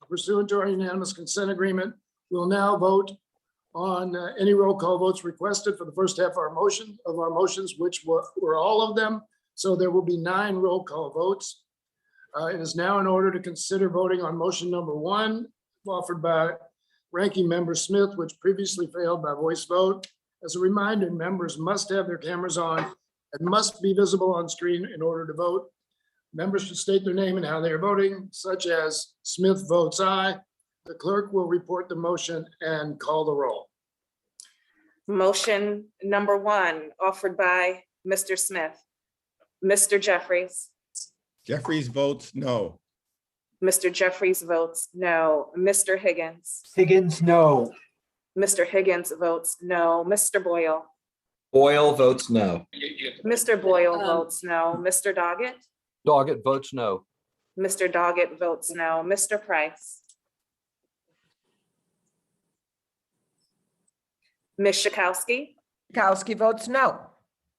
pursuant to our unanimous consent agreement. We'll now vote on any roll call votes requested for the first half of our motions, which were all of them. So there will be 9 roll call votes. It is now in order to consider voting on motion number 1, offered by Ranking Member Smith, which previously failed by voice vote. As a reminder, members must have their cameras on and must be visible on screen in order to vote. Members should state their name and how they are voting, such as Smith votes aye. The clerk will report the motion and call the roll. Motion number 1 offered by Mr. Smith. Mr. Jeffries. Jeffries votes no. Mr. Jeffries votes no. Mr. Higgins. Higgins, no. Mr. Higgins votes no. Mr. Boyle. Boyle votes no. Mr. Boyle votes no. Mr. Doggett. Doggett votes no. Mr. Doggett votes no. Mr. Price. Ms. Schakowsky. Schakowsky votes no.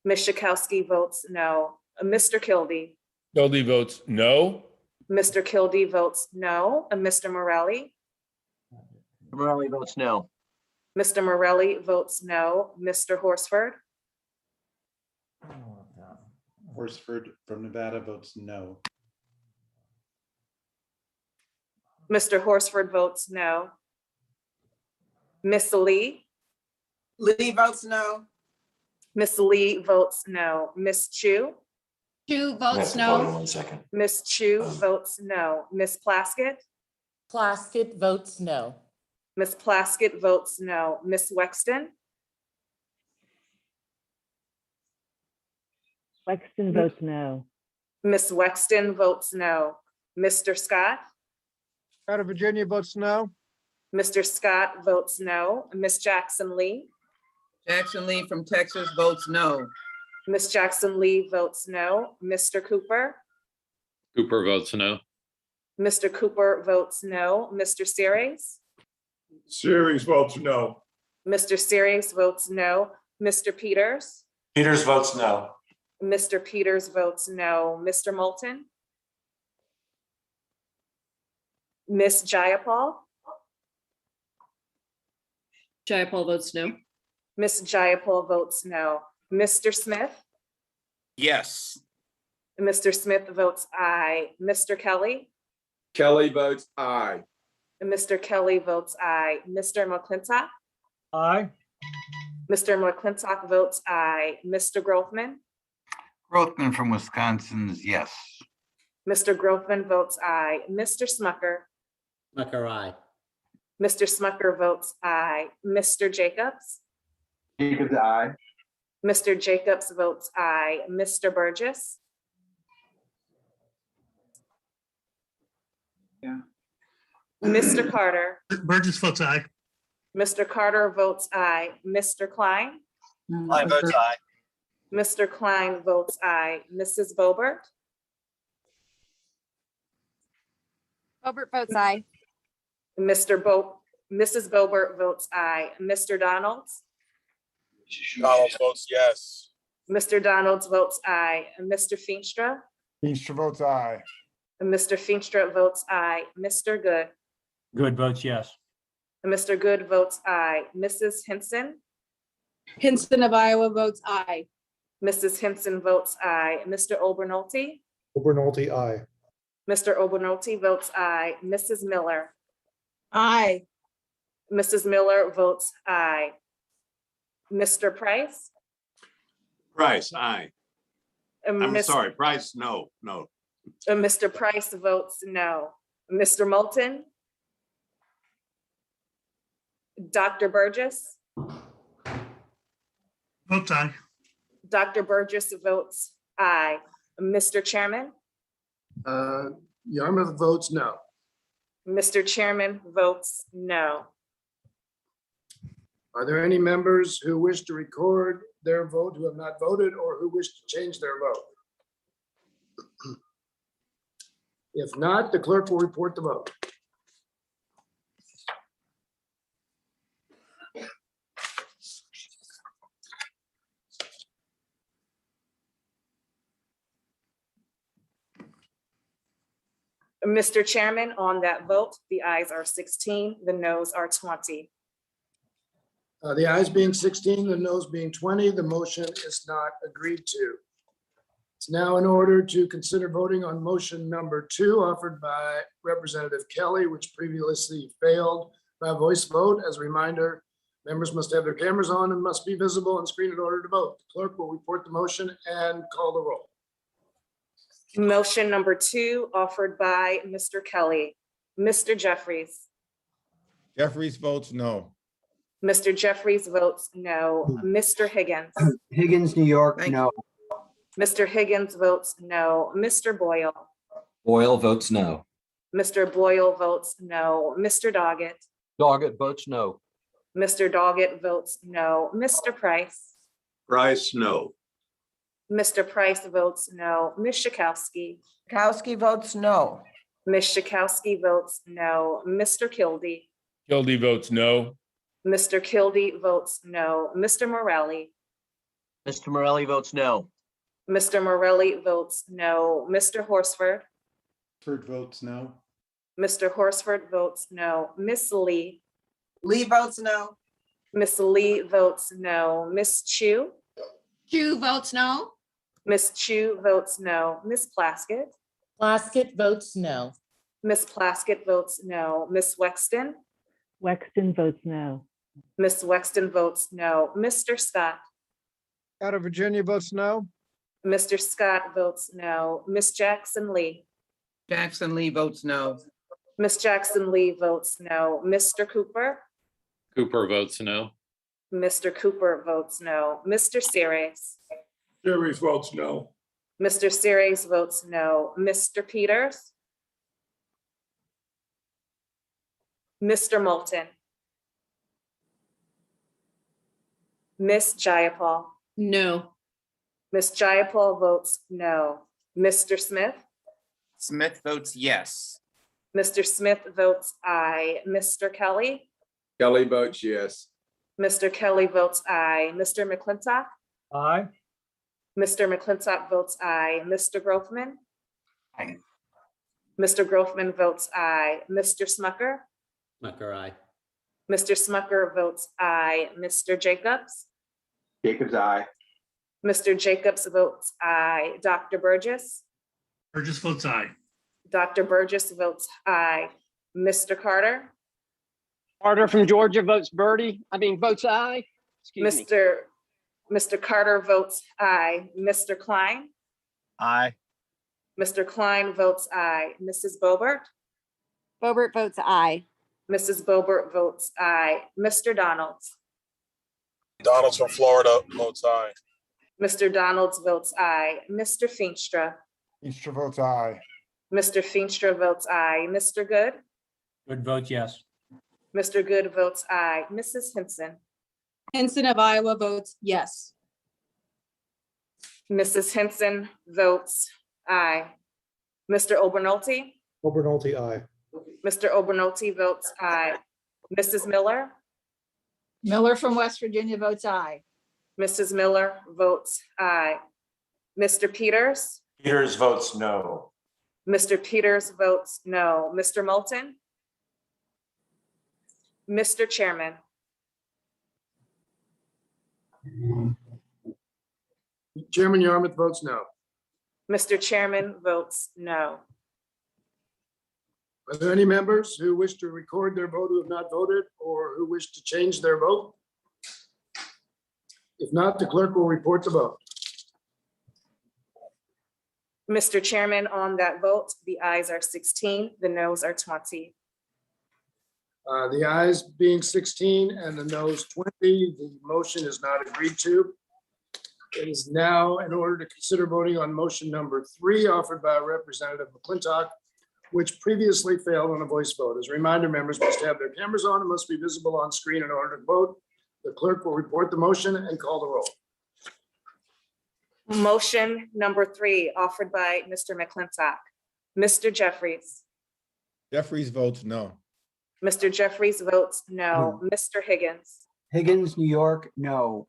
Ms. Schakowsky votes no. Mr. Kildee. Kildee votes no. Mr. Kildee votes no. Mr. Morelli. Morelli votes no. Mr. Morelli votes no. Mr. Horsford. Horsford from Nevada votes no. Mr. Horsford votes no. Miss Lee. Lee votes no. Miss Lee votes no. Miss Chu. Chu votes no. 1 second. Miss Chu votes no. Miss Plaskett. Plaskett votes no. Miss Plaskett votes no. Miss Wexton. Wexton votes no. Miss Wexton votes no. Mr. Scott. Out of Virginia votes no. Mr. Scott votes no. Miss Jackson Lee. Jackson Lee from Texas votes no. Miss Jackson Lee votes no. Mr. Cooper. Cooper votes no. Mr. Cooper votes no. Mr. Series. Series votes no. Mr. Series votes no. Mr. Peters. Peters votes no. Mr. Peters votes no. Mr. Moulton. Miss Jayapal. Jayapal votes no. Miss Jayapal votes no. Mr. Smith. Yes. Mr. Smith votes aye. Mr. Kelly. Kelly votes aye. Mr. Kelly votes aye. Mr. McClintock. Aye. Mr. McClintock votes aye. Mr. Grothman. Grothman from Wisconsin's yes. Mr. Grothman votes aye. Mr. Smucker. Smucker, aye. Mr. Smucker votes aye. Mr. Jacobs. Jacobs, aye. Mr. Jacobs votes aye. Mr. Burgess. Yeah. Mr. Carter. Burgess votes aye. Mr. Carter votes aye. Mr. Klein. Klein votes aye. Mr. Klein votes aye. Mrs. Boebert. Boebert votes aye. Mrs. Boebert votes aye. Mr. Donalds. Donald votes yes. Mr. Donalds votes aye. Mr. Feenstra. Feenstra votes aye. Mr. Feenstra votes aye. Mr. Good. Good votes yes. Mr. Good votes aye. Mrs. Henson. Hinson of Iowa votes aye. Mrs. Henson votes aye. Mr. Obernolte. Obernolte, aye. Mr. Obernolte votes aye. Mrs. Miller. Aye. Mrs. Miller votes aye. Mr. Price. Price, aye. I'm Miss- sorry, Price, no. Mr. Price votes no. Mr. Moulton. Dr. Burgess. Votes aye. Dr. Burgess votes aye. Mr. Chairman. Yarmouth votes no. Mr. Chairman votes no. Are there any members who wish to record their vote who have not voted or who wish to change their vote? If not, the clerk will report the vote. Mr. Chairman, on that vote, the ayes are 16, the noes are 20. The ayes being 16, the noes being 20, the motion is not agreed to. It's now in order to consider voting on motion number 2 offered by Representative Kelly, which previously failed by voice vote. As a reminder, members must have their cameras on and must be visible on screen in order to vote. The clerk will report the motion and call the roll. Motion number 2 offered by Mr. Kelly. Mr. Jeffries. Jeffries votes no. Mr. Jeffries votes no. Mr. Higgins. Higgins, New York, Thank no. Mr. Higgins votes no. Mr. Boyle. Boyle votes no. Mr. Boyle votes no. Mr. Doggett. Doggett votes no. Mr. Doggett votes no. Mr. Price. Price, no. Mr. Price votes no. Ms. Schakowsky. Kowski votes no. Ms. Schakowsky votes no. Mr. Kildee. Kildee votes no. Mr. Kildee votes no. Mr. Morelli. Mr. Morelli votes no. Mr. Morelli votes no. Mr. Horsford. Horsford votes no. Mr. Horsford votes no. Miss Lee. Lee votes no. Miss Lee votes no. Miss Chu. Chu votes no. Miss Chu votes no. Miss Plaskett. Plaskett votes no. Miss Plaskett votes no. Miss Wexton. Wexton votes no. Miss Wexton votes no. Mr. Scott. Out of Virginia votes no. Mr. Scott votes no. Miss Jackson Lee. Jackson Lee votes no. Miss Jackson Lee votes no. Mr. Cooper. Cooper votes no. Mr. Cooper votes no. Mr. Series. Series votes no. Mr. Series votes no. Mr. Peters. Mr. Moulton. Miss Jayapal. No. Miss Jayapal votes no. Mr. Smith. Smith votes yes. Mr. Smith votes aye. Mr. Kelly. Kelly votes yes. Mr. Kelly votes aye. Mr. McClintock. Aye. Mr. McClintock votes aye. Mr. Grothman. Aye. Mr. Grothman votes aye. Mr. Smucker. Smucker, aye. Mr. Smucker votes aye. Mr. Jacobs. Jacobs, aye. Mr. Jacobs votes aye. Dr. Burgess. Burgess votes aye. Dr. Burgess votes aye. Mr. Carter. Carter from Georgia votes votes aye. Excuse me. Mr. Carter votes aye. Mr. Klein. Aye. Mr. Klein votes aye. Mrs. Bobert. Bobert votes aye. Mrs. Bobert votes aye. Mr. Donalds. Donald's from Florida votes aye. Mr. Donalds votes aye. Mr. Feenstra. Feenstra votes aye. Mr. Feenstra votes aye. Mr. Good. Good votes yes. Mr. Good votes aye. Mrs. Henson. Henson of Iowa votes yes. Mrs. Henson votes aye. Mr. Obernolte. Obernolte, aye. Mr. Obernolte votes aye. Mrs. Miller. Miller from West Virginia votes aye. Mrs. Miller votes aye. Mr. Peters. Peters votes no. Mr. Peters votes no. Mr. Moulton. Mr. Chairman. Chairman Yarmouth votes no. Mr. Chairman votes no. Are there any members who wish to record their vote who have not voted or who wish to change their vote? If not, the clerk will report the vote. Mr. Chairman, on that vote, the ayes are 16, the noes are 20. The ayes being 16 and the noes 20, the motion is not agreed to. It is now in order to consider voting on motion number 3 offered by Representative McClintock, which previously failed on a voice vote. As a reminder, members must have their cameras on and must be visible on screen in order to vote. The clerk will report the motion and call the roll. Motion number 3 offered by Mr. McClintock. Mr. Jeffries. Jeffries votes no. Mr. Jeffries votes no. Mr. Higgins. Higgins, New York, no.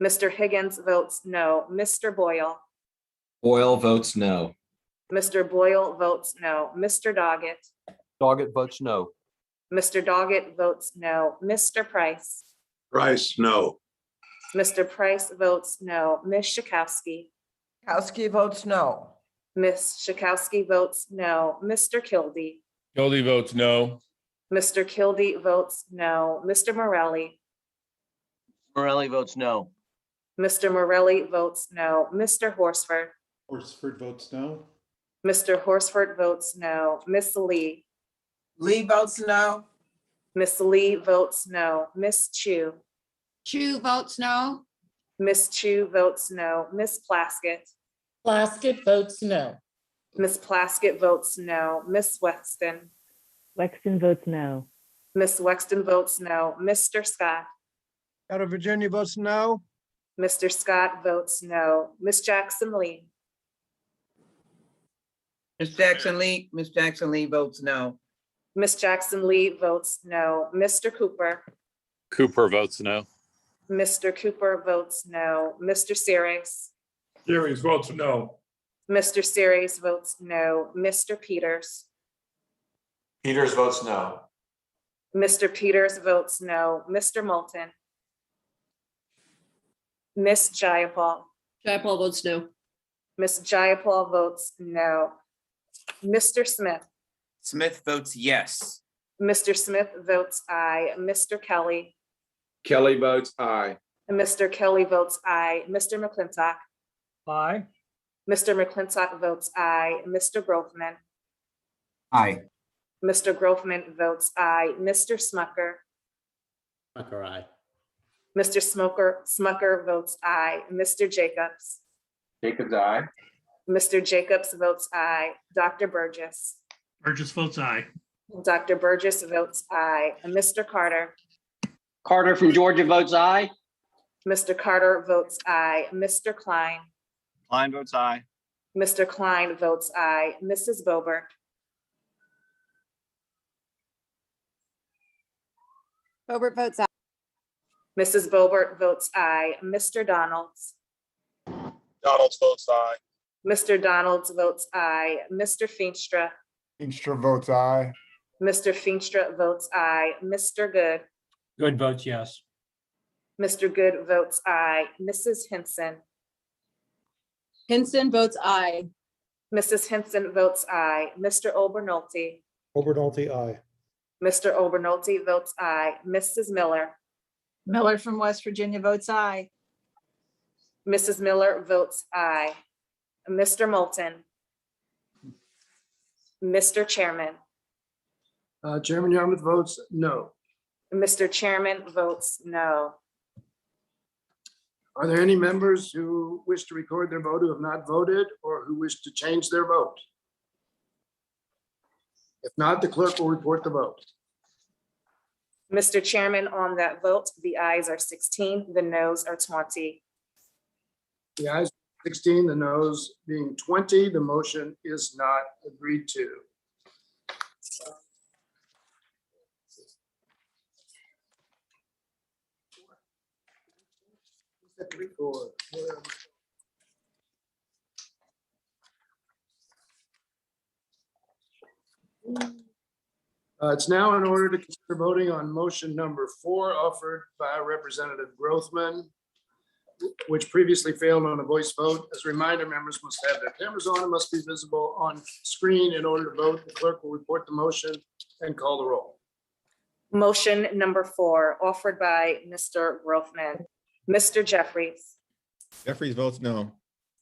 Mr. Higgins votes no. Mr. Boyle. Boyle votes no. Mr. Boyle votes no. Mr. Doggett. Doggett votes no. Mr. Doggett votes no. Mr. Price. Price, no. Mr. Price votes no. Ms. Schakowsky. Kowski votes no. Ms. Schakowsky votes no. Mr. Kildee. Kildee votes no. Mr. Kildee votes no. Mr. Morelli. Morelli votes no. Mr. Morelli votes no. Mr. Horsford. Horsford votes no. Mr. Horsford votes no. Miss Lee. Lee votes no. Miss Lee votes no. Miss Chu. Chu votes no. Miss Chu votes no. Miss Plaskett. Plaskett votes no. Miss Plaskett votes no. Miss Wexton. Wexton votes no. Miss Wexton votes no. Mr. Scott. Out of Virginia votes no. Mr. Scott votes no. Miss Jackson Lee. Miss Jackson Lee votes no. Miss Jackson Lee votes no. Mr. Cooper. Cooper votes no. Mr. Cooper votes no. Mr. Series. Series votes no. Mr. Series votes no. Mr. Peters. Peters votes no. Mr. Peters votes no. Mr. Moulton. Miss Jayapal. Jayapal votes no. Miss Jayapal votes no. Mr. Smith. Smith votes yes. Mr. Smith votes aye. Mr. Kelly. Kelly votes aye. Mr. Kelly votes aye. Mr. McClintock. Aye. Mr. McClintock votes aye. Mr. Grothman. Aye. Mr. Grothman votes aye. Mr. Smucker. Smucker, aye. Mr. Smucker votes aye. Mr. Jacobs. Jacobs aye. Mr. Jacobs votes aye. Dr. Burgess. Burgess votes aye. Dr. Burgess votes aye. Mr. Carter. Carter from Georgia votes aye. Mr. Carter votes aye. Mr. Klein. Klein votes aye. Mr. Klein votes aye. Mrs. Boebert. Boebert votes aye. Mrs. Boebert votes aye. Mr. Donalds. Donalds votes aye. Mr. Donalds votes aye. Mr. Feenstra. Feenstra votes aye. Mr. Feenstra votes aye. Mr. Good. Good votes yes. Mr. Good votes aye. Mrs. Henson. Henson votes aye. Mrs. Henson votes aye. Mr. Obernolte. Obernolte, aye. Mr. Obernolte votes aye. Mrs. Miller. Miller from West Virginia votes aye. Mrs. Miller votes aye. Mr. Moulton. Mr. Chairman. Chairman Yarmouth votes no. Mr. Chairman votes no. Are there any members who wish to record their vote who have not voted or who wish to change their vote? If not, the clerk will report the vote. Mr. Chairman, on that vote, the ayes are 16, the noes are 20. The ayes 16, the noes being 20, the motion is not agreed to. It's now in order to consider voting on motion number 4 offered by Representative Grothman, which previously failed on a voice vote. As a reminder, members must have their cameras on and must be visible on screen in order to vote. The clerk will report the motion and call the roll. Motion number 4 offered by Mr. Grothman. Mr. Jeffries. Jeffries votes no.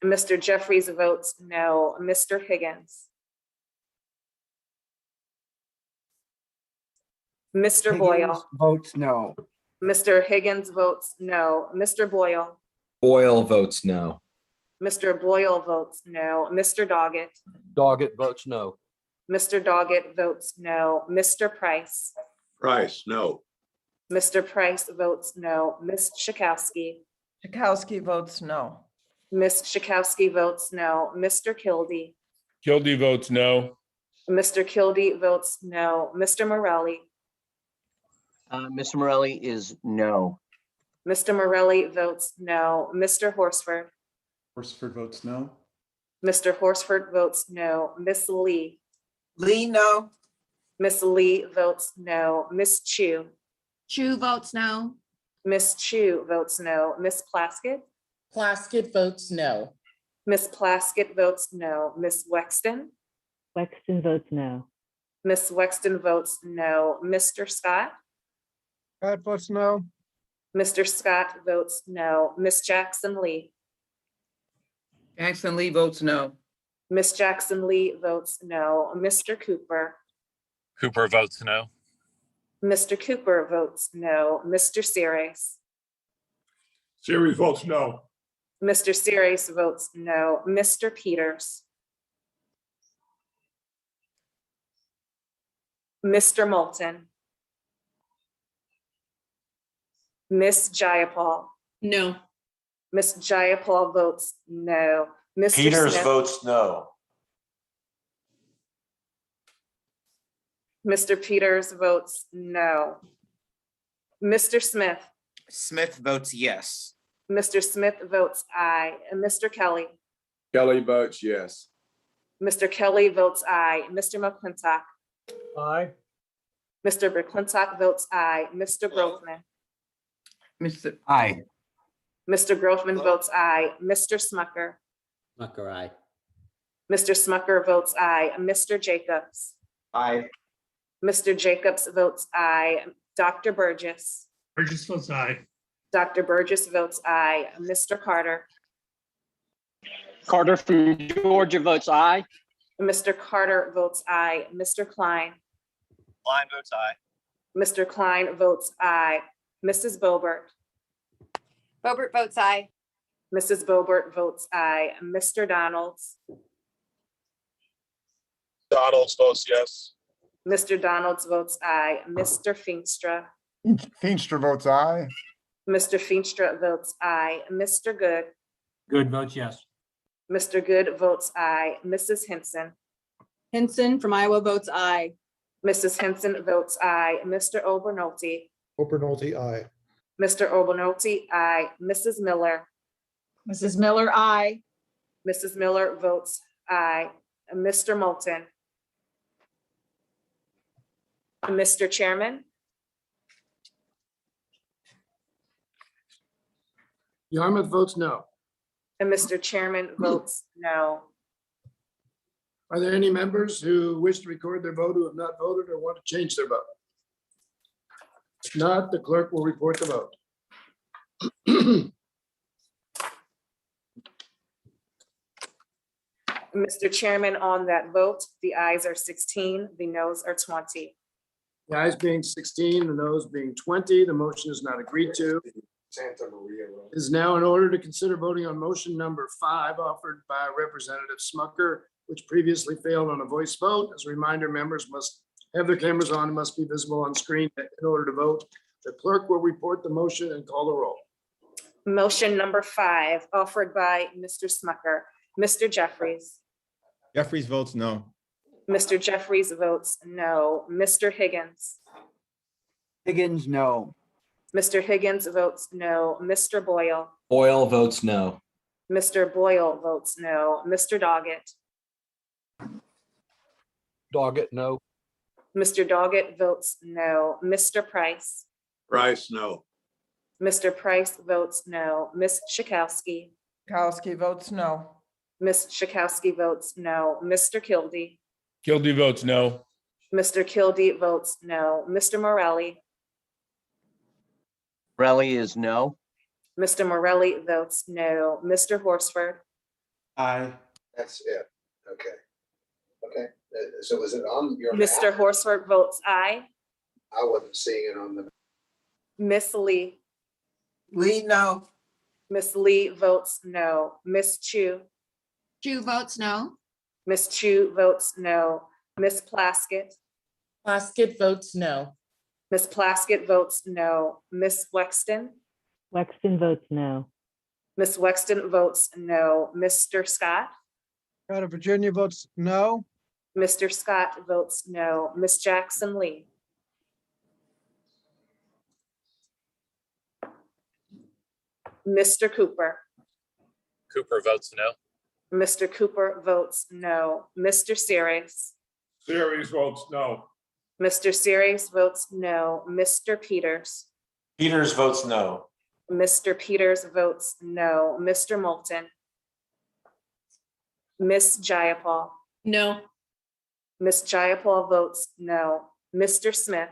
Mr. Jeffries votes no. Mr. Higgins. Mr. Boyle. Votes no. Mr. Higgins votes no. Mr. Boyle. Boyle votes no. Mr. Boyle votes no. Mr. Doggett. Doggett votes no. Mr. Doggett votes no. Mr. Price. Price, no. Mr. Price votes no. Ms. Schakowsky. Schakowsky votes no. Ms. Schakowsky votes no. Mr. Kildee. Kildee votes no. Mr. Kildee votes no. Mr. Morelli. Mr. Morelli is no. Mr. Morelli votes no. Mr. Horsford. Horsford votes no. Mr. Horsford votes no. Miss Lee. Lee, no. Miss Lee votes no. Miss Chu. Chu votes no. Miss Chu votes no. Miss Plaskett. Plaskett votes no. Miss Plaskett votes no. Miss Wexton. Wexton votes no. Miss Wexton votes no. Mr. Scott. Scott votes no. Mr. Scott votes no. Miss Jackson Lee. Jackson Lee votes no. Miss Jackson Lee votes no. Mr. Cooper. Cooper votes no. Mr. Cooper votes no. Mr. Series. Series votes no. Mr. Series votes no. Mr. Peters. Mr. Moulton. Miss Jayapal. No. Miss Jayapal votes no. Mr. Peters Smith. votes no. Mr. Peters votes no. Mr. Smith. Smith votes yes. Mr. Smith votes aye. And Mr. Kelly. Kelly votes yes. Mr. Kelly votes aye. Mr. McClintock. Aye. Mr. McClintock votes aye. Mr. Grothman. Mr. Aye. Mr. Grothman votes aye. Mr. Smucker. Smucker, aye. Mr. Smucker votes aye. Mr. Jacobs. Aye. Mr. Jacobs votes aye. Dr. Burgess. Burgess votes aye. Dr. Burgess votes aye. Mr. Carter. Carter from Georgia votes aye. Mr. Carter votes aye. Mr. Klein. Klein votes aye. Mr. Klein votes aye. Mrs. Boebert. Boebert votes aye. Mrs. Boebert votes aye. Mr. Donalds. Donalds votes yes. Mr. Donalds votes aye. Mr. Feenstra. Feenstra votes aye. Mr. Feenstra votes aye. Mr. Good. Good votes yes. Mr. Good votes aye. Mrs. Henson. Henson from Iowa votes aye. Mrs. Henson votes aye. Mr. Obernolte. Obernolte, aye. Mr. Obernolte, aye. Mrs. Miller. Mrs. Miller, aye. Mrs. Miller votes aye. Mr. Moulton. Mr. Chairman, Yarmouth votes no. and Mr. Chairman votes no. Are there any members who wish to record their vote who have not voted or want to change their vote? If not, the clerk will report the vote. Mr. Chairman, on that vote, the ayes are 16, the noes are 20. The ayes being 16, the noes being 20, the motion is not agreed to. Santa Maria. It is now in order to consider voting on motion number 5 offered by Representative Smucker, which previously failed on a voice vote. As a reminder, members must have their cameras on and must be visible on screen in order to vote. The clerk will report the motion and call the roll. Motion number 5 offered by Mr. Smucker. Mr. Jeffries. Jeffries votes no. Mr. Jeffries votes no. Mr. Higgins. Higgins, no. Mr. Higgins votes no. Mr. Boyle. Boyle votes no. Mr. Boyle votes no. Mr. Doggett. Doggett, no. Mr. Doggett votes no. Mr. Price. Price, no. Mr. Price votes no. Ms. Schakowsky. Kowski votes no. Ms. Schakowsky votes no. Mr. Kildee. Kildee votes no. Mr. Kildee votes no. Mr. Morelli. Morelli is no. Mr. Morelli votes no. Mr. Horsford. Aye. That's it. Okay. Okay. So is it on your? Mr. map? Horsford votes aye. I wasn't seeing it on the. Miss Lee. Lee, no. Miss Lee votes no. Miss Chu. Chu votes no. Miss Chu votes no. Miss Plaskett. Plaskett votes no. Miss Plaskett votes no. Miss Wexton. Wexton votes no. Miss Wexton votes no. Mr. Scott. Out of Virginia votes no. Mr. Scott votes no. Miss Jackson Lee. Mr. Cooper. Cooper votes no. Mr. Cooper votes no. Mr. Series. Series votes no. Mr. Series votes no. Mr. Peters. Peters votes no. Mr. Peters votes no. Mr. Moulton. Miss Jayapal. No. Miss Jayapal votes no. Mr. Smith.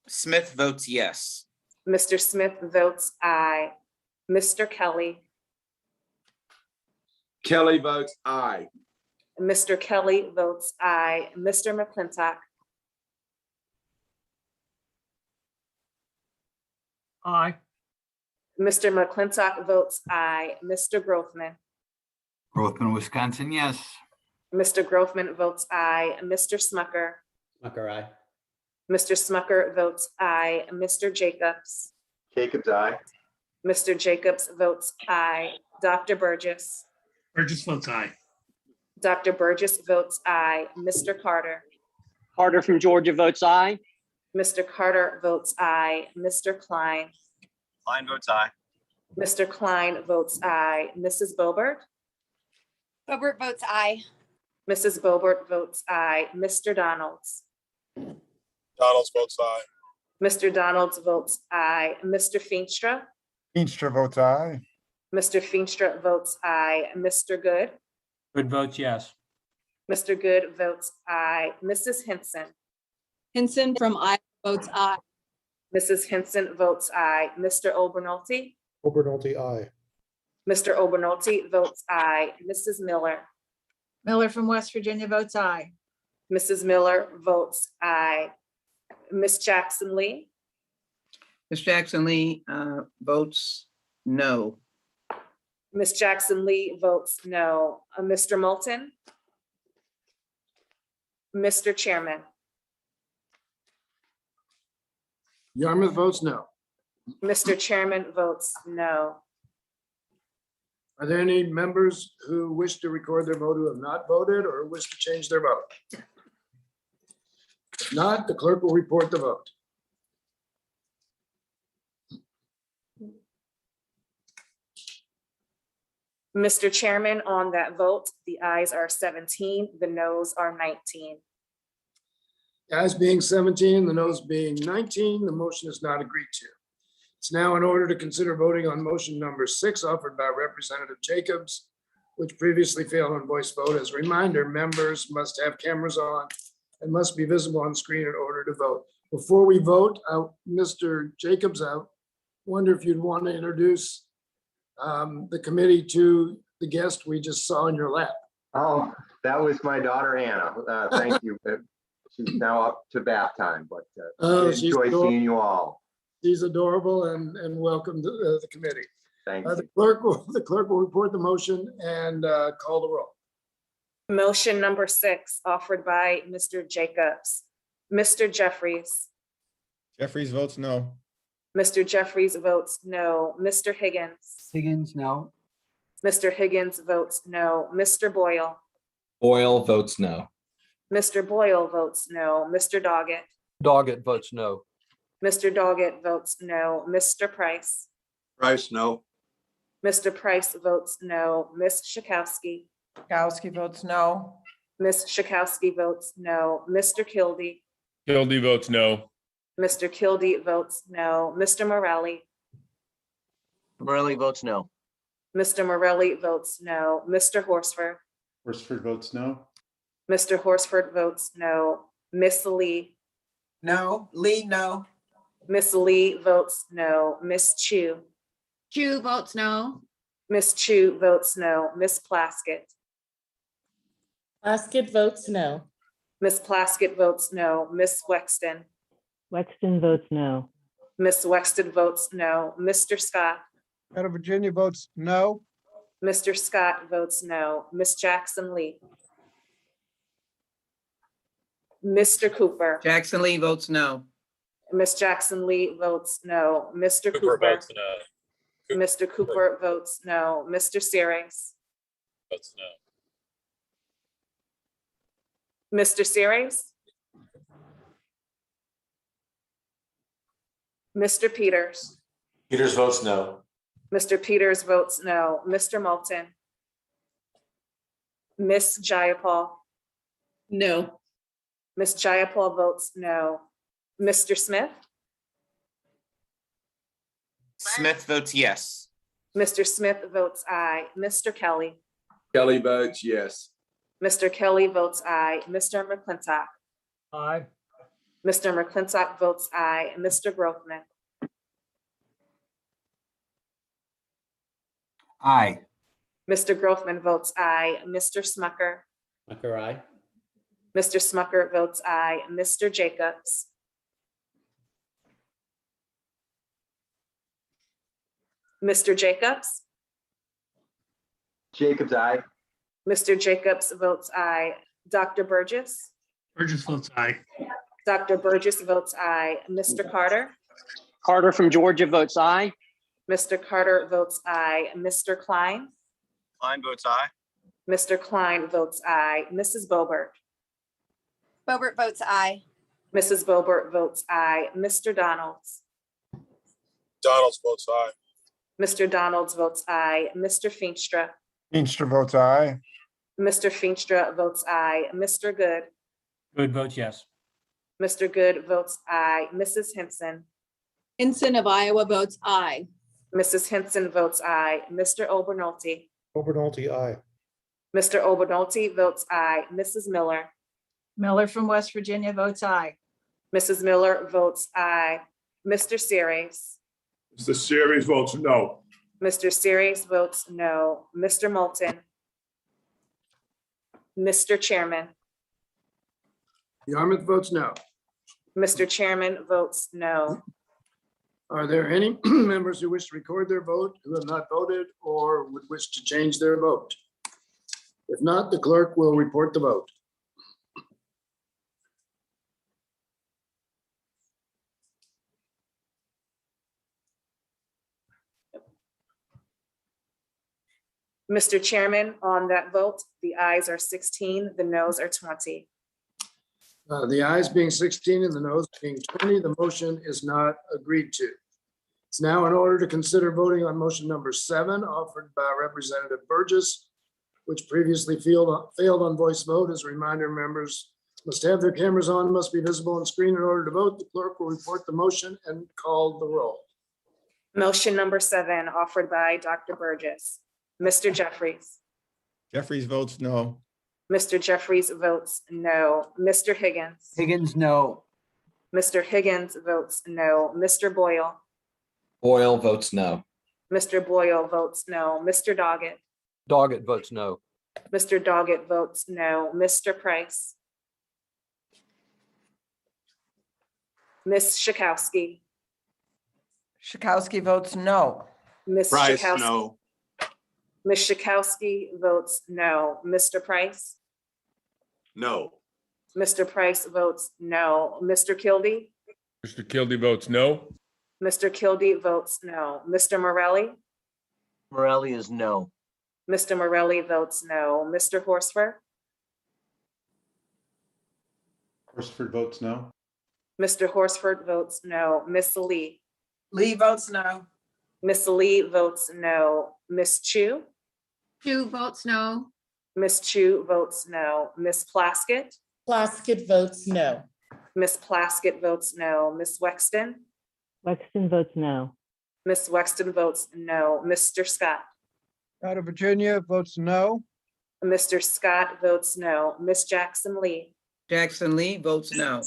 Smith votes yes. Mr. Smith votes aye. Mr. Kelly. Kelly votes aye. Mr. Kelly votes aye. Mr. McClintock. Aye. Mr. McClintock votes aye. Mr. Grothman. Grothman, Wisconsin, yes. Mr. Grothman votes aye. Mr. Smucker. Smucker, aye. Mr. Smucker votes aye. Mr. Jacobs. Jacobs, aye. Mr. Jacobs votes aye. Dr. Burgess. Burgess votes aye. Dr. Burgess votes aye. Mr. Carter. Carter from Georgia votes aye. Mr. Carter votes aye. Mr. Klein. Klein votes aye. Mr. Klein votes aye. Mrs. Bobert. Boebert votes aye. Mrs. Bobert votes aye. Mr. Donalds. Donalds votes aye. Mr. Donalds votes aye. Mr. Feenstra. Feenstra votes aye. Mr. Feenstra votes aye. Mr. Good. Good votes yes. Mr. Good votes aye. Mrs. Henson. Henson from Iowa votes aye. Mrs. Henson votes aye. Mr. Obernolte. Obernolte, aye. Mr. Obernolte votes aye. Mrs. Miller. Miller from West Virginia votes aye. Mrs. Miller votes aye. Miss Jackson Lee. Ms. Jackson Lee votes no. Miss Jackson Lee votes no. Mr. Moulton. Mr. Chairman. Yarmouth votes no. Mr. Chairman votes no. Are there any members who wish to record their vote who have not voted or wish to change their vote? If not, the clerk will report the vote. Mr. Chairman, on that vote, the ayes are 17, the noes are 19. Ayes being 17, the noes being 19, the motion is not agreed to. It's now in order to consider voting on motion number 6 offered by Representative Jacobs, which previously failed on voice vote. As a reminder, members must have cameras on and must be visible on screen in order to vote. Before we vote, Mr. Jacobs, I wonder if you'd want to introduce the committee to the guest we just saw in your lap. Oh, that was my daughter, Anna. Thank you. She's now up to bath time, but She's enjoy adorable. seeing you all. She's adorable and welcome to the committee. Thank The you. clerk will report the motion and call the roll. Motion number 6 offered by Mr. Jacobs. Mr. Jeffries. Jeffries votes no. Mr. Jeffries votes no. Mr. Higgins. Higgins, no. Mr. Higgins votes no. Mr. Boyle. Boyle votes no. Mr. Boyle votes no. Mr. Doggett. Doggett votes no. Mr. Doggett votes no. Mr. Price. Price, no. Mr. Price votes no. Ms. Schakowsky. Schakowsky votes no. Ms. Schakowsky votes no. Mr. Kildee. Kildee votes no. Mr. Kildee votes no. Mr. Morelli. Morelli votes no. Mr. Morelli votes no. Mr. Horsford. Horsford votes no. Mr. Horsford votes no. Miss Lee. No. Lee, no. Miss Lee votes no. Miss Chu. Chu votes no. Miss Chu votes no. Miss Plaskett. Plaskett votes no. Miss Plaskett votes no. Miss Wexton. Wexton votes no. Miss Wexton votes no. Mr. Scott. Out of Virginia votes no. Mr. Scott votes no. Miss Jackson Lee. Mr. Cooper. Jackson Lee votes no. Miss Jackson Lee votes no. Mr. Cooper Cooper. votes no. Mr. Cooper votes no. Mr. Series. Votes no. Mr. Series. Mr. Peters. Peters votes no. Mr. Peters votes no. Mr. Moulton. Miss Jayapal. No. Miss Jayapal votes no. Mr. Smith. Smith votes yes. Mr. Smith votes aye. Mr. Kelly. Kelly votes yes. Mr. Kelly votes aye. Mr. McClintock. Aye. Mr. McClintock votes aye. Mr. Grothman. Aye. Mr. Grothman votes aye. Mr. Smucker. Smucker, aye. Mr. Smucker votes aye. Mr. Jacobs. Mr. Jacobs? Jacobs, aye. Mr. Jacobs votes aye. Dr. Burgess? Burgess votes aye. Dr. Burgess votes aye. Mr. Carter? Carter from Georgia votes aye. Mr. Carter votes aye. Mr. Klein? Klein votes aye. Mr. Klein votes aye. Mrs. Boebert? Boebert votes aye. Mrs. Boebert votes aye. Mr. Donalds? Donalds votes aye. Mr. Donalds votes aye. Mr. Feenstra? Feenstra votes aye. Mr. Feenstra votes aye. Mr. Good? Good votes yes. Mr. Good votes aye. Mrs. Henson? Henson of Iowa votes aye. Mrs. Henson votes aye. Mr. Obernolte? Obernolte, aye. Mr. Obernolte votes aye. Mrs. Miller? Miller from West Virginia votes aye. Mrs. Miller votes aye. Mr. Series? Mr. Series votes no. Mr. Series votes no. Mr. Moulton? Mr. Chairman? Yarmouth votes no. Mr. Chairman votes no. Are there any members who wish to record their vote who have not voted or would wish to change their vote? If not, the clerk will report the vote. Mr. Chairman, on that vote, the ayes are 16, the noes are 20. The ayes being 16 and the noes being 20, the motion is not agreed to. It's now in order to consider voting on motion number 7 offered by Representative Burgess, which previously failed on voice vote. As a reminder, members must have their cameras on, must be visible on screen in order to vote. The clerk will report the motion and call the roll. Motion number 7 offered by Dr. Burgess. Mr. Jeffries? Jeffries votes no. Mr. Jeffries votes no. Mr. Higgins? Higgins, no. Mr. Higgins votes no. Mr. Boyle? Boyle votes no. Mr. Boyle votes no. Mr. Doggett? Doggett votes no. Mr. Doggett votes no. Mr. Price? Ms. Schakowsky? Schakowsky votes no. Ms. Price, Schakowsky? no. Ms. Schakowsky votes no. Mr. Price? No. Mr. Price votes no. Mr. Kildee? Mr. Kildee votes no. Mr. Kildee votes no. Mr. Morelli? Morelli is no. Mr. Morelli votes no. Mr. Horsford? Horsford votes no. Mr. Horsford votes no. Miss Lee? Lee votes no. Miss Lee votes no. Miss Chu? Chu votes no. Miss Chu votes no. Miss Plaskett? Plaskett votes no. Miss Plaskett votes no. Miss Wexton? Wexton votes no. Miss Wexton votes no. Mr. Scott? Out of Virginia votes no. Mr. Scott votes no. Miss Jackson Lee? Jackson Lee votes no.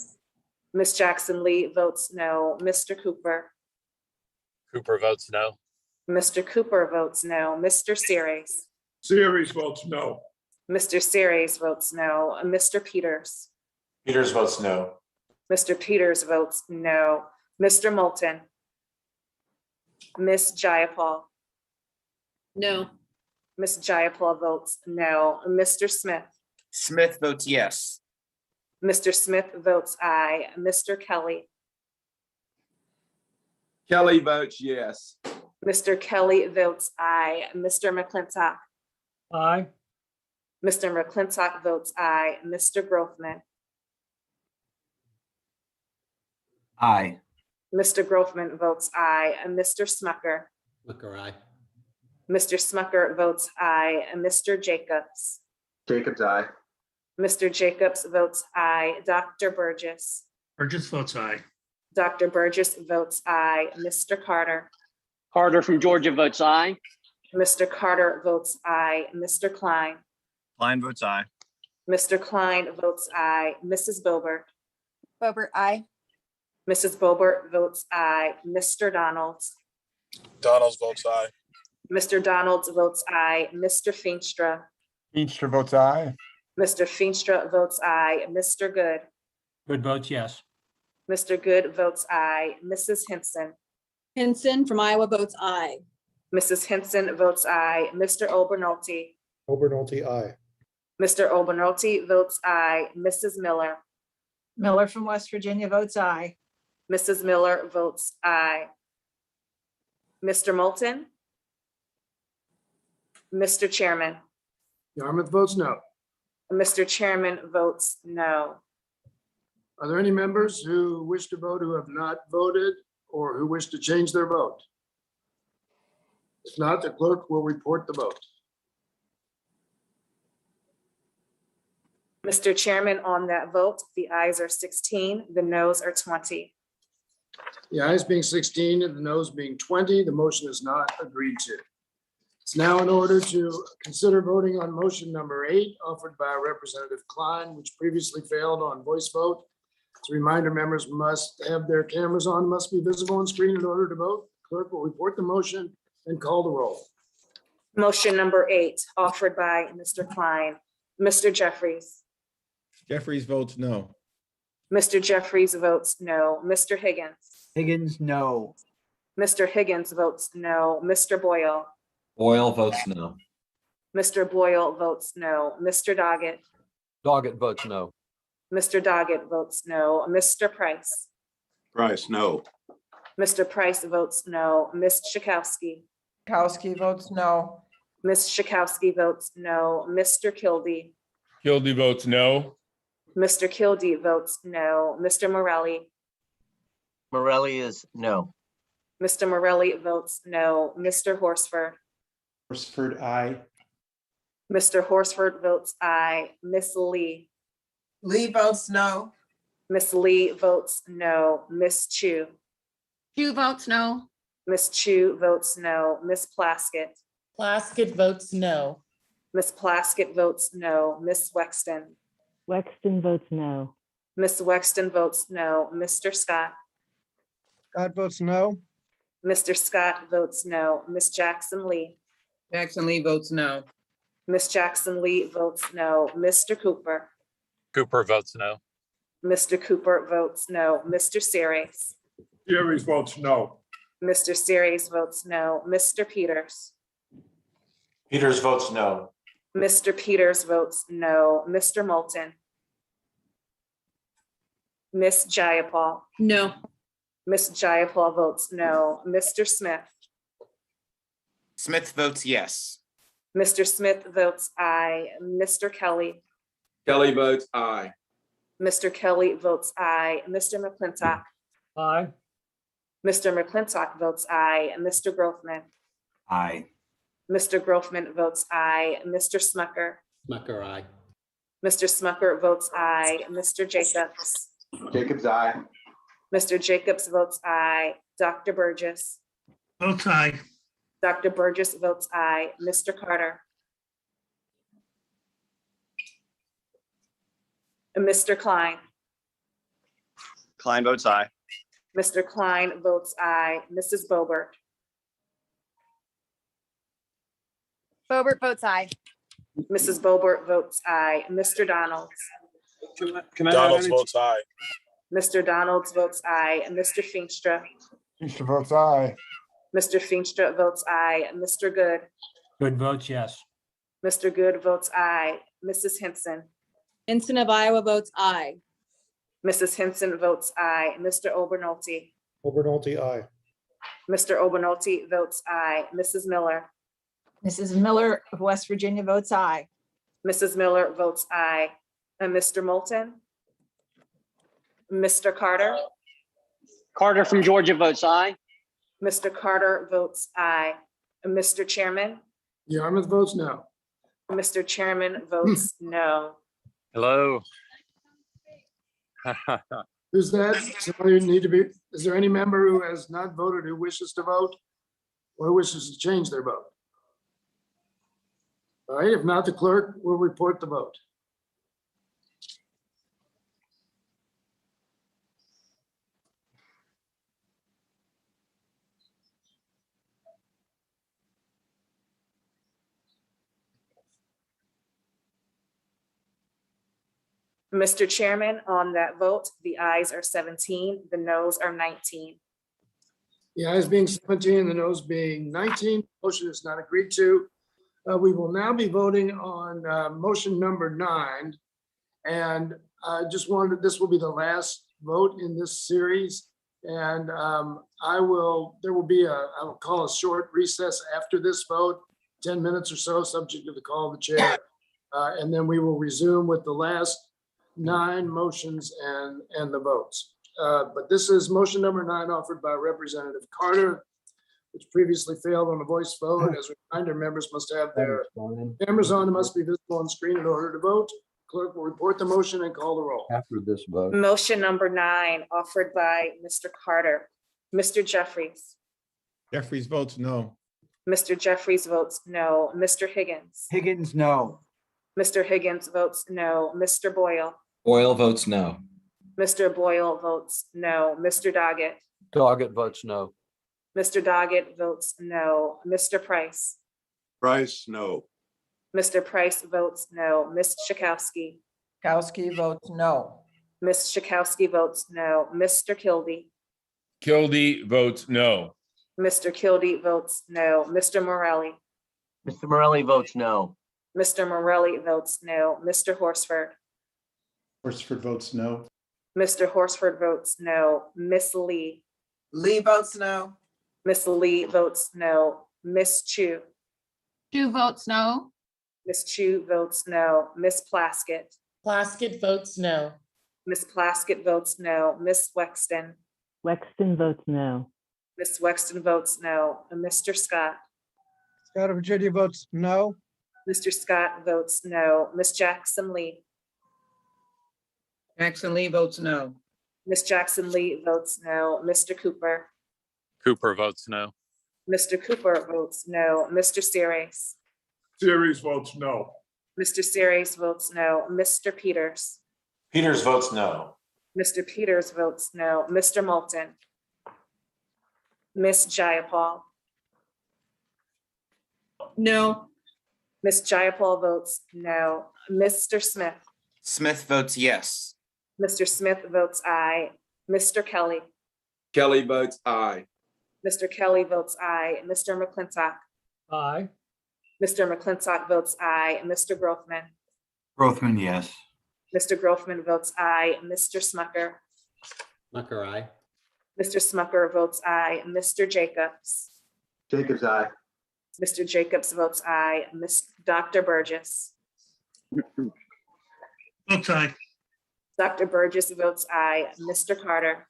Miss Jackson Lee votes no. Mr. Cooper? Cooper votes no. Mr. Cooper votes no. Mr. Series? Series votes no. Mr. Series votes no. Mr. Peters? Peters votes no. Mr. Peters votes no. Mr. Moulton? Miss Jayapal? No. Miss Jayapal votes no. Mr. Smith? Smith votes yes. Mr. Smith votes aye. Mr. Kelly? Kelly votes yes. Mr. Kelly votes aye. Mr. McClintock? Aye. Mr. McClintock votes aye. Mr. Grothman? Aye. Mr. Grothman votes aye. Mr. Smucker? Smucker, aye. Mr. Smucker votes aye. Mr. Jacobs? Jacobs, aye. Mr. Jacobs votes aye. Dr. Burgess? Burgess votes aye. Dr. Burgess votes aye. Mr. Carter? Carter from Georgia votes aye. Mr. Carter votes aye. Mr. Klein? Klein votes aye. Mr. Klein votes aye. Mrs. Boebert? Boebert, aye. Mrs. Boebert votes aye. Mr. Donalds? Donalds votes aye. Mr. Donalds votes aye. Mr. Feenstra? Feenstra votes aye. Mr. Feenstra votes aye. Mr. Good? Good votes yes. Mr. Good votes aye. Mrs. Henson? Henson from Iowa votes aye. Mrs. Henson votes aye. Mr. Obernolte. Obernolte, aye. Mr. Obernolte votes aye. Mrs. Miller. Miller from West Virginia votes aye. Mrs. Miller votes aye. Mr. Moulton. Mr. Chairman. Yarmouth votes no. Mr. Chairman votes no. Are there any members who wish to vote who have not voted or who wish to change their vote? If not, the clerk will report the vote. Mr. Chairman, on that vote, the ayes are 16, the noes are 20. The ayes being 16 and the noes being 20, the motion is not agreed to. It's now in order to consider voting on motion number 8 offered by Representative Klein, which previously failed on voice vote. As a reminder, members must have their cameras on, must be visible on screen in order to vote. Clerk will report the motion and call the roll. Motion number 8, offered by Mr. Klein. Mr. Jeffries. Jeffries votes no. Mr. Jeffries votes no. Mr. Higgins. Higgins, no. Mr. Higgins votes no. Mr. Boyle. Boyle votes no. Mr. Boyle votes no. Mr. Doggett. Doggett votes no. Mr. Doggett votes no. Mr. Price. Price, no. Mr. Price votes no. Ms. Schakowsky. Schakowsky votes no. Ms. Schakowsky votes no. Mr. Kildee. Kildee votes no. Mr. Kildee votes no. Mr. Morelli. Morelli is no. Mr. Morelli votes no. Mr. Horsford. Horsford, aye. Mr. Horsford votes aye. Miss Lee. Lee votes no. Miss Lee votes no. Miss Chu. Chu votes no. Miss Chu votes no. Miss Plaskett. Plaskett votes no. Miss Plaskett votes no. Miss Wexton. Wexton votes no. Miss Wexton votes no. Mr. Scott. Scott votes no. Mr. Scott votes no. Miss Jackson Lee. Jackson Lee votes no. Miss Jackson Lee votes no. Mr. Cooper. Cooper votes no. Mr. Cooper votes no. Mr. Series. Series votes no. Mr. Series votes no. Mr. Peters. Peters votes no. Mr. Peters votes no. Mr. Moulton. Miss Jayapal. No. Miss Jayapal votes no. Mr. Smith. Smith votes yes. Mr. Smith votes aye. Mr. Kelly. Kelly votes aye. Mr. Kelly votes aye. Mr. McClintock. Aye. Mr. McClintock votes aye. Mr. Grothman. Aye. Mr. Grothman votes aye. Mr. Smucker. Smucker, aye. Mr. Smucker votes aye. Mr. Jacobs. Jacobs, aye. Mr. Jacobs votes aye. Dr. Burgess. Votes aye. Dr. Burgess votes aye. Mr. Carter. Mr. Klein. Klein votes aye. Mr. Klein votes aye. Mrs. Boebert. Boebert votes aye. Mrs. Boebert votes aye. Mr. Donalds. Donalds votes aye. Mr. Donalds votes aye. Mr. Feenstra. Feenstra votes aye. Mr. Feenstra votes aye. Mr. Good. Good votes yes. Mr. Good votes aye. Mrs. Henson. Henson of Iowa votes aye. Mrs. Henson votes aye. Mr. Obernolte. Obernolte, aye. Mr. Obernolte votes aye. Mrs. Miller. Mrs. Miller of West Virginia votes aye. Mrs. Miller votes aye. And Mr. Moulton. Mr. Carter. Carter from Georgia votes aye. Mr. Carter votes aye. And Mr. Chairman. Yarmouth votes no. Mr. Chairman votes no. Hello. Who's that? Somebody need to be, is there any member who has not voted who wishes to vote? Or who wishes to change their vote? All right, if not, the clerk will report the vote. Mr. Chairman, on that vote, the ayes are 17, the noes are 19. The ayes being 17, the noes being 19, motion is not agreed to. We will now be voting on motion number 9. And I just wanted, this will be the last vote in this series. And there will be I will call a short recess after this vote, 10 minutes or so, subject to the call of the chair. And then we will resume with the last 9 motions and the votes. But this is motion number 9 offered by Representative Carter, which previously failed on a voice vote. As a reminder, members must have their cameras on and must be visible on screen in order to vote. Clerk will report the motion and call the roll. After this vote. Motion number 9 offered by Mr. Carter. Mr. Jeffries. Jeffries votes no. Mr. Jeffries votes no. Mr. Higgins. Higgins, no. Mr. Higgins votes no. Mr. Boyle. Boyle votes no. Mr. Boyle votes no. Mr. Doggett. Doggett votes no. Mr. Doggett votes no. Mr. Price. Price, no. Mr. Price votes no. Ms. Schakowsky. Kowski votes no. Ms. Schakowsky votes no. Mr. Kildee. Kildee votes no. Mr. Kildee votes no. Mr. Morelli. Mr. Morelli votes no. Mr. Morelli votes no. Mr. Horsford. Horsford votes no. Mr. Horsford votes no. Miss Lee. Lee votes no. Miss Lee votes no. Miss Chu. Chu votes no. Miss Chu votes no. Miss Plaskett. Plaskett votes no. Miss Plaskett votes no. Miss Wexton. Wexton votes no. Miss Wexton votes no. And Mr. Scott. Scott of Virginia votes no. Mr. Scott votes no. Miss Jackson Lee. Jackson Lee votes no. Miss Jackson Lee votes no. Mr. Cooper. Cooper votes no. Mr. Cooper votes no. Mr. Series. Series votes no. Mr. Series votes no. Mr. Peters. Peters votes no. Mr. Peters votes no. Mr. Moulton. Miss Jayapal. No. Miss Jayapal votes no. Mr. Smith. Smith votes yes. Mr. Smith votes aye. Mr. Kelly. Kelly votes aye. Mr. Kelly votes aye. Mr. McClintock. Aye. Mr. McClintock votes aye. Mr. Grothman. Grothman, yes. Mr. Grothman votes aye. Mr. Smucker. Smucker, aye. Mr. Smucker votes aye. Mr. Jacobs. Jacobs, aye. Mr. Jacobs votes aye. Dr. Burgess. Votes aye. Dr. Burgess votes aye. Mr. Carter.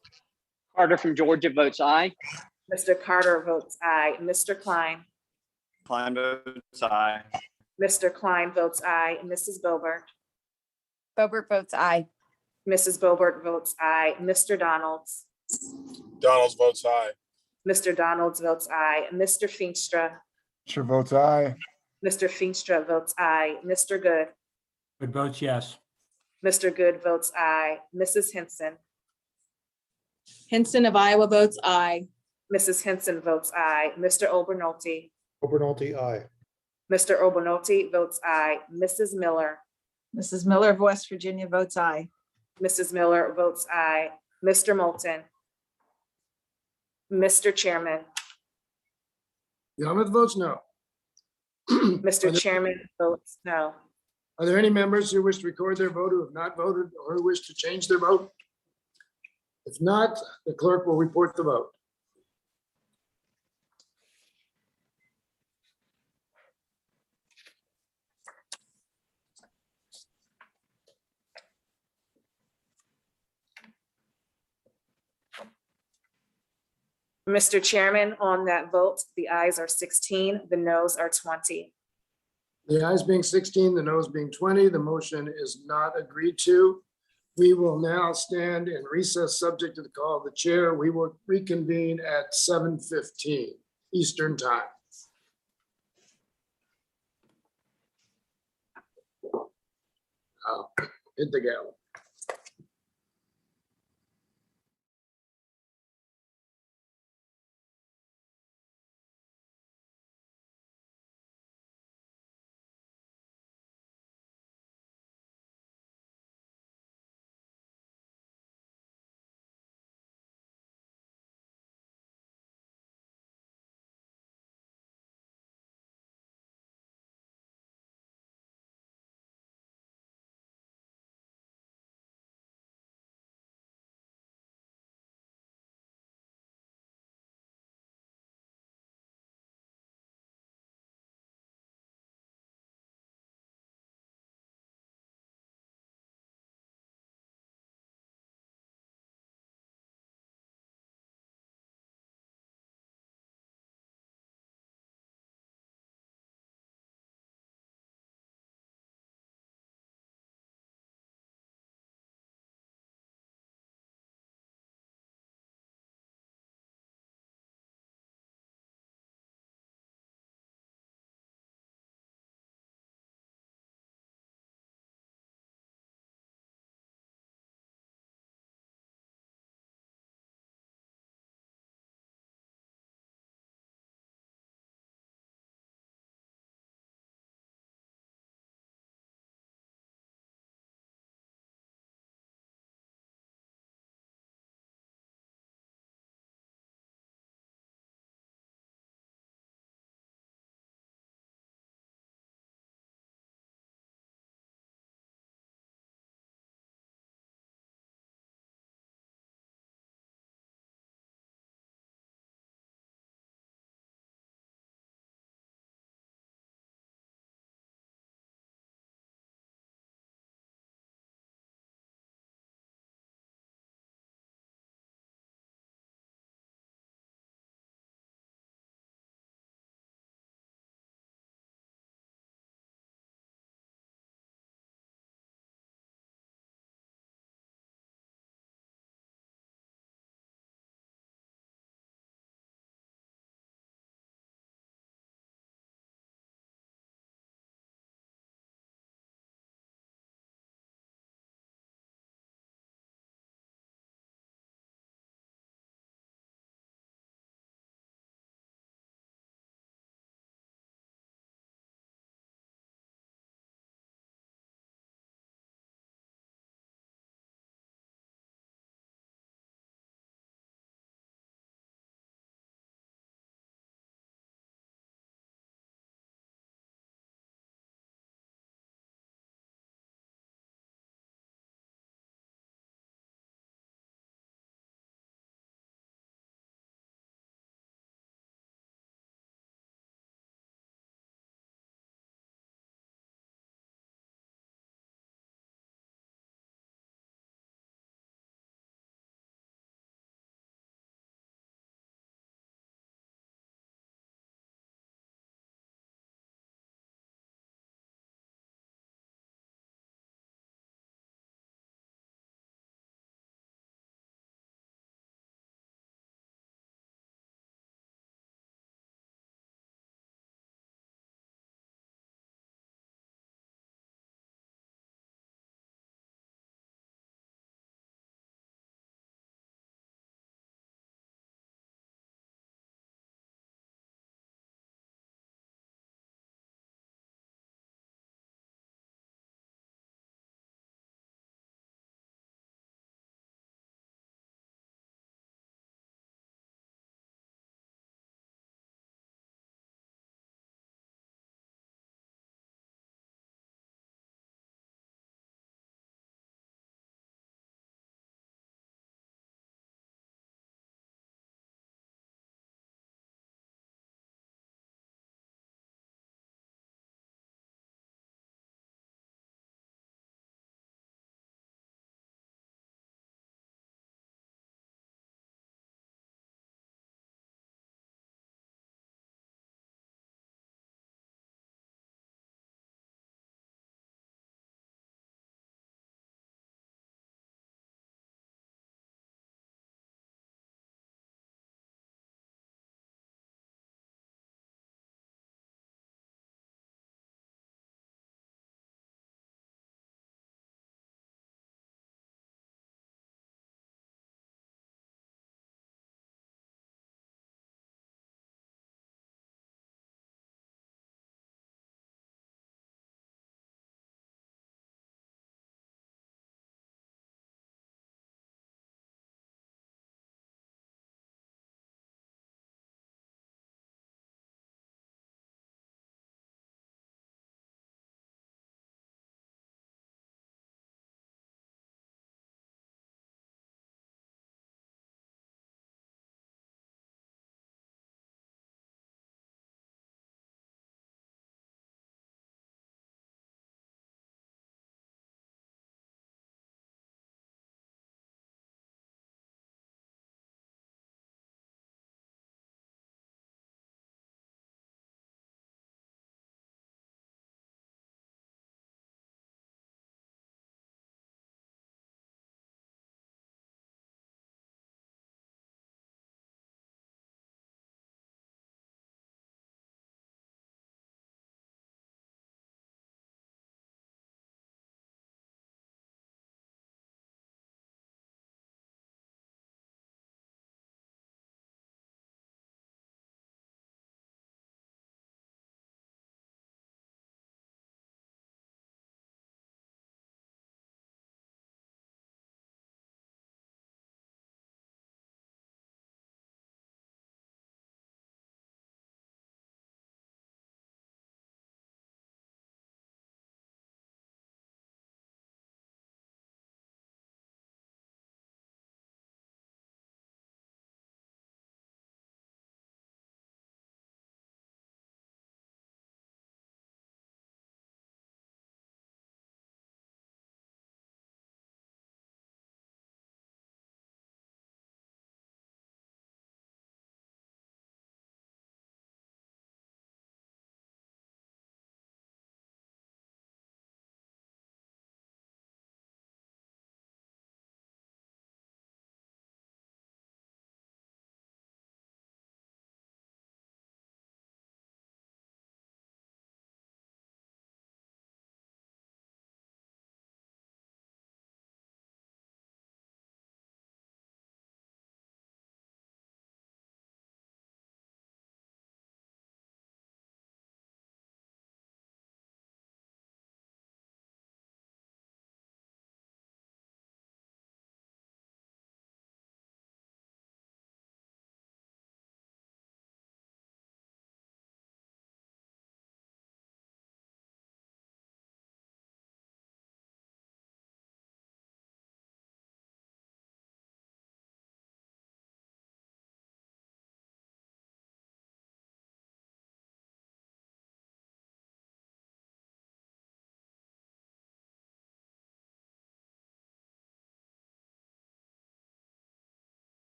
Carter from Georgia votes aye. Mr. Carter votes aye. Mr. Klein. Klein votes aye. Mr. Klein votes aye. Mrs. Bobert. Bobert votes aye. Mrs. Bobert votes aye. Mr. Donalds. Donalds votes aye. Mr. Donalds votes aye. Mr. Feenstra. Sure votes aye. Mr. Feenstra votes aye. Mr. Good. Good votes yes. Mr. Good votes aye. Mrs. Henson. Henson of Iowa votes aye. Mrs. Henson votes aye. Mr. Obernolte. Obernolte, aye. Mr. Obernolte votes aye. Mrs. Miller. Mrs. Miller of West Virginia votes aye. Mrs. Miller votes aye. Mr. Moulton. Mr. Chairman. Yarmouth votes no. Mr. Chairman votes no. Are there any members who wish to record their vote who have not voted or who wish to change their vote? If not, the clerk will report the vote. Mr. Chairman, on that vote, the ayes are 16, the noes are 20. The ayes being 16, the noes being 20, the motion is not agreed to. We will now stand in recess subject to the call of the chair. We will reconvene at 7:15 Eastern Time. Hit the gavel.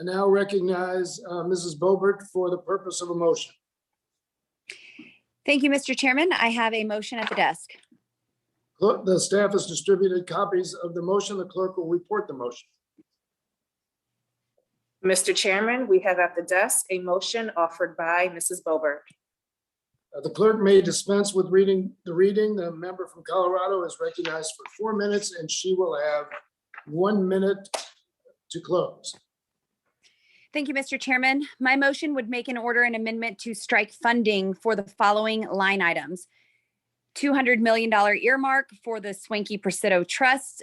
I now recognize Mrs. Boebert for the purpose of a motion. Thank you, Mr. Chairman. I have a motion at the desk. The staff has distributed copies of the motion. The clerk will report the motion. Mr. Chairman, we have at the desk a motion offered by Mrs. Boebert. The clerk may dispense with reading. The member from Colorado is recognized for 4 minutes, and she will have 1 minute to close. Thank you, Mr. Chairman. My motion would make an order and amendment to strike funding for the following line items. $200 million earmark for the Swanky Presidio Trust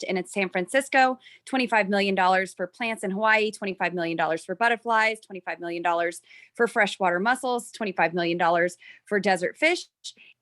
in San Francisco, $25 million for plants in Hawaii, $25 million for butterflies, $25 million for freshwater mussels, $25 million for desert fish,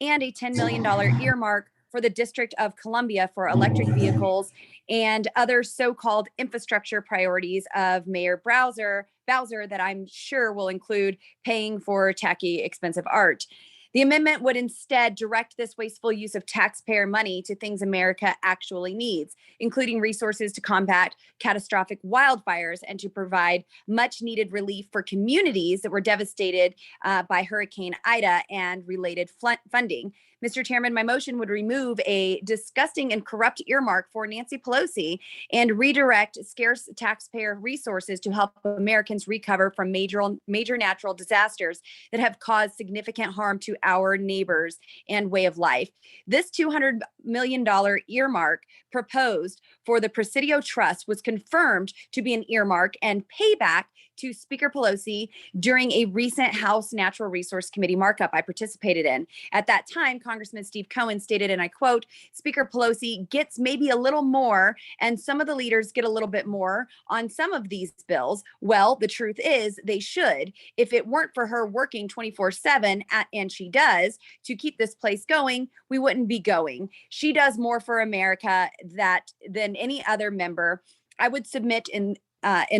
and a $10 million earmark for the District of Columbia for electric vehicles and other so-called infrastructure priorities of Mayor Bowser that I'm sure will include paying for tacky, expensive art. The amendment would instead direct this wasteful use of taxpayer money to things America actually needs, including resources to combat catastrophic wildfires and to provide much needed relief for communities that were devastated by Hurricane Ida and related funding. Mr. Chairman, my motion would remove a disgusting and corrupt earmark for Nancy Pelosi and redirect scarce taxpayer resources to help Americans recover from major natural disasters that have caused significant harm to our neighbors and way of life. This $200 million earmark proposed for the Presidio Trust was confirmed to be an earmark and payback to Speaker Pelosi during a recent House Natural Resource Committee markup I participated in. At that time, Congressman Steve Cohen stated, and I quote, "Speaker Pelosi gets maybe a little more, and some of the leaders get a little bit more on some of these bills." Well, the truth is they should. If it weren't for her working 24/7, and she does, to keep this place going, we wouldn't be going. She does more for America than any other member. I would submit in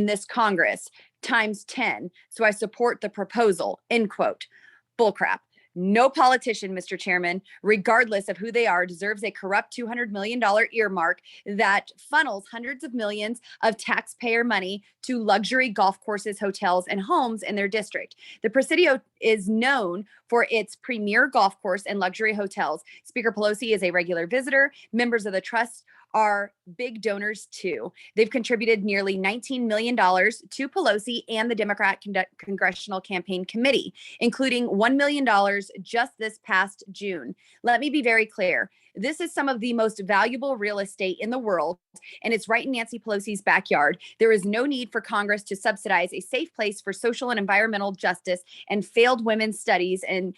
this Congress times 10. So I support the proposal, end quote. Bullcrap. No politician, Mr. Chairman, regardless of who they are, deserves a corrupt $200 million earmark that funnels hundreds of millions of taxpayer money to luxury golf courses, hotels, and homes in their district. The Presidio is known for its premier golf course and luxury hotels. Speaker Pelosi is a regular visitor. Members of the trust are big donors too. They've contributed nearly $19 million to Pelosi and the Democrat Congressional Campaign Committee, including $1 million just this past June. Let me be very clear. This is some of the most valuable real estate in the world, and it's right in Nancy Pelosi's backyard. There is no need for Congress to subsidize a safe place for social and environmental justice and failed women's studies and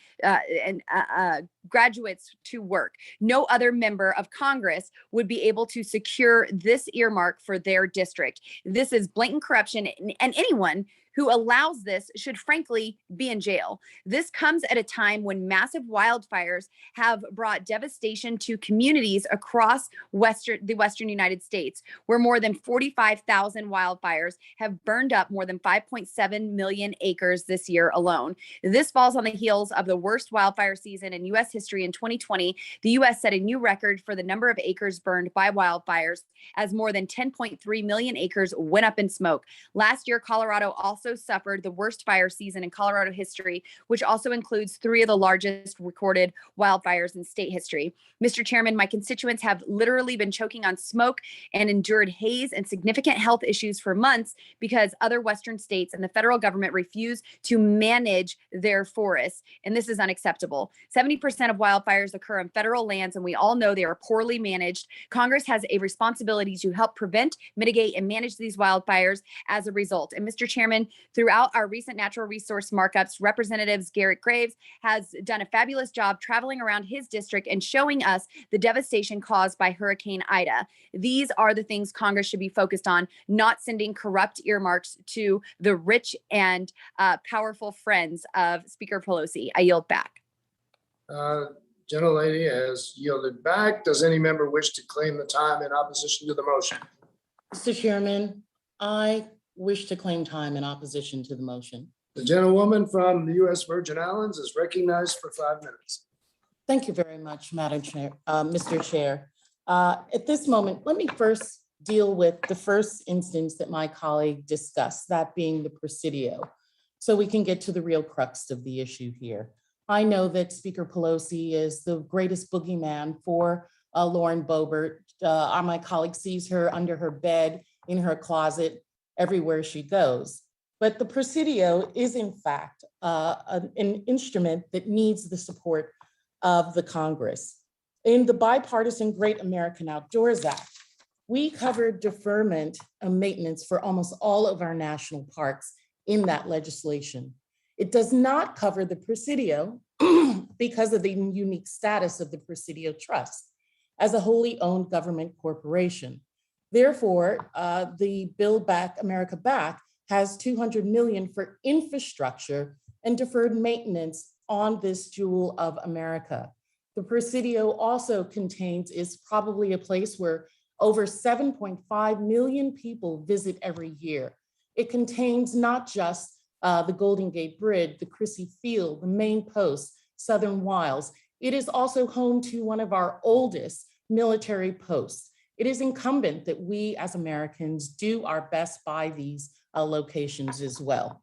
graduates to work. No other member of Congress would be able to secure this earmark for their district. This is blatant corruption, and anyone who allows this should frankly be in jail. This comes at a time when massive wildfires have brought devastation to communities across the Western United States, where more than 45,000 wildfires have burned up more than 5.7 million acres this year alone. This falls on the heels of the worst wildfire season in U.S. history in 2020. The U.S. set a new record for the number of acres burned by wildfires, as more than 10.3 million acres went up in smoke. Last year, Colorado also suffered the worst fire season in Colorado history, which also includes 3 of the largest recorded wildfires in state history. Mr. Chairman, my constituents have literally been choking on smoke and endured haze and significant health issues for months because other Western states and the federal government refuse to manage their forests. And this is unacceptable. 70% of wildfires occur on federal lands, and we all know they are poorly managed. Congress has a responsibility to help prevent, mitigate, and manage these wildfires as a result. And Mr. Chairman, throughout our recent natural resource markups, Representatives Garrett Graves has done a fabulous job traveling around his district and showing us the devastation caused by Hurricane Ida. These are the things Congress should be focused on, not sending corrupt earmarks to the rich and powerful friends of Speaker Pelosi. I yield back. Gentlelady has yielded back. Does any member wish to claim the time in opposition to the motion? Mr. Chairman, I wish to claim time in opposition to the motion. The gentlewoman from the U.S. Virgin Islands is recognized for 5 minutes. Thank you very much, Madam Chair, Mr. Chair. At this moment, let me first deal with the first instance that my colleague discussed, that being the Presidio, so we can get to the real crux of the issue here. I know that Speaker Pelosi is the greatest boogeyman for Lauren Boebert. My colleague sees her under her bed, in her closet, everywhere she goes. But the Presidio is in fact an instrument that needs the support of the Congress. In the bipartisan Great American Outdoors Act, we covered deferment and maintenance for almost all of our national parks in that legislation. It does not cover the Presidio because of the unique status of the Presidio Trust as a wholly owned government corporation. Therefore, the Build Back America Back has $200 million for infrastructure and deferred maintenance on this jewel of America. The Presidio also is probably a place where over 7.5 million people visit every year. It contains not just the Golden Gate Bridge, the Crissy Field, the Main Post, Southern Wilds. It is also home to one of our oldest military posts. It is incumbent that we as Americans do our best by these locations as well.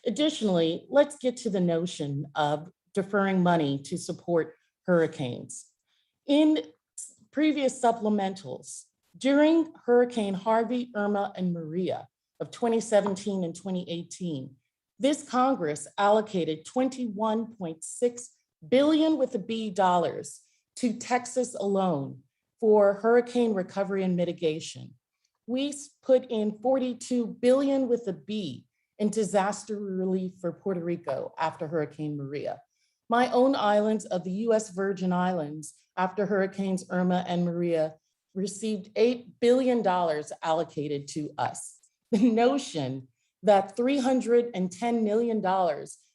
Additionally, let's get to the notion of deferring money to support hurricanes. In previous supplementals, during Hurricane Harvey, Irma, and Maria of 2017 and 2018, this Congress allocated $21.6 billion with a B dollars to Texas alone for hurricane recovery and mitigation. We put in $42 billion with a B in disaster relief for Puerto Rico after Hurricane Maria. My own islands of the US Virgin Islands after Hurricanes Irma and Maria received $8 billion allocated to us. The notion that $310 million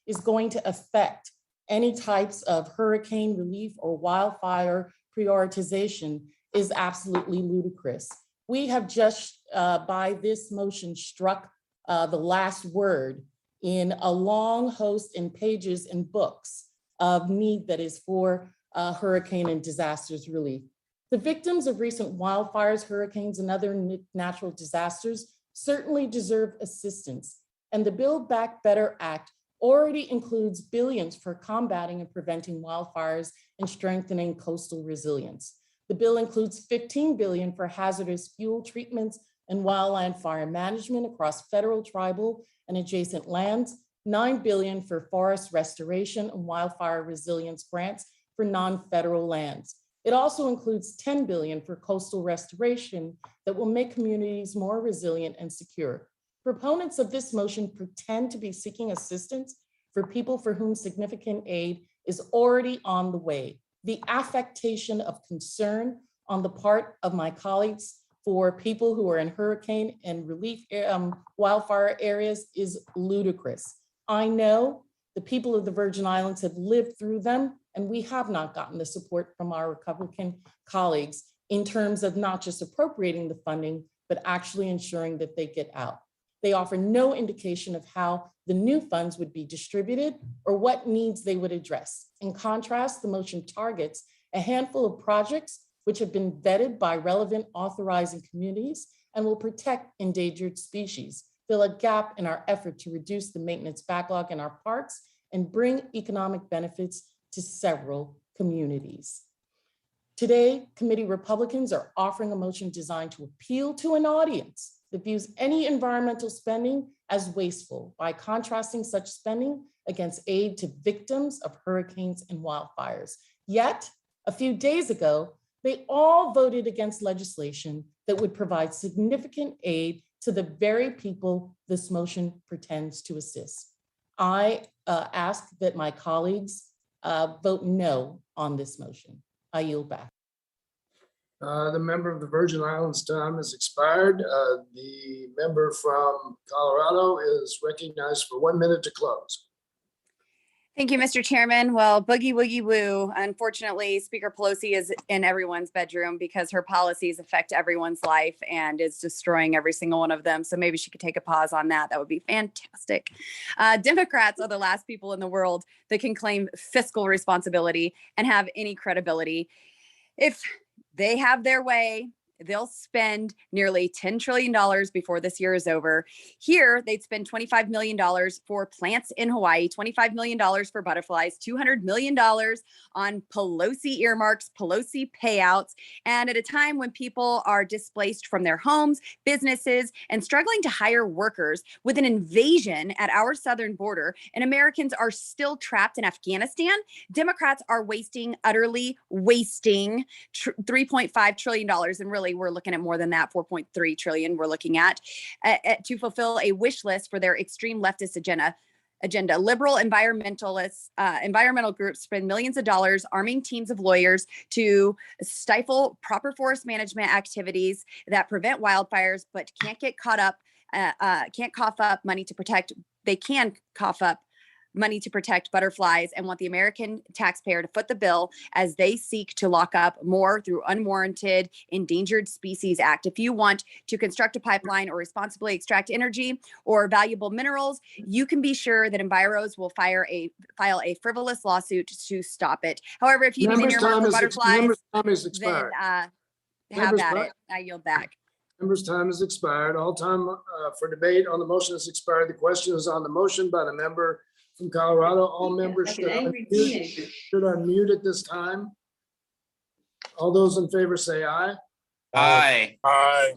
is going to affect any types of hurricane relief or wildfire prioritization is absolutely ludicrous. We have just, by this motion, struck the last word in a long host in pages and books of need that is for hurricane and disasters relief. The victims of recent wildfires, hurricanes, and other natural disasters certainly deserve assistance. And the Build Back Better Act already includes billions for combating and preventing wildfires and strengthening coastal resilience. The bill includes $15 billion for hazardous fuel treatments and wildland fire management across federal, tribal, and adjacent lands, $9 billion for forest restoration and wildfire resilience grants for non-federal lands. It also includes $10 billion for coastal restoration that will make communities more resilient and secure. Proponents of this motion pretend to be seeking assistance for people for whom significant aid is already on the way. The affectation of concern on the part of my colleagues for people who are in hurricane and relief wildfire areas is ludicrous. I know the people of the Virgin Islands have lived through them, and we have not gotten the support from our Republican colleagues in terms of not just appropriating the funding, but actually ensuring that they get out. They offer no indication of how the new funds would be distributed or what needs they would address. In contrast, the motion targets a handful of projects which have been vetted by relevant authorizing communities and will protect endangered species, fill a gap in our effort to reduce the maintenance backlog in our parks, and bring economic benefits to several communities. Today, committee Republicans are offering a motion designed to appeal to an audience that views any environmental spending as wasteful by contrasting such spending against aid to victims of hurricanes and wildfires. Yet, a few days ago, they all voted against legislation that would provide significant aid to the very people this motion pretends to assist. I ask that my colleagues vote no on this motion. I yield back. The member of the Virgin Islands' time has expired. The member from Colorado is recognized for 1 minute to close. Thank you, Mr. Chairman. Well, boogie woogie woo. Unfortunately, Speaker Pelosi is in everyone's bedroom because her policies affect everyone's life and is destroying every single one of them. So maybe she could take a pause on that. That would be fantastic. Democrats are the last people in the world that can claim fiscal responsibility and have any credibility. If they have their way They'll spend nearly $10 trillion before this year is over. Here, they'd spend $25 million for plants in Hawaii, $25 million for butterflies, $200 million on Pelosi earmarks, Pelosi payouts. And at a time when people are displaced from their homes, businesses, and struggling to hire workers with an invasion at our southern border, and Americans are still trapped in Afghanistan, Democrats are utterly wasting $3.5 trillion. And really, we're looking at more than that, 4.3 trillion we're looking at to fulfill a wish list for their extreme leftist agenda. Liberal environmentalists, environmental groups spend millions of dollars arming teams of lawyers to stifle proper forest management activities that prevent wildfires, but can't cough up money to protect. They can cough up money to protect butterflies and want the American taxpayer to foot the bill as they seek to lock up more through unwarranted Endangered Species Act. If you want to construct a pipeline or responsibly extract energy or valuable minerals, you can be sure that Enviros will file a frivolous lawsuit to stop it. However, if you need an earmark for butterflies, Members' time is then expired. have Members' at time- it. I yield back. Members' time has expired. All time for debate on the motion has expired. The question is on the motion by the member from Colorado. All members should unmute at this time. All those in favor say aye. Aye. Aye.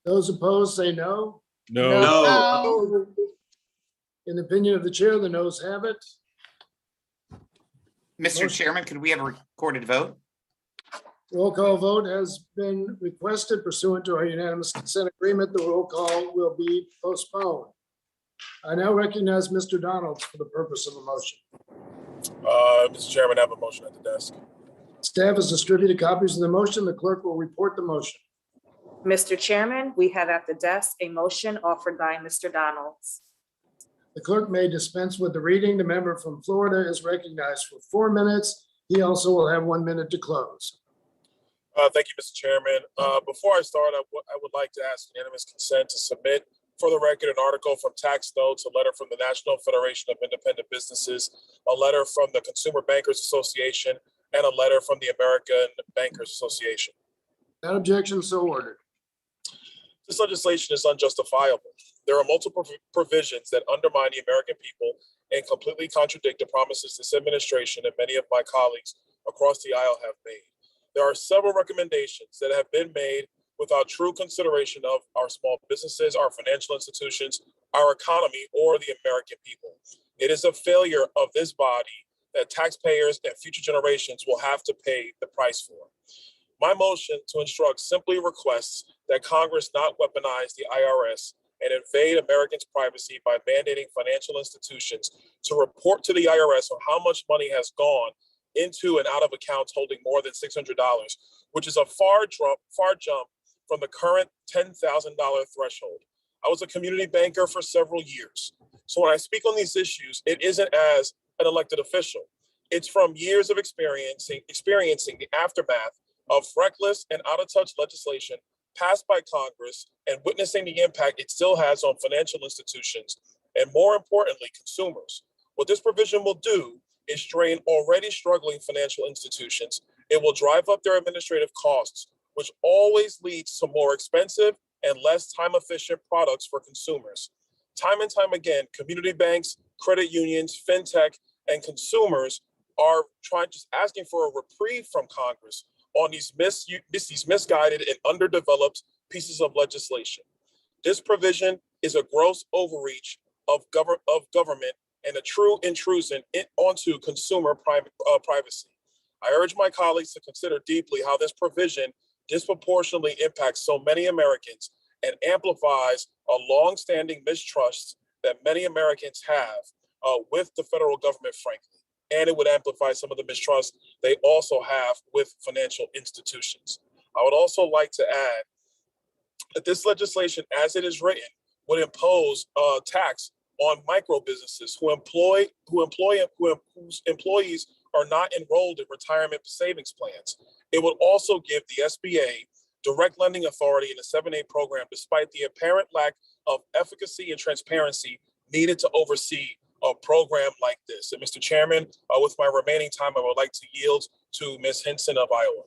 Those opposed say no. No. In the opinion of the chair, the noes have it. Mr. Chairman, could we have a recorded vote? Roll call vote has been requested pursuant to our unanimous consent agreement. The roll call will be postponed. I now recognize Mr. Donalds for the purpose of a motion. Mr. Chairman, I have a motion at the desk. Staff has distributed copies of the motion. The clerk will report the motion. Mr. Chairman, we have at the desk a motion offered by Mr. Donalds. The clerk may dispense with the reading. The member from Florida is recognized for 4 minutes. He also will have 1 minute to close. Thank you, Mr. Chairman. Before I start, I would like to ask unanimous consent to submit for the record an article from Tax Notes, a letter from the National Federation of Independent Businesses, a letter from the Consumer Bankers Association, and a letter from the American Bankers Association. That objection so ordered. This legislation is unjustifiable. There are multiple provisions that undermine the American people and completely contradict the promises this administration and many of my colleagues across the aisle have made. There are several recommendations that have been made without true consideration of our small businesses, our financial institutions, our economy, or the American people. It is a failure of this body that taxpayers and future generations will have to pay the price for. My motion to instruct simply requests that Congress not weaponize the IRS and invade Americans' privacy by mandating financial institutions to report to the IRS on how much money has gone into and out of accounts holding more than $600, which is a far jump from the current $10,000 threshold. I was a community banker for several years. So when I speak on these issues, it isn't as an elected official. It's from years of experiencing the aftermath of reckless and out-of-touch legislation passed by Congress and witnessing the impact it still has on financial institutions and, more importantly, consumers. What this provision will do is strain already struggling financial institutions. It will drive up their administrative costs, which always leads to more expensive and less time-efficient products for consumers. Time and time again, community banks, credit unions, fintech, and consumers are just asking for a reprieve from Congress on these misguided and underdeveloped pieces of legislation. This provision is a gross overreach of government and a true intrusion onto consumer privacy. I urge my colleagues to consider deeply how this provision disproportionately impacts so many Americans and amplifies a long-standing mistrust that many Americans have with the federal government, frankly. And it would amplify some of the mistrust they also have with financial institutions. I would also like to add that this legislation, as it is written, would impose a tax on micro businesses whose employees are not enrolled in retirement savings plans. It would also give the SBA direct lending authority in the 7A program, despite the apparent lack of efficacy and transparency needed to oversee a program like this. And Mr. Chairman, with my remaining time, I would like to yield to Ms. Hinson of Iowa.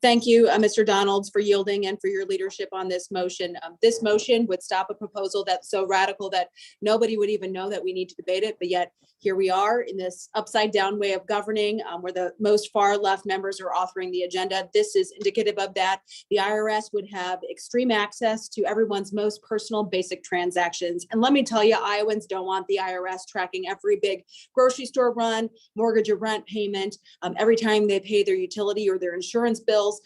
Thank you, Mr. Donalds, for yielding and for your leadership on this motion. This motion would stop a proposal that's so radical that nobody would even know that we need to debate it, but yet here we are in this upside down way of governing where the most far left members are authoring the agenda. This is indicative of that. The IRS would have extreme access to everyone's most personal basic transactions. And let me tell you, Iowans don't want the IRS tracking every big grocery store run, mortgage or rent payment, every time they pay their utility or their insurance bills.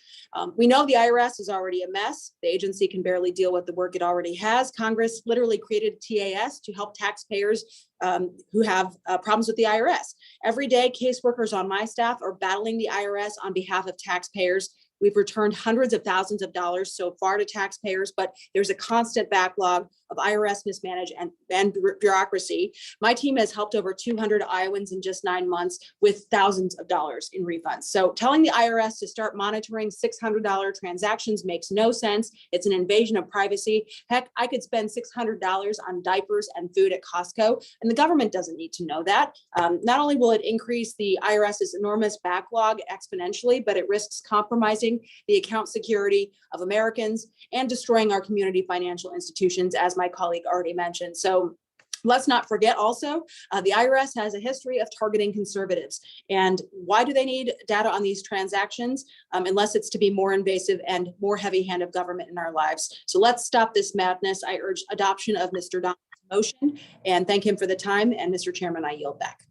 We know the IRS is already a mess. The agency can barely deal with the work it already has. Congress literally created TAS to help taxpayers who have problems with the IRS. Every day, caseworkers on my staff are battling the IRS on behalf of taxpayers. We've returned hundreds of thousands of dollars so far to taxpayers, but there's a constant backlog of IRS mismanagement and bureaucracy. My team has helped over 200 Iowans in just 9 months with thousands of dollars in refunds. So telling the IRS to start monitoring $600 transactions makes no sense. It's an invasion of privacy. Heck, I could spend $600 on diapers and food at Costco, and the government doesn't need to know that. Not only will it increase the IRS's enormous backlog exponentially, but it risks compromising the account security of Americans and destroying our community financial institutions, as my colleague already mentioned. So let's not forget also, the IRS has a history of targeting conservatives. And why do they need data on these transactions unless it's to be more invasive and more heavy hand of government in our lives? So let's stop this madness. I urge adoption of Mr. Donald's motion and thank him for the time. And Mr. Chairman, I yield back.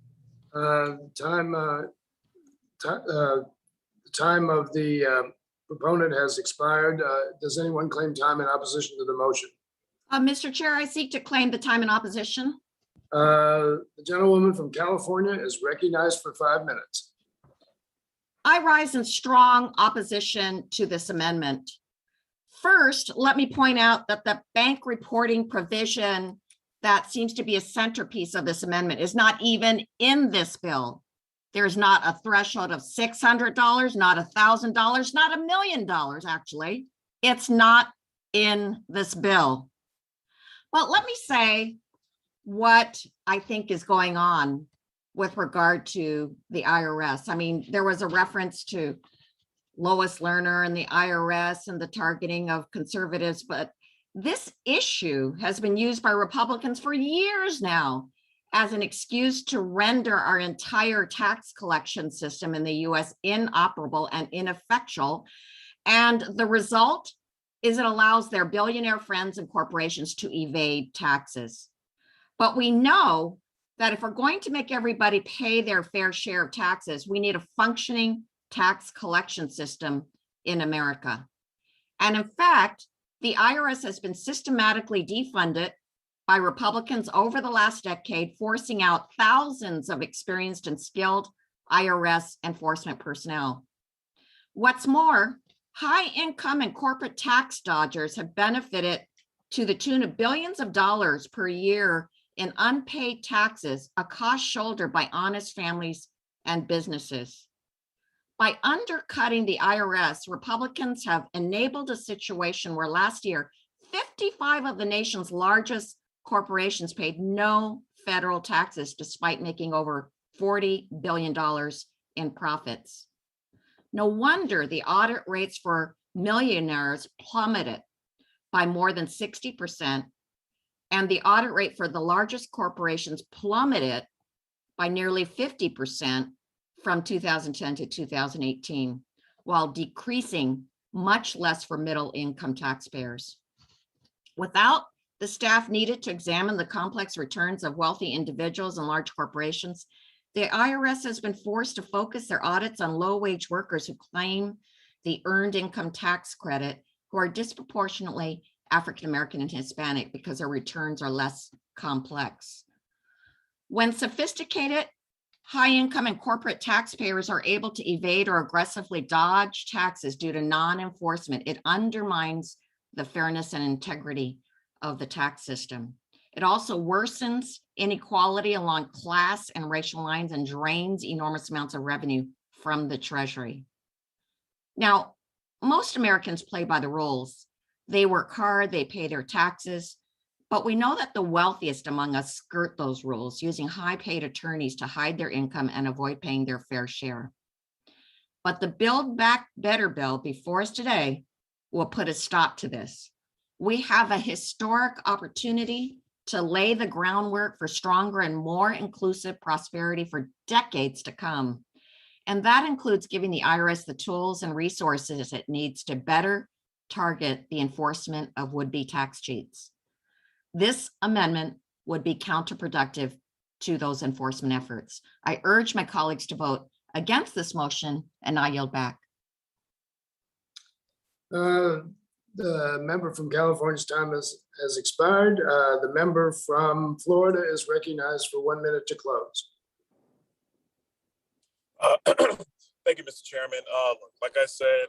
The time of the proponent has expired. Does anyone claim time in opposition to the motion? Mr. Chair, I seek to claim the time in opposition. The gentlewoman from California is recognized for 5 minutes. I rise in strong opposition to this amendment. First, let me point out that the bank reporting provision that seems to be a centerpiece of this amendment is not even in this bill. There's not a threshold of $600, not $1,000, not $1 million, actually. It's not in this bill. Well, let me say what I think is going on with regard to the IRS. I mean, there was a reference to Lois Lerner and the IRS and the targeting of conservatives, but this issue has been used by Republicans for years now as an excuse to render our entire tax collection system in the US inoperable and ineffectual. And the result is it allows their billionaire friends and corporations to evade taxes. But we know that if we're going to make everybody pay their fair share of taxes, we need a functioning tax collection system in America. And in fact, the IRS has been systematically defunded by Republicans over the last decade, forcing out thousands of experienced and skilled IRS enforcement personnel. What's more, high income and corporate tax dodgers have benefited to the tune of billions of dollars per year in unpaid taxes, a cost shouldered by honest families and businesses. By undercutting the IRS, Republicans have enabled a situation where last year, 55 of the nation's largest corporations paid no federal taxes despite making over $40 billion in profits. No wonder the audit rates for millionaires plummeted by more than 60%, and the audit rate for the largest corporations plummeted by nearly 50% from 2010 to 2018, while decreasing much less for middle income taxpayers. Without the staff needed to examine the complex returns of wealthy individuals and large corporations, the IRS has been forced to focus their audits on low-wage workers who claim the earned income tax credit, who are disproportionately African-American and Hispanic because their returns are less complex. When sophisticated, high-income and corporate taxpayers are able to evade or aggressively dodge taxes due to non-enforcement, it undermines the fairness and integrity of the tax system. It also worsens inequality along class and racial lines and drains enormous amounts of revenue from the Treasury. Now, most Americans play by the rules. They work hard, they pay their taxes, but we know that the wealthiest among us skirt those rules, using high-paid attorneys to hide their income and avoid paying their fair share. But the Build Back Better bill before us today will put a stop to this. We have a historic opportunity to lay the groundwork for stronger and more inclusive prosperity for decades to come. And that includes giving the IRS the tools and resources it needs to better target the enforcement of would-be tax cheats. This amendment would be counterproductive to those enforcement efforts. I urge my colleagues to vote against this motion, and I yield back. The member from California's time has expired. The member from Florida is recognized for 1 minute to close. Thank you, Mr. Chairman. Like I said,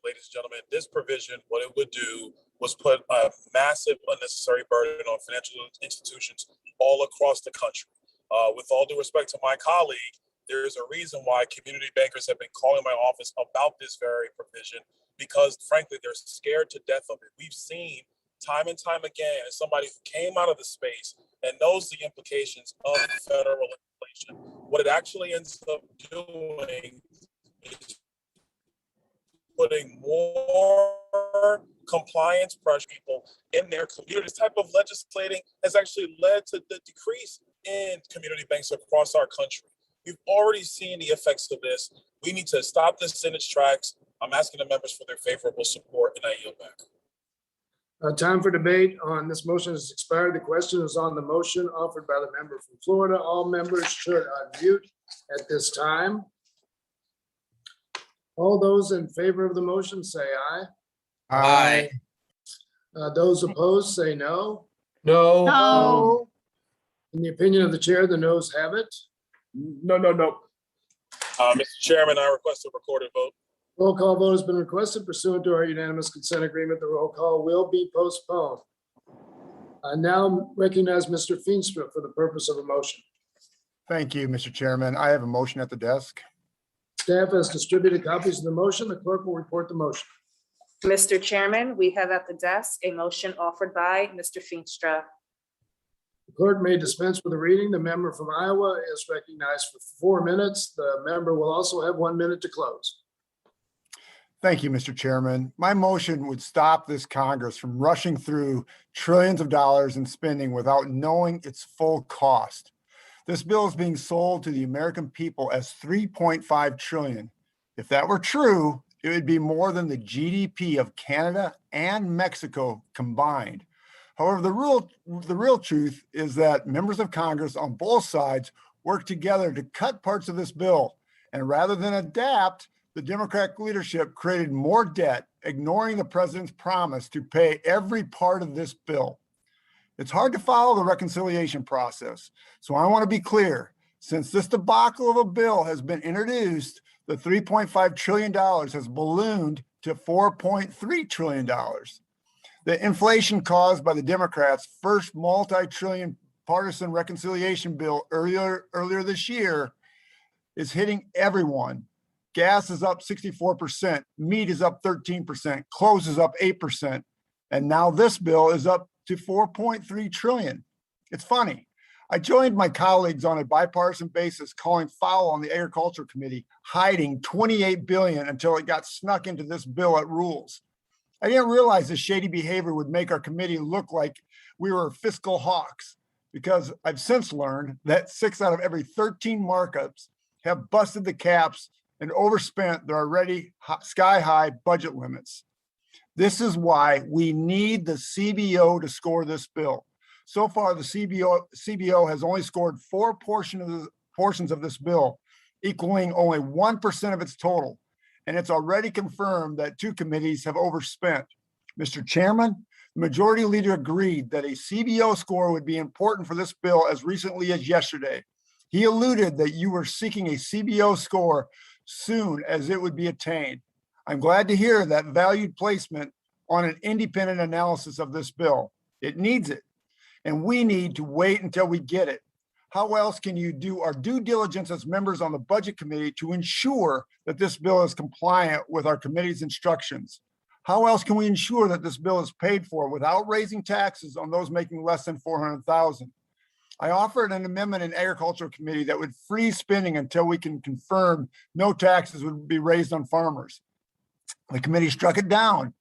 ladies and gentlemen, this provision, what it would do was put a massive unnecessary burden on financial institutions all across the country. With all due respect to my colleague, there is a reason why community bankers have been calling my office about this very provision, because frankly, they're scared to death of it. We've seen time and time again, as somebody who came out of the space and knows the implications of federal legislation, what it actually ends up doing is putting more compliance pressure people in their community. This type of legislating has actually led to the decrease in community banks across our country. We've already seen the effects of this. We need to stop this in its tracks. I'm asking the members for their favorable support, and I yield back. Time for debate on this motion has expired. The question is on the motion offered by the member from Florida. All members should unmute at this time. All those in favor of the motion say aye. Aye. Those opposed say no. No. No. In the opinion of the chair, the noes have it. No. Mr. Chairman, I request a recorded vote. Roll call vote has been requested pursuant to our unanimous consent agreement. The roll call will be postponed. I now recognize Mr. Feenstra for the purpose of a motion. Thank you, Mr. Chairman. I have a motion at the desk. Staff has distributed copies of the motion. The clerk will report the motion. Mr. Chairman, we have at the desk a motion offered by Mr. Feenstra. The clerk may dispense with the reading. The member from Iowa is recognized for 4 minutes. The member will also have 1 minute to close. Thank you, Mr. Chairman. My motion would stop this Congress from rushing through trillions of dollars in spending without knowing its full cost. This bill is being sold to the American people as $3.5 trillion. If that were true, it would be more than the GDP of Canada and Mexico combined. However, the real truth is that members of Congress on both sides work together to cut parts of this bill. And rather than adapt, the Democratic leadership created more debt, ignoring the president's promise to pay every part of this bill. It's hard to follow the reconciliation process. So I want to be clear, since this debacle of a bill has been introduced, the $3.5 trillion has ballooned to $4.3 trillion. The inflation caused by the Democrats' first multi-trillion partisan reconciliation bill earlier this year is hitting everyone. Gas is up 64%, meat is up 13%, clothes is up 8%, and now this bill is up to 4.3 trillion. It's funny. I joined my colleagues on a bipartisan basis calling foul on the Agriculture Committee, hiding 28 billion until it got snuck into this bill at rules. I didn't realize this shady behavior would make our committee look like we were fiscal hawks, because I've since learned that 6 out of every 13 markups have busted the caps and overspent their already sky-high budget limits. This is why we need the CBO to score this bill. So far, the CBO has only scored 4 portions of this bill, equaling only 1% of its total. And it's already confirmed that 2 committees have overspent. Mr. Chairman, the majority leader agreed that a CBO score would be important for this bill as recently as yesterday. He alluded that you were seeking a CBO score soon as it would be attained. I'm glad to hear that valued placement on an independent analysis of this bill. It needs it, and we need to wait until we get it. How else can you do our due diligence as members on the Budget Committee to ensure that this bill is compliant with our committee's instructions? How else can we ensure that this bill is paid for without raising taxes on those making less than $400,000? I offered an amendment in Agricultural Committee that would freeze spending until we can confirm no taxes would be raised on farmers. The committee struck it down.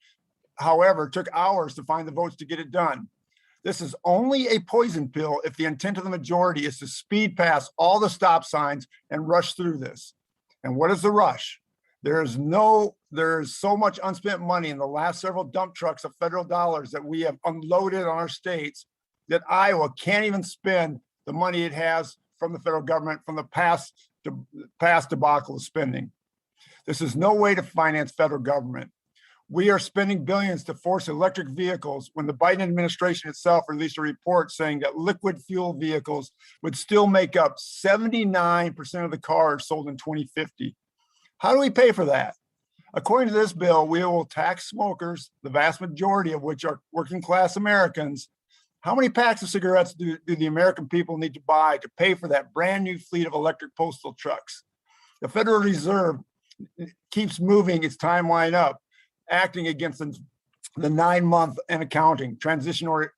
However, it took hours to find the votes to get it done. This is only a poison pill if the intent of the majority is to speed past all the stop signs and rush through this. And what is the rush? There is so much unspent money in the last several dump trucks of federal dollars that we have unloaded on our states that Iowa can't even spend the money it has from the federal government from the past debacle of spending. This is no way to finance federal government. We are spending billions to force electric vehicles when the Biden administration itself released a report saying that liquid fuel vehicles would still make up 79% of the cars sold in 2050. How do we pay for that? According to this bill, we will tax smokers, the vast majority of which are working class Americans. How many packs of cigarettes do the American people need to buy to pay for that brand new fleet of electric postal trucks? The Federal Reserve keeps moving its timeline up, acting against the 9-month and accounting transitory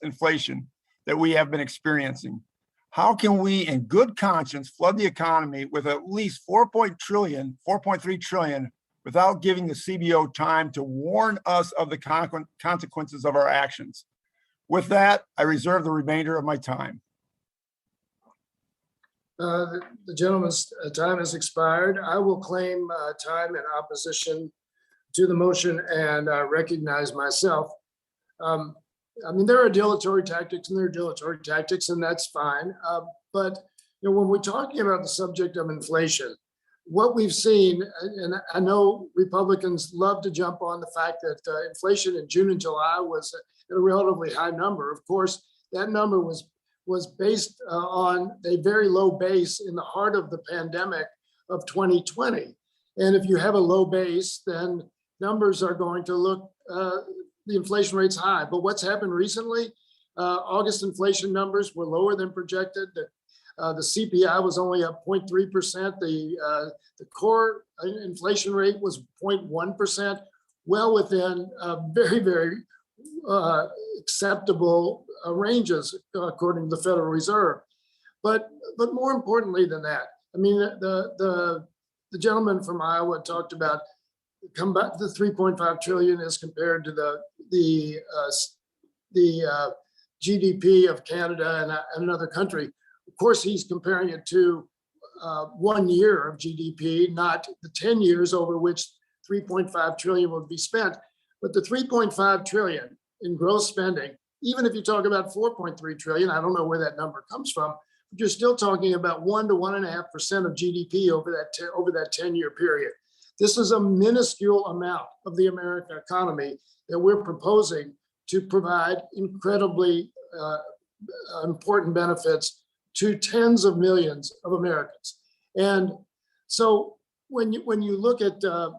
inflation that we have been experiencing. How can we in good conscience flood the economy with at least 4.3 trillion without giving the CBO time to warn us of the consequences of our actions? With that, I reserve the remainder of my time. The gentleman's time has expired. I will claim time in opposition to the motion and recognize myself. I mean, there are dilatory tactics and there are dilatory tactics, and that's fine. But when we're talking about the subject of inflation, what we've seen, and I know Republicans love to jump on the fact that inflation in June and July was at a relatively high number. Of course, that number was based on a very low base in the heart of the pandemic of 2020. And if you have a low base, then numbers are going to look, the inflation rate's high. But what's happened recently, August inflation numbers were lower than projected. The CPI was only up 0.3%. The core inflation rate was 0.1%, well within very, very acceptable ranges, according to the Federal Reserve. But more importantly than that, I mean, the gentleman from Iowa talked about the 3.5 trillion as compared to the GDP of Canada and another country. Of course, he's comparing it to 1 year of GDP, not the 10 years over which 3.5 trillion would be spent. But the 3.5 trillion in gross spending, even if you talk about 4.3 trillion, I don't know where that number comes from, but you're still talking about 1 to 1.5% of GDP over that 10-year period. This is a minuscule amount of the American economy that we're proposing to provide incredibly important benefits to tens of millions of Americans. And so when you look at the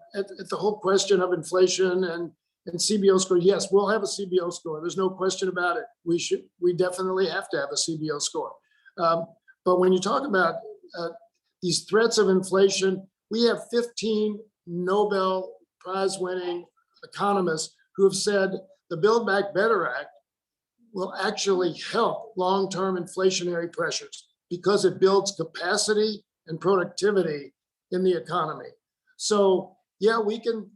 whole question of inflation and CBO score, yes, we'll have a CBO score. There's no question about it. We definitely have to have a CBO score. But when you talk about these threats of inflation, we have 15 Nobel Prize winning economists who have said the Build Back Better Act will actually help long-term inflationary pressures because it builds capacity and productivity in the economy. So yeah, we can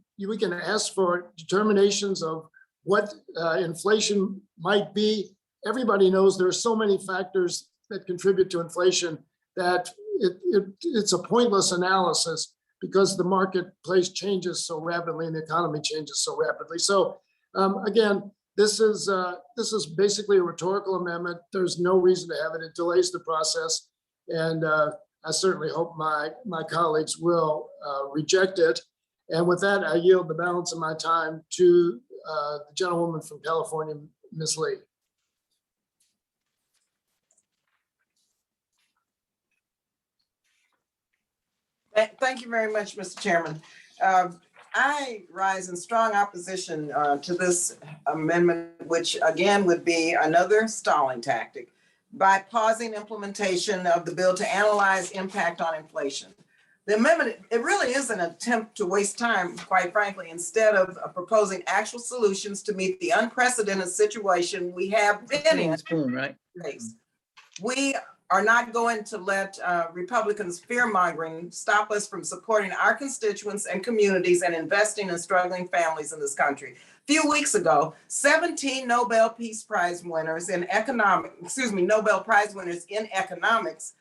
ask for determinations of what inflation might be. Everybody knows there are so many factors that contribute to inflation that it's a pointless analysis because the marketplace changes so rapidly and the economy changes so rapidly. So again, this is basically a rhetorical amendment. There's no reason to have it. It delays the process. And I certainly hope my colleagues will reject it. And with that, I yield the balance of my time to the gentlewoman from California, Ms. Lee. Thank you very much, Mr. Chairman. I rise in strong opposition to this amendment, which again would be another stalling tactic by pausing implementation of the bill to analyze impact on inflation. The amendment, it really is an attempt to waste time, quite frankly, instead of proposing actual solutions to meet the unprecedented situation we have been in. Spoon, right? We are not going to let Republicans' fear-mongering stop us from supporting our constituents and communities and investing in struggling families in this country. A few weeks ago, 17 Nobel Peace Prize winners in Nobel Prize winners in economics,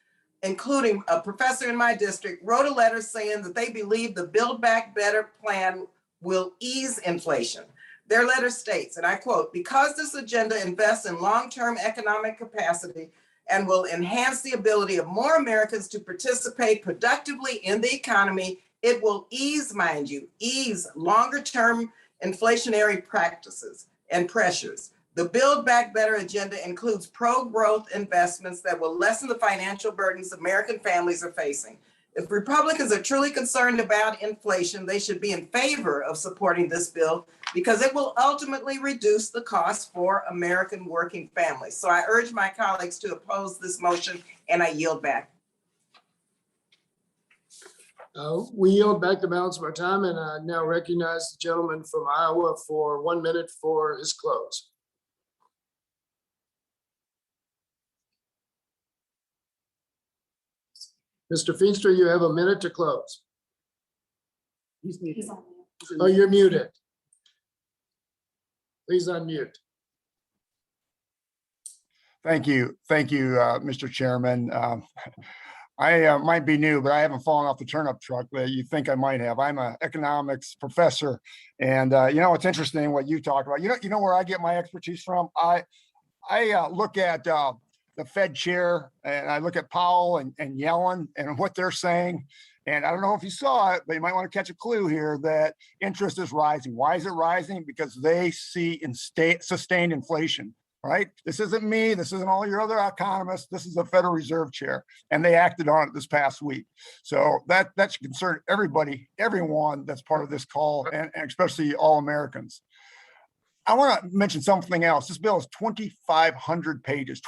including a professor in my district, wrote a letter saying that they believe the Build Back Better plan will ease inflation. Their letter states, and I quote, "Because this agenda invests in long-term economic capacity and will enhance the ability of more Americans to participate productively in the economy, it will ease, mind you, ease longer-term inflationary practices and pressures. The Build Back Better agenda includes pro-growth investments that will lessen the financial burdens American families are facing. If Republicans are truly concerned about inflation, they should be in favor of supporting this bill because it will ultimately reduce the cost for American working families." So I urge my colleagues to oppose this motion, and I yield back. We yield back the balance of our time, and I now recognize the gentleman from Iowa for 1 minute for his close. Mr. Feenstra, you have a minute to close. Oh, you're muted. Please unmute. Thank you. Thank you, Mr. Chairman. I might be new, but I haven't fallen off the turnip truck that you think I might have. I'm an economics professor. And it's interesting what you talk about. You know where I get my expertise from? I look at the Fed chair, and I look at Powell and Yellen and what they're saying. And I don't know if you saw it, but you might want to catch a clue here that interest is rising. Why is it rising? Because they see sustained inflation, right? This isn't me. This isn't all your other economists. This is the Federal Reserve Chair, and they acted on it this past week. So that should concern everybody, everyone that's part of this call, and especially all Americans. I want to mention something else. This bill is 2,500 pages,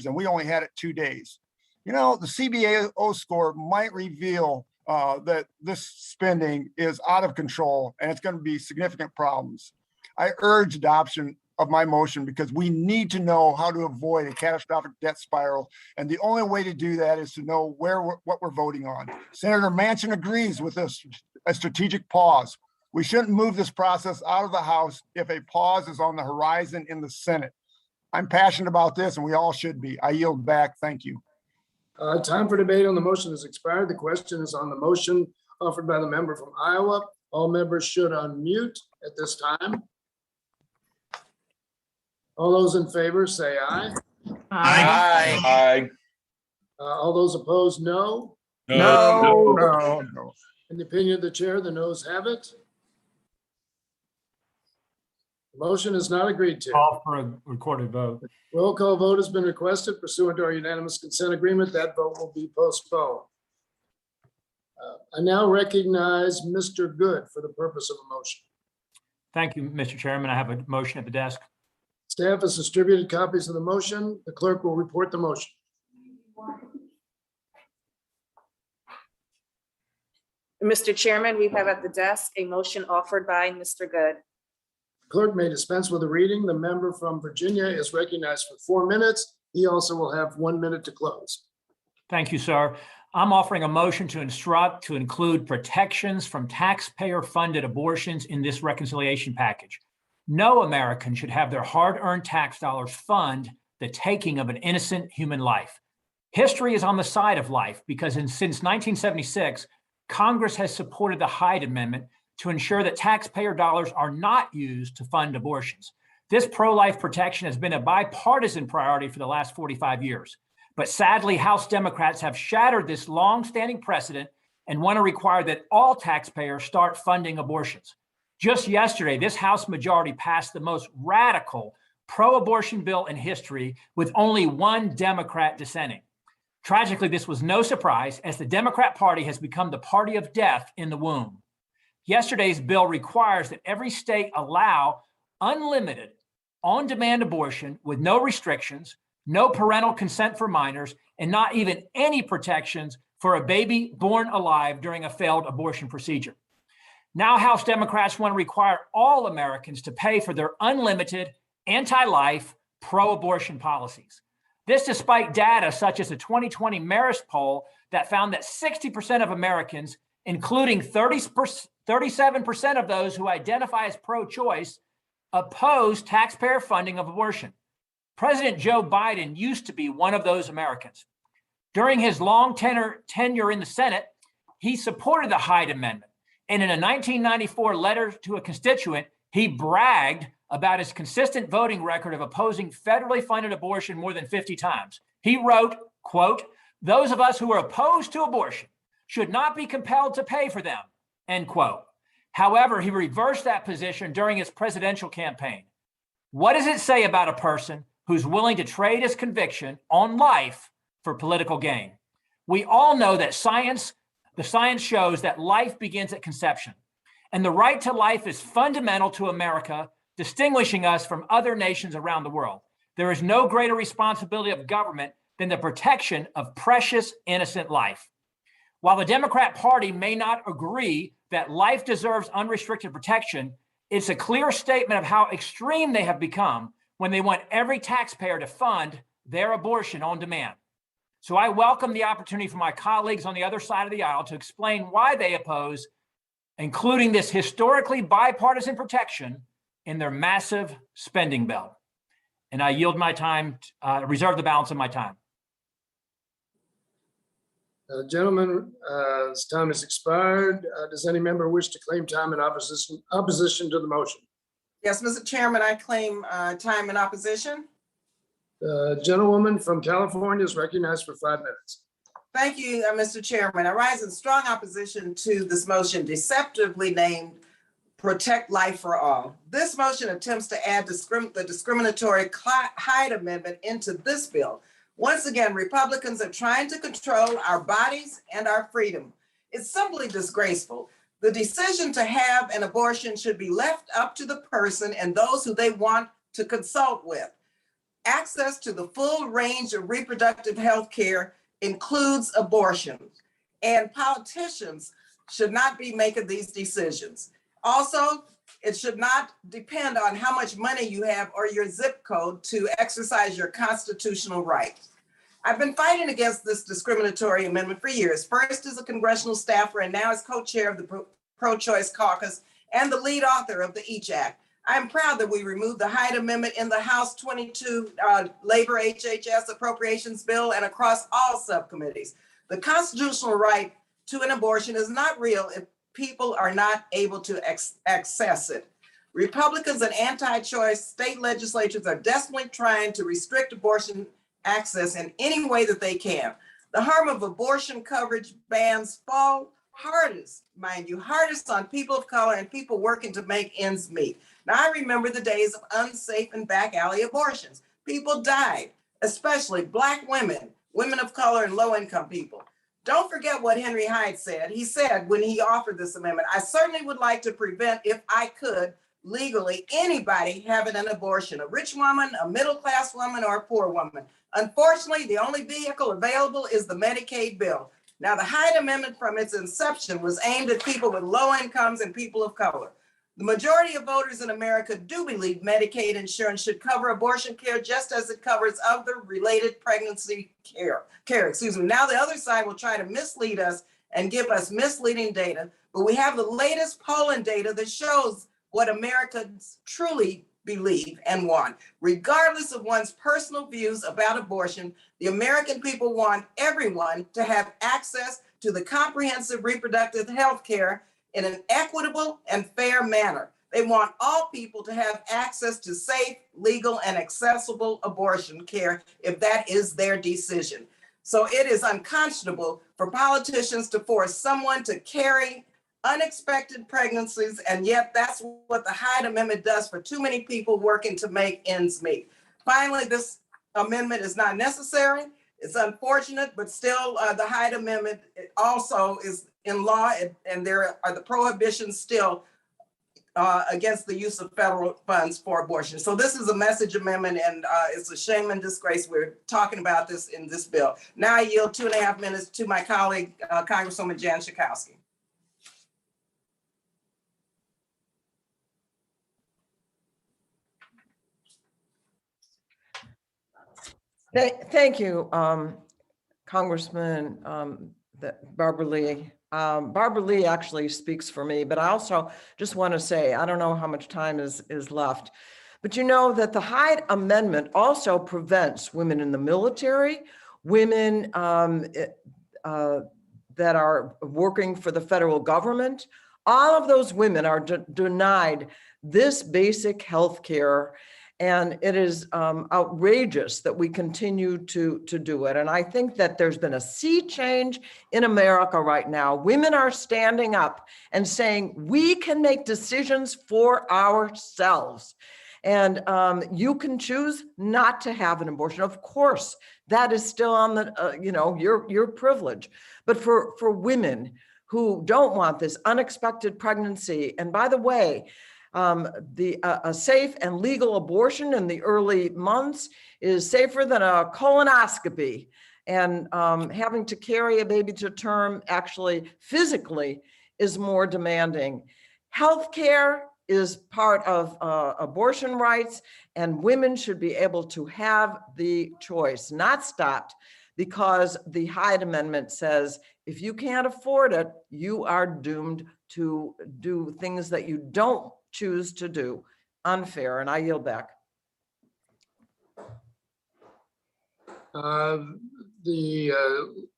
and we only had it 2 days. The CBO score might reveal that this spending is out of control and it's going to be significant problems. I urge adoption of my motion because we need to know how to avoid a catastrophic debt spiral. And the only way to do that is to know what we're voting on. Senator Manchin agrees with a strategic pause. We shouldn't move this process out of the House if a pause is on the horizon in the Senate. I'm passionate about this, and we all should be. I yield back. Thank you. Time for debate on the motion has expired. The question is on the motion offered by the member from Iowa. All members should unmute at this time. All those in favor say aye. Aye. Aye. All those opposed, no. No. In the opinion of the chair, the noes have it. The motion is not agreed to. Call for a recorded vote. Roll call vote has been requested pursuant to our unanimous consent agreement. That vote will be postponed. I now recognize Mr. Good for the purpose of a motion. Thank you, Mr. Chairman. I have a motion at the desk. Staff has distributed copies of the motion. The clerk will report the motion. Mr. Chairman, we have at the desk a motion offered by Mr. Good. Clerk may dispense with the reading. The member from Virginia is recognized for 4 minutes. He also will have 1 minute to close. Thank you, sir. I'm offering a motion to instruct to include protections from taxpayer-funded abortions in this reconciliation package. No American should have their hard-earned tax dollars fund the taking of an innocent human life. History is on the side of life because since 1976, Congress has supported the Hyde Amendment to ensure that taxpayer dollars are not used to fund abortions. This pro-life protection has been a bipartisan priority for the last 45 years. But sadly, House Democrats have shattered this long-standing precedent and want to require that all taxpayers start funding abortions. Just yesterday, this House majority passed the most radical pro-abortion bill in history with only one Democrat dissenting. Tragically, this was no surprise as the Democrat Party has become the party of death in the womb. Yesterday's bill requires that every state allow unlimited, on-demand abortion with no restrictions, no parental consent for minors, and not even any protections for a baby born alive during a failed abortion procedure. Now House Democrats want to require all Americans to pay for their unlimited, anti-life, pro-abortion policies. This despite data such as the 2020 Marist poll that found that 60% of Americans, including 37% of those who identify as pro-choice, oppose taxpayer funding of abortion. President Joe Biden used to be one of those Americans. During his long tenure in the Senate, he supported the Hyde Amendment. And in a 1994 letter to a constituent, he bragged about his consistent voting record of opposing federally funded abortion more than 50 times. He wrote, quote, "Those of us who are opposed to abortion should not be compelled to pay for them," end quote. However, he reversed that position during his presidential campaign. What does it say about a person who's willing to trade his conviction on life for political gain? We all know that the science shows that life begins at conception, and the right to life is fundamental to America, distinguishing us from other nations around the world. There is no greater responsibility of government than the protection of precious, innocent life. While the Democrat Party may not agree that life deserves unrestricted protection, it's a clear statement of how extreme they have become when they want every taxpayer to fund their abortion on demand. So I welcome the opportunity for my colleagues on the other side of the aisle to explain why they oppose including this historically bipartisan protection in their massive spending bill. And I yield my time, reserve the balance of my time. Gentlemen, as time has expired, does any member wish to claim time in opposition to the motion? Yes, Mr. Chairman, I claim time in opposition. Gentlewoman from California is recognized for 5 minutes. Thank you, Mr. Chairman. I rise in strong opposition to this motion deceptively named Protect Life for All. This motion attempts to add the discriminatory Hyde Amendment into this bill. Once again, Republicans are trying to control our bodies and our freedom. It's simply disgraceful. The decision to have an abortion should be left up to the person and those who they want to consult with. Access to the full range of reproductive health care includes abortion, and politicians should not be making these decisions. Also, it should not depend on how much money you have or your zip code to exercise your constitutional rights. I've been fighting against this discriminatory amendment for years, first as a congressional staffer and now as co-chair of the Pro-Choice Caucus and the lead author of the EACH Act. I'm proud that we removed the Hyde Amendment in the House 22 Labor HHS Appropriations Bill and across all subcommittees. The constitutional right to an abortion is not real if people are not able to access it. Republicans and anti-choice state legislatures are desperately trying to restrict abortion access in any way that they can. The harm of abortion coverage bans fall hardest, mind you, hardest on people of color and people working to make ends meet. Now, I remember the days of unsafe and back alley abortions. People died, especially Black women, women of color, and low-income people. Don't forget what Henry Hyde said. He said when he offered this amendment, "I certainly would like to prevent, if I could, legally, anybody having an abortion, a rich woman, a middle-class woman, or a poor woman. Unfortunately, the only vehicle available is the Medicaid bill." Now, the Hyde Amendment from its inception was aimed at people with low incomes and people of color. The majority of voters in America do believe Medicaid insurance should cover abortion care just as it covers other related pregnancy care. Now the other side will try to mislead us and give us misleading data, but we have the latest polling data that shows what Americans truly believe and want. Regardless of one's personal views about abortion, the American people want everyone to have access to the comprehensive reproductive health care in an equitable and fair manner. They want all people to have access to safe, legal, and accessible abortion care if that is their decision. So it is unconscionable for politicians to force someone to carry unexpected pregnancies, and yet that's what the Hyde Amendment does for too many people working to make ends meet. Finally, this amendment is not necessary. It's unfortunate, but still the Hyde Amendment also is in law, and there are the prohibitions still against the use of federal funds for abortion. So this is a message amendment, and it's a shame and disgrace we're talking about this in this bill. Now I yield 2.5 minutes to my colleague, Congresswoman Jan Schakowsky. Thank you, Congressman Barbara Lee. Barbara Lee actually speaks for me, but I also just want to say, I don't know how much time is left, but you know that the Hyde Amendment also prevents women in the military, women that are working for the federal government. All of those women are denied this basic health care. And it is outrageous that we continue to do it. And I think that there's been a sea change in America right now. Women are standing up and saying, we can make decisions for ourselves. And you can choose not to have an abortion. Of course, that is still on the, your privilege. But for women who don't want this unexpected pregnancy, and by the way, a safe and legal abortion in the early months is safer than a colonoscopy. And having to carry a baby to term actually physically is more demanding. Healthcare is part of abortion rights, and women should be able to have the choice, not stopped because the Hyde Amendment says, if you can't afford it, you are doomed to do things that you don't choose to do. Unfair, and I yield back. The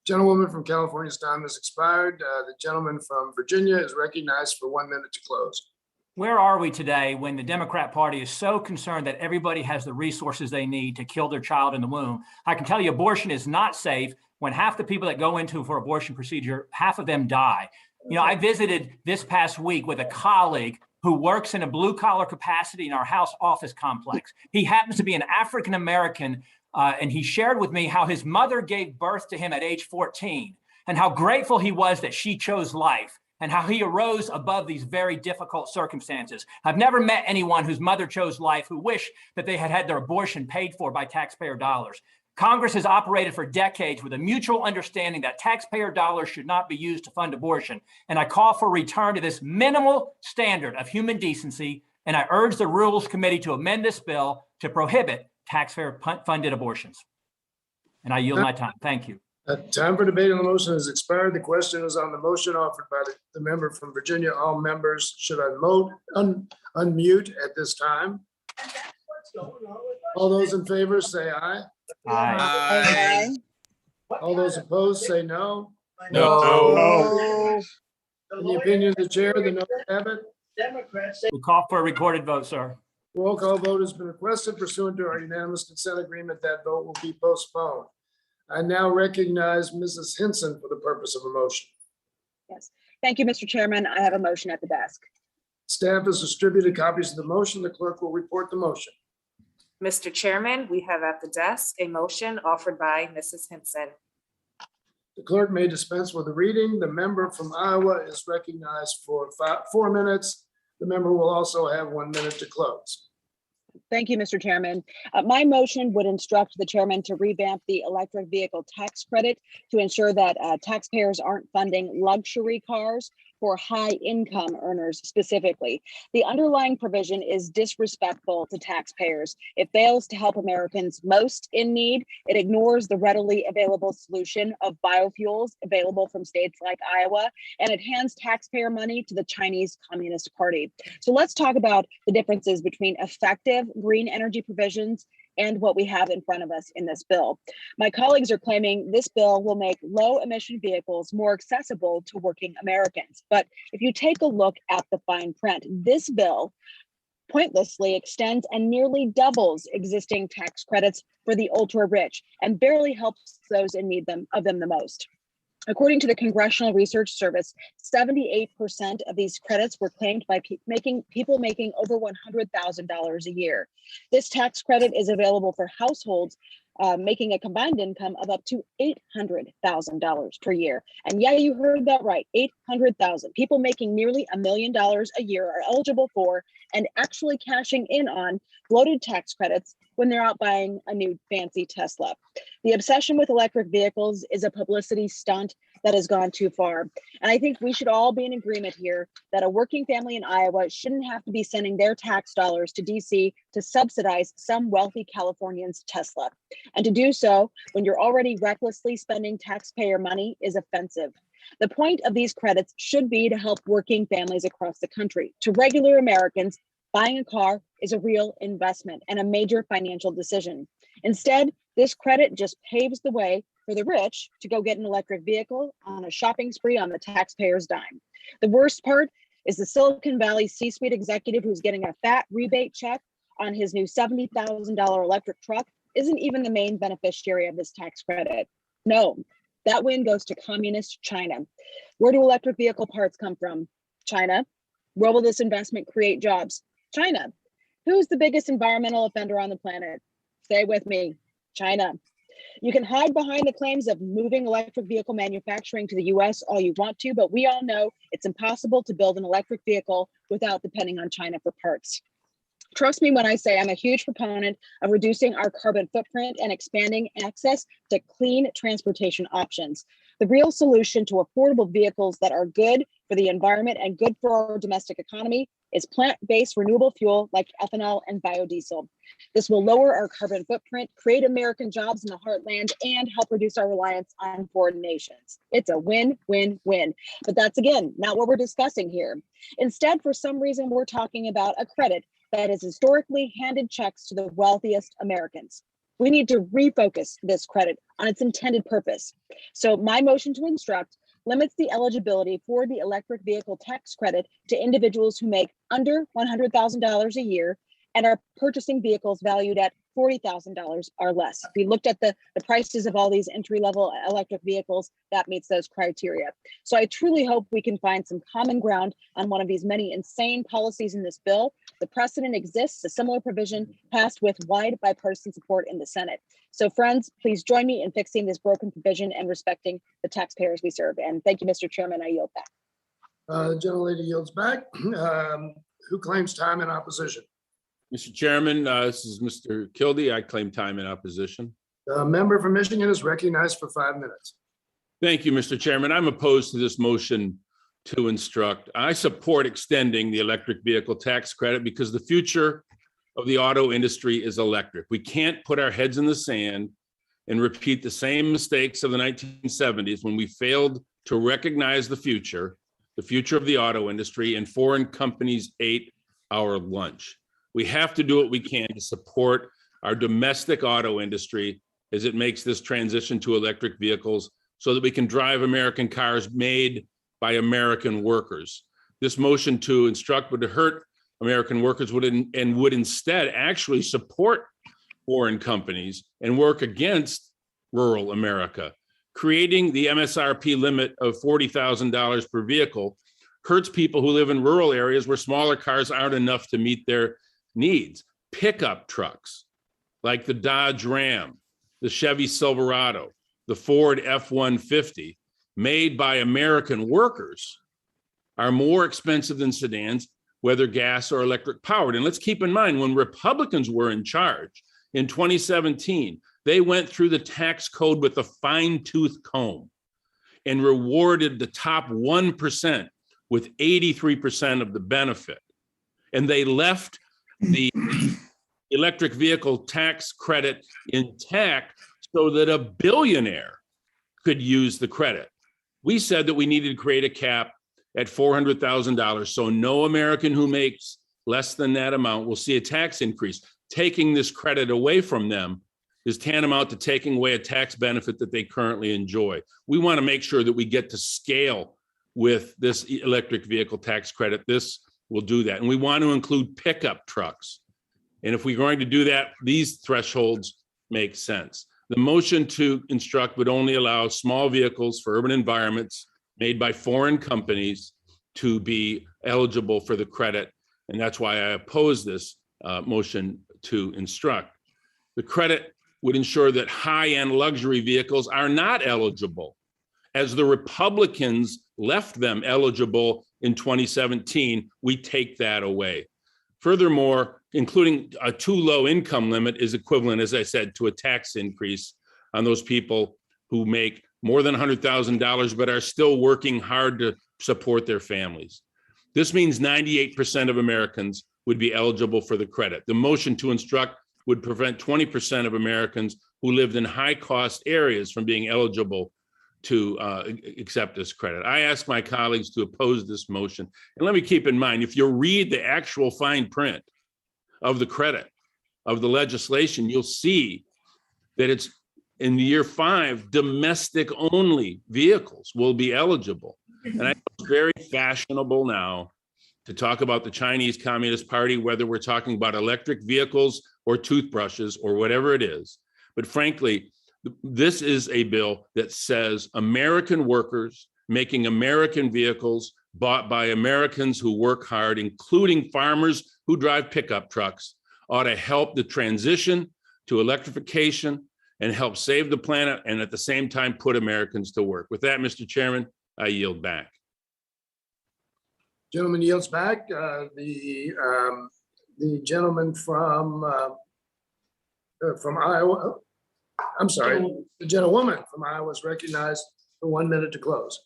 gentlewoman from California's time has expired. The gentleman from Virginia is recognized for 1 minute to close. Where are we today when the Democrat Party is so concerned that everybody has the resources they need to kill their child in the womb? I can tell you abortion is not safe when half the people that go into for abortion procedure, half of them die. You know, I visited this past week with a colleague who works in a blue collar capacity in our House office complex. He happens to be an African-American, and he shared with me how his mother gave birth to him at age 14 and how grateful he was that she chose life and how he arose above these very difficult circumstances. I've never met anyone whose mother chose life who wish that they had had their abortion paid for by taxpayer dollars. Congress has operated for decades with a mutual understanding that taxpayer dollars should not be used to fund abortion. And I call for return to this minimal standard of human decency. And I urge the Rules Committee to amend this bill to prohibit taxpayer-funded abortions. And I yield my time. Thank you. Time for debate on the motion has expired. The question is on the motion offered by the member from Virginia. All members should unmute at this time. All those in favor say aye. Aye. All those opposed say no. No. In the opinion of the chair, the noes have it. We call for a recorded vote, sir. Roll call vote has been requested pursuant to our unanimous consent agreement. That vote will be postponed. I now recognize Mrs. Hinson for the purpose of a motion. Yes, thank you, Mr. Chairman. I have a motion at the desk. Staff has distributed copies of the motion. The clerk will report the motion. Mr. Chairman, we have at the desk a motion offered by Mrs. Hinson. The clerk may dispense with the reading. The member from Iowa is recognized for 4 minutes. The member will also have 1 minute to close. Thank you, Mr. Chairman. My motion would instruct the chairman to revamp the electric vehicle tax credit to ensure that taxpayers aren't funding luxury cars for high income earners specifically. The underlying provision is disrespectful to taxpayers. It fails to help Americans most in need. It ignores the readily available solution of biofuels available from states like Iowa, and it hands taxpayer money to the Chinese Communist Party. So let's talk about the differences between effective green energy provisions and what we have in front of us in this bill. My colleagues are claiming this bill will make low emission vehicles more accessible to working Americans. But if you take a look at the fine print, this bill pointlessly extends and nearly doubles existing tax credits for the ultra rich and barely helps those in need of them the most. According to the Congressional Research Service, 78% of these credits were claimed by people making over $100,000 a year. This tax credit is available for households making a combined income of up to $800,000 per year. And yeah, you heard that right, 800,000. People making nearly $1 million a year are eligible for and actually cashing in on bloated tax credits when they're out buying a new fancy Tesla. The obsession with electric vehicles is a publicity stunt that has gone too far. And I think we should all be in agreement here that a working family in Iowa shouldn't have to be sending their tax dollars to DC to subsidize some wealthy Californian's Tesla. And to do so when you're already recklessly spending taxpayer money is offensive. The point of these credits should be to help working families across the country. To regular Americans, buying a car is a real investment and a major financial decision. Instead, this credit just paves the way for the rich to go get an electric vehicle on a shopping spree on the taxpayer's dime. The worst part is the Silicon Valley C-suite executive who's getting a fat rebate check on his new $70,000 electric truck isn't even the main beneficiary of this tax credit. No, that win goes to communist China. Where do electric vehicle parts come from? China. Where will this investment create jobs? China. Who's the biggest environmental offender on the planet? Stay with me, China. You can hide behind the claims of moving electric vehicle manufacturing to the US all you want to, but we all know it's impossible to build an electric vehicle without depending on China for parts. Trust me when I say I'm a huge proponent of reducing our carbon footprint and expanding access to clean transportation options. The real solution to affordable vehicles that are good for the environment and good for our domestic economy is plant-based renewable fuel like ethanol and biodiesel. This will lower our carbon footprint, create American jobs in the heartland, and help reduce our reliance on foreign nations. It's a win-win-win. But that's, again, not what we're discussing here. Instead, for some reason, we're talking about a credit that has historically handed checks to the wealthiest Americans. We need to refocus this credit on its intended purpose. So my motion to instruct limits the eligibility for the electric vehicle tax credit to individuals who make under $100,000 a year and are purchasing vehicles valued at $40,000 or less. We looked at the prices of all these entry-level electric vehicles that meets those criteria. So I truly hope we can find some common ground on one of these many insane policies in this bill. The precedent exists, a similar provision passed with wide bipartisan support in the Senate. So friends, please join me in fixing this broken provision and respecting the taxpayers we serve. And thank you, Mr. Chairman, I yield back. Gentlelady yields back. Who claims time in opposition? Mr. Chairman, this is Mr. Kildee. I claim time in opposition. The member from Michigan is recognized for 5 minutes. Thank you, Mr. Chairman. I'm opposed to this motion to instruct. I support extending the electric vehicle tax credit because the future of the auto industry is electric. We can't put our heads in the sand and repeat the same mistakes of the 1970s when we failed to recognize the future of the auto industry, and foreign companies ate our lunch. We have to do what we can to support our domestic auto industry as it makes this transition to electric vehicles so that we can drive American cars made by American workers. This motion to instruct would hurt American workers would instead actually support foreign companies and work against rural America. Creating the MSRP limit of $40,000 per vehicle hurts people who live in rural areas where smaller cars aren't enough to meet their needs. Pickup trucks like the Dodge Ram, the Chevy Silverado, the Ford F-150, made by American workers, are more expensive than sedans, whether gas or electric powered. And let's keep in mind, when Republicans were in charge in 2017, they went through the tax code with a fine-tooth comb and rewarded the top 1% with 83% of the benefit. And they left the electric vehicle tax credit intact so that a billionaire could use the credit. We said that we needed to create a cap at $400,000 so no American who makes less than that amount will see a tax increase. Taking this credit away from them is tantamount to taking away a tax benefit that they currently enjoy. We want to make sure that we get to scale with this electric vehicle tax credit. This will do that. And we want to include pickup trucks. And if we're going to do that, these thresholds make sense. The motion to instruct would only allow small vehicles for urban environments made by foreign companies to be eligible for the credit. And that's why I oppose this motion to instruct. The credit would ensure that high-end luxury vehicles are not eligible, as the Republicans left them eligible in 2017. We take that away. Furthermore, including a too low income limit is equivalent, as I said, to a tax increase on those people who make more than $100,000 but are still working hard to support their families. This means 98% of Americans would be eligible for the credit. The motion to instruct would prevent 20% of Americans who lived in high-cost areas from being eligible to accept this credit. I ask my colleagues to oppose this motion. And let me keep in mind, if you read the actual fine print of the credit of the legislation, you'll see that it's in year 5, domestic only vehicles will be eligible. And I know it's very fashionable now to talk about the Chinese Communist Party, whether we're talking about electric vehicles or toothbrushes or whatever it is. But frankly, this is a bill that says American workers making American vehicles bought by Americans who work hard, including farmers who drive pickup trucks, ought to help the transition to electrification and help save the planet, and at the same time put Americans to work. With that, Mr. Chairman, I yield back. Gentleman yields back. The gentleman from Iowa, I'm sorry, the gentlewoman from Iowa is recognized for 1 minute to close.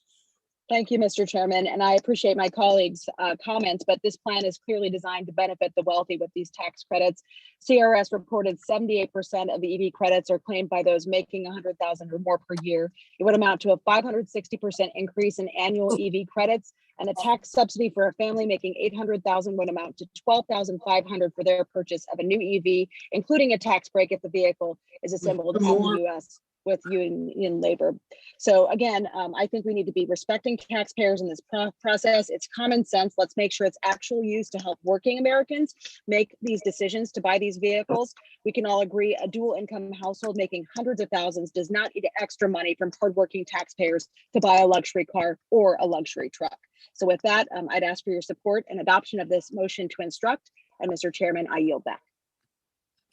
Thank you, Mr. Chairman, and I appreciate my colleagues' comments, but this plan is clearly designed to benefit the wealthy with these tax credits. CRS reported 78% of the EV credits are claimed by those making $100,000 or more per year. It would amount to a 560% increase in annual EV credits, and a tax subsidy for a family making $800,000 would amount to $12,500 for their purchase of a new EV, including a tax break if the vehicle is assembled in the U.S. with union labor. So again, I think we need to be respecting taxpayers in this process. It's common sense. Let's make sure it's actual use to help working Americans make these decisions to buy these vehicles. We can all agree a dual income household making hundreds of thousands does not need extra money from hardworking taxpayers to buy a luxury car or a luxury truck. So with that, I'd ask for your support and adoption of this motion to instruct. And Mr. Chairman, I yield back.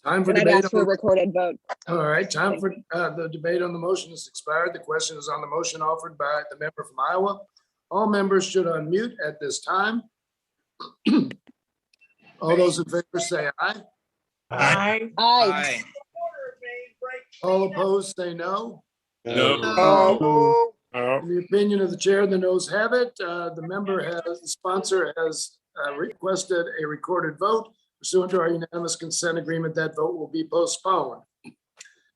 Time for And I'd debate. ask for a recorded vote. All right, time for the debate on the motion has expired. The question is on the motion offered by the member from Iowa. All members should unmute at this time. All those in favor say aye. Aye. Aye. All opposed say no. No. In the opinion of the chair, the noes have it. The sponsor has requested a recorded vote. Pursuant to our unanimous consent agreement, that vote will be postponed.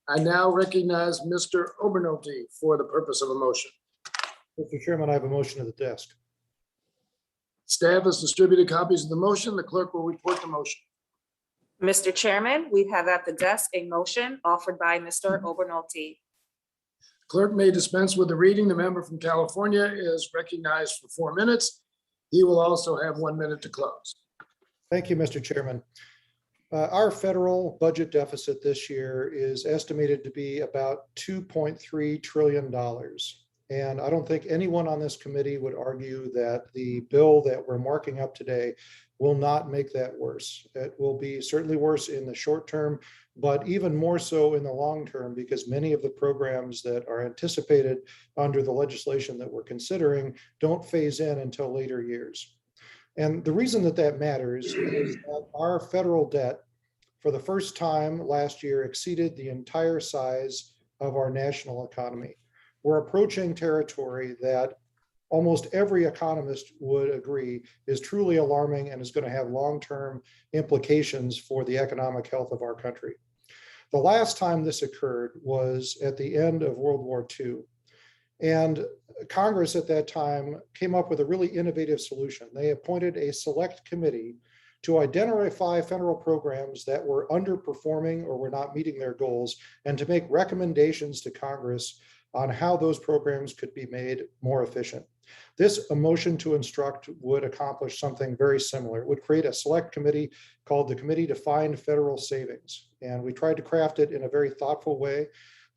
I now recognize Mr. Obernolte for the purpose of a motion. Mr. Chairman, I have a motion at the desk. Staff has distributed copies of the motion. The clerk will report the motion. Mr. Chairman, we have at the desk a motion offered by Mr. Obernolte. Clerk may dispense with the reading. The member from California is recognized for 4 minutes. He will also have 1 minute to close. Thank you, Mr. Chairman. Our federal budget deficit this year is estimated to be about $2.3 trillion. And I don't think anyone on this committee would argue that the bill that we're marking up today will not make that worse. It will be certainly worse in the short term, but even more so in the long term, because many of the programs that are anticipated under the legislation that we're considering don't phase in until later years. And the reason that that matters is that our federal debt for the first time last year exceeded the entire size of our national economy. We're approaching territory that almost every economist would agree is truly alarming and is going to have long-term implications for the economic health of our country. The last time this occurred was at the end of World War II. And Congress at that time came up with a really innovative solution. They appointed a select committee to identify federal programs that were underperforming or were not meeting their goals, and to make recommendations to Congress on how those programs could be made more efficient. This motion to instruct would accomplish something very similar. It would create a select committee called the Committee to Find Federal Savings. And we tried to craft it in a very thoughtful way.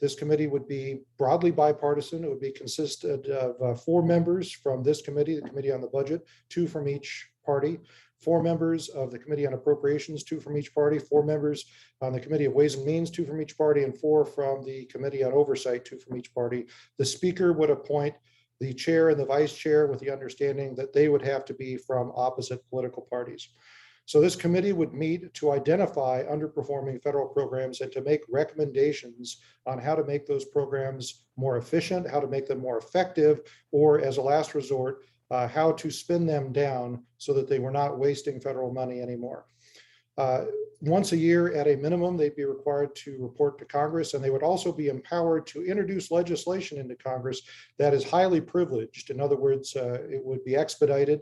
This committee would be broadly bipartisan. It would consisted of 4 members from this committee, the Committee on the Budget, 2 from each party, 4 members of the Committee on Appropriations, 2 from each party, 4 members on the Committee of Ways and Means, 2 from each party, and 4 from the Committee on Oversight, 2 from each party. The Speaker would appoint the chair and the vice chair with the understanding that they would have to be from opposite political parties. So this committee would meet to identify underperforming federal programs and to make recommendations on how to make those programs more efficient, how to make them more effective, or as a last resort, how to spin them down so that they were not wasting federal money anymore. Once a year at a minimum, they'd be required to report to Congress, and they would also be empowered to introduce legislation into Congress that is highly privileged. In other words, it would be expedited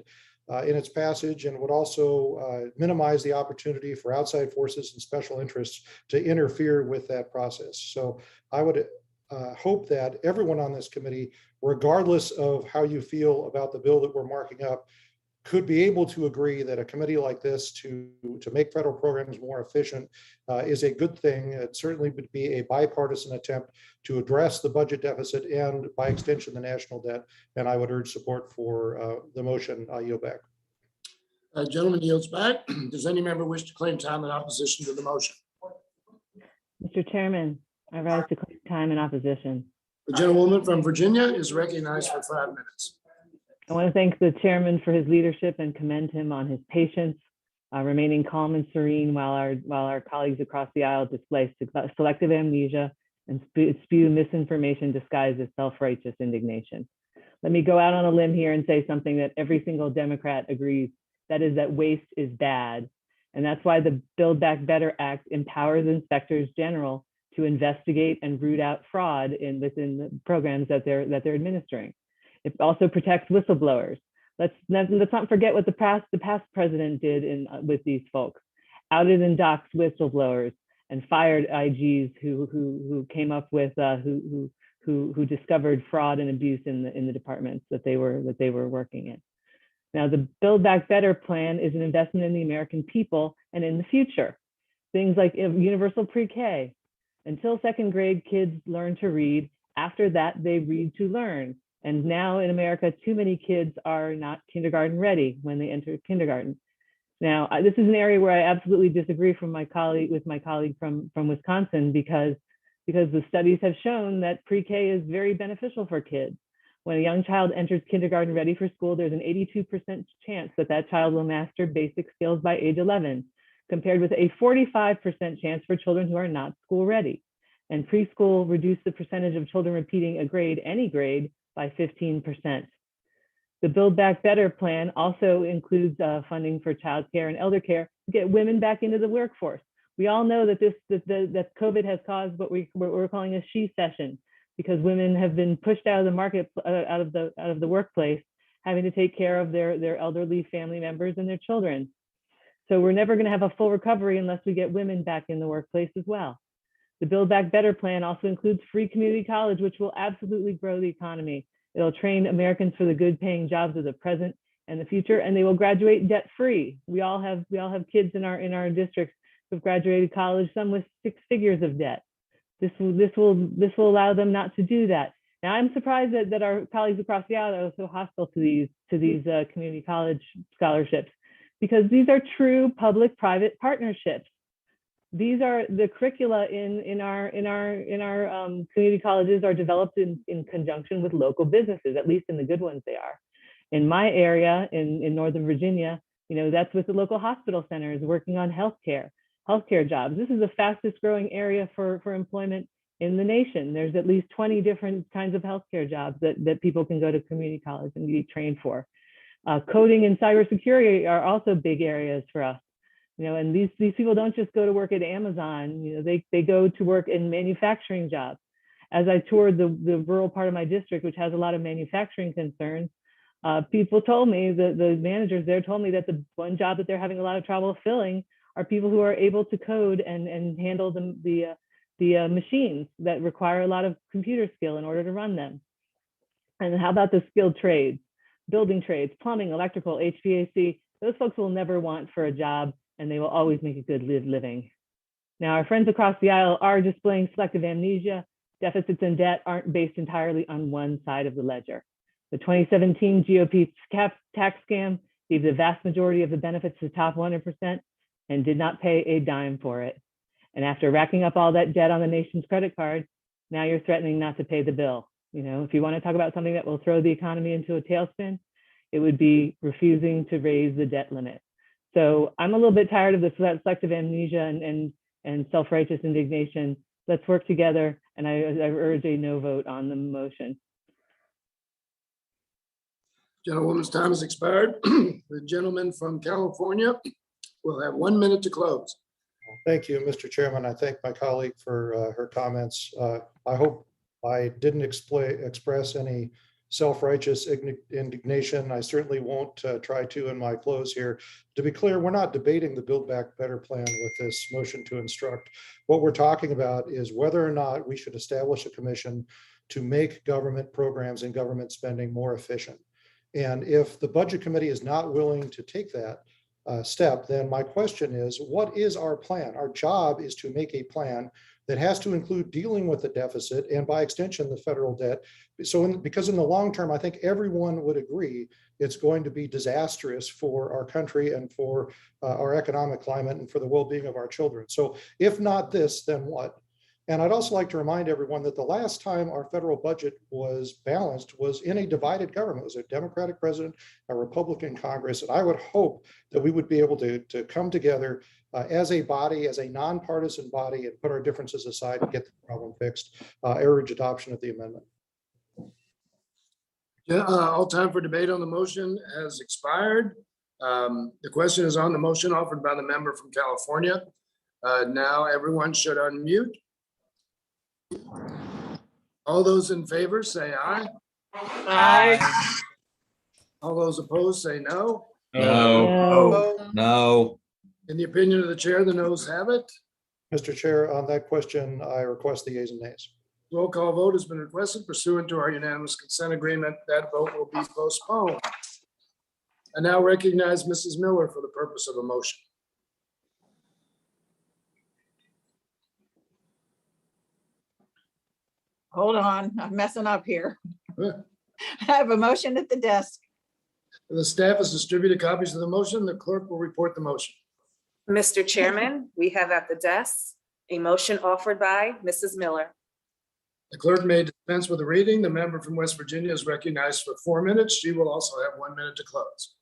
in its passage and would also minimize the opportunity for outside forces and special interests to interfere with that process. So I would hope that everyone on this committee, regardless of how you feel about the bill that we're marking up, could be able to agree that a committee like this to make federal programs more efficient is a good thing. It certainly would be a bipartisan attempt to address the budget deficit and by extension, the national debt. And I would urge support for the motion. I yield back. Gentleman yields back. Does any member wish to claim time in opposition to the motion? Mr. Chairman, I rise to claim time in opposition. The gentlewoman from Virginia is recognized for 5 minutes. I want to thank the chairman for his leadership and commend him on his patience, remaining calm and serene while our colleagues across the aisle display selective amnesia and spew misinformation disguised as self-righteous indignation. Let me go out on a limb here and say something that every single Democrat agrees, that is that waste is bad. And that's why the Build Back Better Act empowers inspectors general to investigate and root out fraud within the programs that they're administering. It also protects whistleblowers. Let's not forget what the past president did with these folks. Outed and doxed whistleblowers and fired IGs who came up with who discovered fraud and abuse in the departments that they were working in. Now, the Build Back Better plan is an investment in the American people and in the future. Things like universal pre-K. Until 2nd grade, kids learn to read. After that, they read to learn. And now in America, too many kids are not kindergarten ready when they enter kindergarten. Now, this is an area where I absolutely disagree with my colleague from Wisconsin because the studies have shown that pre-K is very beneficial for kids. When a young child enters kindergarten ready for school, there's an 82% chance that that child will master basic skills by age 11, compared with a 45% chance for children who are not school ready. And preschool reduced the percentage of children repeating a grade, any grade, by 15%. The Build Back Better plan also includes funding for childcare and elder care to get women back into the workforce. We all know that that COVID has caused what we're calling a she-cession, because women have been pushed out of the market, out of the workplace, having to take care of their elderly family members and their children. So we're never going to have a full recovery unless we get women back in the workplace as well. The Build Back Better plan also includes free community college, which will absolutely grow the economy. It'll train Americans for the good paying jobs of the present and the future, and they will graduate debt free. We all have kids in our districts who've graduated college, some with 6 figures of debt. This will allow them not to do that. Now, I'm surprised that our colleagues across the aisle are so hostile to these community college scholarships, because these are true public-private partnerships. These are the curricula in our community colleges are developed in conjunction with local businesses, at least in the good ones they are. In my area, in Northern Virginia, that's with the local hospital centers working on healthcare jobs. This is the fastest growing area for employment in the nation. There's at least 20 different kinds of healthcare jobs that people can go to community college and be trained for. Coding and cybersecurity are also big areas for us. And these people don't just go to work at Amazon. They go to work in manufacturing jobs. As I toured the rural part of my district, which has a lot of manufacturing concerns, people told me, the managers there told me that the one job that they're having a lot of trouble filling are people who are able to code and handle the machines that require a lot of computer skill in order to run them. And how about the skilled trades, building trades, plumbing, electrical, HVAC? Those folks will never want for a job, and they will always make a good living. Now, our friends across the aisle are displaying selective amnesia. Deficits and debt aren't based entirely on one side of the ledger. The 2017 GOP tax scam gave the vast majority of the benefits to the top 100%, and did not pay a dime for it. And after racking up all that debt on the nation's credit card, now you're threatening not to pay the bill. You know, if you want to talk about something that will throw the economy into a tailspin, it would be refusing to raise the debt limit. So I'm a little bit tired of this selective amnesia and self-righteous indignation. Let's work together, and I urge a no vote on the motion. Gentlewoman's time has expired. The gentleman from California will have 1 minute to close. Thank you, Mr. Chairman. I thank my colleague for her comments. I hope I didn't express any self-righteous indignation. I certainly won't try to in my close here. To be clear, we're not debating the Build Back Better plan with this motion to instruct. What we're talking about is whether or not we should establish a commission to make government programs and government spending more efficient. And if the Budget Committee is not willing to take that step, then my question is, what is our plan? Our job is to make a plan that has to include dealing with the deficit and by extension, the federal debt. So because in the long term, I think everyone would agree it's going to be disastrous for our country and for our economic climate and for the well-being of our children. So if not this, then what? And I'd also like to remind everyone that the last time our federal budget was balanced was in a divided government. It was a Democratic president, a Republican Congress. And I would hope that we would be able to come together as a body, as a nonpartisan body, and put our differences aside and get the problem fixed. I urge adoption of the amendment. All time for debate on the motion has expired. The question is on the motion offered by the member from California. Now everyone should unmute. All those in favor say aye. Aye. All those opposed say no. No. In the opinion of the chair, the noes have it. Mr. Chair, on that question, I request the yeas and nays. Roll call vote has been requested pursuant to our unanimous consent agreement. That vote will be postponed. I now recognize Mrs. Miller for the purpose of a motion. Hold on, I'm messing up here. I have a motion at the desk. The staff has distributed copies of the motion. The clerk will report the motion. Mr. Chairman, we have at the desk a motion offered by Mrs. Miller. The clerk may dispense with the reading. The member from West Virginia is recognized for 4 minutes. She will also have 1 minute to close.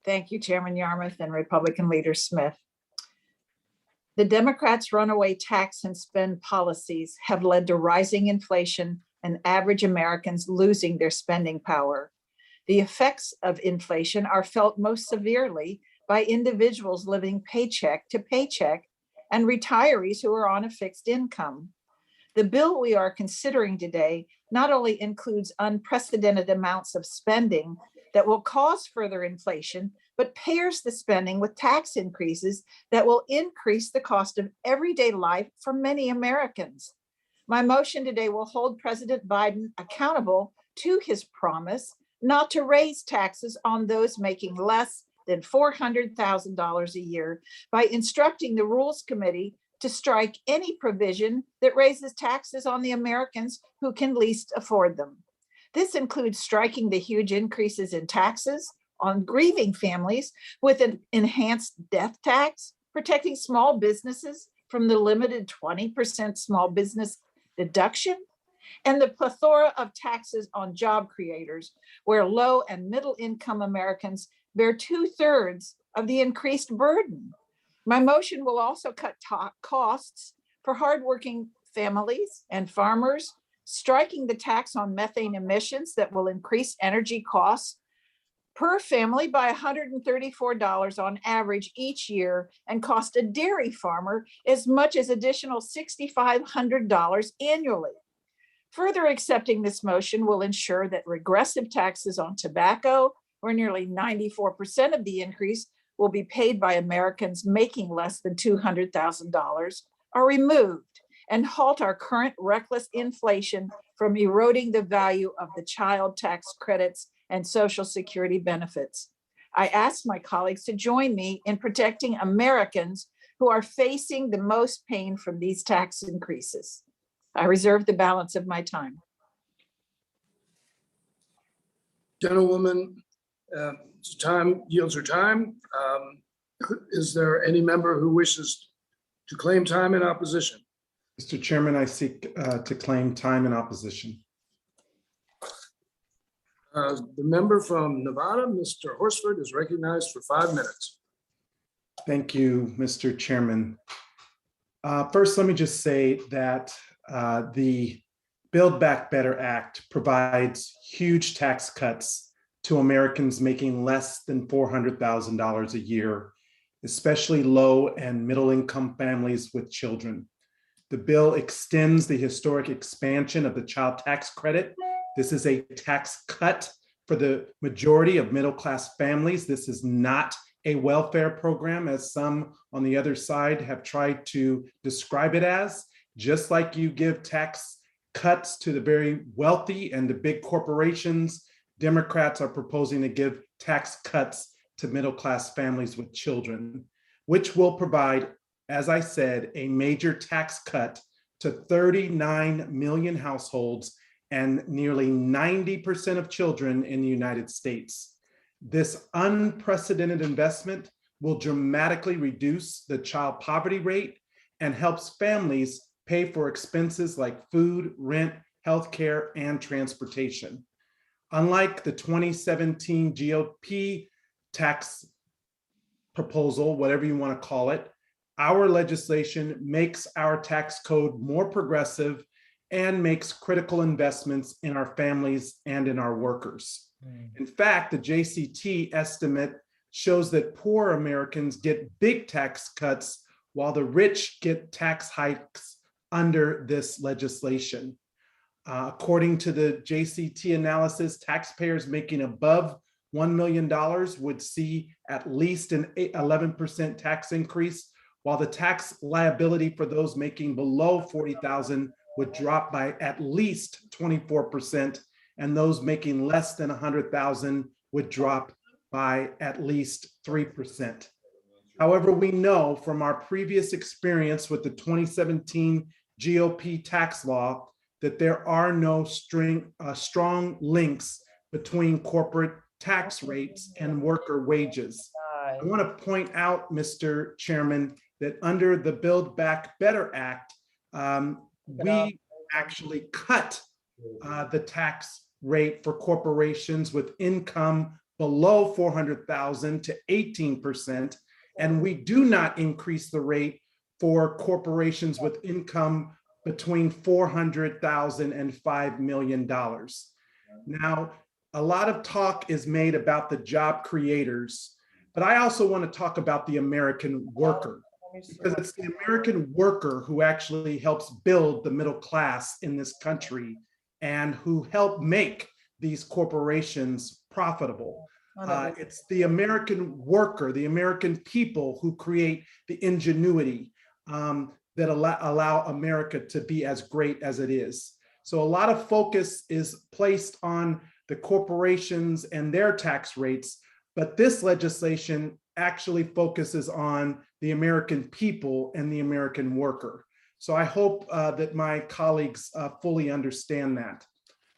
Thank you, Chairman Yarmouth and Republican Leader Smith. The Democrats' runaway tax and spend policies have led to rising inflation and average Americans losing their spending power. The effects of inflation are felt most severely by individuals living paycheck to paycheck and retirees who are on a fixed income. The bill we are considering today not only includes unprecedented amounts of spending that will cause further inflation, but pairs the spending with tax increases that will increase the cost of everyday life for many Americans. My motion today will hold President Biden accountable to his promise not to raise taxes on those making less than $400,000 a year by instructing the Rules Committee to strike any provision that raises taxes on the Americans who can least afford them. This includes striking the huge increases in taxes on grieving families with an enhanced death tax, protecting small businesses from the limited 20% small business deduction, and the plethora of taxes on job creators, where low and middle income Americans bear 2/3 of the increased burden. My motion will also cut costs for hardworking families and farmers, striking the tax on methane emissions that will increase energy costs per family by $134 on average each year and cost a dairy farmer as much as additional $6,500 annually. Further accepting this motion will ensure that regressive taxes on tobacco, where nearly 94% of the increase will be paid by Americans making less than $200,000, are removed and halt our current reckless inflation from eroding the value of the child tax credits and Social Security benefits. I ask my colleagues to join me in protecting Americans who are facing the most pain from these tax increases. I reserve the balance of my time. Gentlewoman Time yields her time. Is there any member who wishes to claim time in opposition? Mr. Chairman, I seek to claim time in opposition. The member from Nevada, Mr. Horsford, is recognized for 5 minutes. Thank you, Mr. Chairman. First, let me just say that the Build Back Better Act provides huge tax cuts to Americans making less than $400,000 a year, especially low and middle income families with children. The bill extends the historic expansion of the child tax credit. This is a tax cut for the majority of middle-class families. This is not a welfare program, as some on the other side have tried to describe it as. Just like you give tax cuts to the very wealthy and the big corporations, Democrats are proposing to give tax cuts to middle-class families with children, which will provide, as I said, a major tax cut to 39 million households and nearly 90% of children in the United States. This unprecedented investment will dramatically reduce the child poverty rate and helps families pay for expenses like food, rent, healthcare, and transportation. Unlike the 2017 GOP tax proposal, whatever you want to call it, our legislation makes our tax code more progressive and makes critical investments in our families and in our workers. In fact, the JCT estimate shows that poor Americans get big tax cuts while the rich get tax hikes under this legislation. According to the JCT analysis, taxpayers making above $1 million would see at least an 11% tax increase, while the tax liability for those making below $40,000 would drop by at least 24%, and those making less than $100,000 would drop by at least 3%. However, we know from our previous experience with the 2017 GOP tax law that there are no strong links between corporate tax rates and worker wages. I want to point out, Mr. Chairman, that under the Build Back Better Act, we actually cut the tax rate for corporations with income below 400,000 to 18%, and we do not increase the rate for corporations with income between 400,000 and $5 million. Now, a lot of talk is made about the job creators, but I also want to talk about the American worker, because it's the American worker who actually helps build the middle class in this country and who help make these corporations profitable. It's the American worker, the American people who create the ingenuity that allow America to be as great as it is. So a lot of focus is placed on the corporations and their tax rates, but this legislation actually focuses on the American people and the American worker. So I hope that my colleagues fully understand that.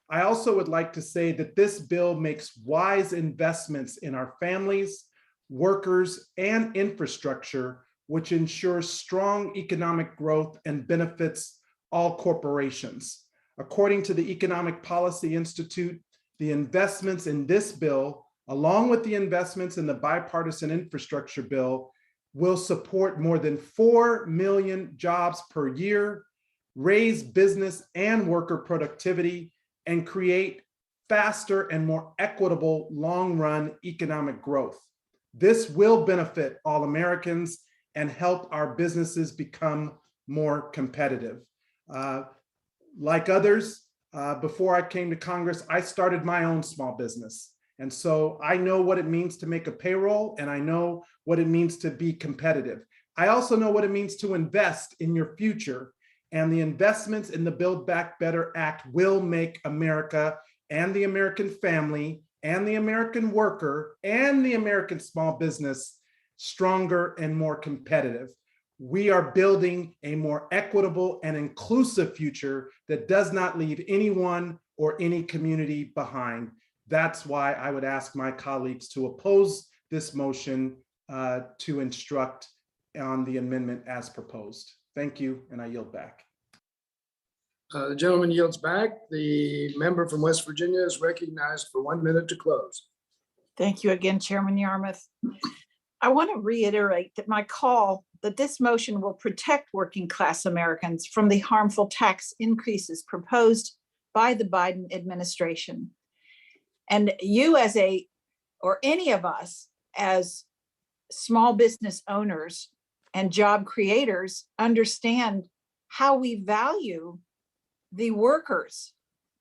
I also would like to say that this bill makes wise investments in our families, workers, and infrastructure, which ensures strong economic growth and benefits all corporations. According to the Economic Policy Institute, the investments in this bill, along with the investments in the bipartisan infrastructure bill, will support more than 4 million jobs per year, raise business and worker productivity, and create faster and more equitable long-run economic growth. This will benefit all Americans and help our businesses become more competitive. Like others, before I came to Congress, I started my own small business. And so I know what it means to make a payroll, and I know what it means to be competitive. I also know what it means to invest in your future. And the investments in the Build Back Better Act will make America and the American family and the American worker and the American small business stronger and more competitive. We are building a more equitable and inclusive future that does not leave anyone or any community behind. That's why I would ask my colleagues to oppose this motion to instruct on the amendment as proposed. Thank you, and I yield back. The gentleman yields back. The member from West Virginia is recognized for 1 minute to close. Thank you again, Chairman Yarmouth. I want to reiterate that my call that this motion will protect working class Americans from the harmful tax increases proposed by the Biden administration. And you or any of us as small business owners and job creators understand how we value the workers,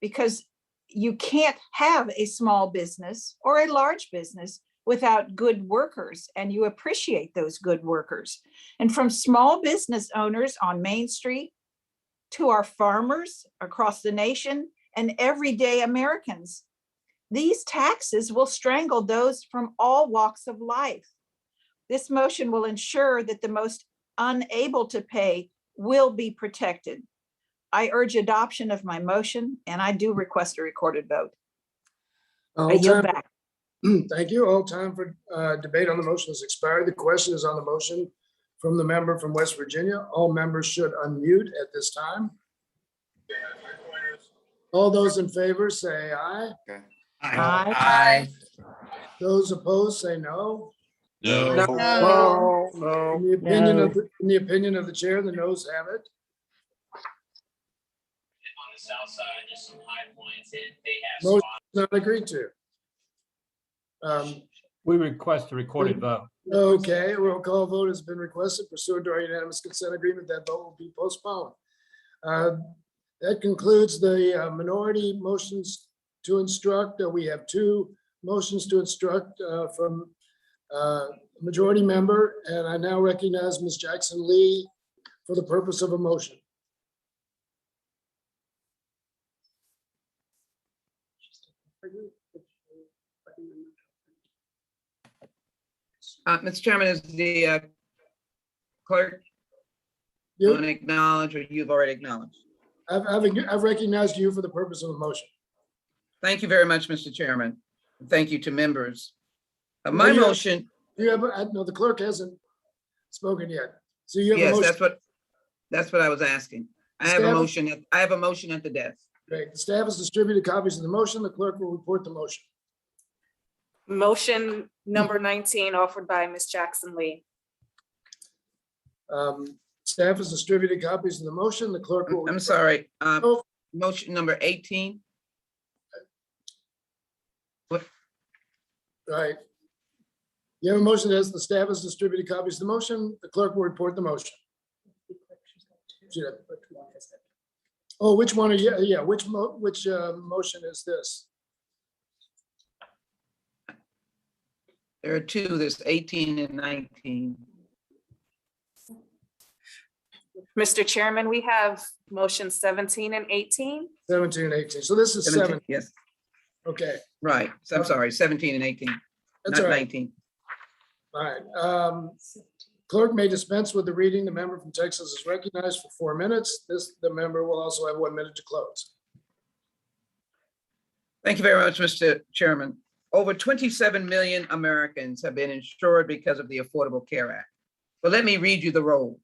because you can't have a small business or a large business without good workers, and you appreciate those good workers. And from small business owners on Main Street to our farmers across the nation and everyday Americans, these taxes will strangle those from all walks of life. This motion will ensure that the most unable to pay will be protected. I urge adoption of my motion, and I do request a recorded vote. I yield back. Thank you. All time for debate on the motion has expired. The question is on the motion from the member from West Virginia. All members should unmute at this time. All those in favor say aye. Aye. Those opposed say no. No. No. In the opinion of the chair, the noes have it. On the south side, just some high points. They have Motion spots. is not agreed to. We request a recorded vote. Okay, roll call vote has been requested pursuant to our unanimous consent agreement. That vote will be postponed. That concludes the minority motions to instruct. We have 2 motions to instruct from majority member, and I now recognize Ms. Jackson Lee for the purpose of a motion. Mr. Chairman, is the clerk going to acknowledge, or you've already acknowledged? I've recognized you for the purpose of a motion. Thank you very much, Mr. Chairman. Thank you to members. My motion. No, the clerk hasn't spoken yet. So you have a Yes, motion. that's what I was asking. I have a motion. I have a motion at the desk. Great. The staff has distributed copies of the motion. The clerk will report the motion. Motion number 19 offered by Ms. Jackson Lee. Staff has distributed copies of the motion. The clerk will. I'm sorry. Motion number 18. Right. You have a motion as the staff has distributed copies of the motion. The clerk will report the motion. Oh, which one are you? Yeah, which motion is this? There are 2, there's 18 and 19. Mr. Chairman, we have motion 17 and 18. 17 and 18. So this is 7. Yes. Okay. Right. So I'm sorry, 17 and 18, That's not all right. 19. All right. Clerk may dispense with the reading. The member from Texas is recognized for 4 minutes. The member will also have 1 minute to close. Thank you very much, Mr. Chairman. Over 27 million Americans have been insured because of the Affordable Care Act. But let me read you the roll.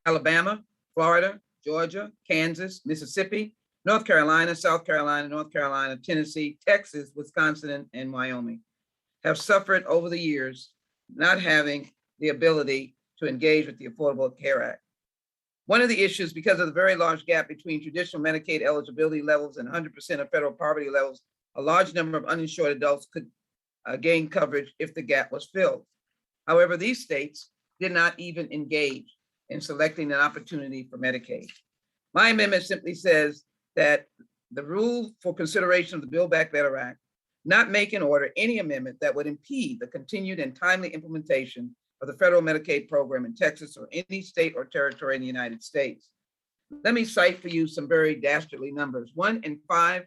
Alabama, Florida, Georgia, Kansas, Mississippi, North Carolina, South Carolina, North Carolina, Tennessee, Texas, Wisconsin, and Wyoming have suffered over the years not having the ability to engage with the Affordable Care Act. One of the issues, because of the very large gap between traditional Medicaid eligibility levels and 100% of federal poverty levels, a large number of uninsured adults could gain coverage if the gap was filled. However, these states did not even engage in selecting an opportunity for Medicaid. My amendment simply says that the rule for consideration of the Build Back Better Act not make and order any amendment that would impede the continued and timely implementation of the federal Medicaid program in Texas or any state or territory in the United States. Let me cite for you some very dastardly numbers. 1 in 5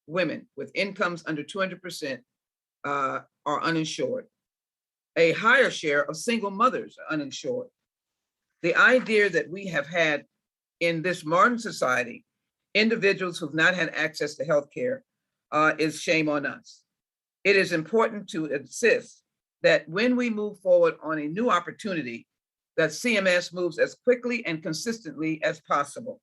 women with incomes under 200% are uninsured. A higher share of single mothers are uninsured. The idea that we have had in this modern society, individuals who've not had access to health care is shame on us. It is important to insist that when we move forward on a new opportunity, that CMS moves as quickly and consistently as possible.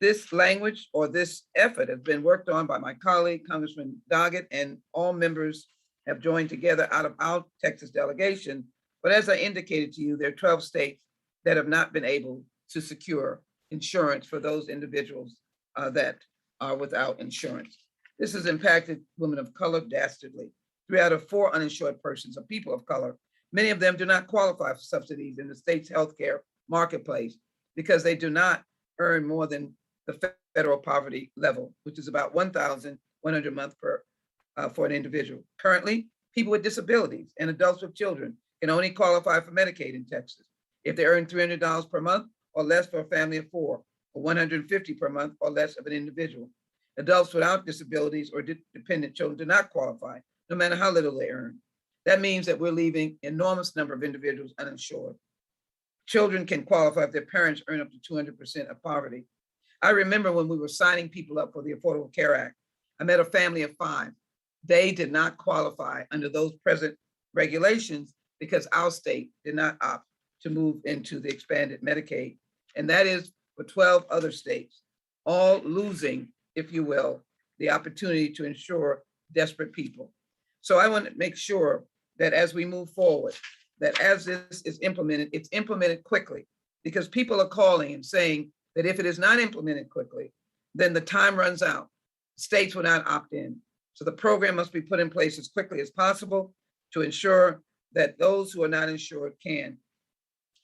This language or this effort has been worked on by my colleague, Congressman Doggett, and all members have joined together out of our Texas delegation. But as I indicated to you, there are 12 states that have not been able to secure insurance for those individuals that are without insurance. This has impacted women of color dastardly. 3 out of 4 uninsured persons are people of color. Many of them do not qualify for subsidies in the state's healthcare marketplace because they do not earn more than the federal poverty level, which is about $1,100 a month for an individual. Currently, people with disabilities and adults with children can only qualify for Medicaid in Texas if they earn $300 per month or less for a family of 4, or $150 per month or less of an individual. Adults without disabilities or dependent children do not qualify, no matter how little they earn. That means that we're leaving enormous number of individuals uninsured. Children can qualify if their parents earn up to 200% of poverty. I remember when we were signing people up for the Affordable Care Act, I met a family of 5. They did not qualify under those present regulations because our state did not opt to move into the expanded Medicaid. And that is for 12 other states, all losing, if you will, the opportunity to insure desperate people. So I want to make sure that as we move forward, that as this is implemented, it's implemented quickly, because people are calling and saying that if it is not implemented quickly, then the time runs out. States will not opt in. So the program must be put in place as quickly as possible to ensure that those who are not insured can.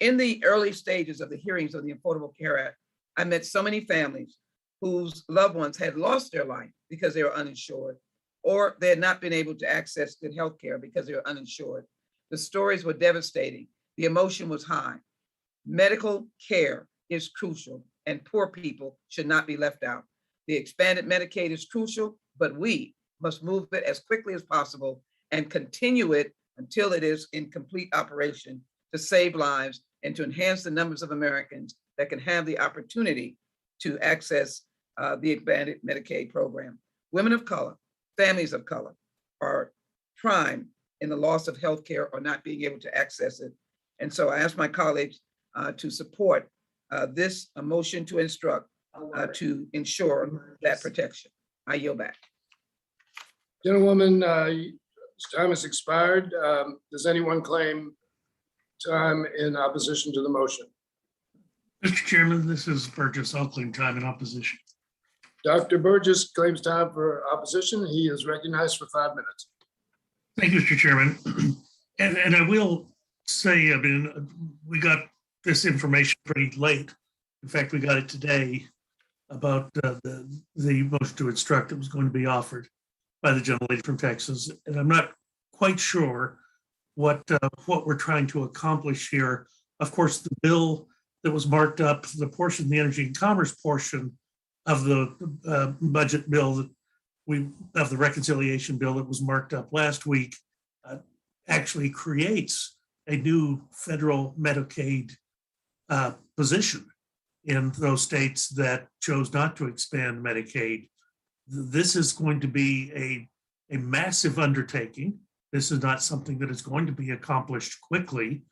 In the early stages of the hearings on the Affordable Care Act, I met so many families whose loved ones had lost their life because they were uninsured, or they had not been able to access good health care because they were uninsured. The stories were devastating. The emotion was high. Medical care is crucial, and poor people should not be left out. The expanded Medicaid is crucial, but we must move it as quickly as possible and continue it until it is in complete operation to save lives and to enhance the numbers of Americans that can have the opportunity to access the expanded Medicaid program. Women of color, families of color are prime in the loss of health care or not being able to access it. And so I ask my colleagues to support this motion to instruct to ensure that protection. I yield back. Gentlewoman, time has expired. Does anyone claim time in opposition to the motion? Mr. Chairman, this is Burgess. I'll claim time in opposition. Dr. Burgess claims time for opposition. He is recognized for 5 minutes. Thank you, Mr. Chairman. And I will say, I mean, we got this information pretty late. In fact, we got it today about the motion to instruct that was going to be offered by the gentlelady from Texas. And I'm not quite sure what we're trying to accomplish here. Of course, the bill that was marked up, the portion, the energy and commerce portion of the budget bill that of the reconciliation bill that was marked up last week actually creates a new federal Medicaid position in those states that chose not to expand Medicaid. This is going to be a massive undertaking. This is not something that is going to be accomplished quickly.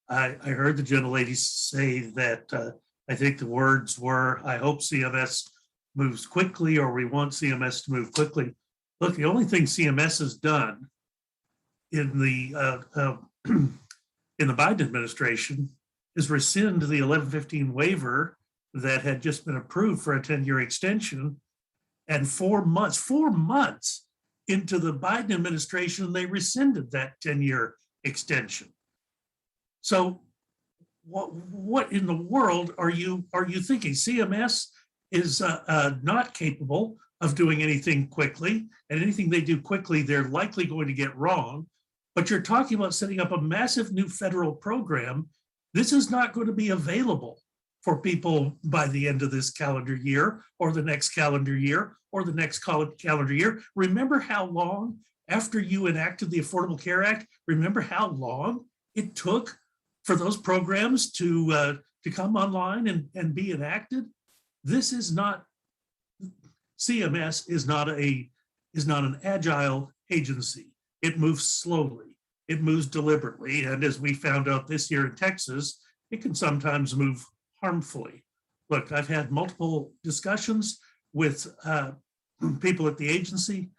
I heard the gentlelady say that I think the words were, I hope CMS moves quickly, or we want CMS to move quickly. Look, the only thing CMS has done in the Biden administration is rescind the 1115 waiver that had just been approved for a 10-year extension. And 4 months into the Biden administration, they rescinded that 10-year extension. So what in the world are you thinking? CMS is not capable of doing anything quickly, and anything they do quickly, they're likely going to get wrong. But you're talking about setting up a massive new federal program. This is not going to be available for people by the end of this calendar year, or the next calendar year, or the next calendar year. Remember how long after you enacted the Affordable Care Act, remember how long it took for those programs to come online and be enacted? This is not, CMS is not an agile agency. it moves slowly, it moves deliberately. And as we found out this year in Texas, it can sometimes move harmfully. Look, I've had multiple discussions with people at the agency.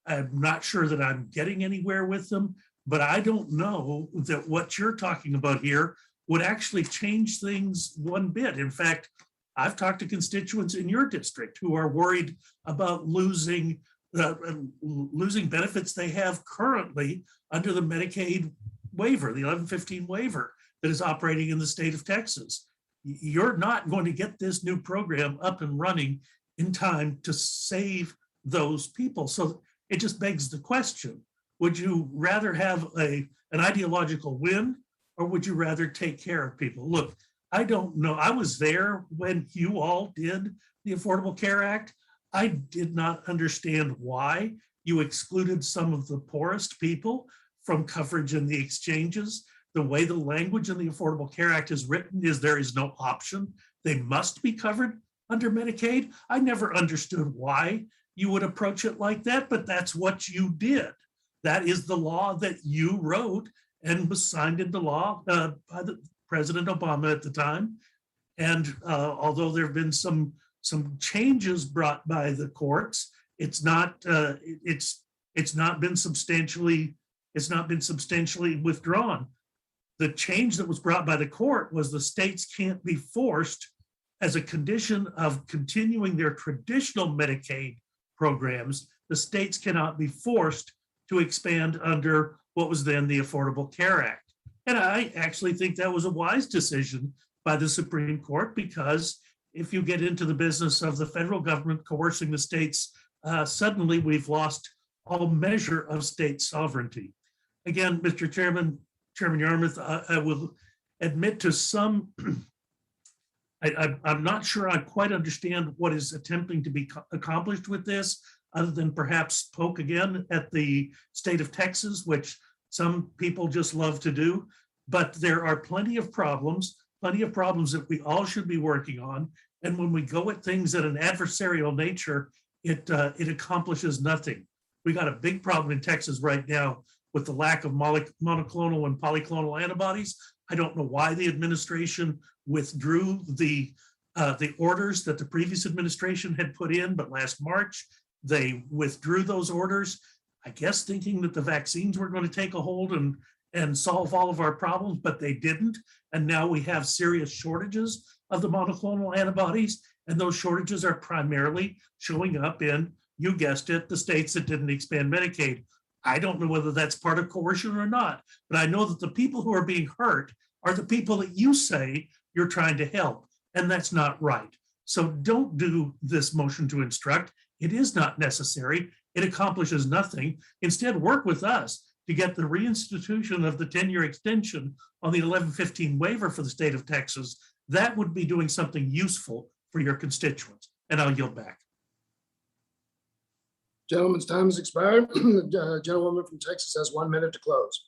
I'm not sure that I'm getting anywhere with them, but I don't know that what you're talking about here would actually change things one bit. In fact, I've talked to constituents in your district who are worried about losing benefits they have currently under the Medicaid waiver, the 1115 waiver that is operating in the state of Texas. You're not going to get this new program up and running in time to save those people. So it just begs the question, would you rather have an ideological win, or would you rather take care of people? Look, I don't know. I was there when you all did the Affordable Care Act. I did not understand why you excluded some of the poorest people from coverage in the exchanges. The way the language in the Affordable Care Act is written is there is no option. They must be covered under Medicaid. I never understood why you would approach it like that, but that's what you did. That is the law that you wrote and was signed into law by President Obama at the time. And although there have been some changes brought by the courts, it's not been substantially withdrawn. The change that was brought by the court was the states can't be forced, as a condition of continuing their traditional Medicaid programs, the states cannot be forced to expand under what was then the Affordable Care Act. And I actually think that was a wise decision by the Supreme Court, because if you get into the business of the federal government coercing the states, suddenly we've lost all measure of state sovereignty. Again, Mr. Chairman Yarmouth, I will admit to some, I'm not sure I quite understand what is attempting to be accomplished with this, other than perhaps poke again at the state of Texas, which some people just love to do. But there are plenty of problems that we all should be working on. And when we go at things at an adversarial nature, it accomplishes nothing. We got a big problem in Texas right now with the lack of monoclonal and polyclonal antibodies. I don't know why the administration withdrew the orders that the previous administration had put in, but last March, they withdrew those orders, I guess thinking that the vaccines were going to take a hold and solve all of our problems, but they didn't. And now we have serious shortages of the monoclonal antibodies, and those shortages are primarily showing up in, you guessed it, the states that didn't expand Medicaid. I don't know whether that's part of coercion or not, but I know that the people who are being hurt are the people that you say you're trying to help, and that's not right. So don't do this motion to instruct. It is not necessary. It accomplishes nothing. Instead, work with us to get the reinstitution of the 10-year extension on the 1115 waiver for the state of Texas. That would be doing something useful for your constituents. And I'll yield back. Gentleman's time has expired. The gentlewoman from Texas has 1 minute to close.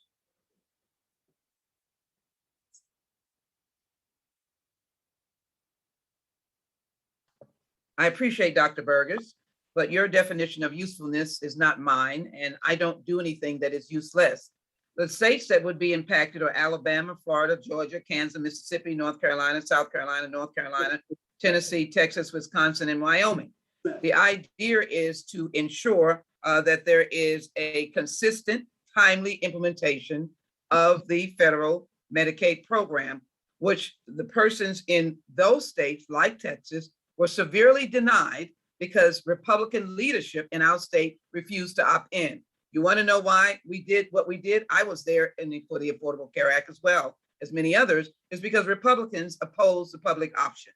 I appreciate Dr. Burgess, but your definition of usefulness is not mine, and I don't do anything that is useless. The states that would be impacted are Alabama, Florida, Georgia, Kansas, Mississippi, North Carolina, South Carolina, North Carolina, Tennessee, Texas, Wisconsin, and Wyoming. The idea is to ensure that there is a consistent, timely implementation of the federal Medicaid program, which the persons in those states, like Texas, were severely denied because Republican leadership in our state refused to opt in. You want to know why we did what we did? I was there for the Affordable Care Act as well as many others, is because Republicans opposed the public option.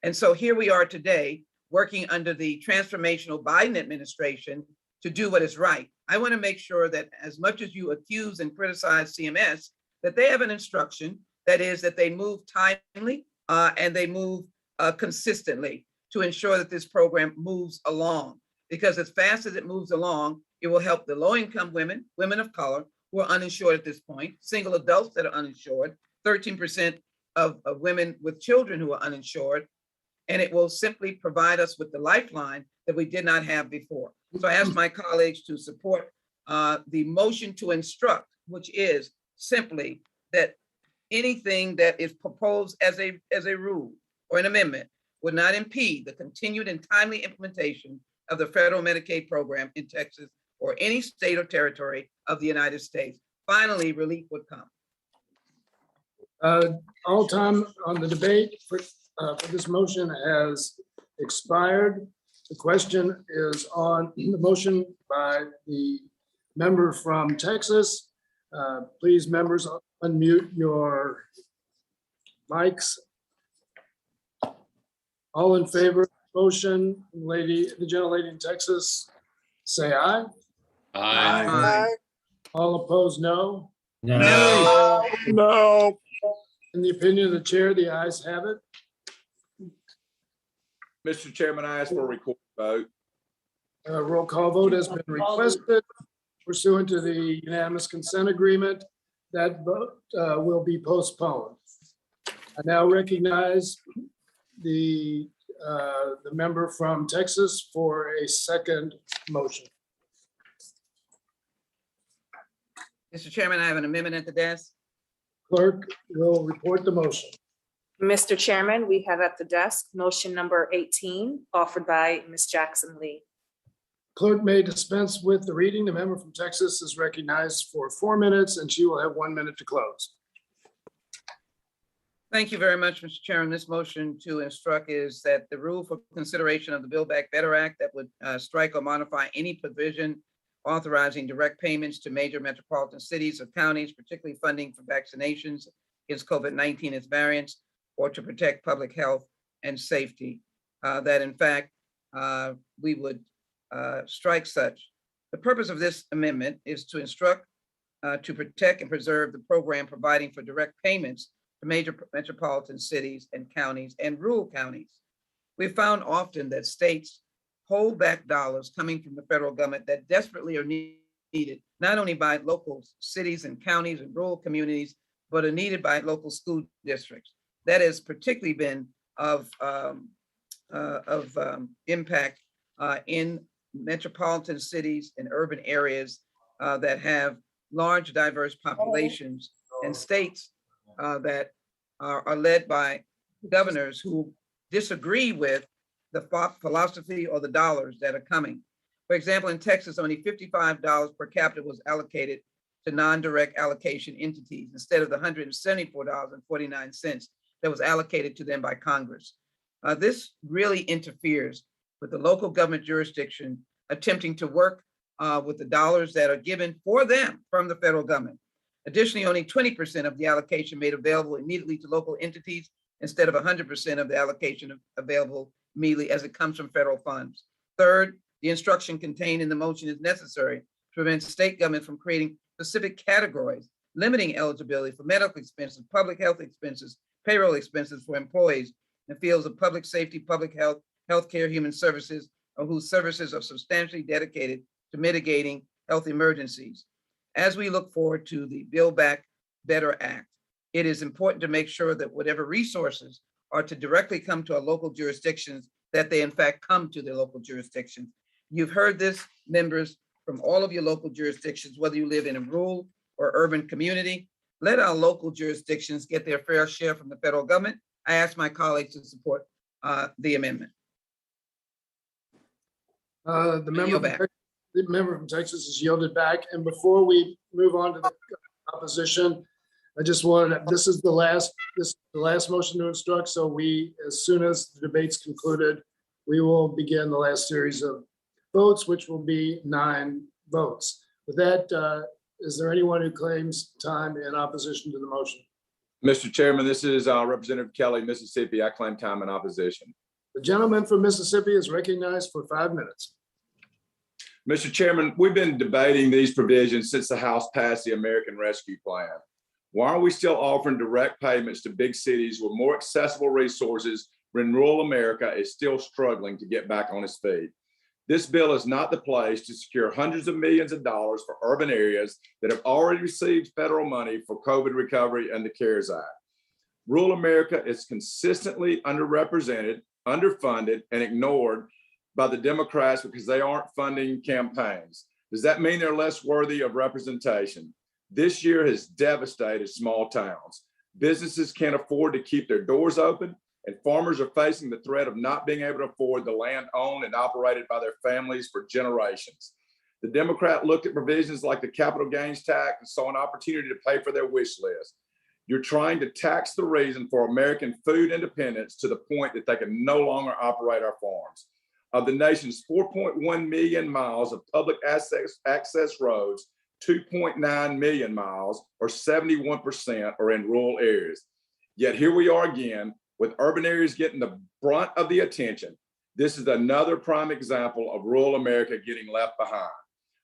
And so here we are today, working under the transformational Biden administration to do what is right. I want to make sure that as much as you accuse and criticize CMS, that they have an instruction that is that they move timely and they move consistently to ensure that this program moves along. Because as fast as it moves along, it will help the low-income women, women of color who are uninsured at this point, single adults that are uninsured, 13% of women with children who are uninsured, and it will simply provide us with the lifeline that we did not have before. So I ask my colleagues to support the motion to instruct, which is simply that anything that is proposed as a rule or an amendment would not impede the continued and timely implementation of the federal Medicaid program in Texas or any state or territory of the United States. Finally, relief would come. All time on the debate for this motion has expired. The question is on the motion by the member from Texas. Please, members, unmute your mics. All in favor of the motion, the gentlelady in Texas, say aye. Aye. All opposed, no. No. No. In the opinion of the chair, the ayes have it. Mr. Chairman, I ask for a recorded vote. A roll call vote has been requested pursuant to the unanimous consent agreement. That vote will be postponed. I now recognize the member from Texas for a second motion. Mr. Chairman, I have an amendment at the desk. Clerk will report the motion. Mr. Chairman, we have at the desk motion number 18, offered by Ms. Jackson Lee. Clerk may dispense with the reading. The member from Texas is recognized for 4 minutes and she will have 1 minute to close. Thank you very much, Mr. Chairman. This motion to instruct is that the rule for consideration of the Build Back Better Act that would strike or modify any provision authorizing direct payments to major metropolitan cities or counties, particularly funding for vaccinations against COVID-19 and its variants, or to protect public health and safety, that in fact, we would strike such. The purpose of this amendment is to instruct to protect and preserve the program providing for direct payments to major metropolitan cities and counties and rural counties. We've found often that states hold back dollars coming from the federal government that desperately are needed, not only by local cities and counties and rural communities, but are needed by local school districts. That has particularly been of impact in metropolitan cities and urban areas that have large diverse populations and states that are led by governors who disagree with the philosophy or the dollars that are coming. For example, in Texas, only $55 per capita was allocated to non-direct allocation entities instead of the $174.49 that was allocated to them by Congress. This really interferes with the local government jurisdiction attempting to work with the dollars that are given for them from the federal government. Additionally, only 20% of the allocation made available immediately to local entities instead of 100% of the allocation available immediately as it comes from federal funds. Third, the instruction contained in the motion is necessary to prevent state government from creating specific categories, limiting eligibility for medical expenses, public health expenses, payroll expenses for employees in fields of public safety, public health, healthcare, human services, or whose services are substantially dedicated to mitigating health emergencies. As we look forward to the Build Back Better Act, it is important to make sure that whatever resources are to directly come to our local jurisdictions, that they in fact come to their local jurisdictions. You've heard this, members from all of your local jurisdictions, whether you live in a rural or urban community. Let our local jurisdictions get their fair share from the federal government. I ask my colleagues to support the amendment. The member from Texas has yielded back. And before we move on to the opposition, I just wanted, this is the last motion to instruct. So we, as soon as the debate's concluded, we will begin the last series of votes, which will be 9 votes. With that, is there anyone who claims time in opposition to the motion? Mr. Chairman, this is Representative Kelly, Mississippi. I claim time in opposition. The gentleman from Mississippi is recognized for 5 minutes. Mr. Chairman, we've been debating these provisions since the House passed the American Rescue Plan. Why are we still offering direct payments to big cities with more accessible resources when rural America is still struggling to get back on its feet? This bill is not the place to secure hundreds of millions of dollars for urban areas that have already received federal money for COVID recovery and the CARES Act. Rural America is consistently underrepresented, underfunded, and ignored by the Democrats because they aren't funding campaigns. Does that mean they're less worthy of representation? This year has devastated small towns. Businesses can't afford to keep their doors open, and farmers are facing the threat of not being able to afford the land owned and operated by their families for generations. The Democrat looked at provisions like the capital gains tax and saw an opportunity to pay for their wish list. You're trying to tax the reason for American food independence to the point that they can no longer operate our farms. Of the nation's 4.1 million miles of public access roads, 2.9 million miles, or 71%, are in rural areas. Yet here we are again, with urban areas getting the brunt of the attention. This is another prime example of rural America getting left behind.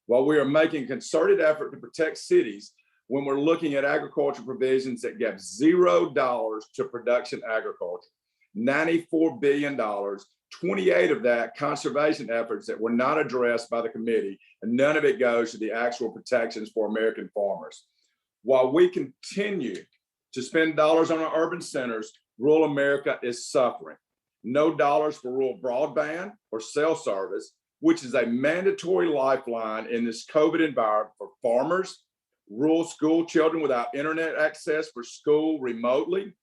While we are making a concerted effort to protect cities, when we're looking at agriculture provisions that give $0 to production agriculture, $94 billion, 28 of that conservation efforts that were not addressed by the committee, and none of it goes to the actual protections for American farmers. While we continue to spend dollars on our urban centers, rural America is suffering. No dollars for rural broadband or cell service, which is a mandatory lifeline in this COVID environment for farmers, rural school children without internet access for school remotely,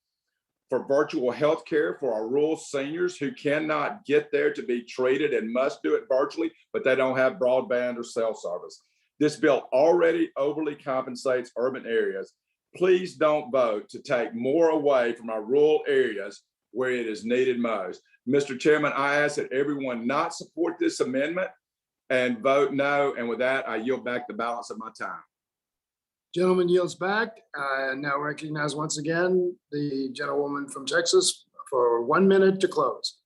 for virtual health care for our rural seniors who cannot get there to be treated and must do it virtually, but they don't have broadband or cell service. This bill already overly compensates urban areas. Please don't vote to take more away from our rural areas where it is needed most. Mr. Chairman, I ask that everyone not support this amendment and vote no. And with that, I yield back the balance of my time. Gentleman yields back. I now recognize once again the gentlewoman from Texas for 1 minute to close.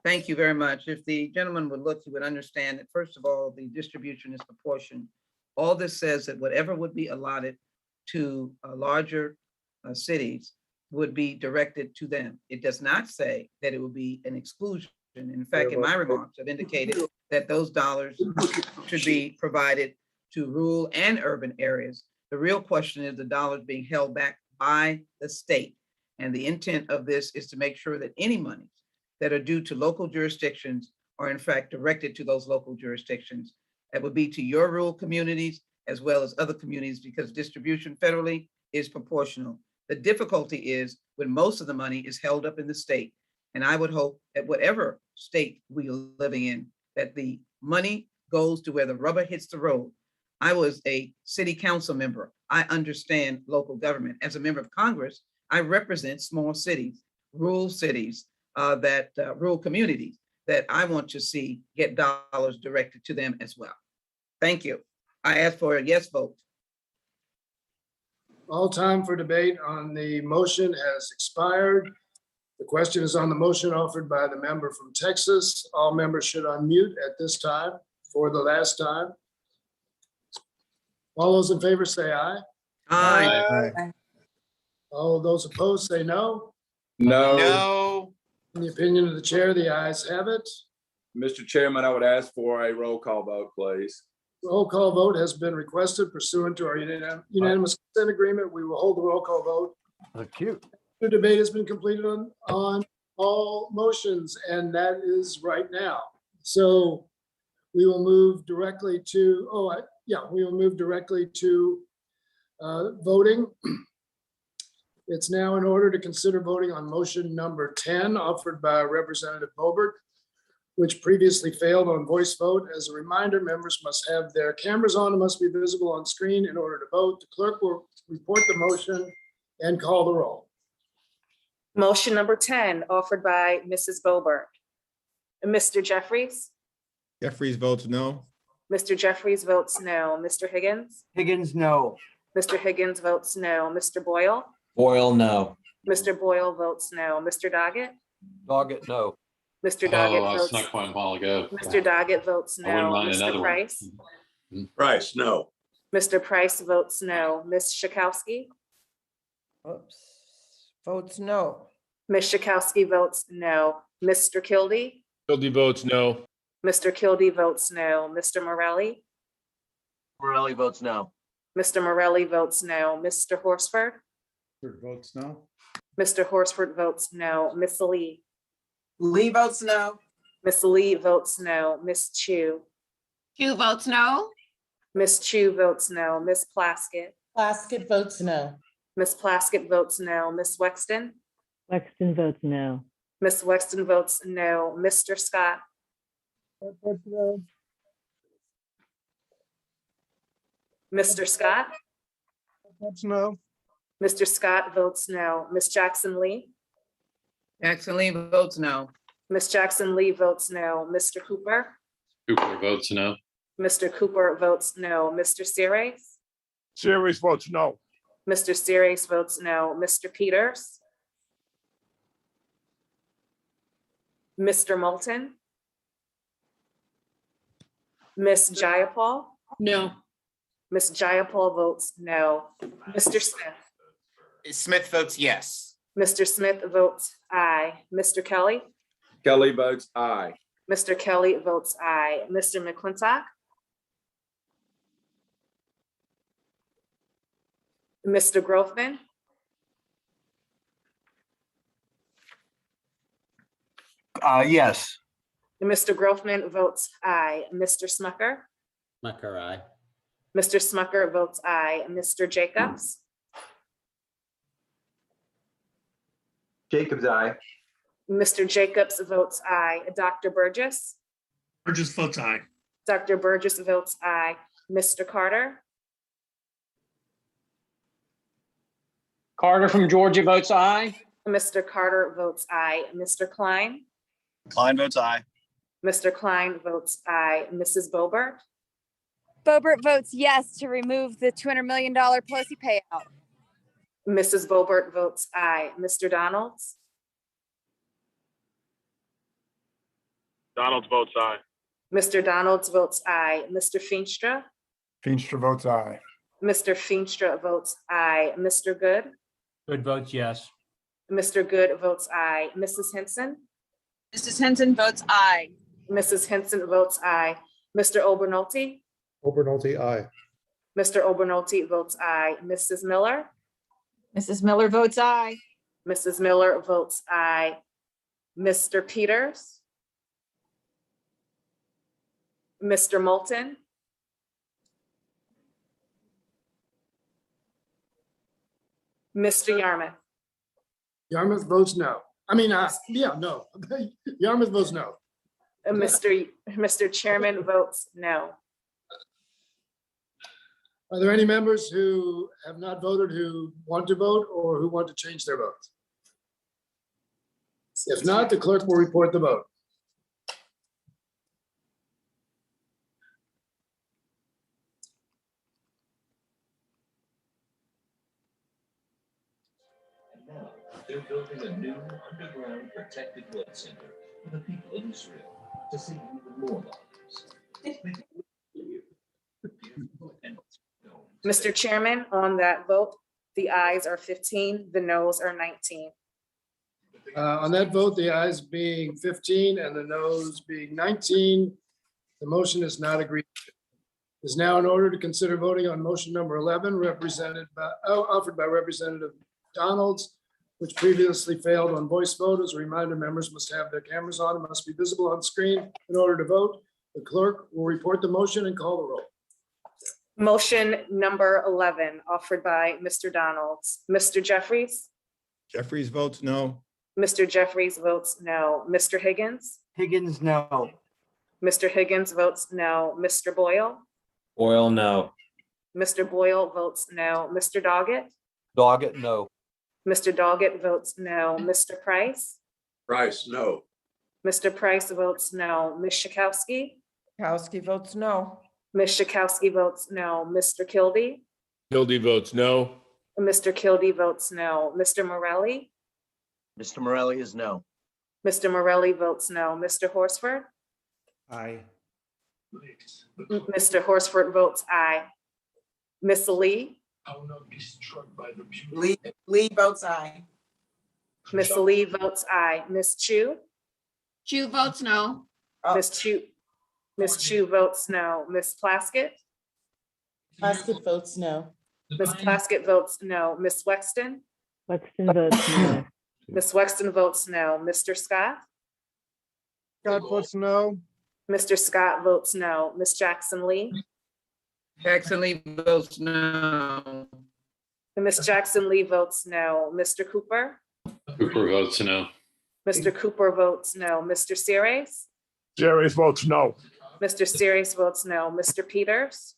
Thank you very much. If the gentleman would look, he would understand that, first of all, the distribution is proportion. All this says that whatever would be allotted to larger cities would be directed to them. It does not say that it will be an exclusion. In fact, in my remarks, I've indicated that those dollars should be provided to rural and urban areas. The real question is the dollars being held back by the state. And the intent of this is to make sure that any monies that are due to local jurisdictions are in fact directed to those local jurisdictions. That would be to your rural communities as well as other communities, because distribution federally is proportional. The difficulty is when most of the money is held up in the state. And I would hope that whatever state we are living in, that the money goes to where the rubber hits the road. I was a city council member. I understand local government. As a member of Congress, I represent small cities, rural communities that I want to see get dollars directed to them as well. Thank you. I ask for a yes vote. All time for debate on the motion has expired. The question is on the motion offered by the member from Texas. All members should unmute at this time for the last time. All those in favor say aye. Aye. Aye. All those opposed say no. No. No. In the opinion of the chair, the ayes have it. Mr. Chairman, I would ask for a roll call vote, please. Roll call vote has been requested pursuant to our unanimous consent agreement. We will hold the roll call vote. Cute. The debate has been completed on all motions, and that is right now. So we will move directly to, we will move directly to voting. It's now in order to consider voting on motion number 10 offered by Representative Boebert, which previously failed on voice vote. As a reminder, members must have their cameras on and must be visible on screen in order to vote. The clerk will report the motion and call the roll. Motion number 10 offered by Mrs. Boebert. Mr. Jeffries? Jeffries votes no. Mr. Jeffries votes no. Mr. Higgins? Higgins, no. Mr. Higgins votes no. Mr. Boyle? Boyle, no. Mr. Boyle votes no. Mr. Doggett? Doggett, no. Mr. Doggett I votes. snuck one a while ago. Mr. Doggett votes I wouldn't no. mind another Mr. one. Price? Price, no. Mr. Price votes no. Ms. Schakowsky? Oops. Votes no. Ms. Schakowsky votes no. Mr. Kildee? Kildee votes no. Mr. Kildee votes no. Mr. Morelli? Morelli votes no. Mr. Morelli votes no. Mr. Horsford? Votes no. Mr. Horsford votes no. Ms. Lee? Lee votes no. Miss Lee votes no. Miss Chu. Chu votes no. Miss Chu votes no. Miss Plaskett. Plaskett votes no. Miss Plaskett votes no. Miss Wexton. Wexton votes no. Miss Wexton votes no. Mr. Scott. Mr. Scott. Votes no. Mr. Scott votes no. Miss Jackson Lee. Jackson Lee votes no. Miss Jackson Lee votes no. Mr. Cooper. Cooper votes no. Mr. Cooper votes no. Mr. Series. Series votes no. Mr. Series votes no. Mr. Peters. Mr. Moulton. Miss Jayapal. No. Miss Jayapal votes no. Mr. Smith. Smith votes yes. Mr. Smith votes aye. Mr. Kelly. Kelly votes aye. Mr. Kelly votes aye. Mr. McClintock. Mr. Grothman. Yes. Mr. Grothman votes aye. Mr. Smucker. Smucker, aye. Mr. Smucker votes aye. Mr. Jacobs. Jacobs, aye. Mr. Jacobs votes aye. Dr. Burgess. Burgess votes aye. Dr. Burgess votes aye. Mr. Carter. Carter from Georgia votes aye. Mr. Carter votes aye. Mr. Klein. Klein votes aye. Mr. Klein votes aye. Mrs. Boebert. Boebert votes yes to remove the $200 million Pelosi payout. Mrs. Boebert votes aye. Mr. Donalds. Donald votes aye. Mr. Donalds votes aye. Mr. Feenstra. Feenstra votes aye. Mr. Feenstra votes aye. Mr. Good. Good votes yes. Mr. Good votes aye. Mrs. Henson. Mrs. Henson votes aye. Mrs. Henson votes aye. Mr. Obernolte. Obernolte, aye. Mr. Obernolte votes aye. Mrs. Miller. Mrs. Miller votes aye. Mrs. Miller votes aye. Mr. Peters. Mr. Moulton. Mr. Yarmouth. Yarmouth votes no. I mean, yeah, no. Yarmouth votes no. Mr. Chairman votes no. Are there any members who have not voted who want to vote or who want to change their votes? If not, the clerk will report the vote. Now, they're building a new underground protected blood center for the people of Israel to save even more lives. Mr. Chairman, on that vote, the ayes are 15, the noes are 19. On that vote, the ayes being 15 and the noes being 19, the motion is not agreed to. It is now in order to consider voting on motion number 11, offered by Representative Donalds, which previously failed on voice vote. As a reminder, members must have their cameras on and must be visible on screen in order to vote. The clerk will report the motion and call the roll. Motion number 11, offered by Mr. Donalds. Mr. Jeffries? Jeffries votes no. Mr. Jeffries votes no. Mr. Higgins? Higgins, no. Mr. Higgins votes no. Mr. Boyle? Boyle, no. Mr. Boyle votes no. Mr. Doggett? Doggett, no. Mr. Doggett votes no. Mr. Price? Price, no. Mr. Price votes no. Ms. Schakowsky? Kowski votes no. Ms. Schakowsky votes no. Mr. Kilby? Hildy votes no. Mr. Kilby votes no. Mr. Morelli? Mr. Morelli is no. Mr. Morelli votes no. Mr. Horsford? Aye. Mr. Horsford votes aye. Miss Lee? Lee votes aye. Miss Lee votes aye. Miss Chu? Chu votes no. Miss Chu votes no. Miss Plaskett? Plaskett votes no. Miss Plaskett votes no. Miss Wexton? Wexton votes no. Miss Wexton votes no. Mr. Scott? Scott votes no. Mr. Scott votes no. Ms. Jackson Lee? Jackson Lee votes no. Ms. Jackson Lee votes no. Mr. Cooper? Cooper votes no. Mr. Cooper votes no. Mr. Series? Series votes no. Mr. Series votes no. Mr. Peters?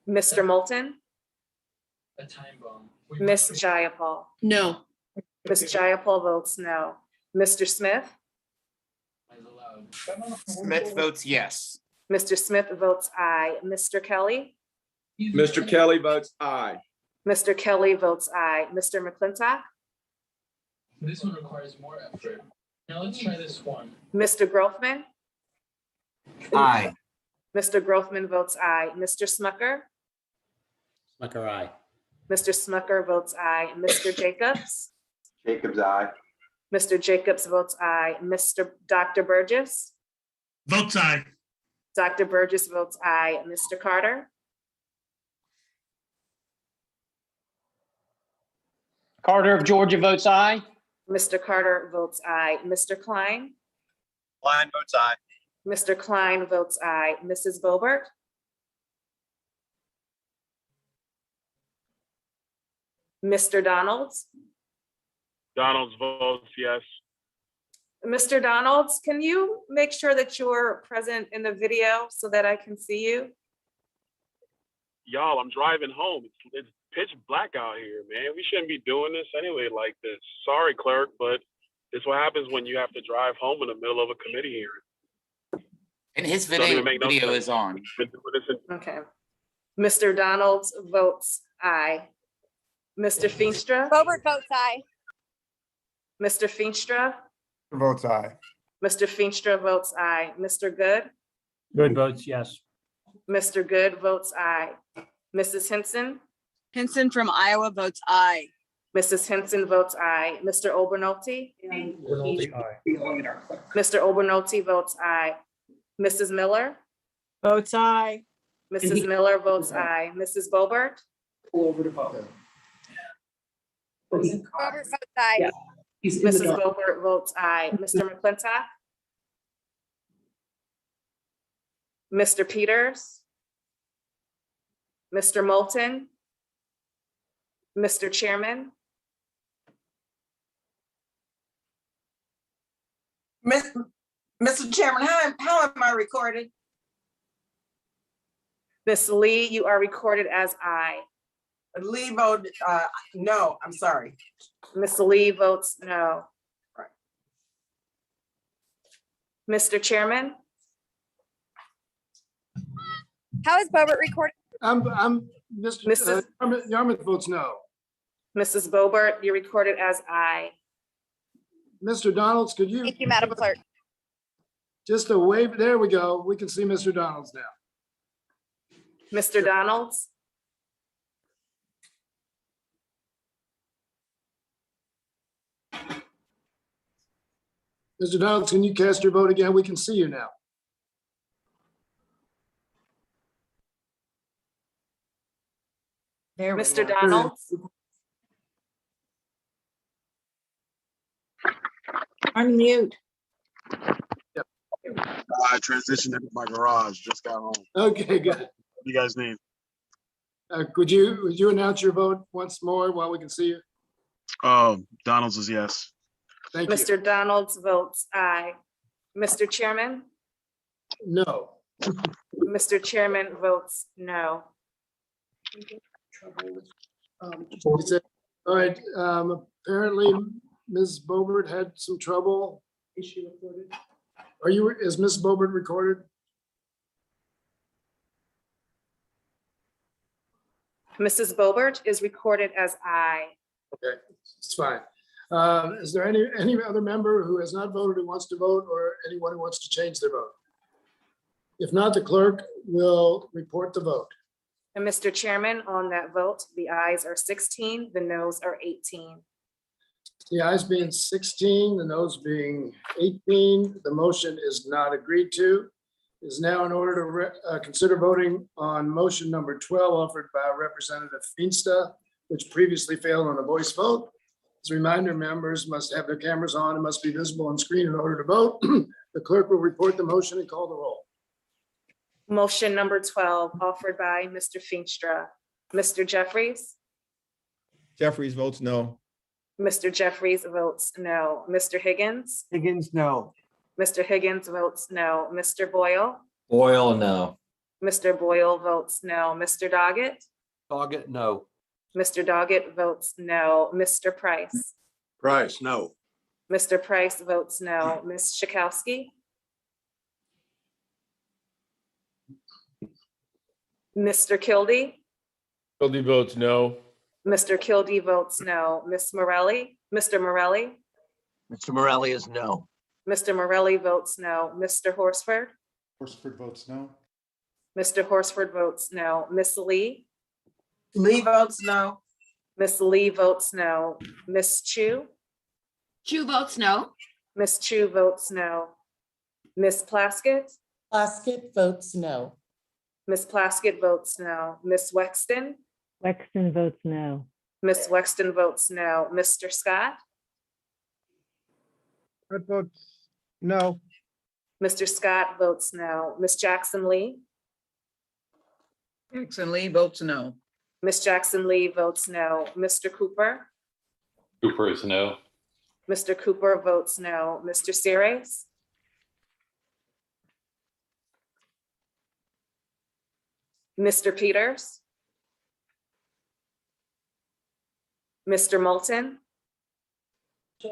Mr. Moulton? Ms. Jayapal? No. Ms. Jayapal votes no. Mr. Smith? Smith votes yes. Mr. Smith votes aye. Mr. Kelly? Mr. Kelly votes aye. Mr. Kelly votes aye. Mr. McClintock? This one requires more effort. Now let's try this one. Mr. Grothman? Aye. Mr. Grothman votes aye. Mr. Smucker? Smucker, aye. Mr. Smucker votes aye. Mr. Jacobs? Jacobs, aye. Mr. Jacobs votes aye. Dr. Burgess? Votes aye. Dr. Burgess votes aye. Mr. Carter? Carter of Georgia votes aye. Mr. Carter votes aye. Mr. Klein? Klein votes aye. Mr. Klein votes aye. Mrs. Boebert? Mr. Donalds? Donald's votes yes. Mr. Donalds, can you make sure that you're present in the video so that I can see you? Y'all, I'm driving home. It's pitch black out here, man. We shouldn't be doing this anyway like this. Sorry, clerk, but it's what happens when you have to drive home in the middle of a committee hearing. And his Doesn't even video, make no sense. is on. Been doing this in- Okay. Mr. Donalds votes aye. Mr. Feenstra? Boebert votes aye. Mr. Feenstra? Votes aye. Mr. Feenstra votes aye. Mr. Good? Good votes yes. Mr. Good votes aye. Mrs. Henson? Henson from Iowa votes aye. Mrs. Henson votes aye. Mr. Obernolte? Renaldi, aye. Mr. Obernolte votes aye. Mrs. Miller? Votes aye. Mrs. Miller votes aye. Mrs. Boebert? Boebert votes aye. Mrs. Boebert votes aye. Mr. McClintock? Mr. Peters? Mr. Moulton? Mr. Chairman? Mr. Chairman, how am I recorded? Ms. Lee, you are recorded as aye. Lee voted, no, I'm sorry. Ms. Lee votes no. Mr. Chairman? How is Boebert recorded? I'm, Mr. Yarmouth votes no. Mrs. Boebert, you're recorded as aye. Mr. Donalds, could you? Thank you, Madam Clerk. Just a wave, there we go. We can see Mr. Donalds now. Mr. Donalds? Mr. Donalds, can you cast your vote again? We can see you now. There we Mr. go. Donalds? Unmute. I transitioned into my garage, just got home. Okay, good. What do you guys need? Would you announce your vote once more while we can see you? Donald's is yes. Thank you. Mr. Donalds votes aye. Mr. Chairman? No. Mr. Chairman votes no. All right, apparently Ms. Boebert had some trouble. Is she recorded? Is Ms. Boebert recorded? Mrs. Boebert is recorded as aye. Okay, it's fine. Is there any other member who has not voted who wants to vote, or anyone who wants to change their vote? If not, the clerk will report the vote. And Mr. Chairman, on that vote, the ayes are 16, the noes are 18. The ayes being 16, the noes being 18, the motion is not agreed to. It is now in order to consider voting on motion number 12 offered by Representative Feensta, which previously failed on a voice vote. As a reminder, members must have their cameras on and must be visible on screen in order to vote. The clerk will report the motion and call the roll. Motion number 12, offered by Mr. Feenstra. Mr. Jeffries? Jeffries votes no. Mr. Jeffries votes no. Mr. Higgins? Higgins, no. Mr. Higgins votes no. Mr. Boyle? Boyle, no. Mr. Boyle votes no. Mr. Doggett? Doggett, no. Mr. Doggett votes no. Mr. Price? Price, no. Mr. Price votes no. Ms. Schakowsky? Mr. Kildee? Kildee votes no. Mr. Kildee votes no. Ms. Morelli? Mr. Morelli? Mr. Morelli is no. Mr. Morelli votes no. Mr. Horsford? Horsford votes no. Mr. Horsford votes no. Ms. Lee? Lee votes no. Ms. Lee votes no. Ms. Chu? Chu votes no. Ms. Chu votes no. Ms. Plaskett? Plaskett votes no. Ms. Plaskett votes no. Ms. Wexton? Wexton votes no. Ms. Wexton votes no. Mr. Scott? Scott votes no. Mr. Scott votes no. Ms. Jackson Lee? Jackson Lee votes no. Ms. Jackson Lee votes no. Mr. Cooper? Cooper is no. Mr. Cooper votes no. Mr. Series? Mr. Peters? Mr. Moulton?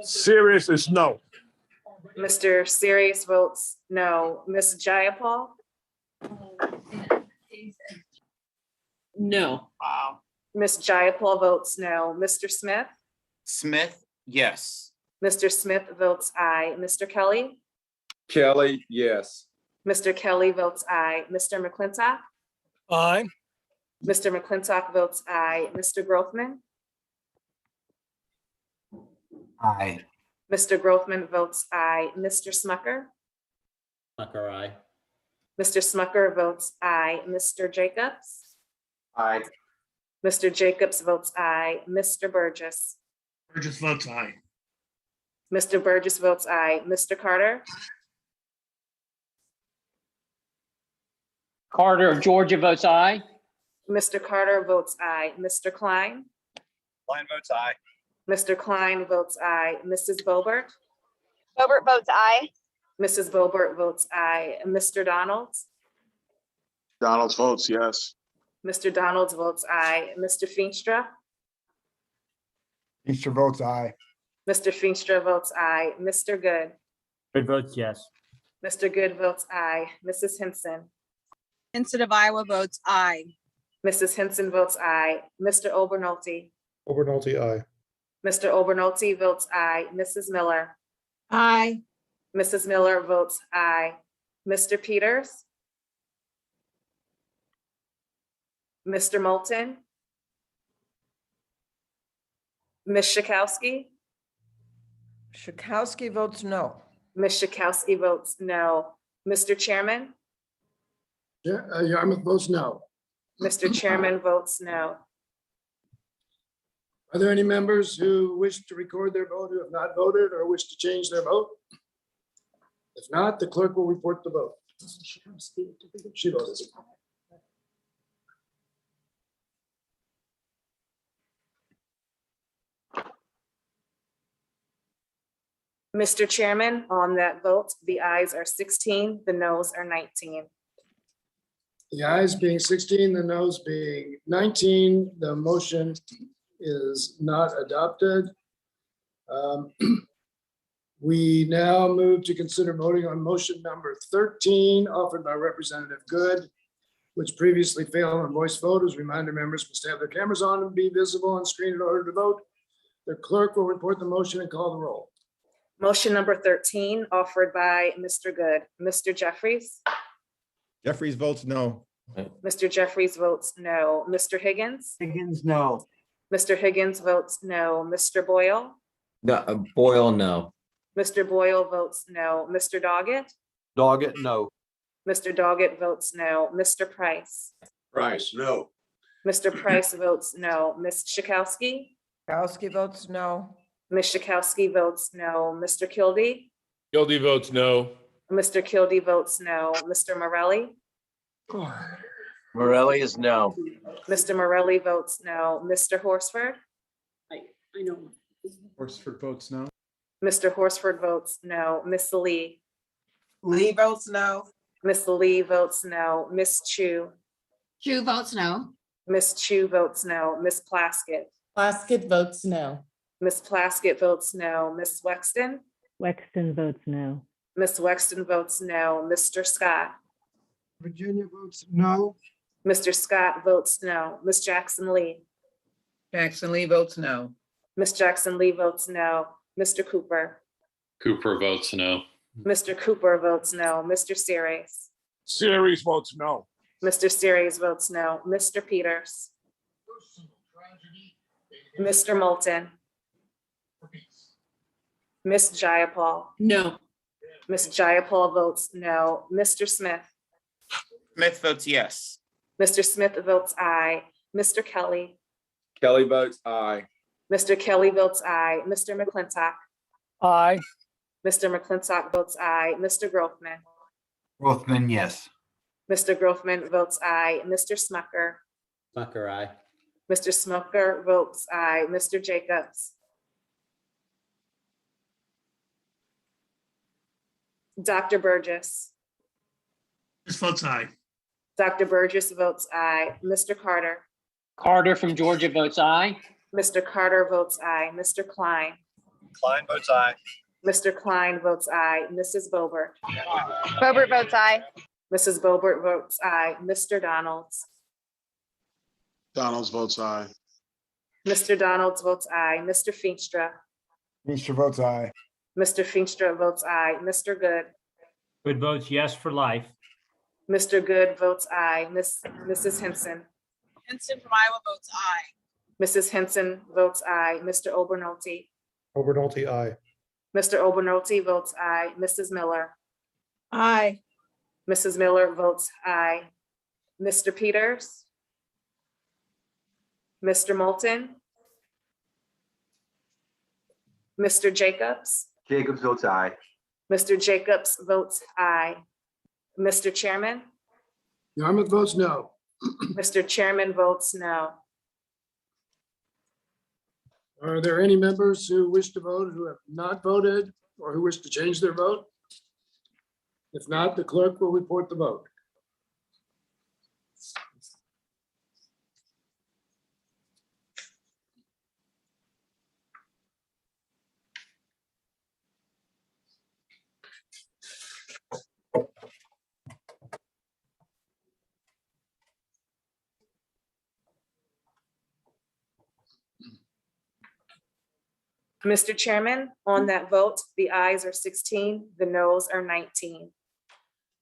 Serious is no. Mr. Series votes no. Ms. Jayapal? No. Wow. Ms. Jayapal votes no. Mr. Smith? Smith, yes. Mr. Smith votes aye. Mr. Kelly? Kelly, yes. Mr. Kelly votes aye. Mr. McClintock? Aye. Mr. McClintock votes aye. Mr. Grothman? Aye. Mr. Grothman votes aye. Mr. Smucker? Smucker, aye. Mr. Smucker votes aye. Mr. Jacobs? Aye. Mr. Jacobs votes aye. Mr. Burgess? Burgess votes aye. Mr. Burgess votes aye. Mr. Carter? Carter of Georgia votes aye. Mr. Carter votes aye. Mr. Klein? Klein votes aye. Mr. Klein votes aye. Mrs. Boebert? Boebert votes aye. Mrs. Boebert votes aye. Mr. Donalds? Donald's votes yes. Mr. Donalds votes aye. Mr. Feenstra? Easter votes aye. Mr. Feenstra votes aye. Mr. Good? Good votes yes. Mr. Good votes aye. Mrs. Henson? Henson of Iowa votes aye. Mrs. Henson votes aye. Mr. Obernolte? Obernolte, aye. Mr. Obernolte votes aye. Mrs. Miller? Aye. Mrs. Miller votes aye. Mr. Peters? Mr. Moulton? Ms. Schakowsky? Schakowsky votes no. Ms. Schakowsky votes no. Mr. Chairman? Yarmouth votes no. Mr. Chairman votes no. Are there any members who wish to record their vote who have not voted or wish to change their vote? If not, the clerk will report the vote. She voted. Mr. Chairman, on that vote, the ayes are 16, the noes are 19. The ayes being 16, the noes being 19, the motion is not adopted. We now move to consider voting on motion number 13, offered by Representative Good, which previously failed on voice vote. As a reminder, members must have their cameras on and be visible on screen in order to vote. The clerk will report the motion and call the roll. Motion number 13, offered by Mr. Good. Mr. Jeffries? Jeffries votes no. Mr. Jeffries votes no. Mr. Higgins? Higgins, no. Mr. Higgins votes no. Mr. Boyle? No, Boyle, no. Mr. Boyle votes no. Mr. Doggett? Doggett, no. Mr. Doggett votes no. Mr. Price? Price, no. Mr. Price votes no. Ms. Schakowsky? Schakowsky votes no. Ms. Schakowsky votes no. Mr. Kildee? Kildee votes no. Mr. Kildee votes no. Mr. Morelli? Morelli is no. Mr. Morelli votes no. Mr. Horsford? Horsford votes no. Mr. Horsford votes no. Miss Lee? Lee votes no. Miss Lee votes no. Miss Chu? Chu votes no. Miss Chu votes no. Miss Plaskett? Plaskett votes no. Miss Plaskett votes no. Miss Wexton? Wexton votes no. Miss Wexton votes no. Mr. Scott? Virginia votes no. Mr. Scott votes no. Miss Jackson Lee? Jackson Lee votes no. Miss Jackson Lee votes no. Mr. Cooper? Cooper votes no. Mr. Cooper votes no. Mr. Series? Series votes no. Mr. Series votes no. Mr. Peters? Mr. Moulton? Miss Jayapal? No. Miss Jayapal votes no. Mr. Smith? Smith votes yes. Mr. Smith votes aye. Mr. Kelly? Kelly votes aye. Mr. Kelly votes aye. Mr. McClintock? Aye. Mr. McClintock votes aye. Mr. Grothman? Rothman, yes. Mr. Grothman votes aye. Mr. Smucker? Smucker, aye. Mr. Smucker votes aye. Mr. Jacobs? Dr. Burgess? This votes aye. Dr. Burgess votes aye. Mr. Carter? Carter from Georgia votes aye. Mr. Carter votes aye. Mr. Klein? Klein votes aye. Mr. Klein votes aye. Mrs. Boebert? Boebert votes aye. Mrs. Boebert votes aye. Mr. Donalds? Donalds votes aye. Mr. Donalds votes aye. Mr. Feenstra? Feenstra votes aye. Mr. Feenstra votes aye. Mr. Good? Good votes yes for life. Mr. Good votes aye. Mrs. Henson? Henson from Iowa votes aye. Mrs. Henson votes aye. Mr. Obernolte? Obernolte, aye. Mr. Obernolte votes aye. Mrs. Miller? Aye. Mrs. Miller votes aye. Mr. Peters? Mr. Moulton? Mr. Jacobs? Jacobs votes aye. Mr. Jacobs votes aye. Mr. Chairman? Yarmouth votes no. Mr. Chairman votes no. Are there any members who wish to vote who have not voted or who wish to change their vote? If not, the clerk will report the vote. Mr. Chairman, on that vote, the ayes are 16, the noes are 19.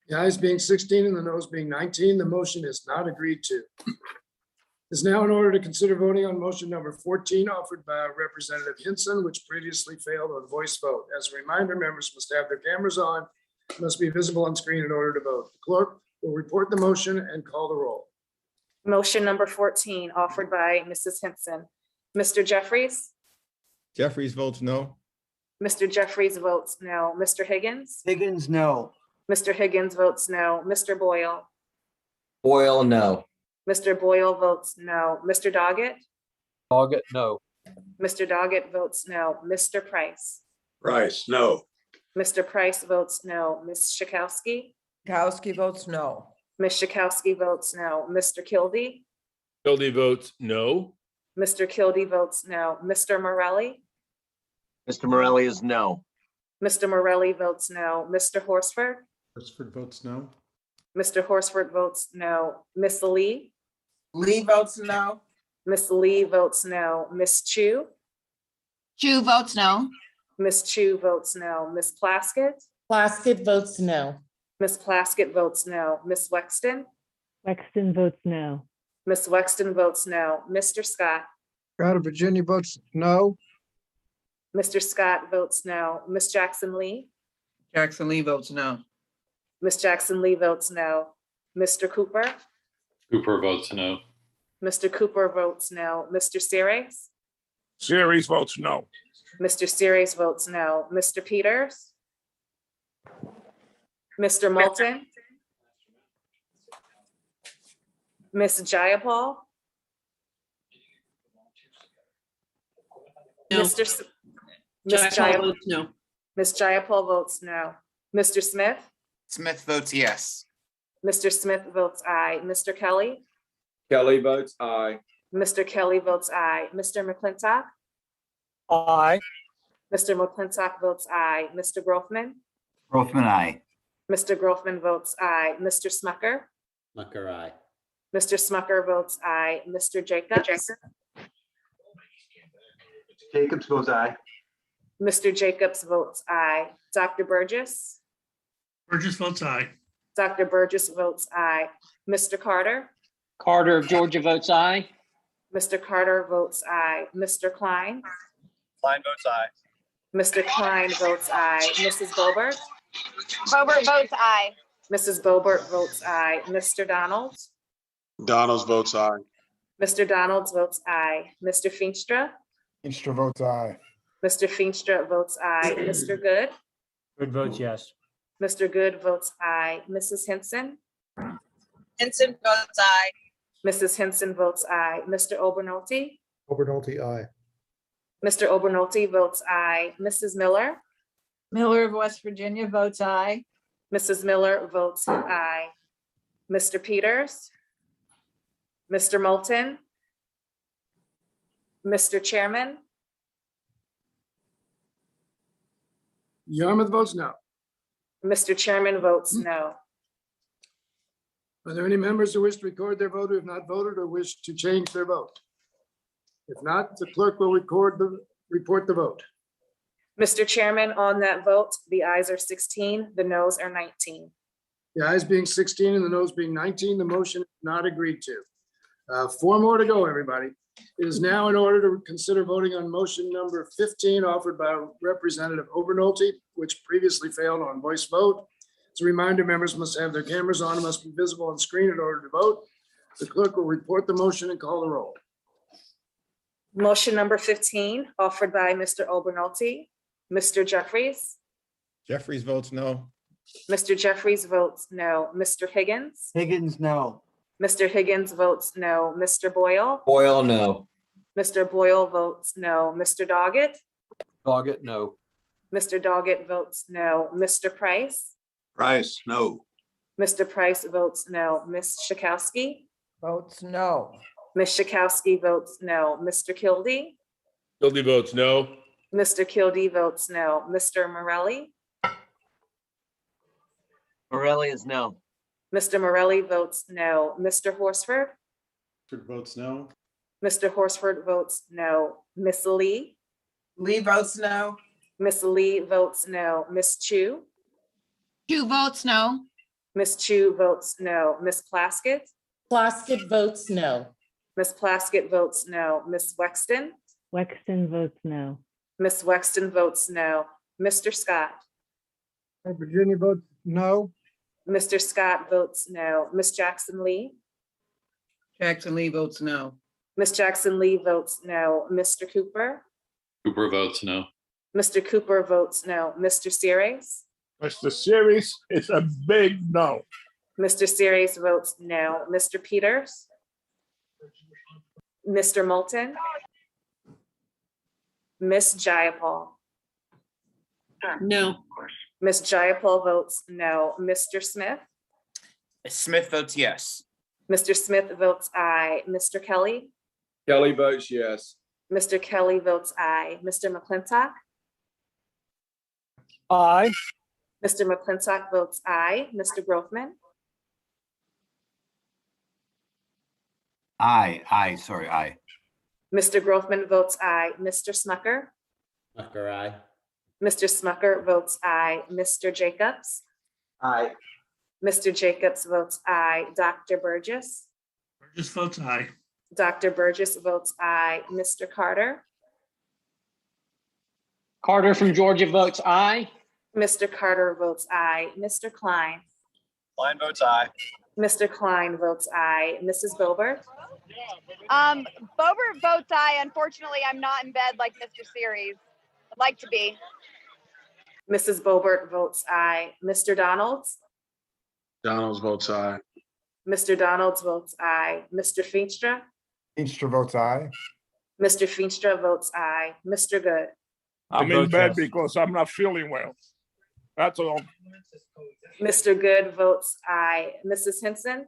The ayes being 16 and the noes being 19, the motion is not agreed to. Is now in order to consider voting on motion number 14 offered by Representative Hinson, which previously failed on voice vote. As a reminder, members must have their cameras on, must be visible on screen in order to vote. The clerk will report the motion and call the roll. Motion number 14 offered by Mrs. Henson. Mr. Jeffries? Jeffries votes no. Mr. Jeffries votes no. Mr. Higgins? Higgins, no. Mr. Higgins votes no. Mr. Boyle? Boyle, no. Mr. Boyle votes no. Mr. Doggett? Doggett, no. Mr. Doggett votes no. Mr. Price? Price, no. Mr. Price votes no. Ms. Schakowsky? Kowski votes no. Ms. Schakowsky votes no. Mr. Kildee? Kildee votes no. Mr. Kildee votes no. Mr. Morelli? Mr. Morelli is no. Mr. Morelli votes no. Mr. Horsford? Horsford votes no. Mr. Horsford votes no. Miss Lee? Lee votes no. Miss Lee votes no. Miss Chu? Chu votes no. Miss Chu votes no. Miss Plaskett? Plaskett votes no. Miss Plaskett votes no. Miss Wexton? Wexton votes no. Miss Wexton votes no. Mr. Scott? Crowd of Virginia votes no. Mr. Scott votes no. Miss Jackson Lee? Jackson Lee votes no. Miss Jackson Lee votes no. Mr. Cooper? Cooper votes no. Mr. Cooper votes no. Mr. Series? Series votes no. Mr. Series votes no. Mr. Peters? Mr. Moulton? Ms. Jayapal? No. Mr. S- Ms. Jayapal Jayapal votes no. Ms. Jayapal votes no. Mr. Smith? Smith votes yes. Mr. Smith votes aye. Mr. Kelly? Kelly votes aye. Mr. Kelly votes aye. Mr. McClintock? Aye. Mr. McClintock votes aye. Mr. Groffman? Groffman, aye. Mr. Groffman votes aye. Mr. Smucker? Smucker, aye. Mr. Smucker votes aye. Mr. Jacobs? Jacobs votes aye. Mr. Jacobs votes aye. Dr. Burgess? Burgess votes aye. Dr. Burgess votes aye. Mr. Carter? Carter of Georgia votes aye. Mr. Carter votes aye. Mr. Klein? Klein votes aye. Mr. Klein votes aye. Mrs. Boebert? Boebert votes aye. Mrs. Boebert votes aye. Mr. Donalds? Donalds votes aye. Mr. Donalds votes aye. Mr. Feenstra? Feenstra votes aye. Mr. Feenstra votes aye. Mr. Good? Good votes yes. Mr. Good votes aye. Mrs. Henson? Henson votes aye. Mrs. Henson votes aye. Mr. Obernolte? Obernolte, aye. Mr. Obernolte votes aye. Mrs. Miller? Miller of West Virginia votes aye. Mrs. Miller votes aye. Mr. Peters? Mr. Moulton? Mr. Chairman? Yarmouth votes no. Mr. Chairman votes no. Are there any members who wish to record their vote who have not voted or wish to change their vote? If not, the clerk will report the vote. Mr. Chairman, on that vote, the ayes are 16, the noes are 19. The ayes being 16 and the noes being 19, the motion is not agreed to. 4 more to go, everybody. It is now in order to consider voting on motion number 15 offered by Representative Obernolte, which previously failed on voice vote. As a reminder, members must have their cameras on and must be visible on screen in order to vote. The clerk will report the motion and call the roll. Motion number 15, offered by Mr. Obernolte. Mr. Jeffries? Jeffries votes no. Mr. Jeffries votes no. Mr. Higgins? Higgins, no. Mr. Higgins votes no. Mr. Boyle? Boyle, no. Mr. Boyle votes no. Mr. Doggett? Doggett, no. Mr. Doggett votes no. Mr. Price? Price, no. Mr. Price votes no. Ms. Schakowsky? Votes no. Ms. Schakowsky votes no. Mr. Kildee? Kildee votes no. Mr. Kildee votes no. Mr. Morelli? Morelli is no. Mr. Morelli votes no. Mr. Horsford? Votes no. Mr. Horsford votes no. Miss Lee? Lee votes no. Miss Lee votes no. Miss Chu? Chu votes no. Miss Chu votes no. Miss Plaskett? Plaskett votes no. Miss Plaskett votes no. Miss Wexton? Wexton votes no. Miss Wexton votes no. Mr. Scott? Virginia votes no. Mr. Scott votes no. Miss Jackson Lee? Jackson Lee votes no. Miss Jackson Lee votes no. Mr. Cooper? Cooper votes no. Mr. Cooper votes no. Mr. Series? Mr. Series, it's a big no. Mr. Series votes no. Mr. Peters? Mr. Moulton? Miss Jayapal? No. Miss Jayapal votes no. Mr. Smith? Smith votes yes. Mr. Smith votes aye. Mr. Kelly? Kelly votes yes. Mr. Kelly votes aye. Mr. McClintock? Aye. Mr. McClintock votes aye. Mr. Groffman? Aye, aye. Mr. Groffman votes aye. Mr. Smucker? Smucker, aye. Mr. Smucker votes aye. Mr. Jacobs? Aye. Mr. Jacobs votes aye. Dr. Burgess? Burgess votes aye. Dr. Burgess votes aye. Mr. Carter? Carter from Georgia votes aye. Mr. Carter votes aye. Mr. Klein? Klein votes aye. Mr. Klein votes aye. Mrs. Boebert? Boebert votes aye. Unfortunately, I'm not in bed like Mr. Series. Like to be. Mrs. Boebert votes aye. Mr. Donalds? Donalds votes aye. Mr. Donalds votes aye. Mr. Feenstra? Feenstra votes aye. Mr. Feenstra votes aye. Mr. Good? I'm in bed because I'm not feeling well. That's all. Mr. Good votes aye. Mrs. Henson?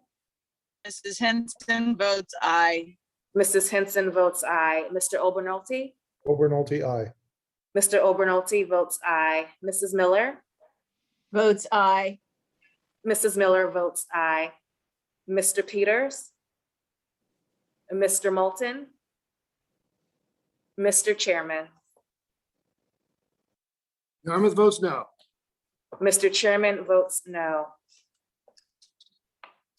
Mrs. Henson votes aye. Mrs. Henson votes aye. Mr. Obernolte? Obernolte, aye. Mr. Obernolte votes aye. Mrs. Miller? Votes aye. Mrs. Miller votes aye. Mr. Peters? Mr. Moulton? Mr. Chairman? Yarmouth votes no. Mr. Chairman votes no.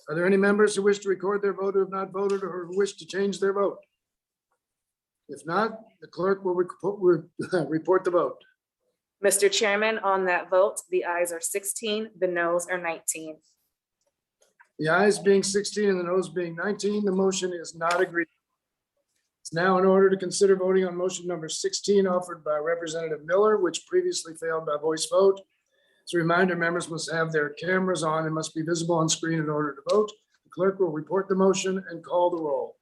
Are there any members who wish to record their vote who have not voted or who wish to change their vote? If not, the clerk will report the vote. Mr. Chairman, on that vote, the ayes are 16, the noes are 19. The ayes being 16 and the noes being 19, the motion is not agreed. It's now in order to consider voting on motion number 16 offered by Representative Miller, which previously failed by voice vote. As a reminder, members must have their cameras on and must be visible on screen in order to vote. The clerk will report the motion and call the roll.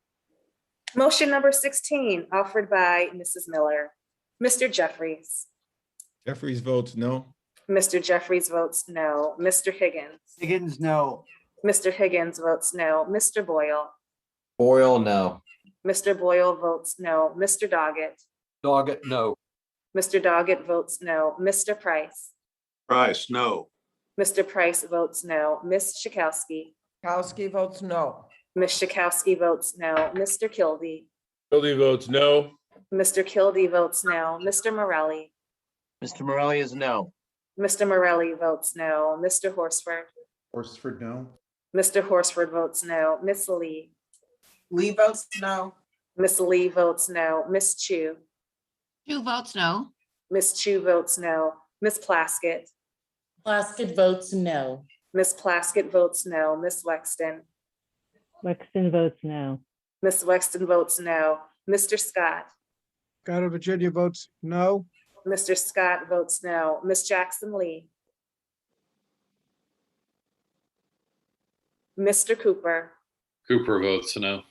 Motion number 16 offered by Mrs. Miller. Mr. Jeffries. Jeffries votes no. Mr. Jeffries votes no. Mr. Higgins. Higgins, no. Mr. Higgins votes no. Mr. Boyle. Boyle, no. Mr. Boyle votes no. Mr. Doggett. Doggett, no. Mr. Doggett votes no. Mr. Price. Price, no. Mr. Price votes no. Ms. Schakowsky. Kowski votes no. Ms. Schakowsky votes no. Mr. Kildee. Kildee votes no. Mr. Kildee votes no. Mr. Morelli. Mr. Morelli is no. Mr. Morelli votes no. Mr. Horsford. Horsford, no. Mr. Horsford votes no. Miss Lee. Lee votes no. Miss Lee votes no. Miss Chu. Chu votes no. Miss Chu votes no. Miss Plaskett. Plaskett votes no. Miss Plaskett votes no. Miss Wexton. Wexton votes no. Miss Wexton votes no. Mr. Scott. Scott of Virginia votes no. Mr. Scott votes no. Miss Jackson Lee. Mr. Cooper. Cooper votes no.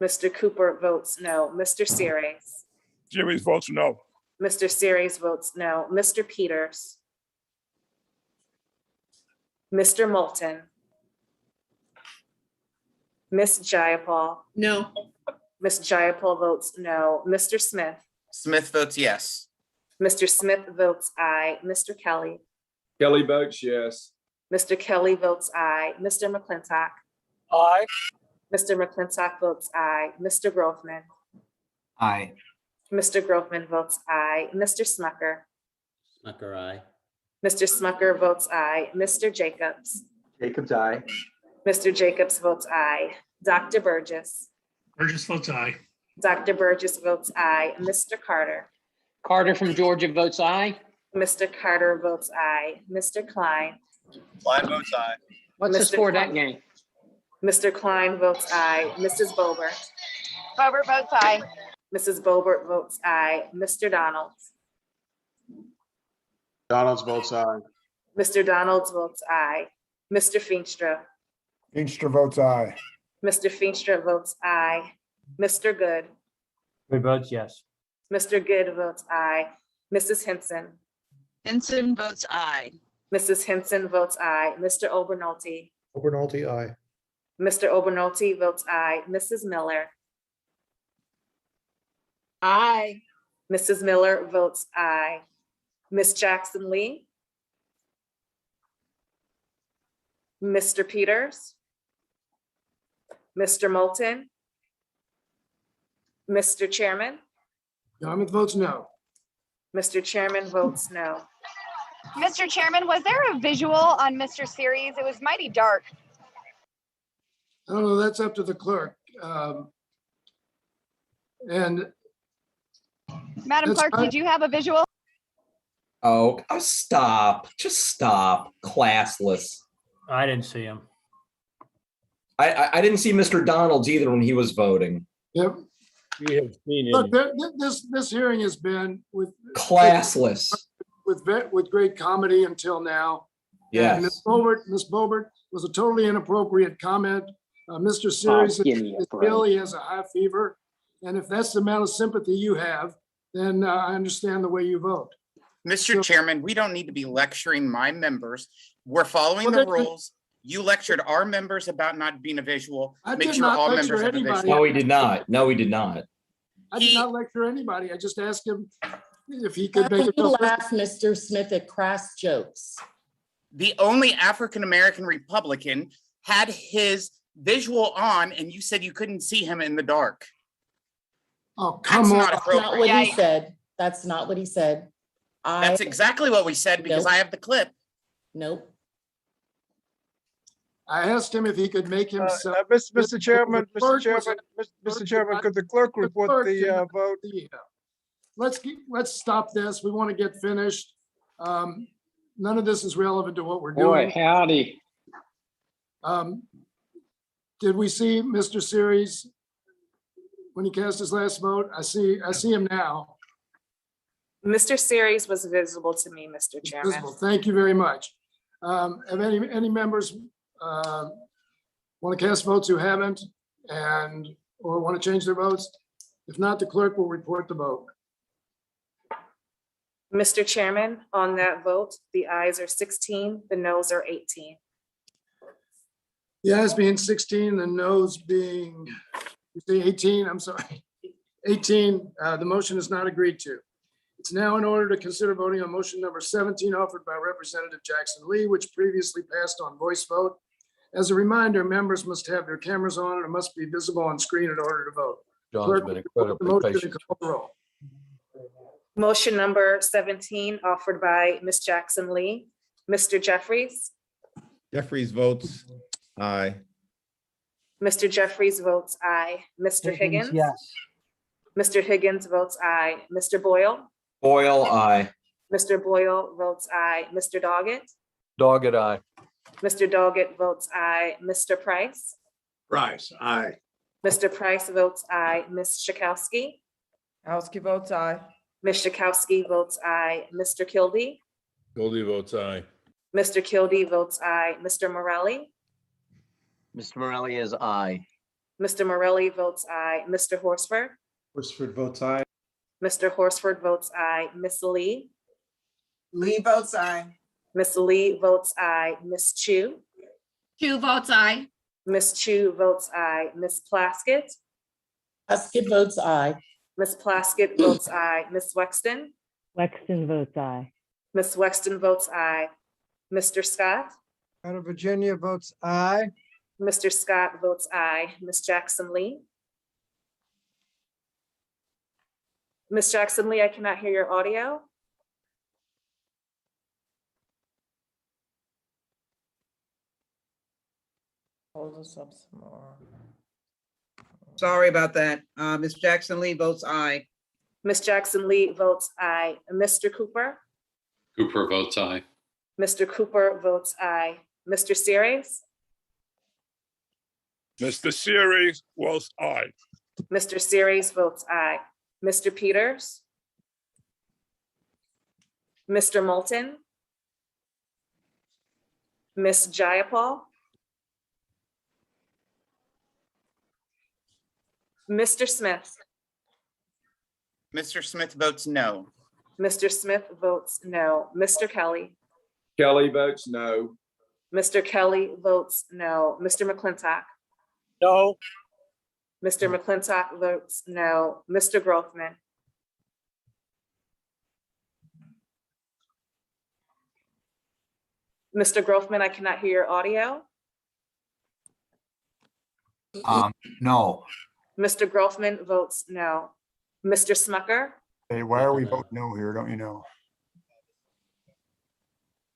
Mr. Cooper votes no. Mr. Series. Series votes no. Mr. Series votes no. Mr. Peters. Mr. Moulton. Miss Jayapal. No. Miss Jayapal votes no. Mr. Smith. Smith votes yes. Mr. Smith votes aye. Mr. Kelly. Kelly votes yes. Mr. Kelly votes aye. Mr. McClintock. Aye. Mr. McClintock votes aye. Mr. Grothman. Aye. Mr. Grothman votes aye. Mr. Smucker. Smucker, aye. Mr. Smucker votes aye. Mr. Jacobs. Jacobs, aye. Mr. Jacobs votes aye. Dr. Burgess. Burgess votes aye. Dr. Burgess votes aye. Mr. Carter. Carter from Georgia votes aye. Mr. Carter votes aye. Mr. Klein. Klein votes aye. What's the Mr. score of that Klein. game? Mr. Klein votes aye. Mrs. Boebert. Boebert votes aye. Mrs. Boebert votes aye. Mr. Donalds. Donalds votes aye. Mr. Donalds votes aye. Mr. Feenstra. Feenstra votes aye. Mr. Feenstra votes aye. Mr. Good. Good votes yes. Mr. Good votes aye. Mrs. Henson. Henson votes aye. Mrs. Henson votes aye. Mr. Obernolte. Obernolte, aye. Mr. Obernolte votes aye. Mrs. Miller. Aye. Mrs. Miller votes aye. Miss Jackson Lee. Mr. Peters. Mr. Moulton. Mr. Chairman. Yarmouth votes no. Mr. Chairman votes no. Mr. Chairman, was there a visual on Mr. Series? It was mighty dark. I don't know, that's up to the clerk. And Madam That's Clerk, fine. did you have a visual? Oh, stop. Just stop. Classless. I didn't see him. I didn't see Mr. Donalds either when he was voting. Yep. We have seen Look, him. this hearing has been Classless. with great comedy until now. Yes. And Ms. Bobert was a totally inappropriate comment. Mr. Series is ill, he has a high fever. And if that's the amount of sympathy you have, then I understand the way you vote. Mr. Chairman, we don't need to be lecturing my members. We're following Well, the rules. You lectured our members about not being a visual. I Make did sure not all lecture members have a anybody. visual. No, he did not. No, he did not. I did not lecture anybody. I just asked him if he could make You it. laugh, Mr. Smith, at crass jokes. The only African-American Republican had his visual on and you said you couldn't see him in the dark. Oh, That's come on. not That's not what appropriate. he said. That's not what he said. That's exactly what we said because Nope. I have the clip. Nope. I asked him if he could make himself. Mr. Chairman, The Mr. clerk Chairman, was- Mr. Chairman, could the clerk report clerk the cannot vote? see him. Let's stop this. We want to get finished. None of this is relevant to what we're Boy, doing. howdy. Did we see Mr. Series when he cast his last vote? I see him now. Mr. Series was visible to me, Mr. Chairman. Visible. Thank you very much. Have any members want to cast votes who haven't or want to change their votes? If not, the clerk will report the vote. Mr. Chairman, on that vote, the ayes are 16, the noes are 18. The ayes being 16, the noes being, you say 18, I'm sorry, 18, the motion is not agreed to. It's now in order to consider voting on motion number 17 offered by Representative Jackson Lee, which previously passed on voice vote. As a reminder, members must have their cameras on and it must be visible on screen in order to vote. John's Clerk, been report the incredibly motion patient. and call the roll. Motion number 17 offered by Ms. Jackson Lee. Mr. Jeffries? Jeffries votes aye. Mr. Jeffries votes aye. Mr. Higgins? Yes. Mr. Higgins votes aye. Mr. Boyle? Boyle, aye. Mr. Boyle votes aye. Mr. Doggett? Doggett, aye. Mr. Doggett votes aye. Mr. Price? Price, aye. Mr. Price votes aye. Ms. Schakowsky? Kowski votes aye. Ms. Schakowsky votes aye. Mr. Kildee? Goldie votes aye. Mr. Kildee votes aye. Mr. Morelli? Mr. Morelli is aye. Mr. Morelli votes aye. Mr. Horsford? Horsford votes aye. Mr. Horsford votes aye. Ms. Lee? Lee votes aye. Ms. Lee votes aye. Ms. Chu? Chu votes aye. Ms. Chu votes aye. Ms. Plaskett? Plaskett votes aye. Ms. Plaskett votes aye. Ms. Wexton? Wexton votes aye. Ms. Wexton votes aye. Mr. Scott? Out of Virginia votes aye. Mr. Scott votes aye. Ms. Jackson Lee? Ms. Jackson Lee, I cannot hear your audio. Hold us up some more. Sorry about that. Ms. Jackson Lee votes aye. Ms. Jackson Lee votes aye. Mr. Cooper? Cooper votes aye. Mr. Cooper votes aye. Mr. Series? Mr. Series votes aye. Mr. Series votes aye. Mr. Peters? Mr. Moulton? Ms. Jayapal? Mr. Smith? Mr. Smith votes no. Mr. Smith votes no. Mr. Kelly? Kelly votes no. Mr. Kelly votes no. Mr. McClintock? No. Mr. McClintock votes no. Mr. Grothman? Mr. Grothman, I cannot hear your audio. No. Mr. Grothman votes no. Mr. Smucker? Hey, why are we voting no here? Don't you know?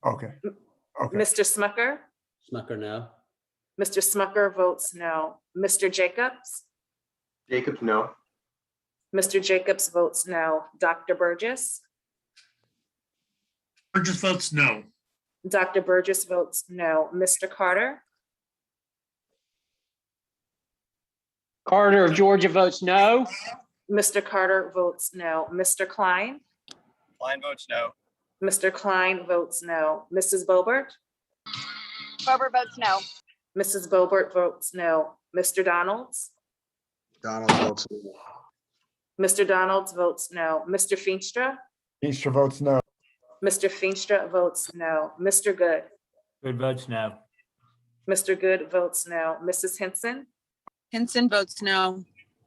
Okay. Okay. Mr. Smucker? Smucker, no. Mr. Smucker votes no. Mr. Jacobs? Jacobs, no. Mr. Jacobs votes no. Dr. Burgess? Burgess votes no. Dr. Burgess votes no. Mr. Carter? Carter of Georgia votes no. Mr. Carter votes no. Mr. Klein? Klein votes no. Mr. Klein votes no. Mrs. Boebert? Boebert votes no. Mrs. Boebert votes no. Mr. Donalds? Donald votes no. Mr. Donalds votes no. Mr. Feenstra? Feenstra votes no. Mr. Feenstra votes no. Mr. Good? Good votes no. Mr. Good votes no. Mrs. Henson? Henson votes no.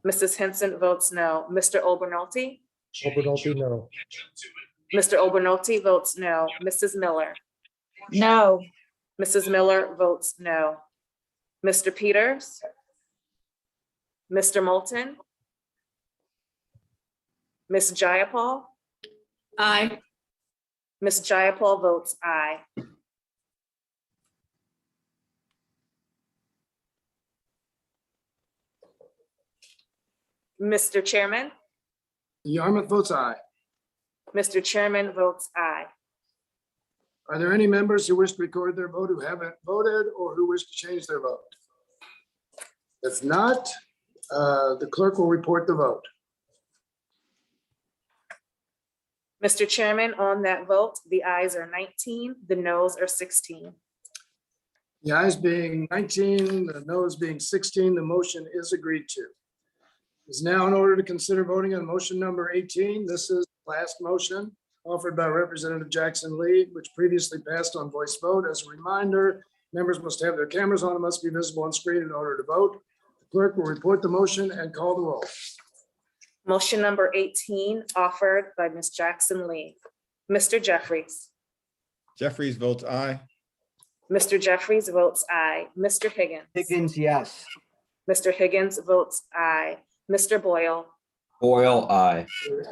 Mrs. Henson votes no. Mr. Obernolte? Obernolte, no. Mr. Obernolte votes no. Mrs. Miller? No. Mrs. Miller votes no. Mr. Peters? Mr. Moulton? Ms. Jayapal? Aye. Ms. Jayapal votes aye. Mr. Chairman? Yarmouth votes aye. Mr. Chairman votes aye. Are there any members who wish to record their vote who haven't voted or who wish to change their vote? If not, the clerk will report the vote. Mr. Chairman, on that vote, the ayes are 19, the noes are 16. The ayes being 19, the noes being 16, the motion is agreed to. Is now in order to consider voting on motion number 18. This is the last motion offered by Representative Jackson Lee, which previously passed on voice vote. As a reminder, members must have their cameras on and must be visible on screen in order to vote. The clerk will report the motion and call the roll. Motion number 18 offered by Ms. Jackson Lee. Mr. Jeffries. Jeffries votes aye. Mr. Jeffries votes aye. Mr. Higgins. Higgins, yes. Mr. Higgins votes aye. Mr. Boyle. Boyle, aye.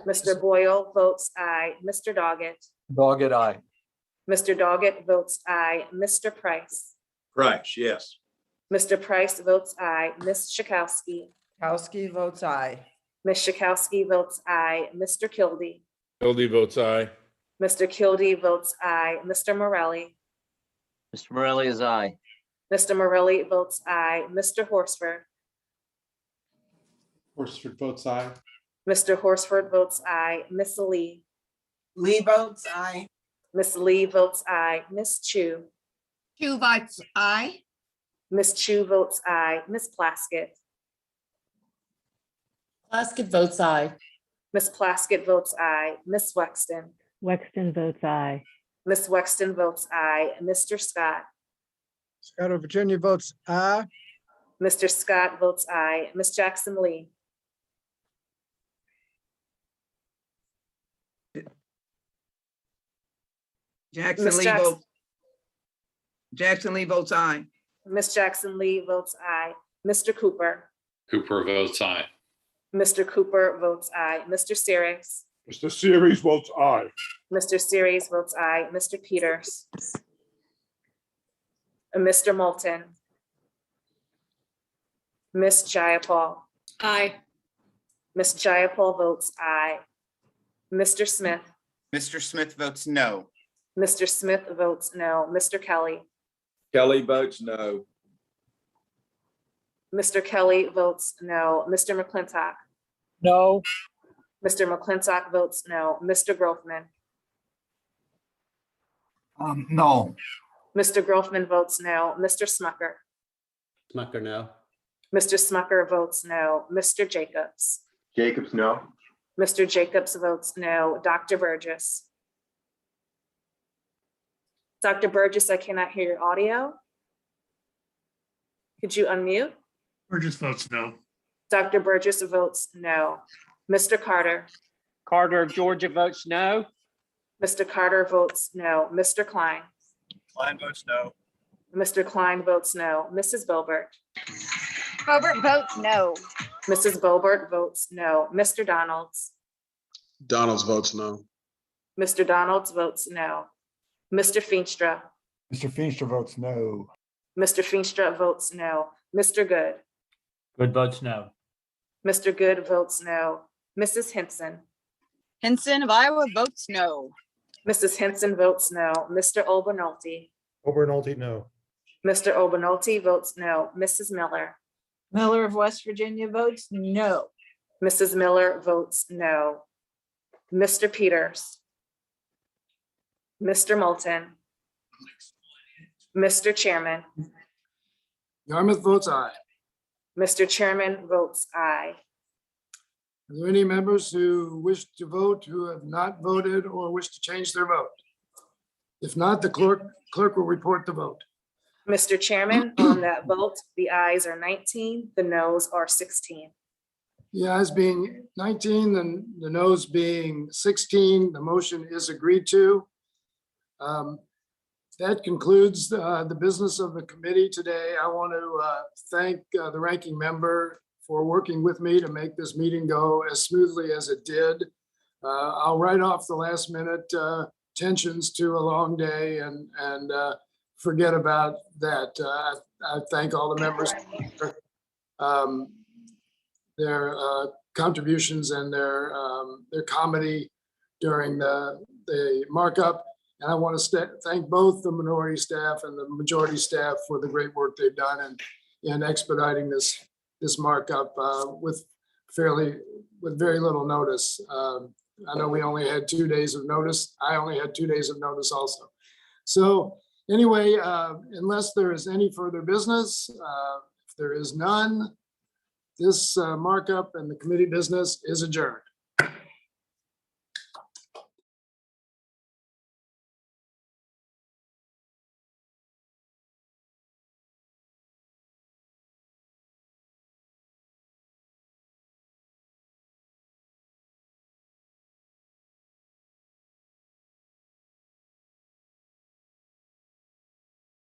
Mr. Boyle votes aye. Mr. Doggett. Doggett, aye. Mr. Doggett votes aye. Mr. Price. Price, yes. Mr. Price votes aye. Ms. Schakowsky. Kowski votes aye. Ms. Schakowsky votes aye. Mr. Kildee. Kildee votes aye. Mr. Kildee votes aye. Mr. Morelli. Mr. Morelli is aye. Mr. Morelli votes aye. Mr. Horsford. Horsford votes aye. Mr. Horsford votes aye. Miss Lee. Lee votes aye. Miss Lee votes aye. Miss Chu. Chu votes aye. Miss Chu votes aye. Miss Plaskett. Plaskett votes aye. Miss Plaskett votes aye. Miss Wexton. Wexton votes aye. Miss Wexton votes aye. Mr. Scott. Scott of Virginia votes aye. Mr. Scott votes aye. Miss Jackson Lee. Jackson Miss Lee Jackson. votes. Jackson Lee votes aye. Miss Jackson Lee votes aye. Mr. Cooper. Cooper votes aye. Mr. Cooper votes aye. Mr. Series. Mr. Series votes aye. Mr. Series votes aye. Mr. Peters. Mr. Moulton. Miss Jayapal. Aye. Miss Jayapal votes aye. Mr. Smith. Mr. Smith votes no. Mr. Smith votes no. Mr. Kelly. Kelly votes no. Mr. Kelly votes no. Mr. McClintock. No. Mr. McClintock votes no. Mr. Grofman. No. Mr. Grofman votes no. Mr. Smucker. Smucker, no. Mr. Smucker votes no. Mr. Jacobs. Jacobs, no. Mr. Jacobs votes no. Dr. Burgess. Dr. Burgess, I cannot hear your audio. Could you unmute? Burgess votes no. Dr. Burgess votes no. Mr. Carter. Carter of Georgia votes no. Mr. Carter votes no. Mr. Klein. Klein votes no. Mr. Klein votes no. Mrs. Boebert. Boebert votes no. Mrs. Boebert votes no. Mr. Donalds. Donalds votes no. Mr. Donalds votes no. Mr. Feenstra. Mr. Feenstra votes no. Mr. Feenstra votes no. Mr. Good. Good votes no. Mr. Good votes no. Mrs. Henson. Henson of Iowa votes no. Mrs. Henson votes no. Mr. Obernolte. Obernolte, no. Mr. Obernolte votes no. Mrs. Miller. Miller of West Virginia votes no. Mrs. Miller votes no. Mr. Peters. Mr. Moulton. Mr. Chairman. Yarmouth votes aye. Mr. Chairman votes aye. Are there any members who wish to vote who have not voted or wish to change their vote? If not, the clerk will report the vote. Mr. Chairman, on that vote, the ayes are 19, the noes are 16. The ayes being 19, and the noes being 16, the motion is agreed to. That concludes the business of the committee today. I want to thank the ranking member for working with me to make this meeting go as smoothly as it did. I'll write off the last minute tensions to a long day and forget about that. I thank all the members for their contributions and their comedy during the markup. And I want to thank both the minority staff and the majority staff for the great work they've done in expediting this markup with very little notice. I know we only had 2 days of notice. I only had 2 days of notice also. So anyway, unless there is any further business, if there is none, this markup and the committee business is adjourned.